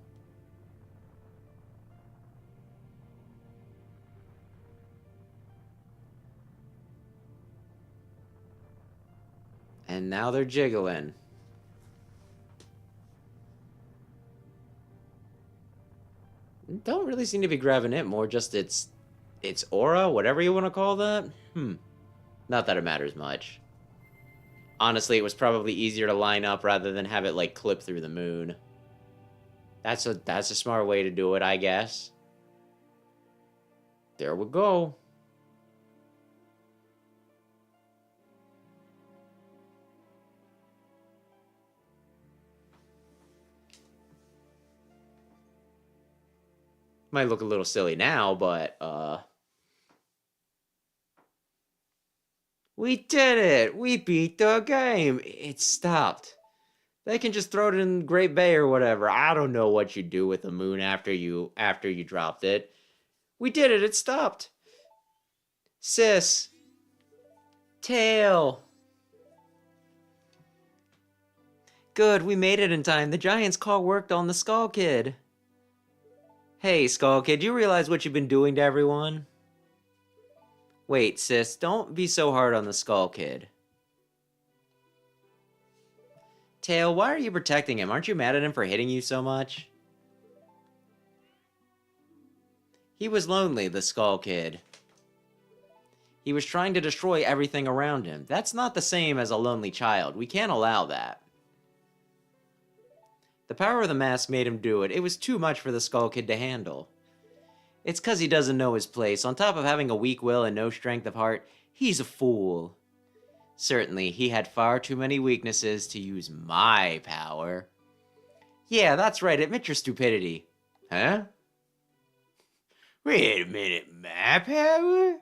And now they're jiggling. Don't really seem to be grabbing it, more just its aura, whatever you want to call that. Not that it matters much. Honestly, it was probably easier to line up rather than have it, like, clip through the moon. That's a smart way to do it, I guess. There we go. Might look a little silly now, but, we did it! We beat the game! It stopped. They can just throw it in Great Bay or whatever. I don't know what you do with the moon after you dropped it. We did it! It stopped! Sis! Tail! Good, we made it in time. The Giant's call worked on the Skull Kid. Hey, Skull Kid, do you realize what you've been doing to everyone? Wait, sis, don't be so hard on the Skull Kid. Tail, why are you protecting him? Aren't you mad at him for hitting you so much? He was lonely, the Skull Kid. He was trying to destroy everything around him. That's not the same as a lonely child. We can't allow that. The power of the mask made him do it. It was too much for the Skull Kid to handle. It's 'cause he doesn't know his place. On top of having a weak will and no strength of heart, he's a fool. Certainly, he had far too many weaknesses to use my power. Yeah, that's right, admit your stupidity. Huh? Wait a minute, my power?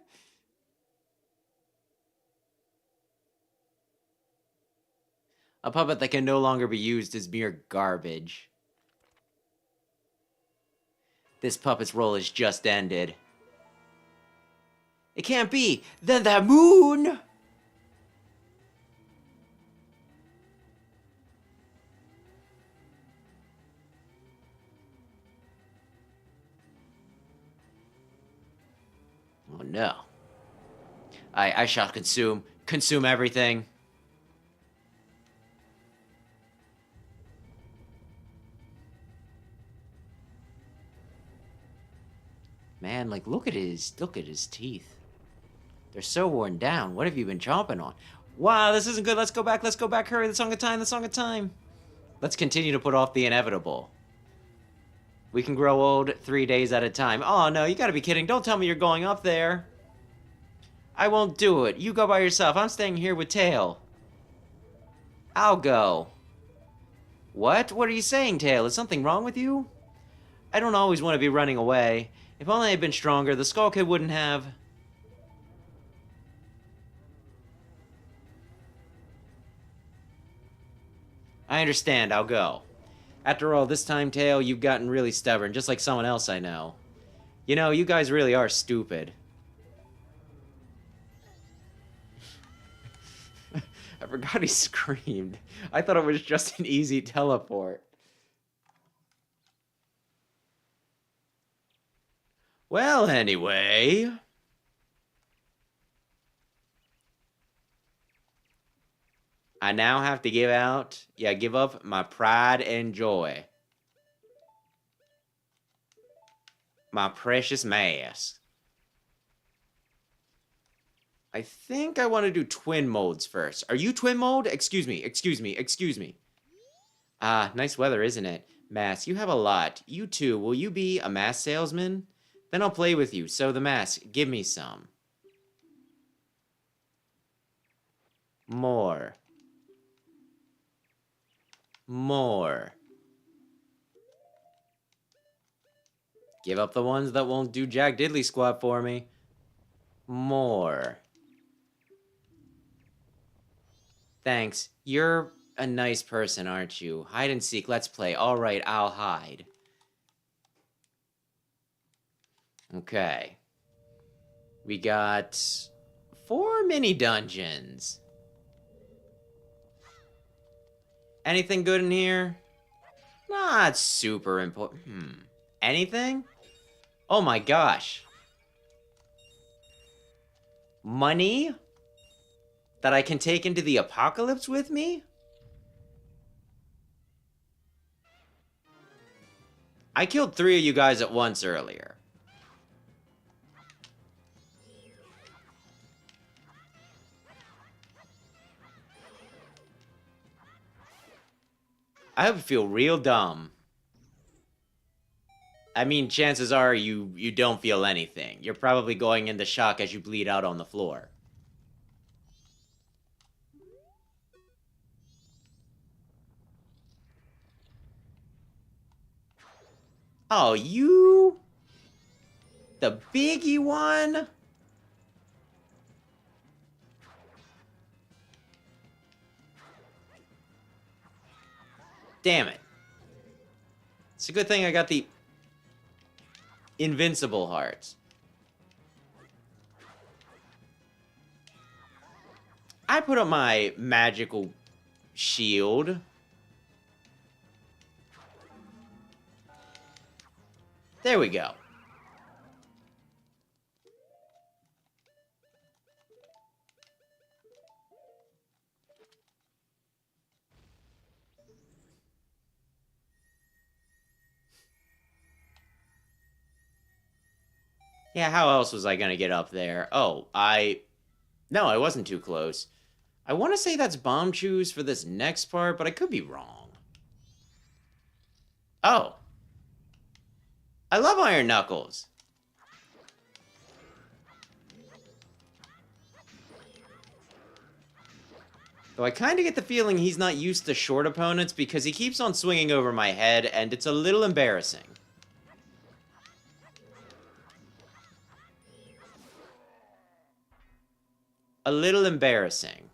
A puppet that can no longer be used is mere garbage. This puppet's role has just ended. It can't be! Then the moon! Oh no. I shall consume everything. Man, like, look at his teeth. They're so worn down. What have you been chomping on? Wow, this isn't good. Let's go back. Hurry, the song of time. Let's continue to put off the inevitable. We can grow old 3 days at a time. Oh no, you gotta be kidding. Don't tell me you're going up there. I won't do it. You go by yourself. I'm staying here with Tail. I'll go. What? What are you saying, Tail? Is something wrong with you? I don't always want to be running away. If only I had been stronger, the Skull Kid wouldn't have... I understand. I'll go. After all, this time, Tail, you've gotten really stubborn, just like someone else I know. You know, you guys really are stupid. I forgot he screamed. I thought it was just an easy teleport. Well, anyway... I now have to give up my pride and joy. My precious mask. I think I want to do twin modes first. Are you twin mode? Excuse me. Ah, nice weather, isn't it? Mask, you have a lot. You too, will you be a mask salesman? Then I'll play with you. So the mask, give me some. More. Give up the ones that won't do jack diddly squat for me. More. Thanks. You're a nice person, aren't you? Hide and seek, let's play. Alright, I'll hide. Okay. We got 4 mini dungeons. Anything good in here? Not super important. Anything? Oh my gosh. Money? That I can take into the apocalypse with me? I killed 3 of you guys at once earlier. I would feel real dumb. I mean, chances are you don't feel anything. You're probably going into shock as you bleed out on the floor. Oh, you? The biggie one? Damn it. It's a good thing I got the invincible heart. I put up my magical shield. There we go. Yeah, how else was I gonna get up there? Oh, no, I wasn't too close. I want to say that's bomb chews for this next part, but I could be wrong. Oh. I love Iron Knuckles. Though I kind of get the feeling he's not used to short opponents because he keeps on swinging over my head, and it's a little embarrassing. A little embarrassing.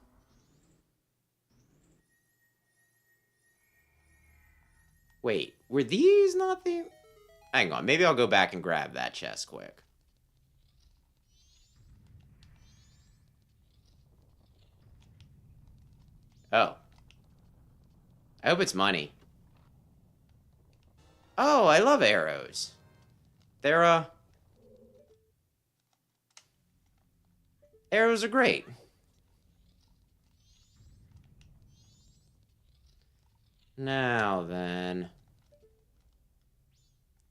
Wait, were these not the... Hang on, maybe I'll go back and grab that chest quick. Oh. I hope it's money. Oh, I love arrows. They're, arrows are great. Now then...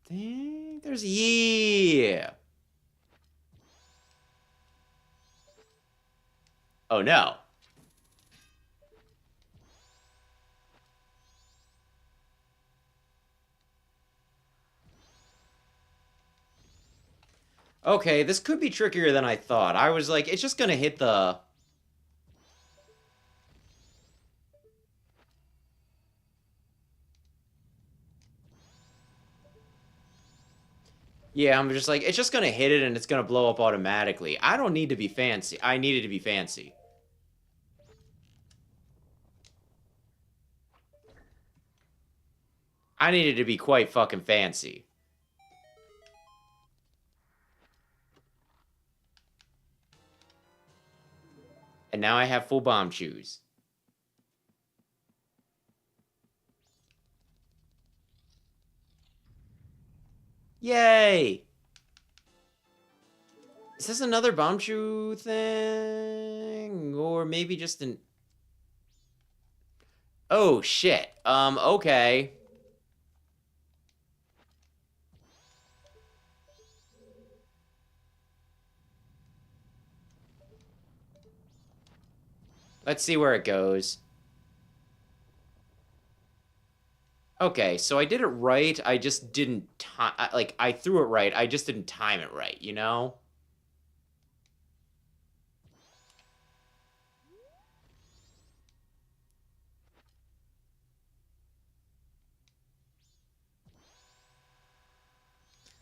There's... Yeah! Oh, no. Okay, this could be trickier than I thought. I was like, it's just gonna hit the... Yeah, I'm just like, it's just gonna hit it and it's gonna blow up automatically. I don't need to be fancy. I need it to be fancy. I need it to be quite fucking fancy. And now I have full bomb shoes. Yay! Is this another bomb shoe thing? Or maybe just an... Oh, shit. Okay. Let's see where it goes. Okay, so I did it right. I just didn't time... Like, I threw it right. I just didn't time it right, you know?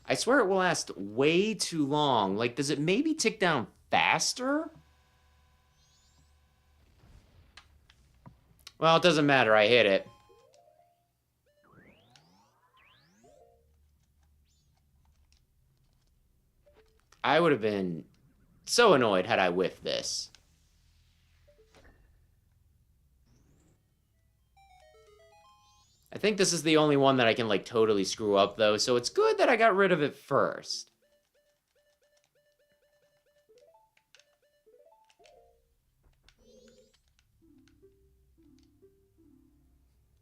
I swear it will last way too long. Like, does it maybe tick down faster? Well, it doesn't matter. I hit it. I would have been so annoyed had I whiffed this. I think this is the only one that I can, like, totally screw up, though, so it's good that I got rid of it first.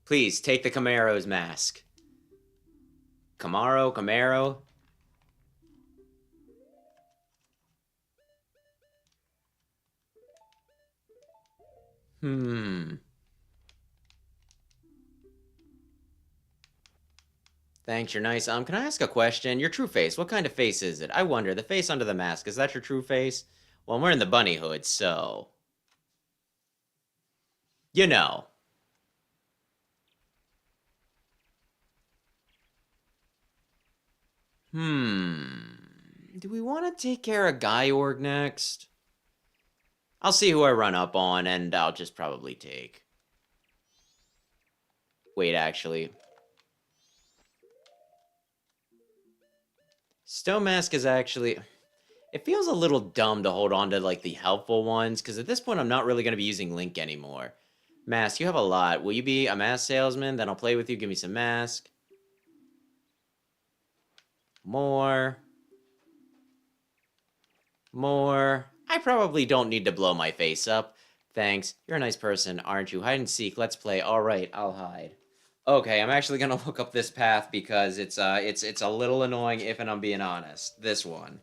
Please, take the Camaro's mask. Camaro? Thanks, you're nice. Can I ask a question? Your true face, what kind of face is it? I wonder, the face under the mask, is that your true face? Well, I'm wearing the bunny hood, so... You know. Do we want to take care of Gyorg next? I'll see who I run up on, and I'll just probably take... Wait, actually... Stone Mask is actually... It feels a little dumb to hold on to, like, the helpful ones, because at this point I'm not really going to be using Link anymore. Mask, you have a lot. Will you be a mask salesman? Then I'll play with you. Give me some mask. More. I probably don't need to blow my face up. Thanks. You're a nice person, aren't you? Hide and seek. Let's play. Alright, I'll hide. Okay, I'm actually gonna look up this path because it's a little annoying if I'm being honest. This one.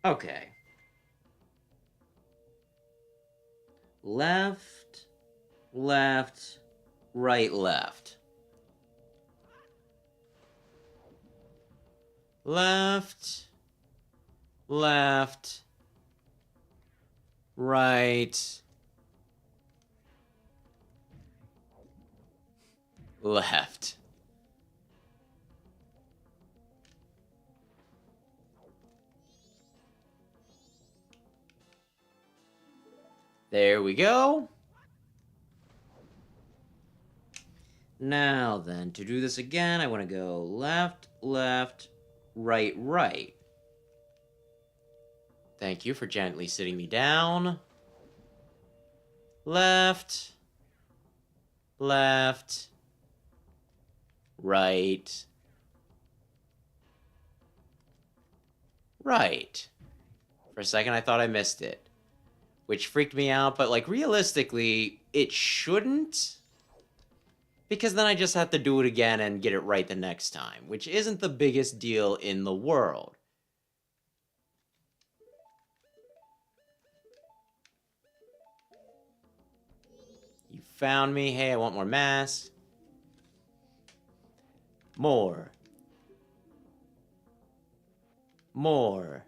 Okay. Left, right, left. Left, right, left. There we go. Now then, to do this again, I want to go left, left, right, right. Thank you for gently sitting me down. Left, left, right, right. For a second, I thought I missed it, which freaked me out, but, like, realistically, it shouldn't, because then I just have to do it again and get it right the next time, which isn't the biggest deal in the world. You found me. Hey, I want more mass. More. More.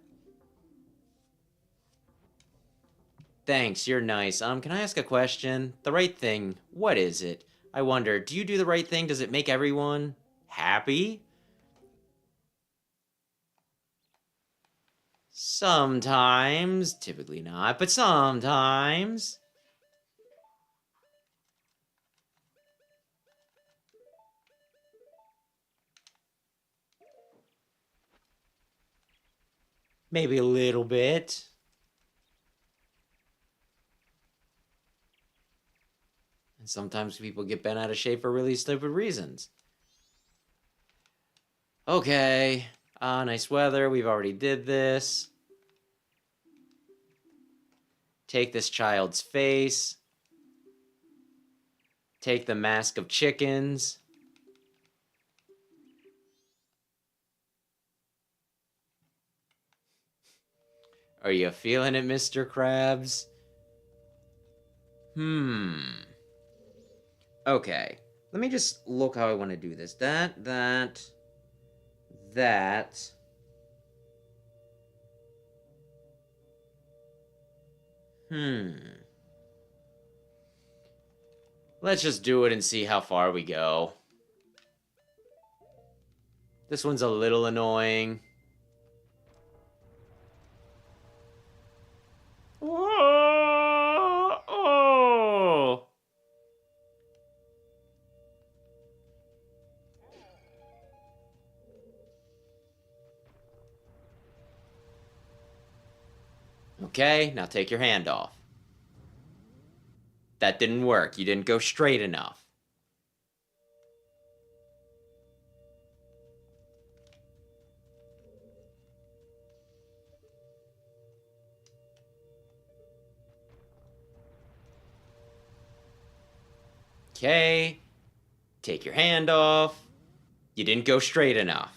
Thanks, you're nice. Can I ask a question? The right thing, what is it? I wonder, do you do the right thing? Does it make everyone happy? Sometimes. Typically not, but sometimes. Maybe a little bit. And sometimes people get bent out of shape for really stupid reasons. Okay. Nice weather. We've already did this. Take this child's face. Take the mask of chickens. Are you feeling it, Mr. Krabs? Okay. Let me just look how I want to do this. That. Let's just do it and see how far we go. This one's a little annoying. Oh. Okay, now take your hand off. That didn't work. You didn't go straight enough. Okay. Take your hand off. You didn't go straight enough.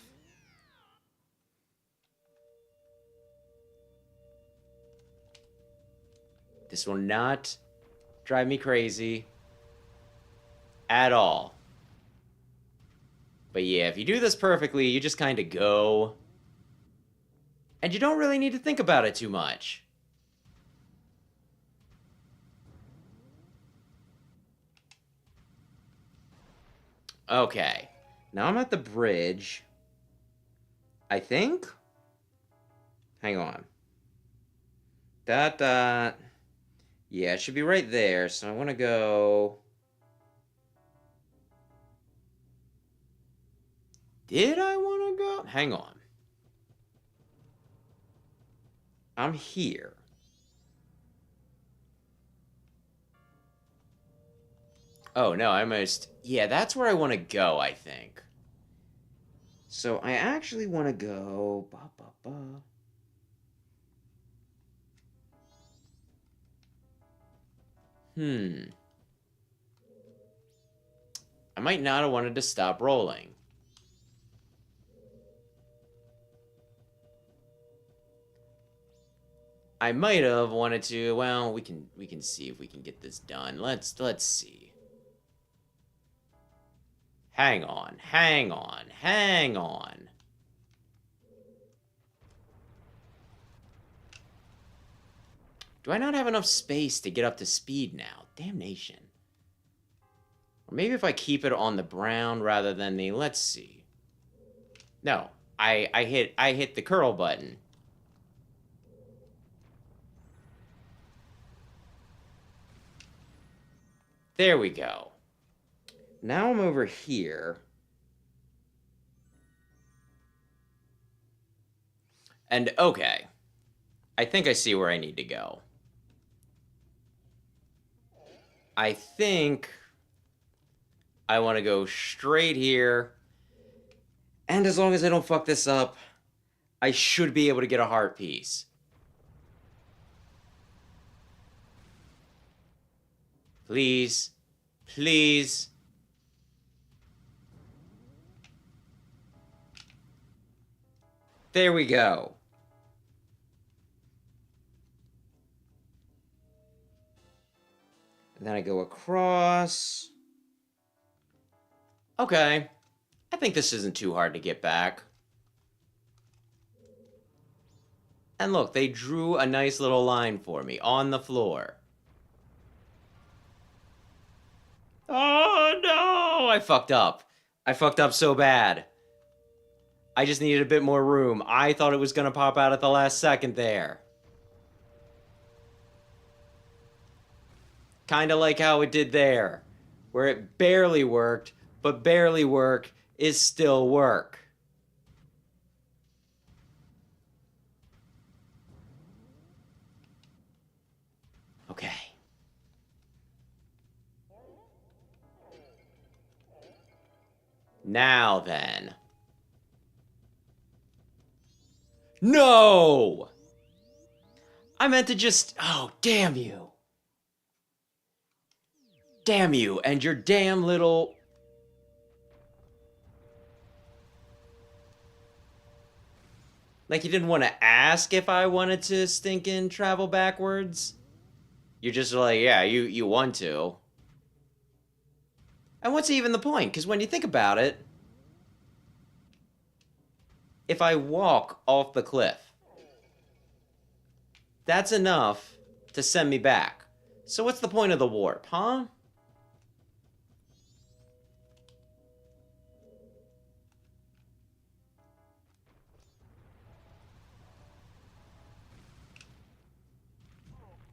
This will not drive me crazy at all. But yeah, if you do this perfectly, you just kind of go. And you don't really need to think about it too much. Okay. Now I'm at the bridge. I think? Hang on. Yeah, it should be right there. So I want to go... Did I want to go? Hang on. I'm here. Oh, no, I almost... Yeah, that's where I want to go, I think. So I actually want to go... I might not have wanted to stop rolling. I might have wanted to... Well, we can see if we can get this done. Let's see. Hang on. Do I not have enough space to get up to speed now? Damnation. Or maybe if I keep it on the brown rather than the... Let's see. No. I hit the curl button. There we go. Now I'm over here. And okay. I think I see where I need to go. I think I want to go straight here. And as long as I don't fuck this up, I should be able to get a heart piece. Please. Please. There we go. And then I go across. Okay. I think this isn't too hard to get back. And look, they drew a nice little line for me on the floor. Oh no! I fucked up. I fucked up so bad. I just needed a bit more room. I thought it was gonna pop out at the last second there. Kinda like how it did there, where it barely worked, but barely work is still work. Okay. Now then. No! I meant to just... Oh, damn you. Damn you and your damn little... Like, you didn't want to ask if I wanted to stinking travel backwards? You're just like, yeah, you want to. And what's even the point? Because when you think about it, if I walk off the cliff, that's enough to send me back. So what's the point of the warp, huh?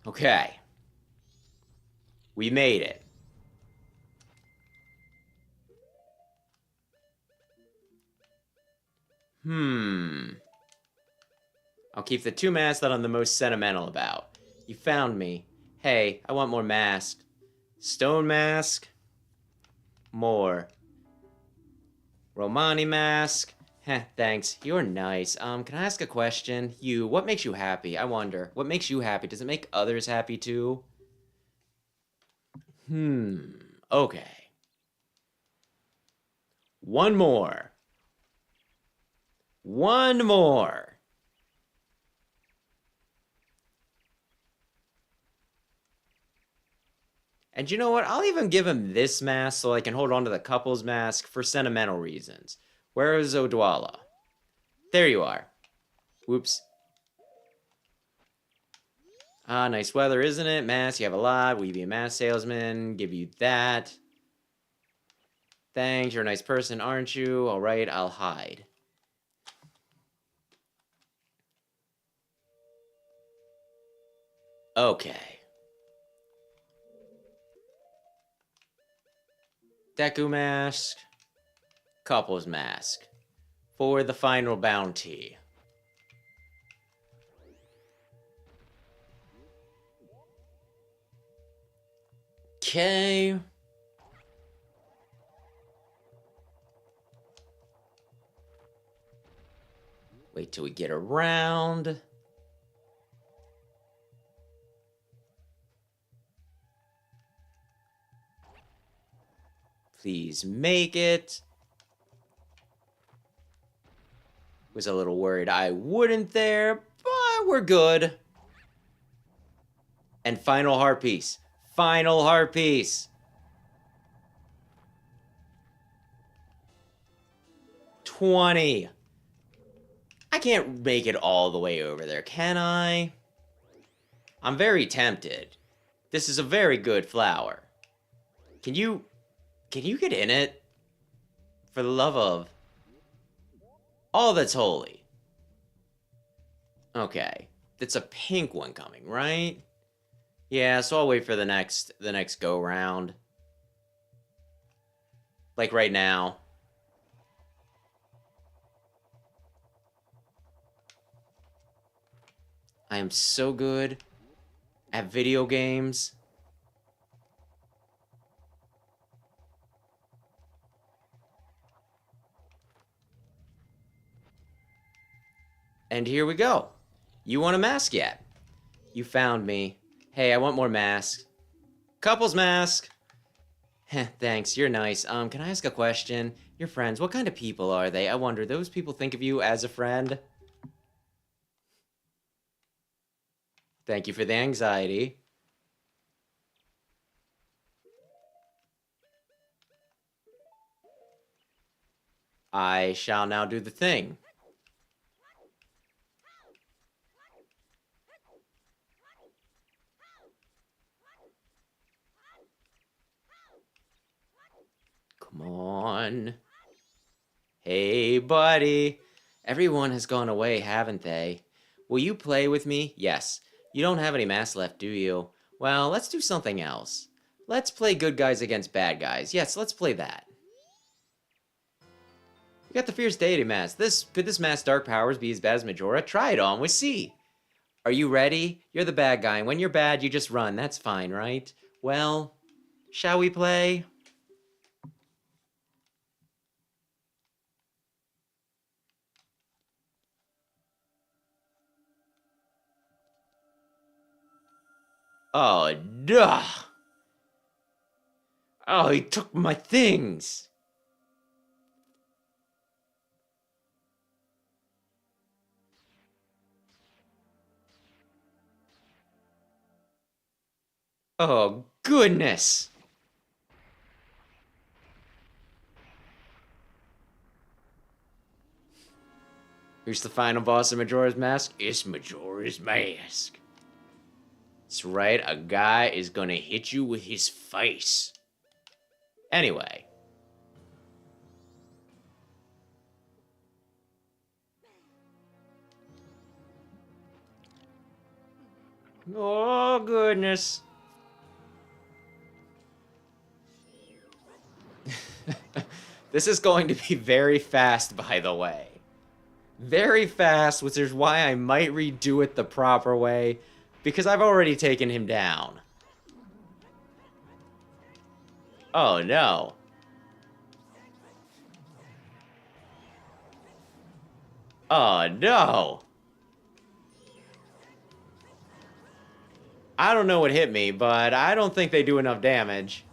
Okay. We made it. I'll keep the 2 masks that I'm the most sentimental about. You found me. Hey, I want more mask. Stone mask. More. Romani mask. Heh, thanks. You're nice. Can I ask a question? What makes you happy? I wonder. What makes you happy? Does it make others happy too? Okay. One more. One more. And you know what? I'll even give him this mask so I can hold on to the couple's mask for sentimental reasons. Where is Odwalla? There you are. Whoops. Ah, nice weather, isn't it? Mask, you have a lot. Will you be a mask salesman? Give you that. Thanks, you're a nice person, aren't you? Alright, I'll hide. Okay. Deku mask. Couple's mask. For the final bounty. Okay. Wait till we get around. Please make it. Was a little worried I wouldn't there, but we're good. And final heart piece. Final heart piece. 20. I can't make it all the way over there, can I? I'm very tempted. This is a very good flower. Can you get in it? For the love of all that's holy. Okay. It's a pink one coming, right? Yeah, so I'll wait for the next go round. Like right now. I am so good at video games. And here we go. You want a mask yet? You found me. Hey, I want more masks. Couples mask! Heh, thanks, you're nice. Can I ask a question? Your friends, what kind of people are they? I wonder, those people think of you as a friend? Thank you for the anxiety. I shall now do the thing. Come on. Hey, buddy. Everyone has gone away, haven't they? Will you play with me? Yes. You don't have any masks left, do you? Well, let's do something else. Let's play good guys against bad guys. Yes, let's play that. You got the Fierce Deity mask. Could this mask Dark Powers be as bad as Majora? Try it on, we'll see. Are you ready? You're the bad guy, and when you're bad, you just run. That's fine, right? Well, shall we play? Oh, duh! Oh, he took my things! Oh, goodness! Who's the final boss of Majora's Mask? It's Majora's Mask. That's right, a guy is gonna hit you with his face. Anyway. Oh, goodness. This is going to be very fast, by the way. Very fast, which is why I might redo it the proper way, because I've already taken him down. Oh, no. Oh, no. I don't know what hit me, but I don't think they do enough damage.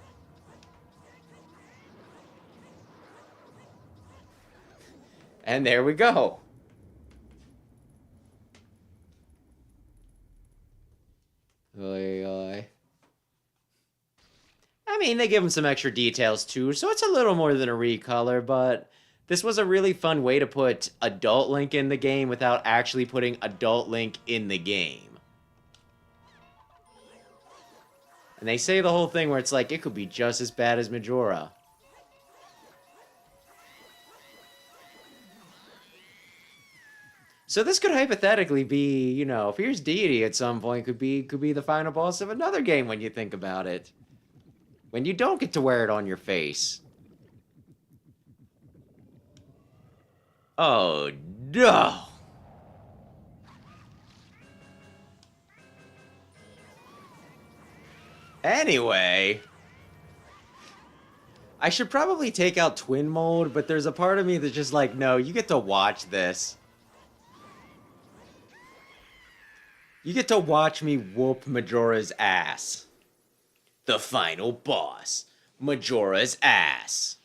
And there we go. I mean, they give him some extra details too, so it's a little more than a recolor, but this was a really fun way to put Adult Link in the game without actually putting Adult Link in the game. And they say the whole thing where it's like, it could be just as bad as Majora. So this could hypothetically be, you know, Fierce Deity at some point could be the final boss of another game when you think about it. When you don't get to wear it on your face. Oh, no! Anyway... I should probably take out Twin Mode, but there's a part of me that's just like, no, you get to watch this. You get to watch me whoop Majora's ass. The final boss. Majora's ass.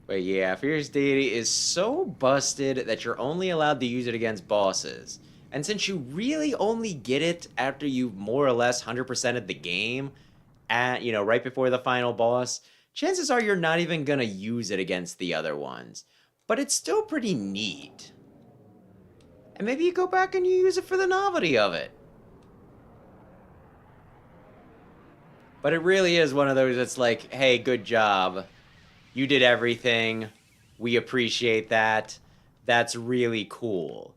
But yeah, Fierce Deity is so busted that you're only allowed to use it against bosses. And since you really only get it after you've more or less 100%ed the game, at, you know, right before the final boss, chances are you're not even gonna use it against the other ones. But it's still pretty neat. And maybe you go back and you use it for the novelty of it. But it really is one of those that's like, hey, good job. You did everything. We appreciate that. That's really cool.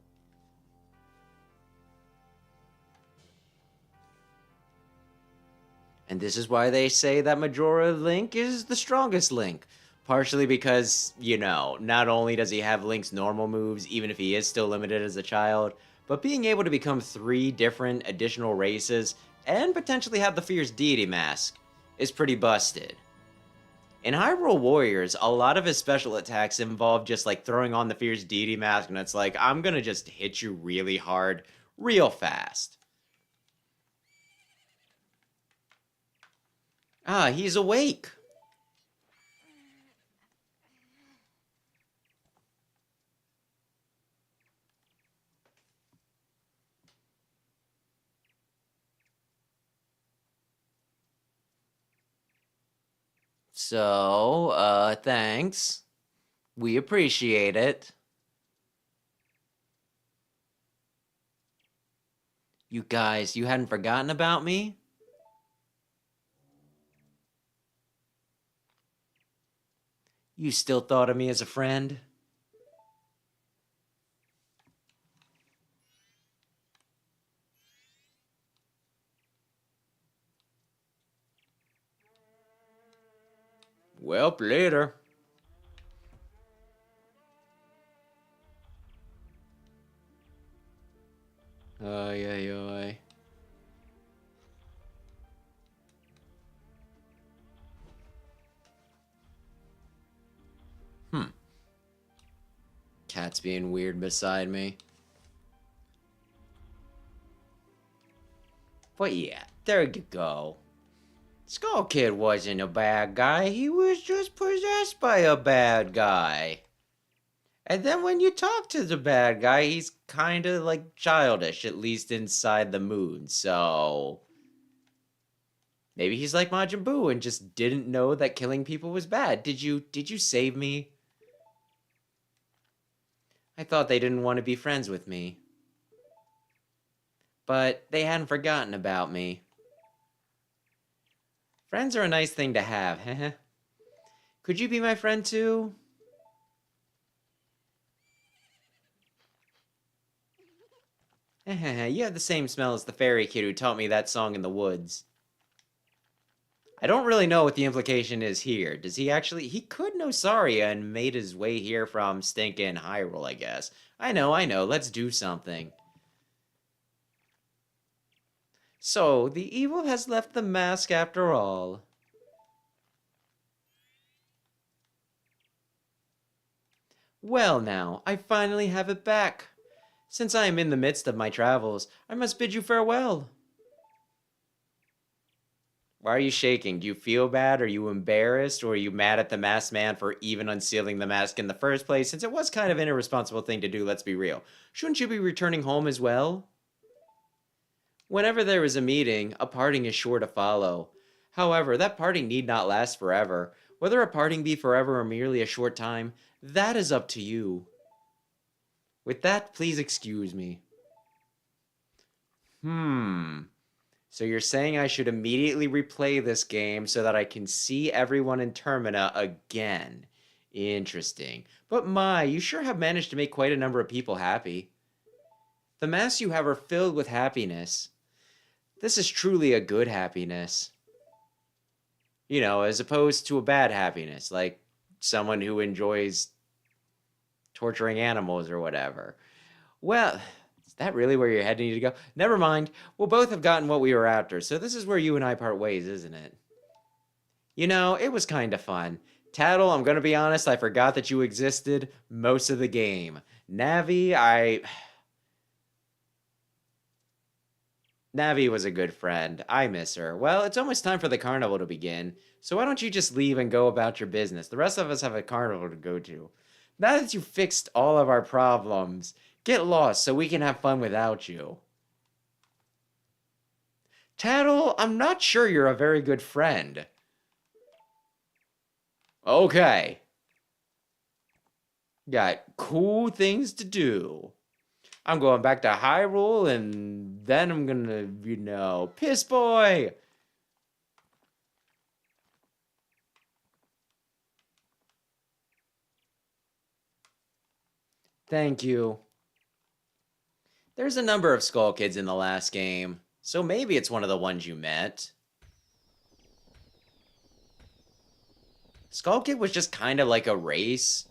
And this is why they say that Majora Link is the strongest Link. Partially because, not only does he have Link's normal moves, even if he is still limited as a child, but being able to become 3 different additional races and potentially have the Fierce Deity Mask is pretty busted. In Hyrule Warriors, a lot of his special attacks involve just like throwing on the Fierce Deity Mask, and it's like, I'm gonna just hit you really hard, real fast. Ah, he's awake. So, thanks. We appreciate it. You guys, you hadn't forgotten about me? You still thought of me as a friend? Well, later. Ay, ay, ay. Cat's being weird beside me. But yeah, there you go. Skull Kid wasn't a bad guy, he was just possessed by a bad guy. And then when you talk to the bad guy, he's kinda like childish, at least inside the mood, so... Maybe he's like Majin Buu and just didn't know that killing people was bad. Did you save me? I thought they didn't want to be friends with me. But they hadn't forgotten about me. Friends are a nice thing to have, heh. Could you be my friend too? You have the same smell as the fairy kid who taught me that song in the woods. I don't really know what the implication is here. Does he actually... He could know Saria and made his way here from stinkin' Hyrule, I guess. I know. Let's do something. So, the evil has left the mask after all. Well now, I finally have it back. Since I am in the midst of my travels, I must bid you farewell. Why are you shaking? Do you feel bad? Are you embarrassed? Or are you mad at the masked man for even unsealing the mask in the first place? Since it was kind of an irresponsible thing to do, let's be real. Shouldn't you be returning home as well? Whenever there is a meeting, a parting is sure to follow. However, that parting need not last forever. Whether a parting be forever or merely a short time, that is up to you. With that, please excuse me. So you're saying I should immediately replay this game so that I can see everyone in Termina again. Interesting. But you sure have managed to make quite a number of people happy. The masks you have are filled with happiness. This is truly a good happiness. As opposed to a bad happiness, like someone who enjoys torturing animals or whatever. Well... Is that really where your head needed to go? Never mind. We'll both have gotten what we were after, so this is where you and I part ways, isn't it? It was kind of fun. Tattle, I'm gonna be honest, I forgot that you existed most of the game. Navi, Navi was a good friend. I miss her. Well, it's almost time for the carnival to begin, so why don't you just leave and go about your business? The rest of us have a carnival to go to. Now that you've fixed all of our problems, get lost so we can have fun without you. Tattle, I'm not sure you're a very good friend. Okay. Got cool things to do. I'm going back to Hyrule, and then I'm gonna, piss boy! Thank you. There's a number of Skull Kids in the last game, so maybe it's one of the ones you met. Skull Kid was just kind of like a race.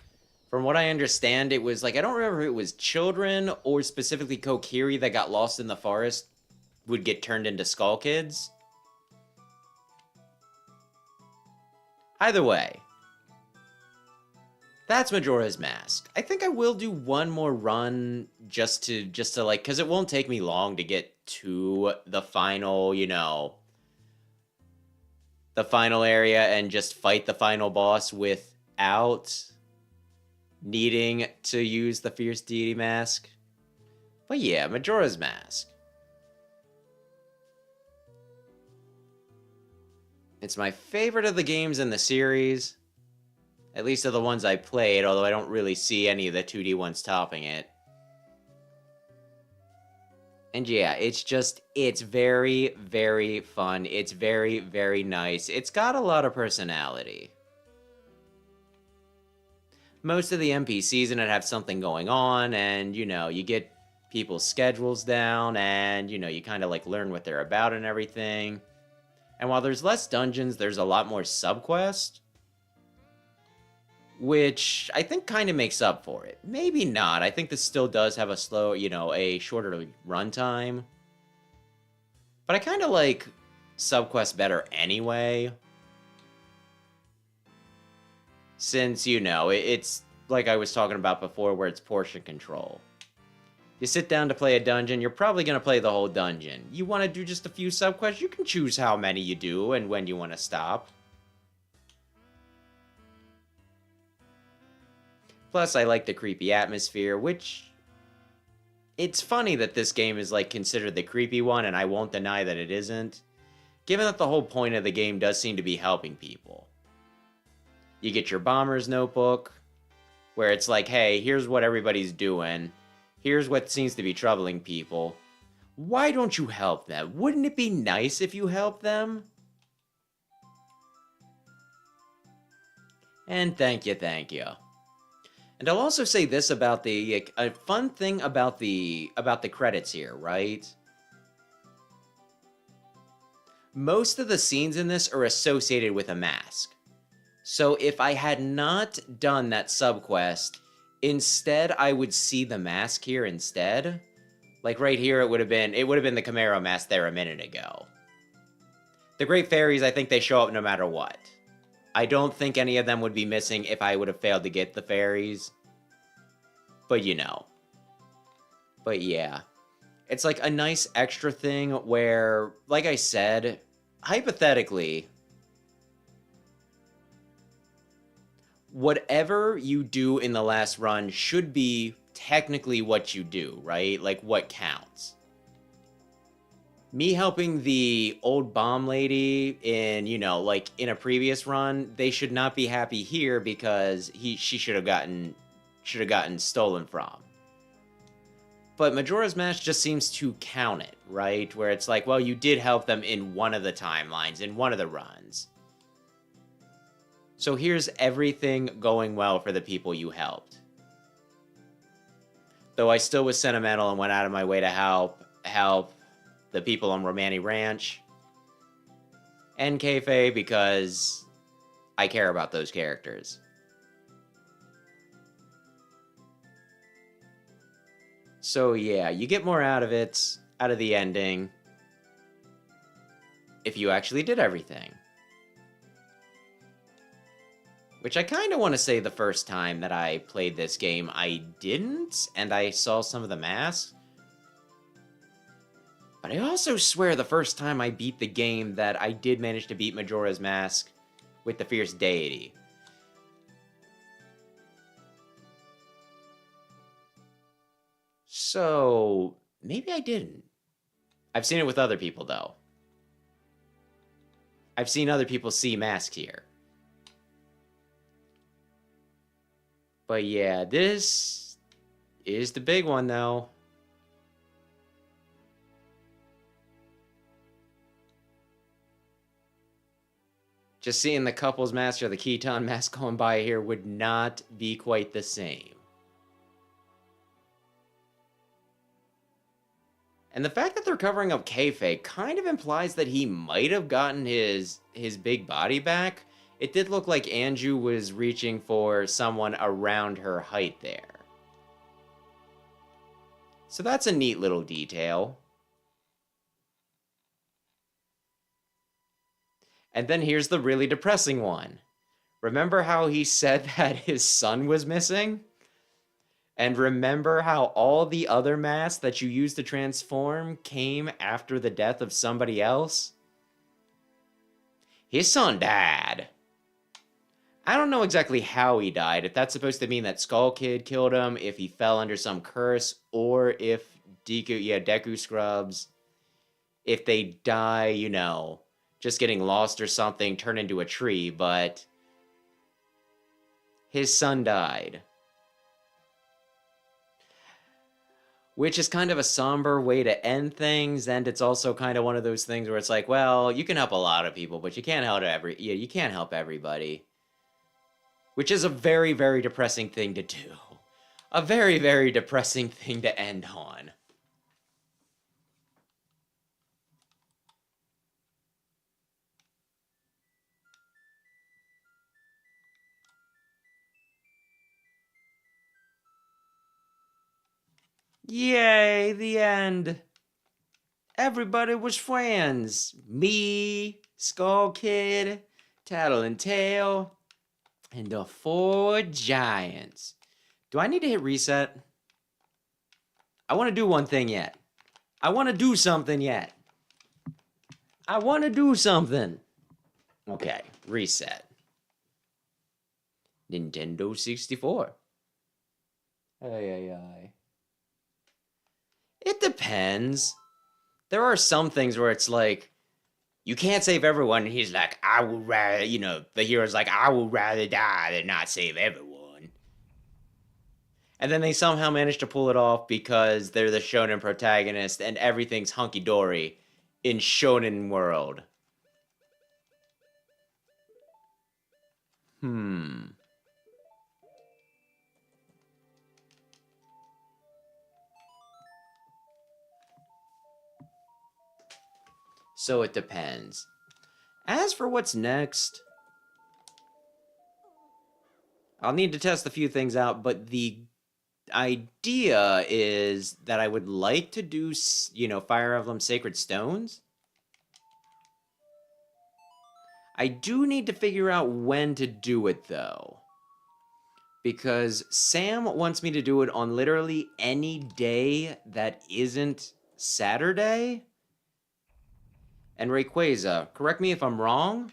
From what I understand, it was like, I don't remember if it was children or specifically Kokiri that got lost in the forest would get turned into Skull Kids. Either way, that's Majora's Mask. I think I will do one more run just to like, because it won't take me long to get to the final, you know, the final area and just fight the final boss without needing to use the Fierce Deity Mask. But yeah, Majora's Mask. It's my favorite of the games in the series. At least of the ones I played, although I don't really see any of the 2D ones topping it. And yeah, it's very, very fun. It's very, very nice. It's got a lot of personality. Most of the NPCs in it have something going on, and, you know, you get people's schedules down, and, you know, you kind of, like, learn what they're about and everything. And while there's less dungeons, there's a lot more subquests, which I think kind of makes up for it. Maybe not. I think this still does have a slow, you know, a shorter runtime. But I kind of like subquests better anyway. Since, you know, it's like I was talking about before, where it's portion control. You sit down to play a dungeon, you're probably going to play the whole dungeon. You want to do just a few subquests, you can choose how many you do and when you want to stop. Plus, I like the creepy atmosphere, which... It's funny that this game is, like, considered the creepy one, and I won't deny that it isn't. Given that the whole point of the game does seem to be helping people. You get your bomber's notebook, where it's like, hey, here's what everybody's doing. Here's what seems to be troubling people. Why don't you help them? Wouldn't it be nice if you helped them? And thank you, thank you. And I'll also say this about the a fun thing about the credits here, right? Most of the scenes in this are associated with a mask. So if I had not done that subquest, instead I would see the mask here instead. Like right here, it would have been the Camaro mask there a minute ago. The Great Fairies, I think they show up no matter what. I don't think any of them would be missing if I would have failed to get the fairies. But you know. But yeah. It's like a nice extra thing where, like I said, hypothetically, whatever you do in the last run should be technically what you do, right? Like what counts. Me helping the old bomb lady in, you know, like in a previous run, they should not be happy here because she should have gotten stolen from. But Majora's Mask just seems to count it, right? Where it's like, well, you did help them in one of the timelines, in one of the runs. So here's everything going well for the people you helped. Though I still was sentimental and went out of my way to help the people on Romani Ranch and Kafei because I care about those characters. So yeah, you get more out of it, out of the ending, if you actually did everything. Which I kind of want to say the first time that I played this game, I didn't, and I saw some of the masks. But I also swear the first time I beat the game that I did manage to beat Majora's Mask with the Fierce Deity. So, maybe I didn't. I've seen it with other people, though. I've seen other people see masks here. But yeah, this is the big one, though. Just seeing the couples mask or the Keaton mask going by here would not be quite the same. And the fact that they're covering up Kafei kind of implies that he might have gotten his big body back. It did look like Anju was reaching for someone around her height there. So that's a neat little detail. And then here's the really depressing one. Remember how he said that his son was missing? And remember how all the other masks that you used to transform came after the death of somebody else? His son died. I don't know exactly how he died, if that's supposed to mean that Skull Kid killed him, if he fell under some curse, or if Deku Scrubs, if they die, you know, just getting lost or something, turn into a tree, but his son died. Which is kind of a somber way to end things, and it's also kind of one of those things where it's like, well, you can help a lot of people, but you can't help you can't help everybody. Which is a very, very depressing thing to do. A very, very depressing thing to end on. Yay, the end. Everybody was friends. Me, Skull Kid, Tattle and Tail, and the 4 giants. Do I need to hit reset? I want to do one thing yet. I want to do something yet. I want to do something. Okay, reset. Nintendo 64. Ay. It depends. There are some things where it's like, you can't save everyone, and he's like, I would rather, you know, the hero's like, I would rather die than not save everyone. And then they somehow manage to pull it off because they're the shonen protagonist and everything's hunky-dory in shonen world. So it depends. As for what's next, I'll need to test a few things out, but the idea is that I would like to do, you know, Fire Emblem Sacred Stones. I do need to figure out when to do it, though. Because Sam wants me to do it on literally any day that isn't Saturday. And Rayquaza, correct me if I'm wrong,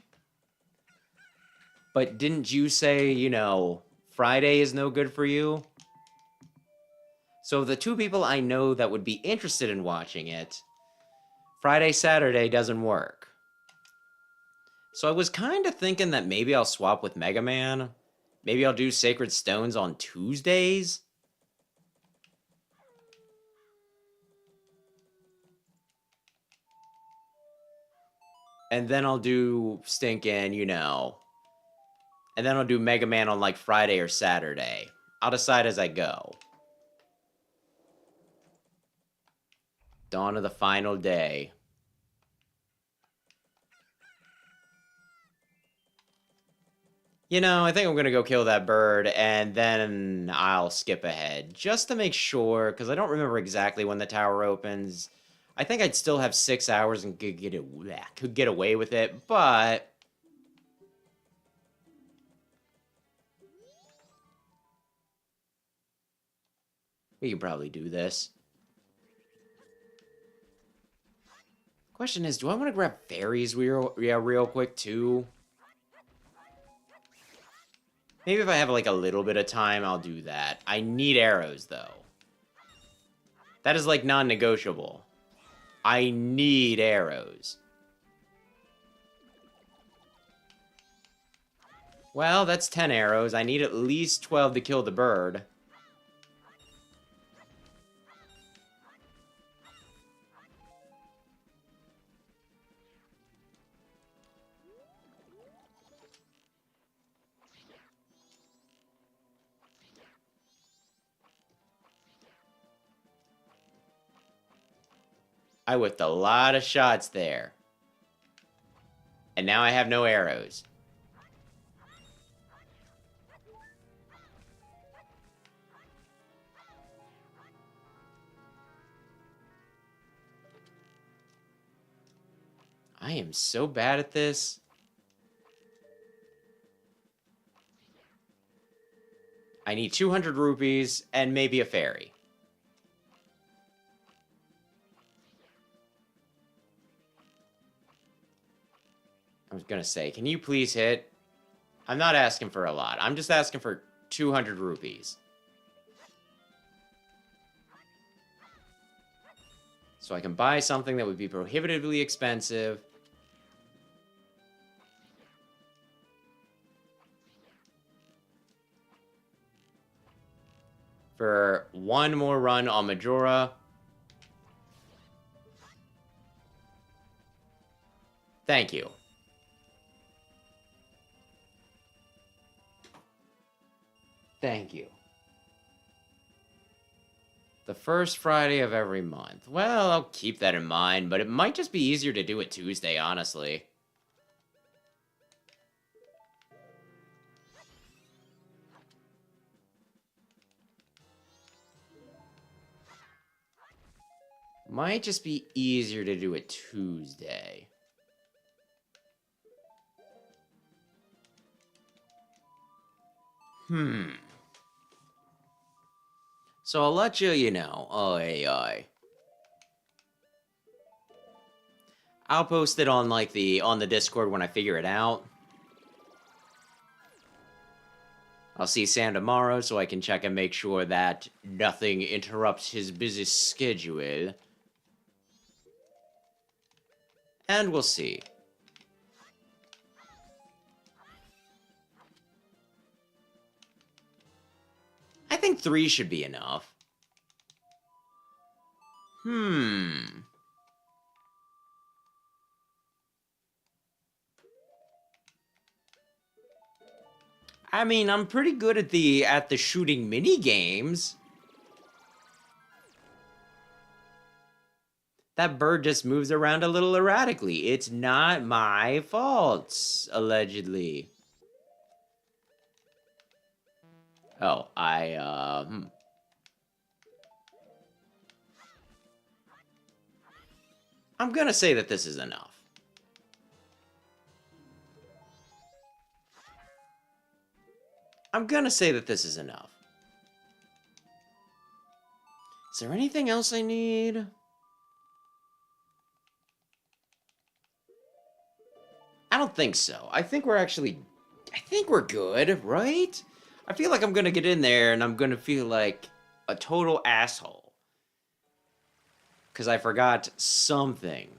but didn't you say, you know, Friday is no good for you? So the two people I know that would be interested in watching it, Friday, Saturday doesn't work. So I was kind of thinking that maybe I'll swap with Mega Man. Maybe I'll do Sacred Stones on Tuesdays. And then I'll do stinking, you know. And then I'll do Mega Man on like Friday or Saturday. I'll decide as I go. Dawn of the final day. You know, I think I'm going to go kill that bird, and then I'll skip ahead. Just to make sure, because I don't remember exactly when the tower opens. I think I'd still have 6 hours and could get away with it, but we can probably do this. Question is, do I want to grab fairies real quick, too? Maybe if I have, like, a little bit of time, I'll do that. I need arrows, though. That is, like, non-negotiable. I need arrows. Well, that's 10 arrows. I need at least 12 to kill the bird. I whipped a lot of shots there. And now I have no arrows. I am so bad at this. I need 200 rupees and maybe a fairy. I was gonna say, can you please hit? I'm not asking for a lot. I'm just asking for 200 rupees. So I can buy something that would be prohibitively expensive. For one more run on Majora. Thank you. Thank you. The first Friday of every month. Well, I'll keep that in mind, but it might just be easier to do it Tuesday, honestly. Might just be easier to do it Tuesday. So I'll let you know. Oi. I'll post it on on the Discord when I figure it out. I'll see Sam tomorrow so I can check and make sure that nothing interrupts his busy schedule. And we'll see. I think 3 should be enough. I mean, I'm pretty good at the shooting mini games. That bird just moves around a little erratically. It's not my fault, allegedly. Oh, I'm gonna say that this is enough. I'm gonna say that this is enough. Is there anything else I need? I don't think so. I think we're good, right? I feel like I'm gonna get in there and I'm gonna feel like a total asshole. Because I forgot something.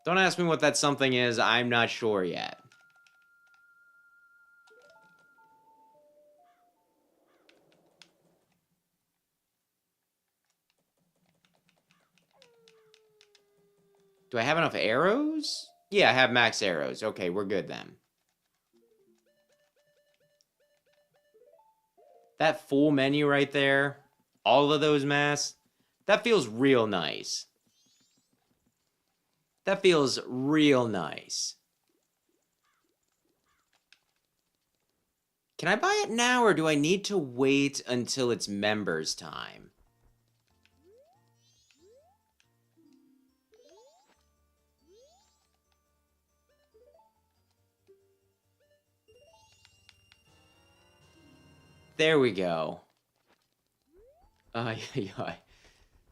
Don't ask me what that something is, I'm not sure yet. Do I have enough arrows? Yeah, I have max arrows. Okay, we're good then. That full menu right there, all of those masks, that feels real nice. That feels real nice. Can I buy it now, or do I need to wait until it's members' time? There we go.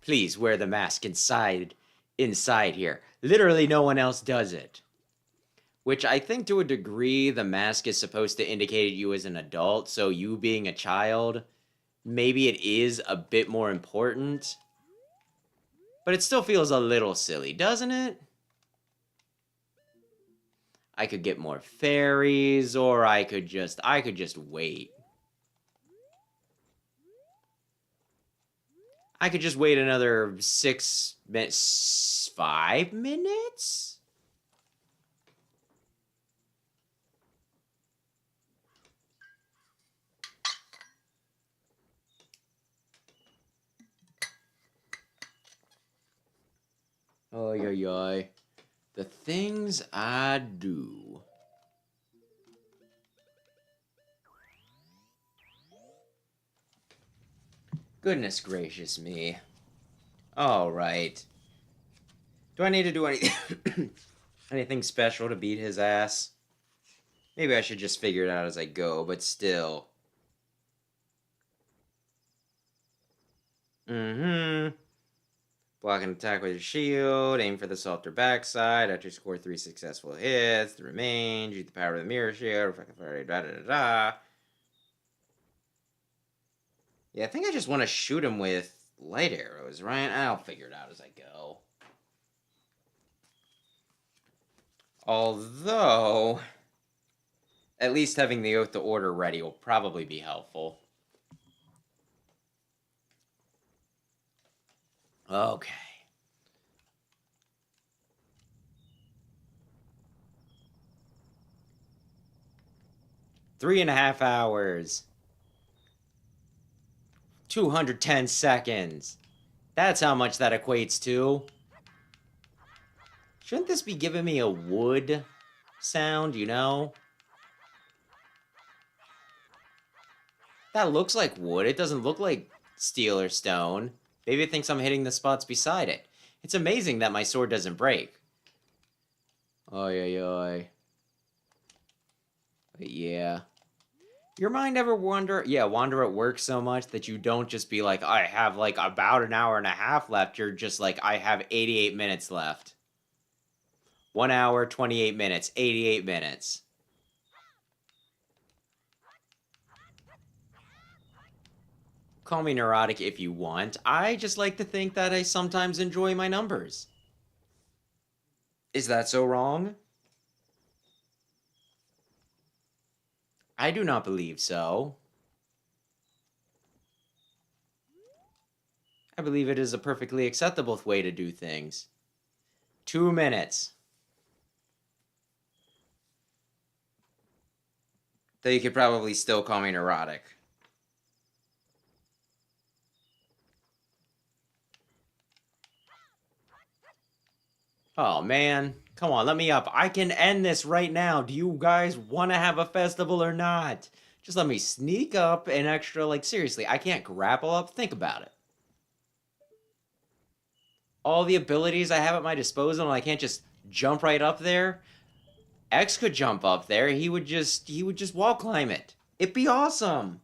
Please wear the mask inside here. Literally no one else does it. Which I think to a degree the mask is supposed to indicate you as an adult, so you being a child, maybe it is a bit more important. But it still feels a little silly, doesn't it? I could get more fairies, or I could just wait. I could just wait another 6 minutes, 5 minutes? Oy. The things I do. Goodness gracious me. Alright. Do I need to do anything special to beat his ass? Maybe I should just figure it out as I go, but still. Block an attack with your shield, aim for the softer backside, after you score 3 successful hits, the remain, use the power of the mirror shield, Yeah, I think I just want to shoot him with light arrows, right? I'll figure it out as I go. Although, at least having the Oath to Order ready will probably be helpful. Okay. Three and a half hours. 210 seconds. That's how much that equates to. Shouldn't this be giving me a wood sound, you know? That looks like wood. It doesn't look like steel or stone. Maybe it thinks I'm hitting the spots beside it. It's amazing that my sword doesn't break. Oy, oy, oy. But yeah. Your mind ever wander at work so much that you don't just be like, I have like about an hour and a half left. You're just like, I have 88 minutes left. 1 hour, 28 minutes, 88 minutes. Call me neurotic if you want. I just like to think that I sometimes enjoy my numbers. Is that so wrong? I do not believe so. I believe it is a perfectly acceptable way to do things. 2 minutes. Though you could probably still call me neurotic. Oh, man. Come on, let me up. I can end this right now. Do you guys want to have a festival or not? Just let me sneak up an extra, like, seriously, I can't grapple up? Think about it. All the abilities I have at my disposal, and I can't just jump right up there? X could jump up there. He would just wall climb it. It'd be awesome.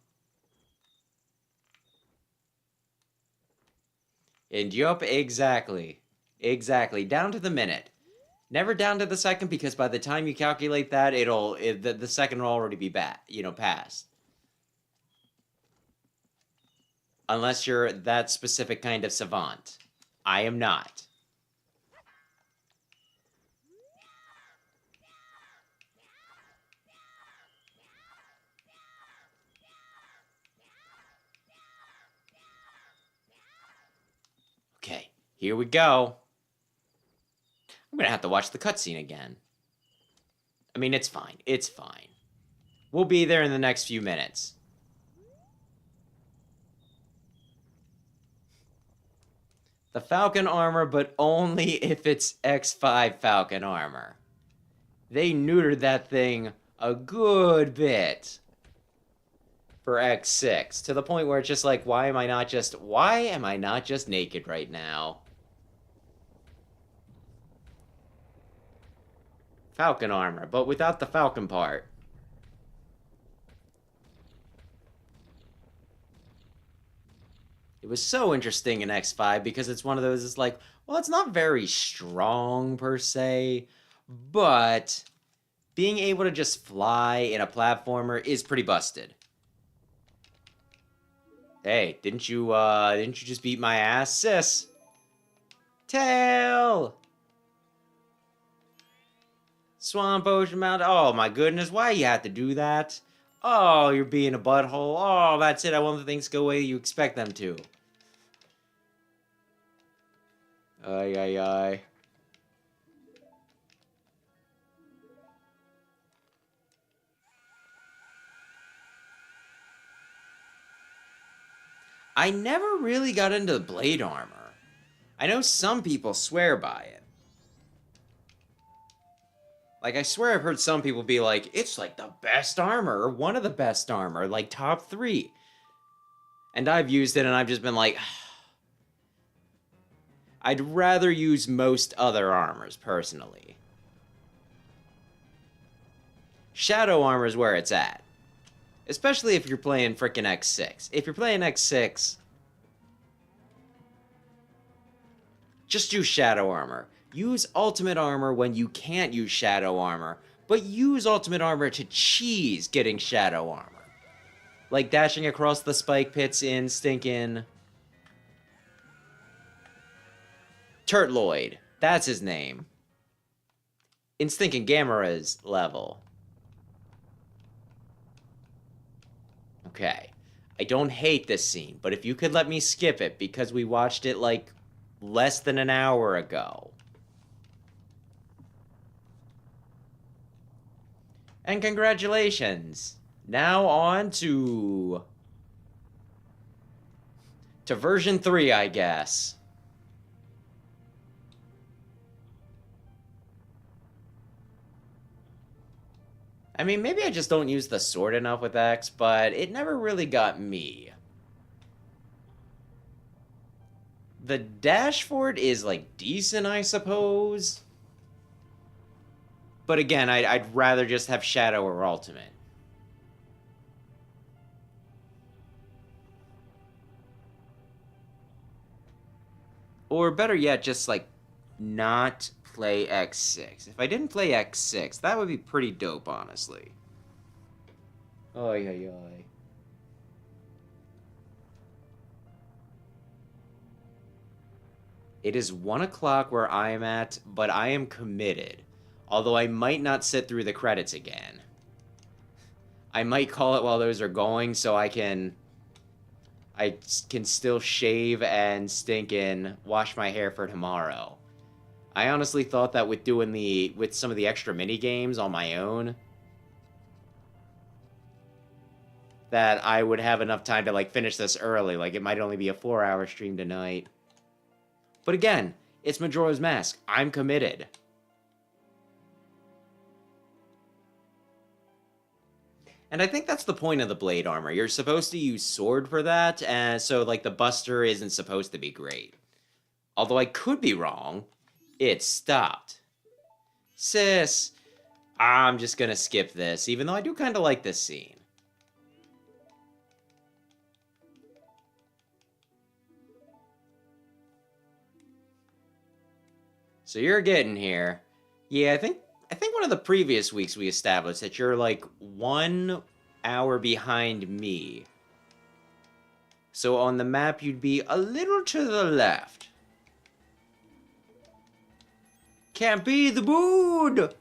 And yup, exactly. Exactly. Down to the minute. Never down to the second, because by the time you calculate that, the second will already be passed. Unless you're that specific kind of savant. I am not. Okay, here we go. I'm gonna have to watch the cutscene again. I mean, it's fine. It's fine. We'll be there in the next few minutes. The Falcon armor, but only if it's X5 Falcon armor. They neutered that thing a good bit for X6, to the point where it's just like, why am I not just naked right now? Falcon armor, but without the Falcon part. It was so interesting in X5 because it's one of those, it's like, well, it's not very strong per se, but being able to just fly in a platformer is pretty busted. Hey, didn't you just beat my ass, sis? Tail! Swamp Ocean Mountain. Oh my goodness, why you have to do that? Oh, you're being a butthole. Oh, that's it. I want the things to go away you expect them to. Ay, ay, ay. I never really got into the blade armor. I know some people swear by it. Like, I swear I've heard some people be like, it's like the best armor, or one of the best armor, like top 3. And I've used it and I've just been like, I'd rather use most other armors, personally. Shadow armor is where it's at. Especially if you're playing frickin' X6. If you're playing X6, just use Shadow armor. Use Ultimate armor when you can't use Shadow armor, but use Ultimate armor to cheese getting Shadow armor. Like dashing across the spike pits in stinking Turtloid. That's his name. In stinking Gamera's level. Okay. I don't hate this scene, but if you could let me skip it because we watched it like less than an hour ago. And congratulations. Now on to version 3, I guess. I mean, maybe I just don't use the sword enough with X, but it never really got me. The dash for it is, like, decent, I suppose. But again, I'd rather just have Shadow or Ultimate. Or better yet, just, like, not play X6. If I didn't play X6, that would be pretty dope, honestly. Oy, oy, oy. It is 1 o'clock where I am at, but I am committed. Although I might not sit through the credits again. I might call it while those are going so I can still shave and stinkin' wash my hair for tomorrow. I honestly thought that with some of the extra mini games on my own, that I would have enough time to like finish this early. Like it might only be a 4-hour stream tonight. But again, it's Majora's Mask. I'm committed. And I think that's the point of the blade armor. You're supposed to use sword for that, and so like the buster isn't supposed to be great. Although I could be wrong. It stopped. Sis, I'm just gonna skip this, even though I do kind of like this scene. So you're getting here. Yeah, I think one of the previous weeks we established that you're like 1 hour behind me. So on the map you'd be a little to the left. Can't be the mood!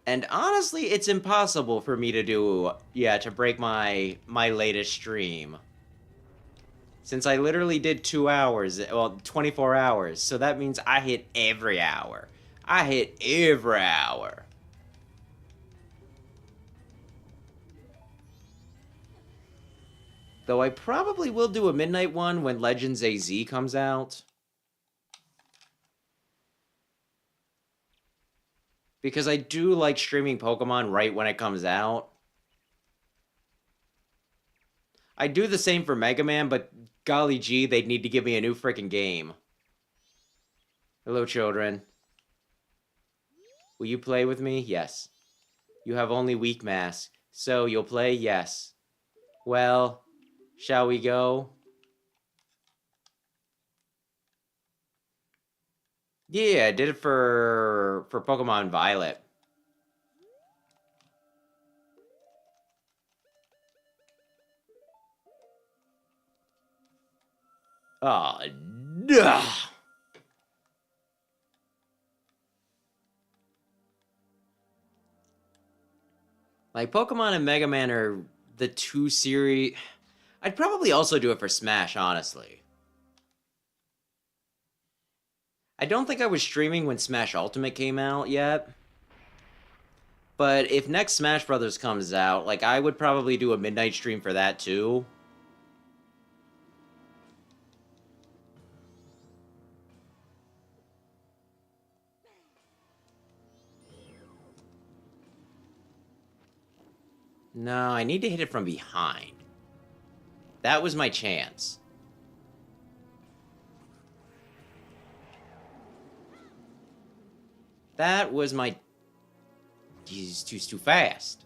And honestly, it's impossible for me to do, to break my latest stream. Since I literally did 2 hours, well, 24 hours, so that means I hit every hour. I hit every hour. Though I probably will do a midnight one when Legends AZ comes out. Because I do like streaming Pokemon right when it comes out. I do the same for Mega Man, but golly gee, they'd need to give me a new freaking game. Hello, children. Will you play with me? Yes. You have only weak mask. So, you'll play? Yes. Well, shall we go? Yeah, I did it for Pokemon Violet. Oh, duh. Like, Pokemon and Mega Man are the two series... I'd probably also do it for Smash, honestly. I don't think I was streaming when Smash Ultimate came out yet. But if next Smash Brothers comes out, like, I would probably do a midnight stream for that, too. No, I need to hit it from behind. That was my chance. That was my... He's too fast.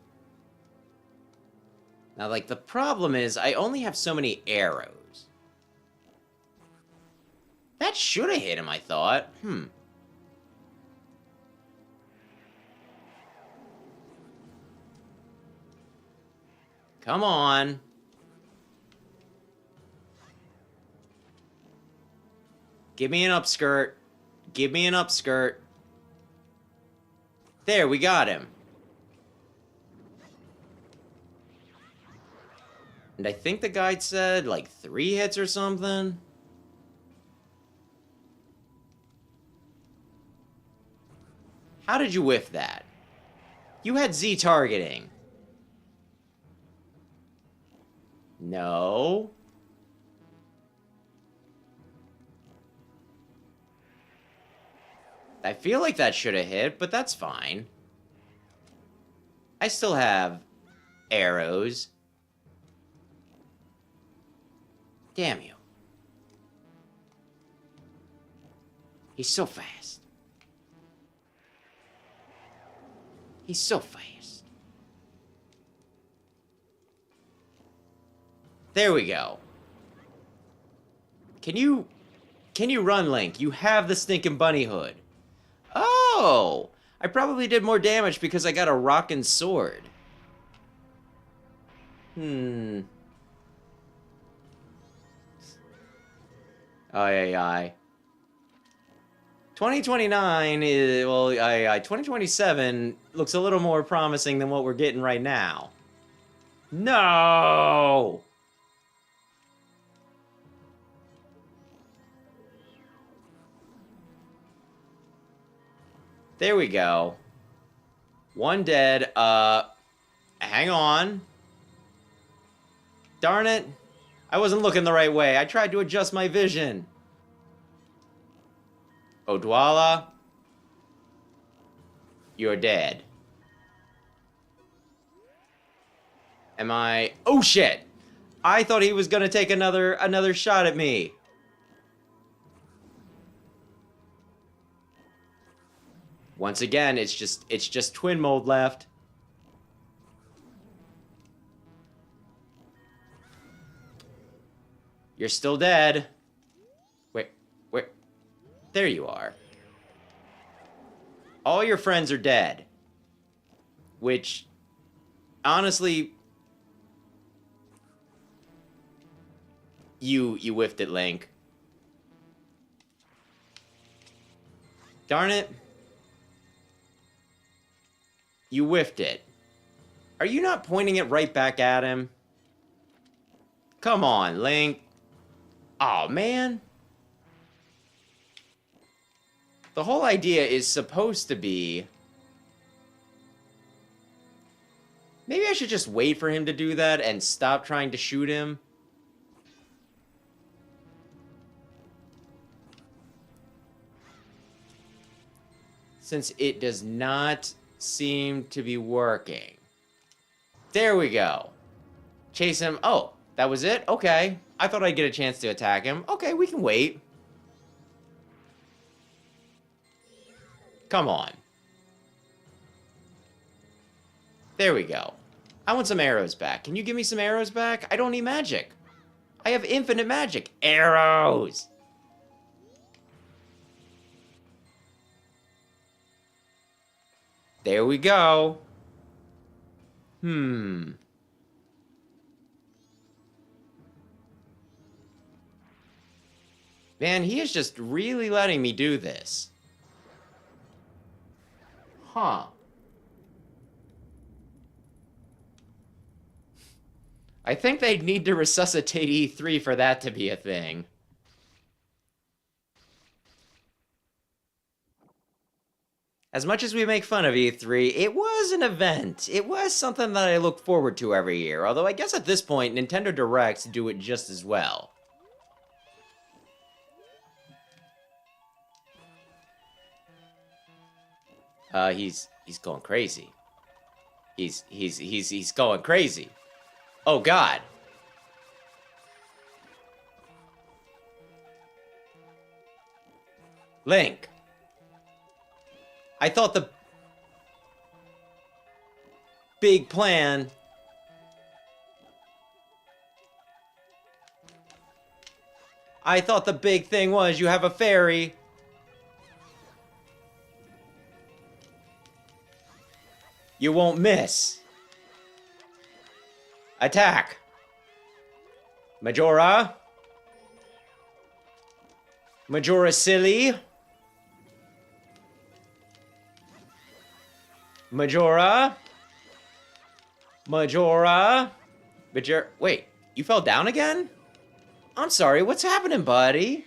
Now, like, the problem is I only have so many arrows. That should have hit him, I thought. Come on. Give me an upskirt. Give me an upskirt. There, we got him. And I think the guide said, like, 3 hits or something. How did you whiff that? You had Z targeting. No. I feel like that should have hit, but that's fine. I still have arrows. Damn you. He's so fast. He's so fast. There we go. Can you run, Link? You have the stinking bunny hood. Oh! I probably did more damage because I got a rockin' sword. Aye. 2029 is... Well, 2027 looks a little more promising than what we're getting right now. No! There we go. One dead. Hang on. Darn it. I wasn't looking the right way. I tried to adjust my vision. Odwalla. You're dead. Am I... Oh, shit! I thought he was gonna take another shot at me. Once again, it's just twin mode left. You're still dead. Wait. There you are. All your friends are dead. Which, honestly, you whiffed it, Link. Darn it. You whiffed it. Are you not pointing it right back at him? Come on, Link. Aw, man. The whole idea is supposed to be... Maybe I should just wait for him to do that and stop trying to shoot him. Since it does not seem to be working. There we go. Chase him. Oh, that was it? Okay. I thought I'd get a chance to attack him. Okay, we can wait. Come on. There we go. I want some arrows back. Can you give me some arrows back? I don't need magic. I have infinite magic. Arrows! There we go. Man, he is just really letting me do this. Huh. I think they'd need to resuscitate E3 for that to be a thing. As much as we make fun of E3, it was an event. It was something that I look forward to every year, although I guess at this point, Nintendo Directs do it just as well. He's going crazy. He's going crazy. Oh, God. Link. I thought the big plan... I thought the big thing was you have a fairy. You won't miss. Attack. Majora. Majora silly. Majora. Majora. Wait, you fell down again? I'm sorry, what's happening, buddy?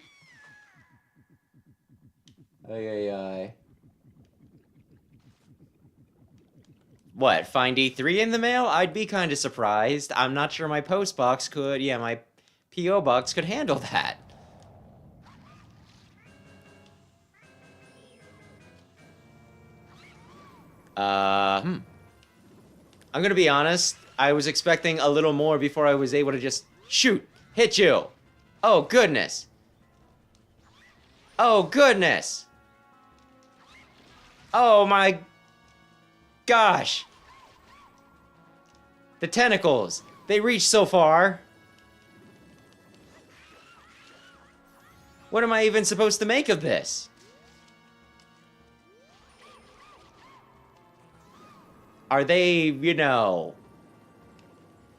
Ay. What, find E3 in the mail? I'd be kind of surprised. I'm not sure my post box could, my P.O. box could handle that. I'm gonna be honest, I was expecting a little more before I was able to just shoot, hit you. Oh, goodness. Oh, goodness. Oh, my gosh. The tentacles. They reach so far. What am I even supposed to make of this? Are they,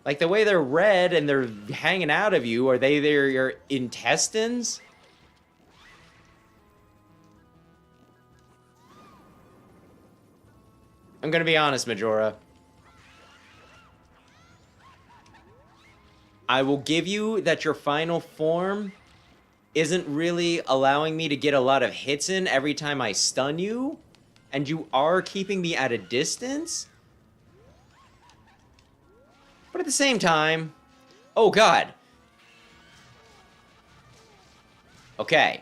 like the way they're red and they're hanging out of you, are they your intestines? I'm gonna be honest, Majora. I will give you that your final form isn't really allowing me to get a lot of hits in every time I stun you, and you are keeping me at a distance. But at the same time... Oh, God. Okay.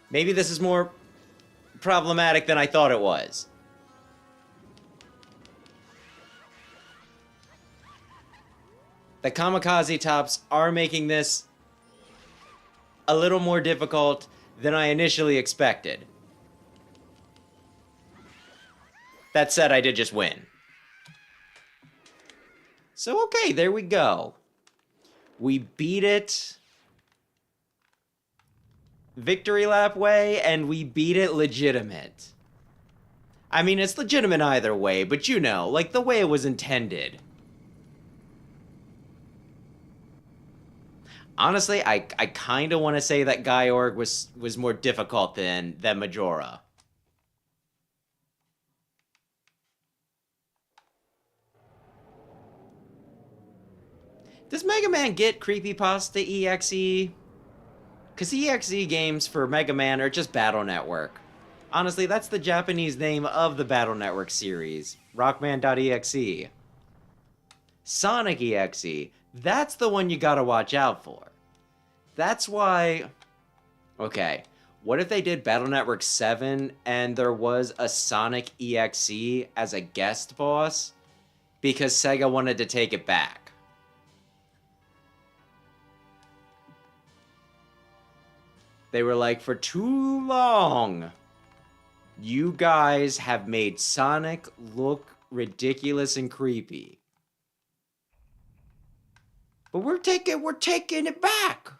Maybe this is more problematic than I thought it was. The kamikaze tops are making this a little more difficult than I initially expected. That said, I did just win. So, okay, there we go. We beat it victory lap way, and we beat it legitimate. I mean, it's legitimate either way, but like the way it was intended. Honestly, I kind of want to say that Gyorg was more difficult than Majora. Does Mega Man get Creepypasta EXE? Because EXE games for Mega Man are just Battle Network. Honestly, that's the Japanese name of the Battle Network series. Rockman.exe. Sonic EXE. That's the one you gotta watch out for. That's why... Okay, what if they did Battle Network 7 and there was a Sonic EXE as a guest boss? Because Sega wanted to take it back. They were like, for too long, you guys have made Sonic look ridiculous and creepy. But we're taking it back.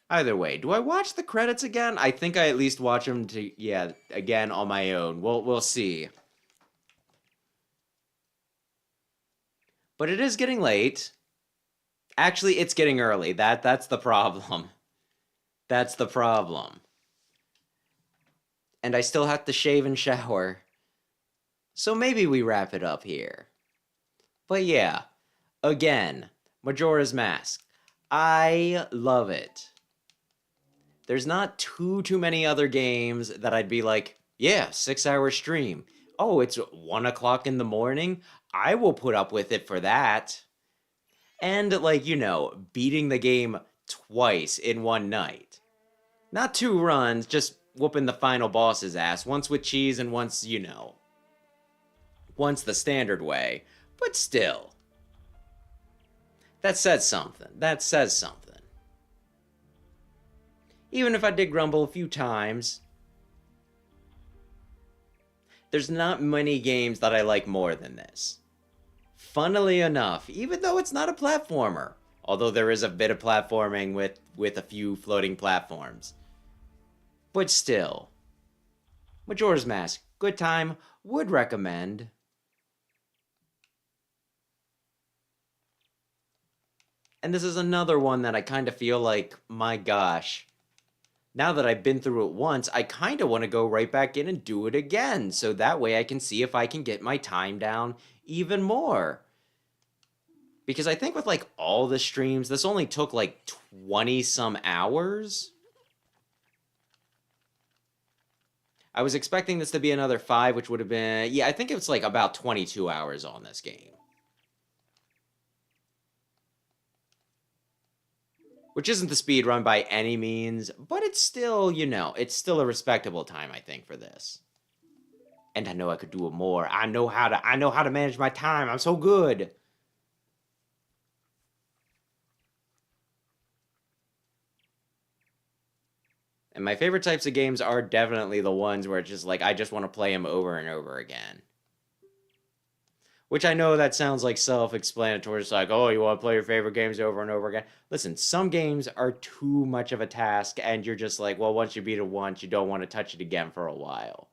Either way, do I watch the credits again? I think I at least watch them again on my own. We'll see. But it is getting late. Actually, it's getting early. That's the problem. That's the problem. And I still have to shave and shower. So maybe we wrap it up here. But yeah, again, Majora's Mask. I love it. There's not too many other games that I'd be like, yeah, 6-hour stream. Oh, it's 1 o'clock in the morning? I will put up with it for that. And, beating the game twice in one night. Not 2 runs, just, whooping the final boss's ass, once with cheese and once, you know, once the standard way. But still, that says something. That says something. Even if I did grumble a few times, there's not many games that I like more than this. Funnily enough, even though it's not a platformer, although there is a bit of platforming with a few floating platforms. But still, Majora's Mask, good time, would recommend. And this is another one that I kind of feel like, my gosh, now that I've been through it once, I kind of want to go right back in and do it again, so that way I can see if I can get my time down even more. Because I think with, like, all the streams, this only took, like, 20-some hours? I was expecting this to be another 5, which would have been... Yeah, I think it's, like, about 22 hours on this game. Which isn't the speed run by any means, but it's still, you know, it's still a respectable time, I think, for this. And I know I could do it more. I know how to manage my time. I'm so good. And my favorite types of games are definitely the ones where it's just like, I just want to play them over and over again. Which I know that sounds like self-explanatory. It's like, oh, you want to play your favorite games over and over again? Listen, some games are too much of a task, and you're just like, well, once you beat it once, you don't want to touch it again for a while.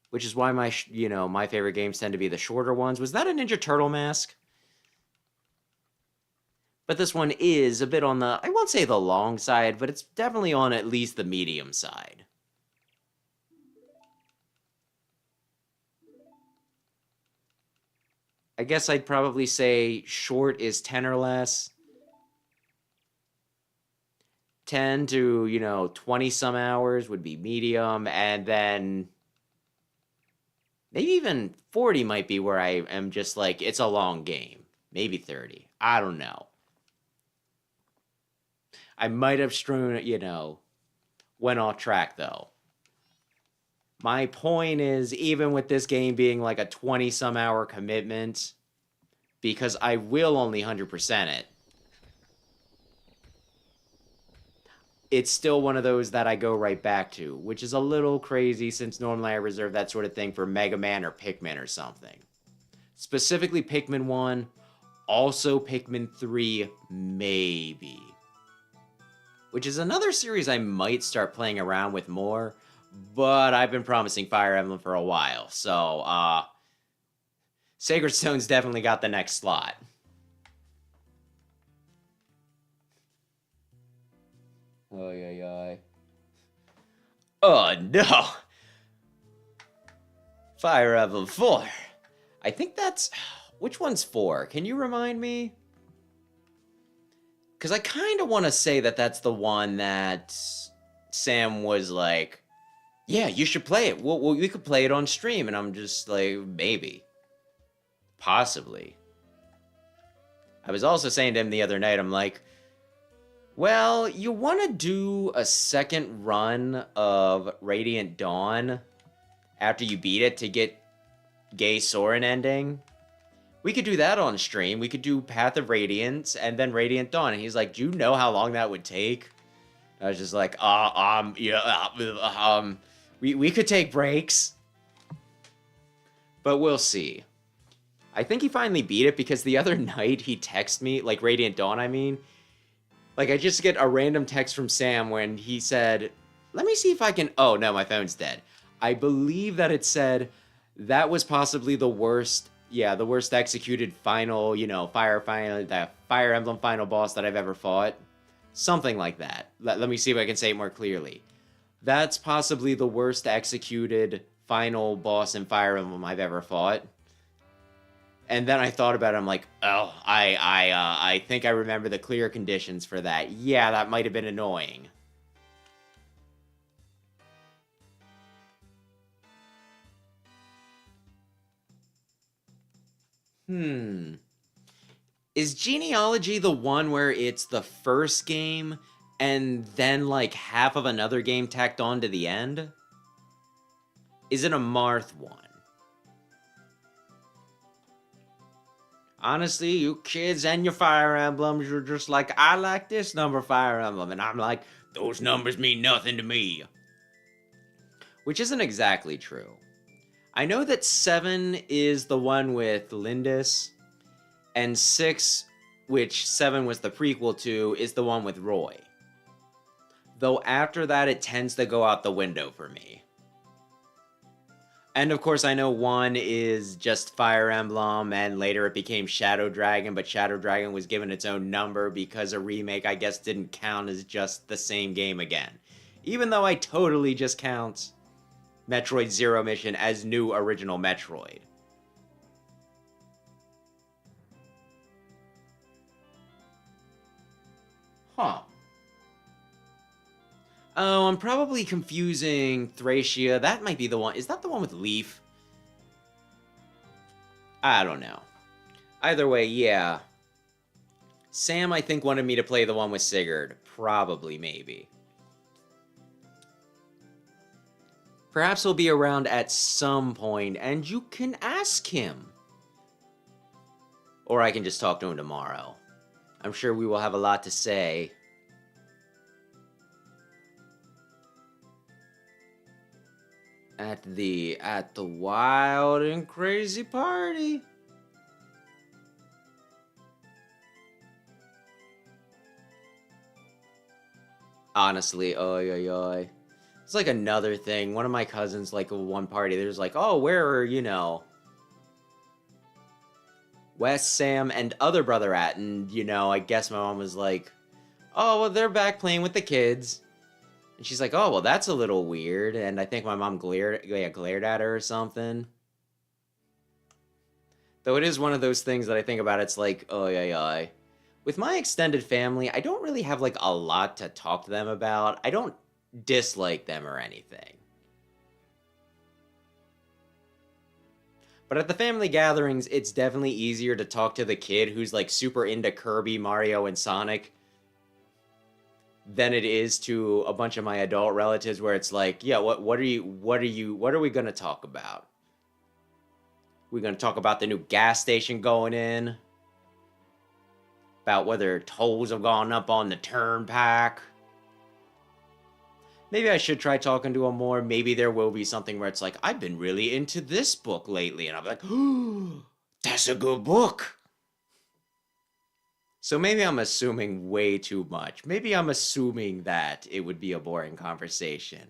Which is why my favorite games tend to be the shorter ones. Was that a Ninja Turtle mask? But this one is a bit on the, I won't say the long side, but it's definitely on at least the medium side. I guess I'd probably say short is 10 or less. 10 to, 20-some hours would be medium, and then maybe even 40 might be where I am just like, it's a long game. Maybe 30. I don't know. I might have went off track, though. My point is, even with this game being like a 20-some hour commitment, because I will only 100% it, it's still one of those that I go right back to, which is a little crazy since normally I reserve that sort of thing for Mega Man or Pikmin or something. Specifically Pikmin 1, also Pikmin 3, maybe. Which is another series I might start playing around with more, but I've been promising Fire Emblem for a while, so, Sacred Stone's definitely got the next slot. Oh, no! Fire Emblem 4. I think that's... Which one's 4? Can you remind me? Because I kind of want to say that that's the one that Sam was like, yeah, you should play it. We could play it on stream. And I'm just like, maybe. Possibly. I was also saying to him the other night, I'm like, well, you want to do a second run of Radiant Dawn after you beat it to get Gay Soren ending? We could do that on stream. We could do Path of Radiance and then Radiant Dawn. And he's like, do you know how long that would take? I was just like, we could take breaks. But we'll see. I think he finally beat it because the other night he texted me, like Radiant Dawn, I mean. Like, I just get a random text from Sam when he said, let me see if I can... Oh, no, my phone's dead. I believe that it said that was possibly the worst... Yeah, the worst executed final, the Fire Emblem final boss that I've ever fought. Something like that. Let me see if I can say it more clearly. That's possibly the worst executed final boss in Fire Emblem I've ever fought. And then I thought about it, I'm like, oh, I think I remember the clear conditions for that. Yeah, that might have been annoying. Is Genealogy the one where it's the first game, and then like half of another game tacked on to the end? Is it a Marth one? Honestly, you kids and your Fire Emblems, you're just like, I like this number Fire Emblem, and I'm like, those numbers mean nothing to me. Which isn't exactly true. I know that 7 is the one with Lindis, and 6, which 7 was the prequel to, is the one with Roy. Though after that, it tends to go out the window for me. And of course, I know 1 is just Fire Emblem, and later it became Shadow Dragon, but Shadow Dragon was given its own number because a remake, I guess, didn't count as just the same game again. Even though I totally just count Metroid Zero Mission as new original Metroid. Huh. Oh, I'm probably confusing Thracia. That might be the one. Is that the one with Leaf? I don't know. Either way, yeah. Sam, I think, wanted me to play the one with Sigurd. Probably, maybe. Perhaps he'll be around at some point, and you can ask him. Or I can just talk to him tomorrow. I'm sure we will have a lot to say. At the wild and crazy party. Honestly, oy, oy, oy. It's like another thing. One of my cousins, like, one party, there's like, oh, where are, Wes, Sam, and other brother at? And, I guess my mom was like, oh, well, they're back playing with the kids. And she's like, oh, well, that's a little weird. And I think my mom glared at her or something. Though it is one of those things that I think about, it's like, oh, yeah. With my extended family, I don't really have, like, a lot to talk to them about. I don't dislike them or anything. But at the family gatherings, it's definitely easier to talk to the kid who's, like, super into Kirby, Mario, and Sonic than it is to a bunch of my adult relatives where it's like, yeah, what are we going to talk about? We're going to talk about the new gas station going in, about whether tolls have gone up on the turnpike. Maybe I should try talking to him more. Maybe there will be something where it's like, I've been really into this book lately, and I'll be like, oh, that's a good book. So maybe I'm assuming way too much. Maybe I'm assuming that it would be a boring conversation.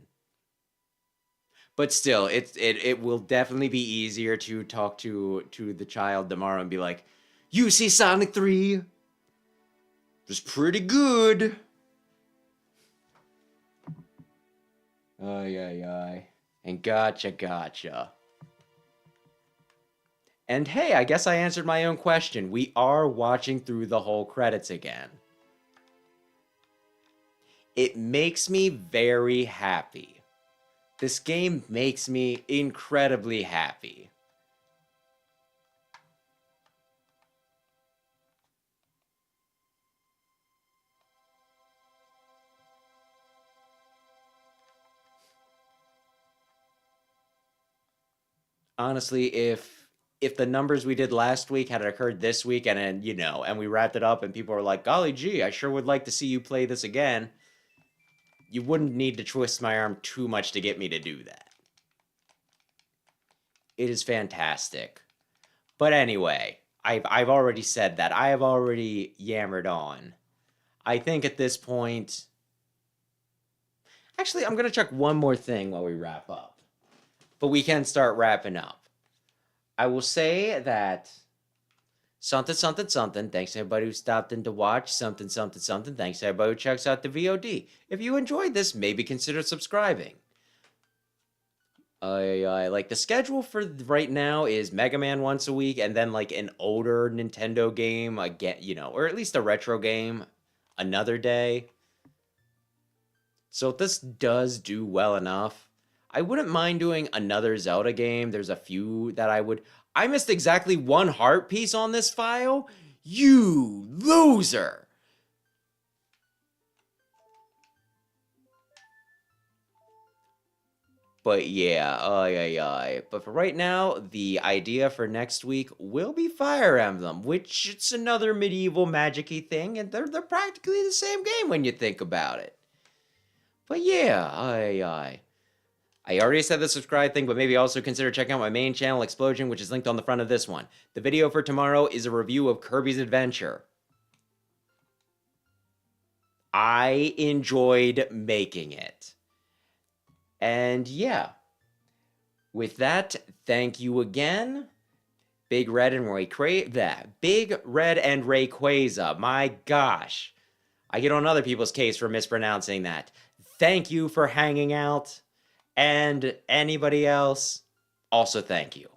But still, it will definitely be easier to talk to the child tomorrow and be like, you see Sonic 3? It was pretty good. Ay. And gotcha. And hey, I guess I answered my own question. We are watching through the whole credits again. It makes me very happy. This game makes me incredibly happy. Honestly, if the numbers we did last week had occurred this week and and we wrapped it up and people were like, golly gee, I sure would like to see you play this again, you wouldn't need to twist my arm too much to get me to do that. It is fantastic. But anyway, I've already said that. I have already yammered on. I think at this point... Actually, I'm going to check one more thing while we wrap up. But we can start wrapping up. I will say that something, thanks to everybody who stopped in to watch. Something, thanks to everybody who checks out the VOD. If you enjoyed this, maybe consider subscribing. I like the schedule for right now is Mega Man once a week, and then like an older Nintendo game again, or at least a retro game another day. So if this does do well enough, I wouldn't mind doing another Zelda game. There's a few that I would. I missed exactly one heart piece on this file. You loser! But yeah, but for right now, the idea for next week will be Fire Emblem, which it's another medieval magic-y thing, and they're practically the same game when you think about it. But yeah, I already said the subscribe thing, but maybe also consider checking out my main channel, Explosion, which is linked on the front of this one. The video for tomorrow is a review of Kirby's Adventure. I enjoyed making it. And yeah, with that, thank you again. Big Red and Rayquaza. My gosh. I get on other people's case for mispronouncing that. Thank you for hanging out. And anybody else, also thank you.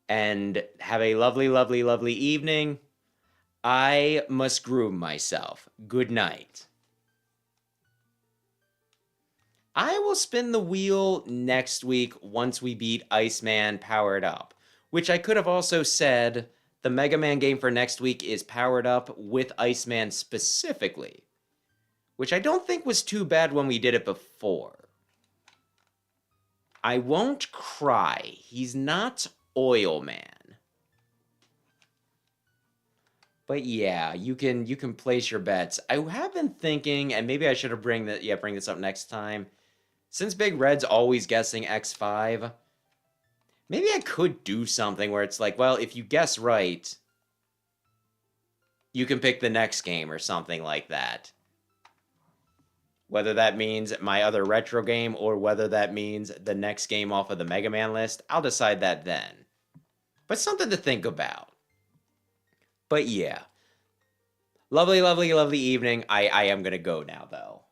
And have a lovely, lovely, lovely evening. I must groom myself. Good night. I will spin the wheel next week once we beat Iceman powered up, which I could have also said the Mega Man game for next week is powered up with Iceman specifically, which I don't think was too bad when we did it before. I won't cry. He's not Oil Man. But yeah, you can place your bets. I have been thinking, and maybe I should have bring this up next time. Since Big Red's always guessing X5, maybe I could do something where it's like, well, if you guess right, you can pick the next game or something like that. Whether that means my other retro game or whether that means the next game off of the Mega Man list, I'll decide that then. But something to think about. But yeah. Lovely, lovely, lovely evening. I am going to go now, though.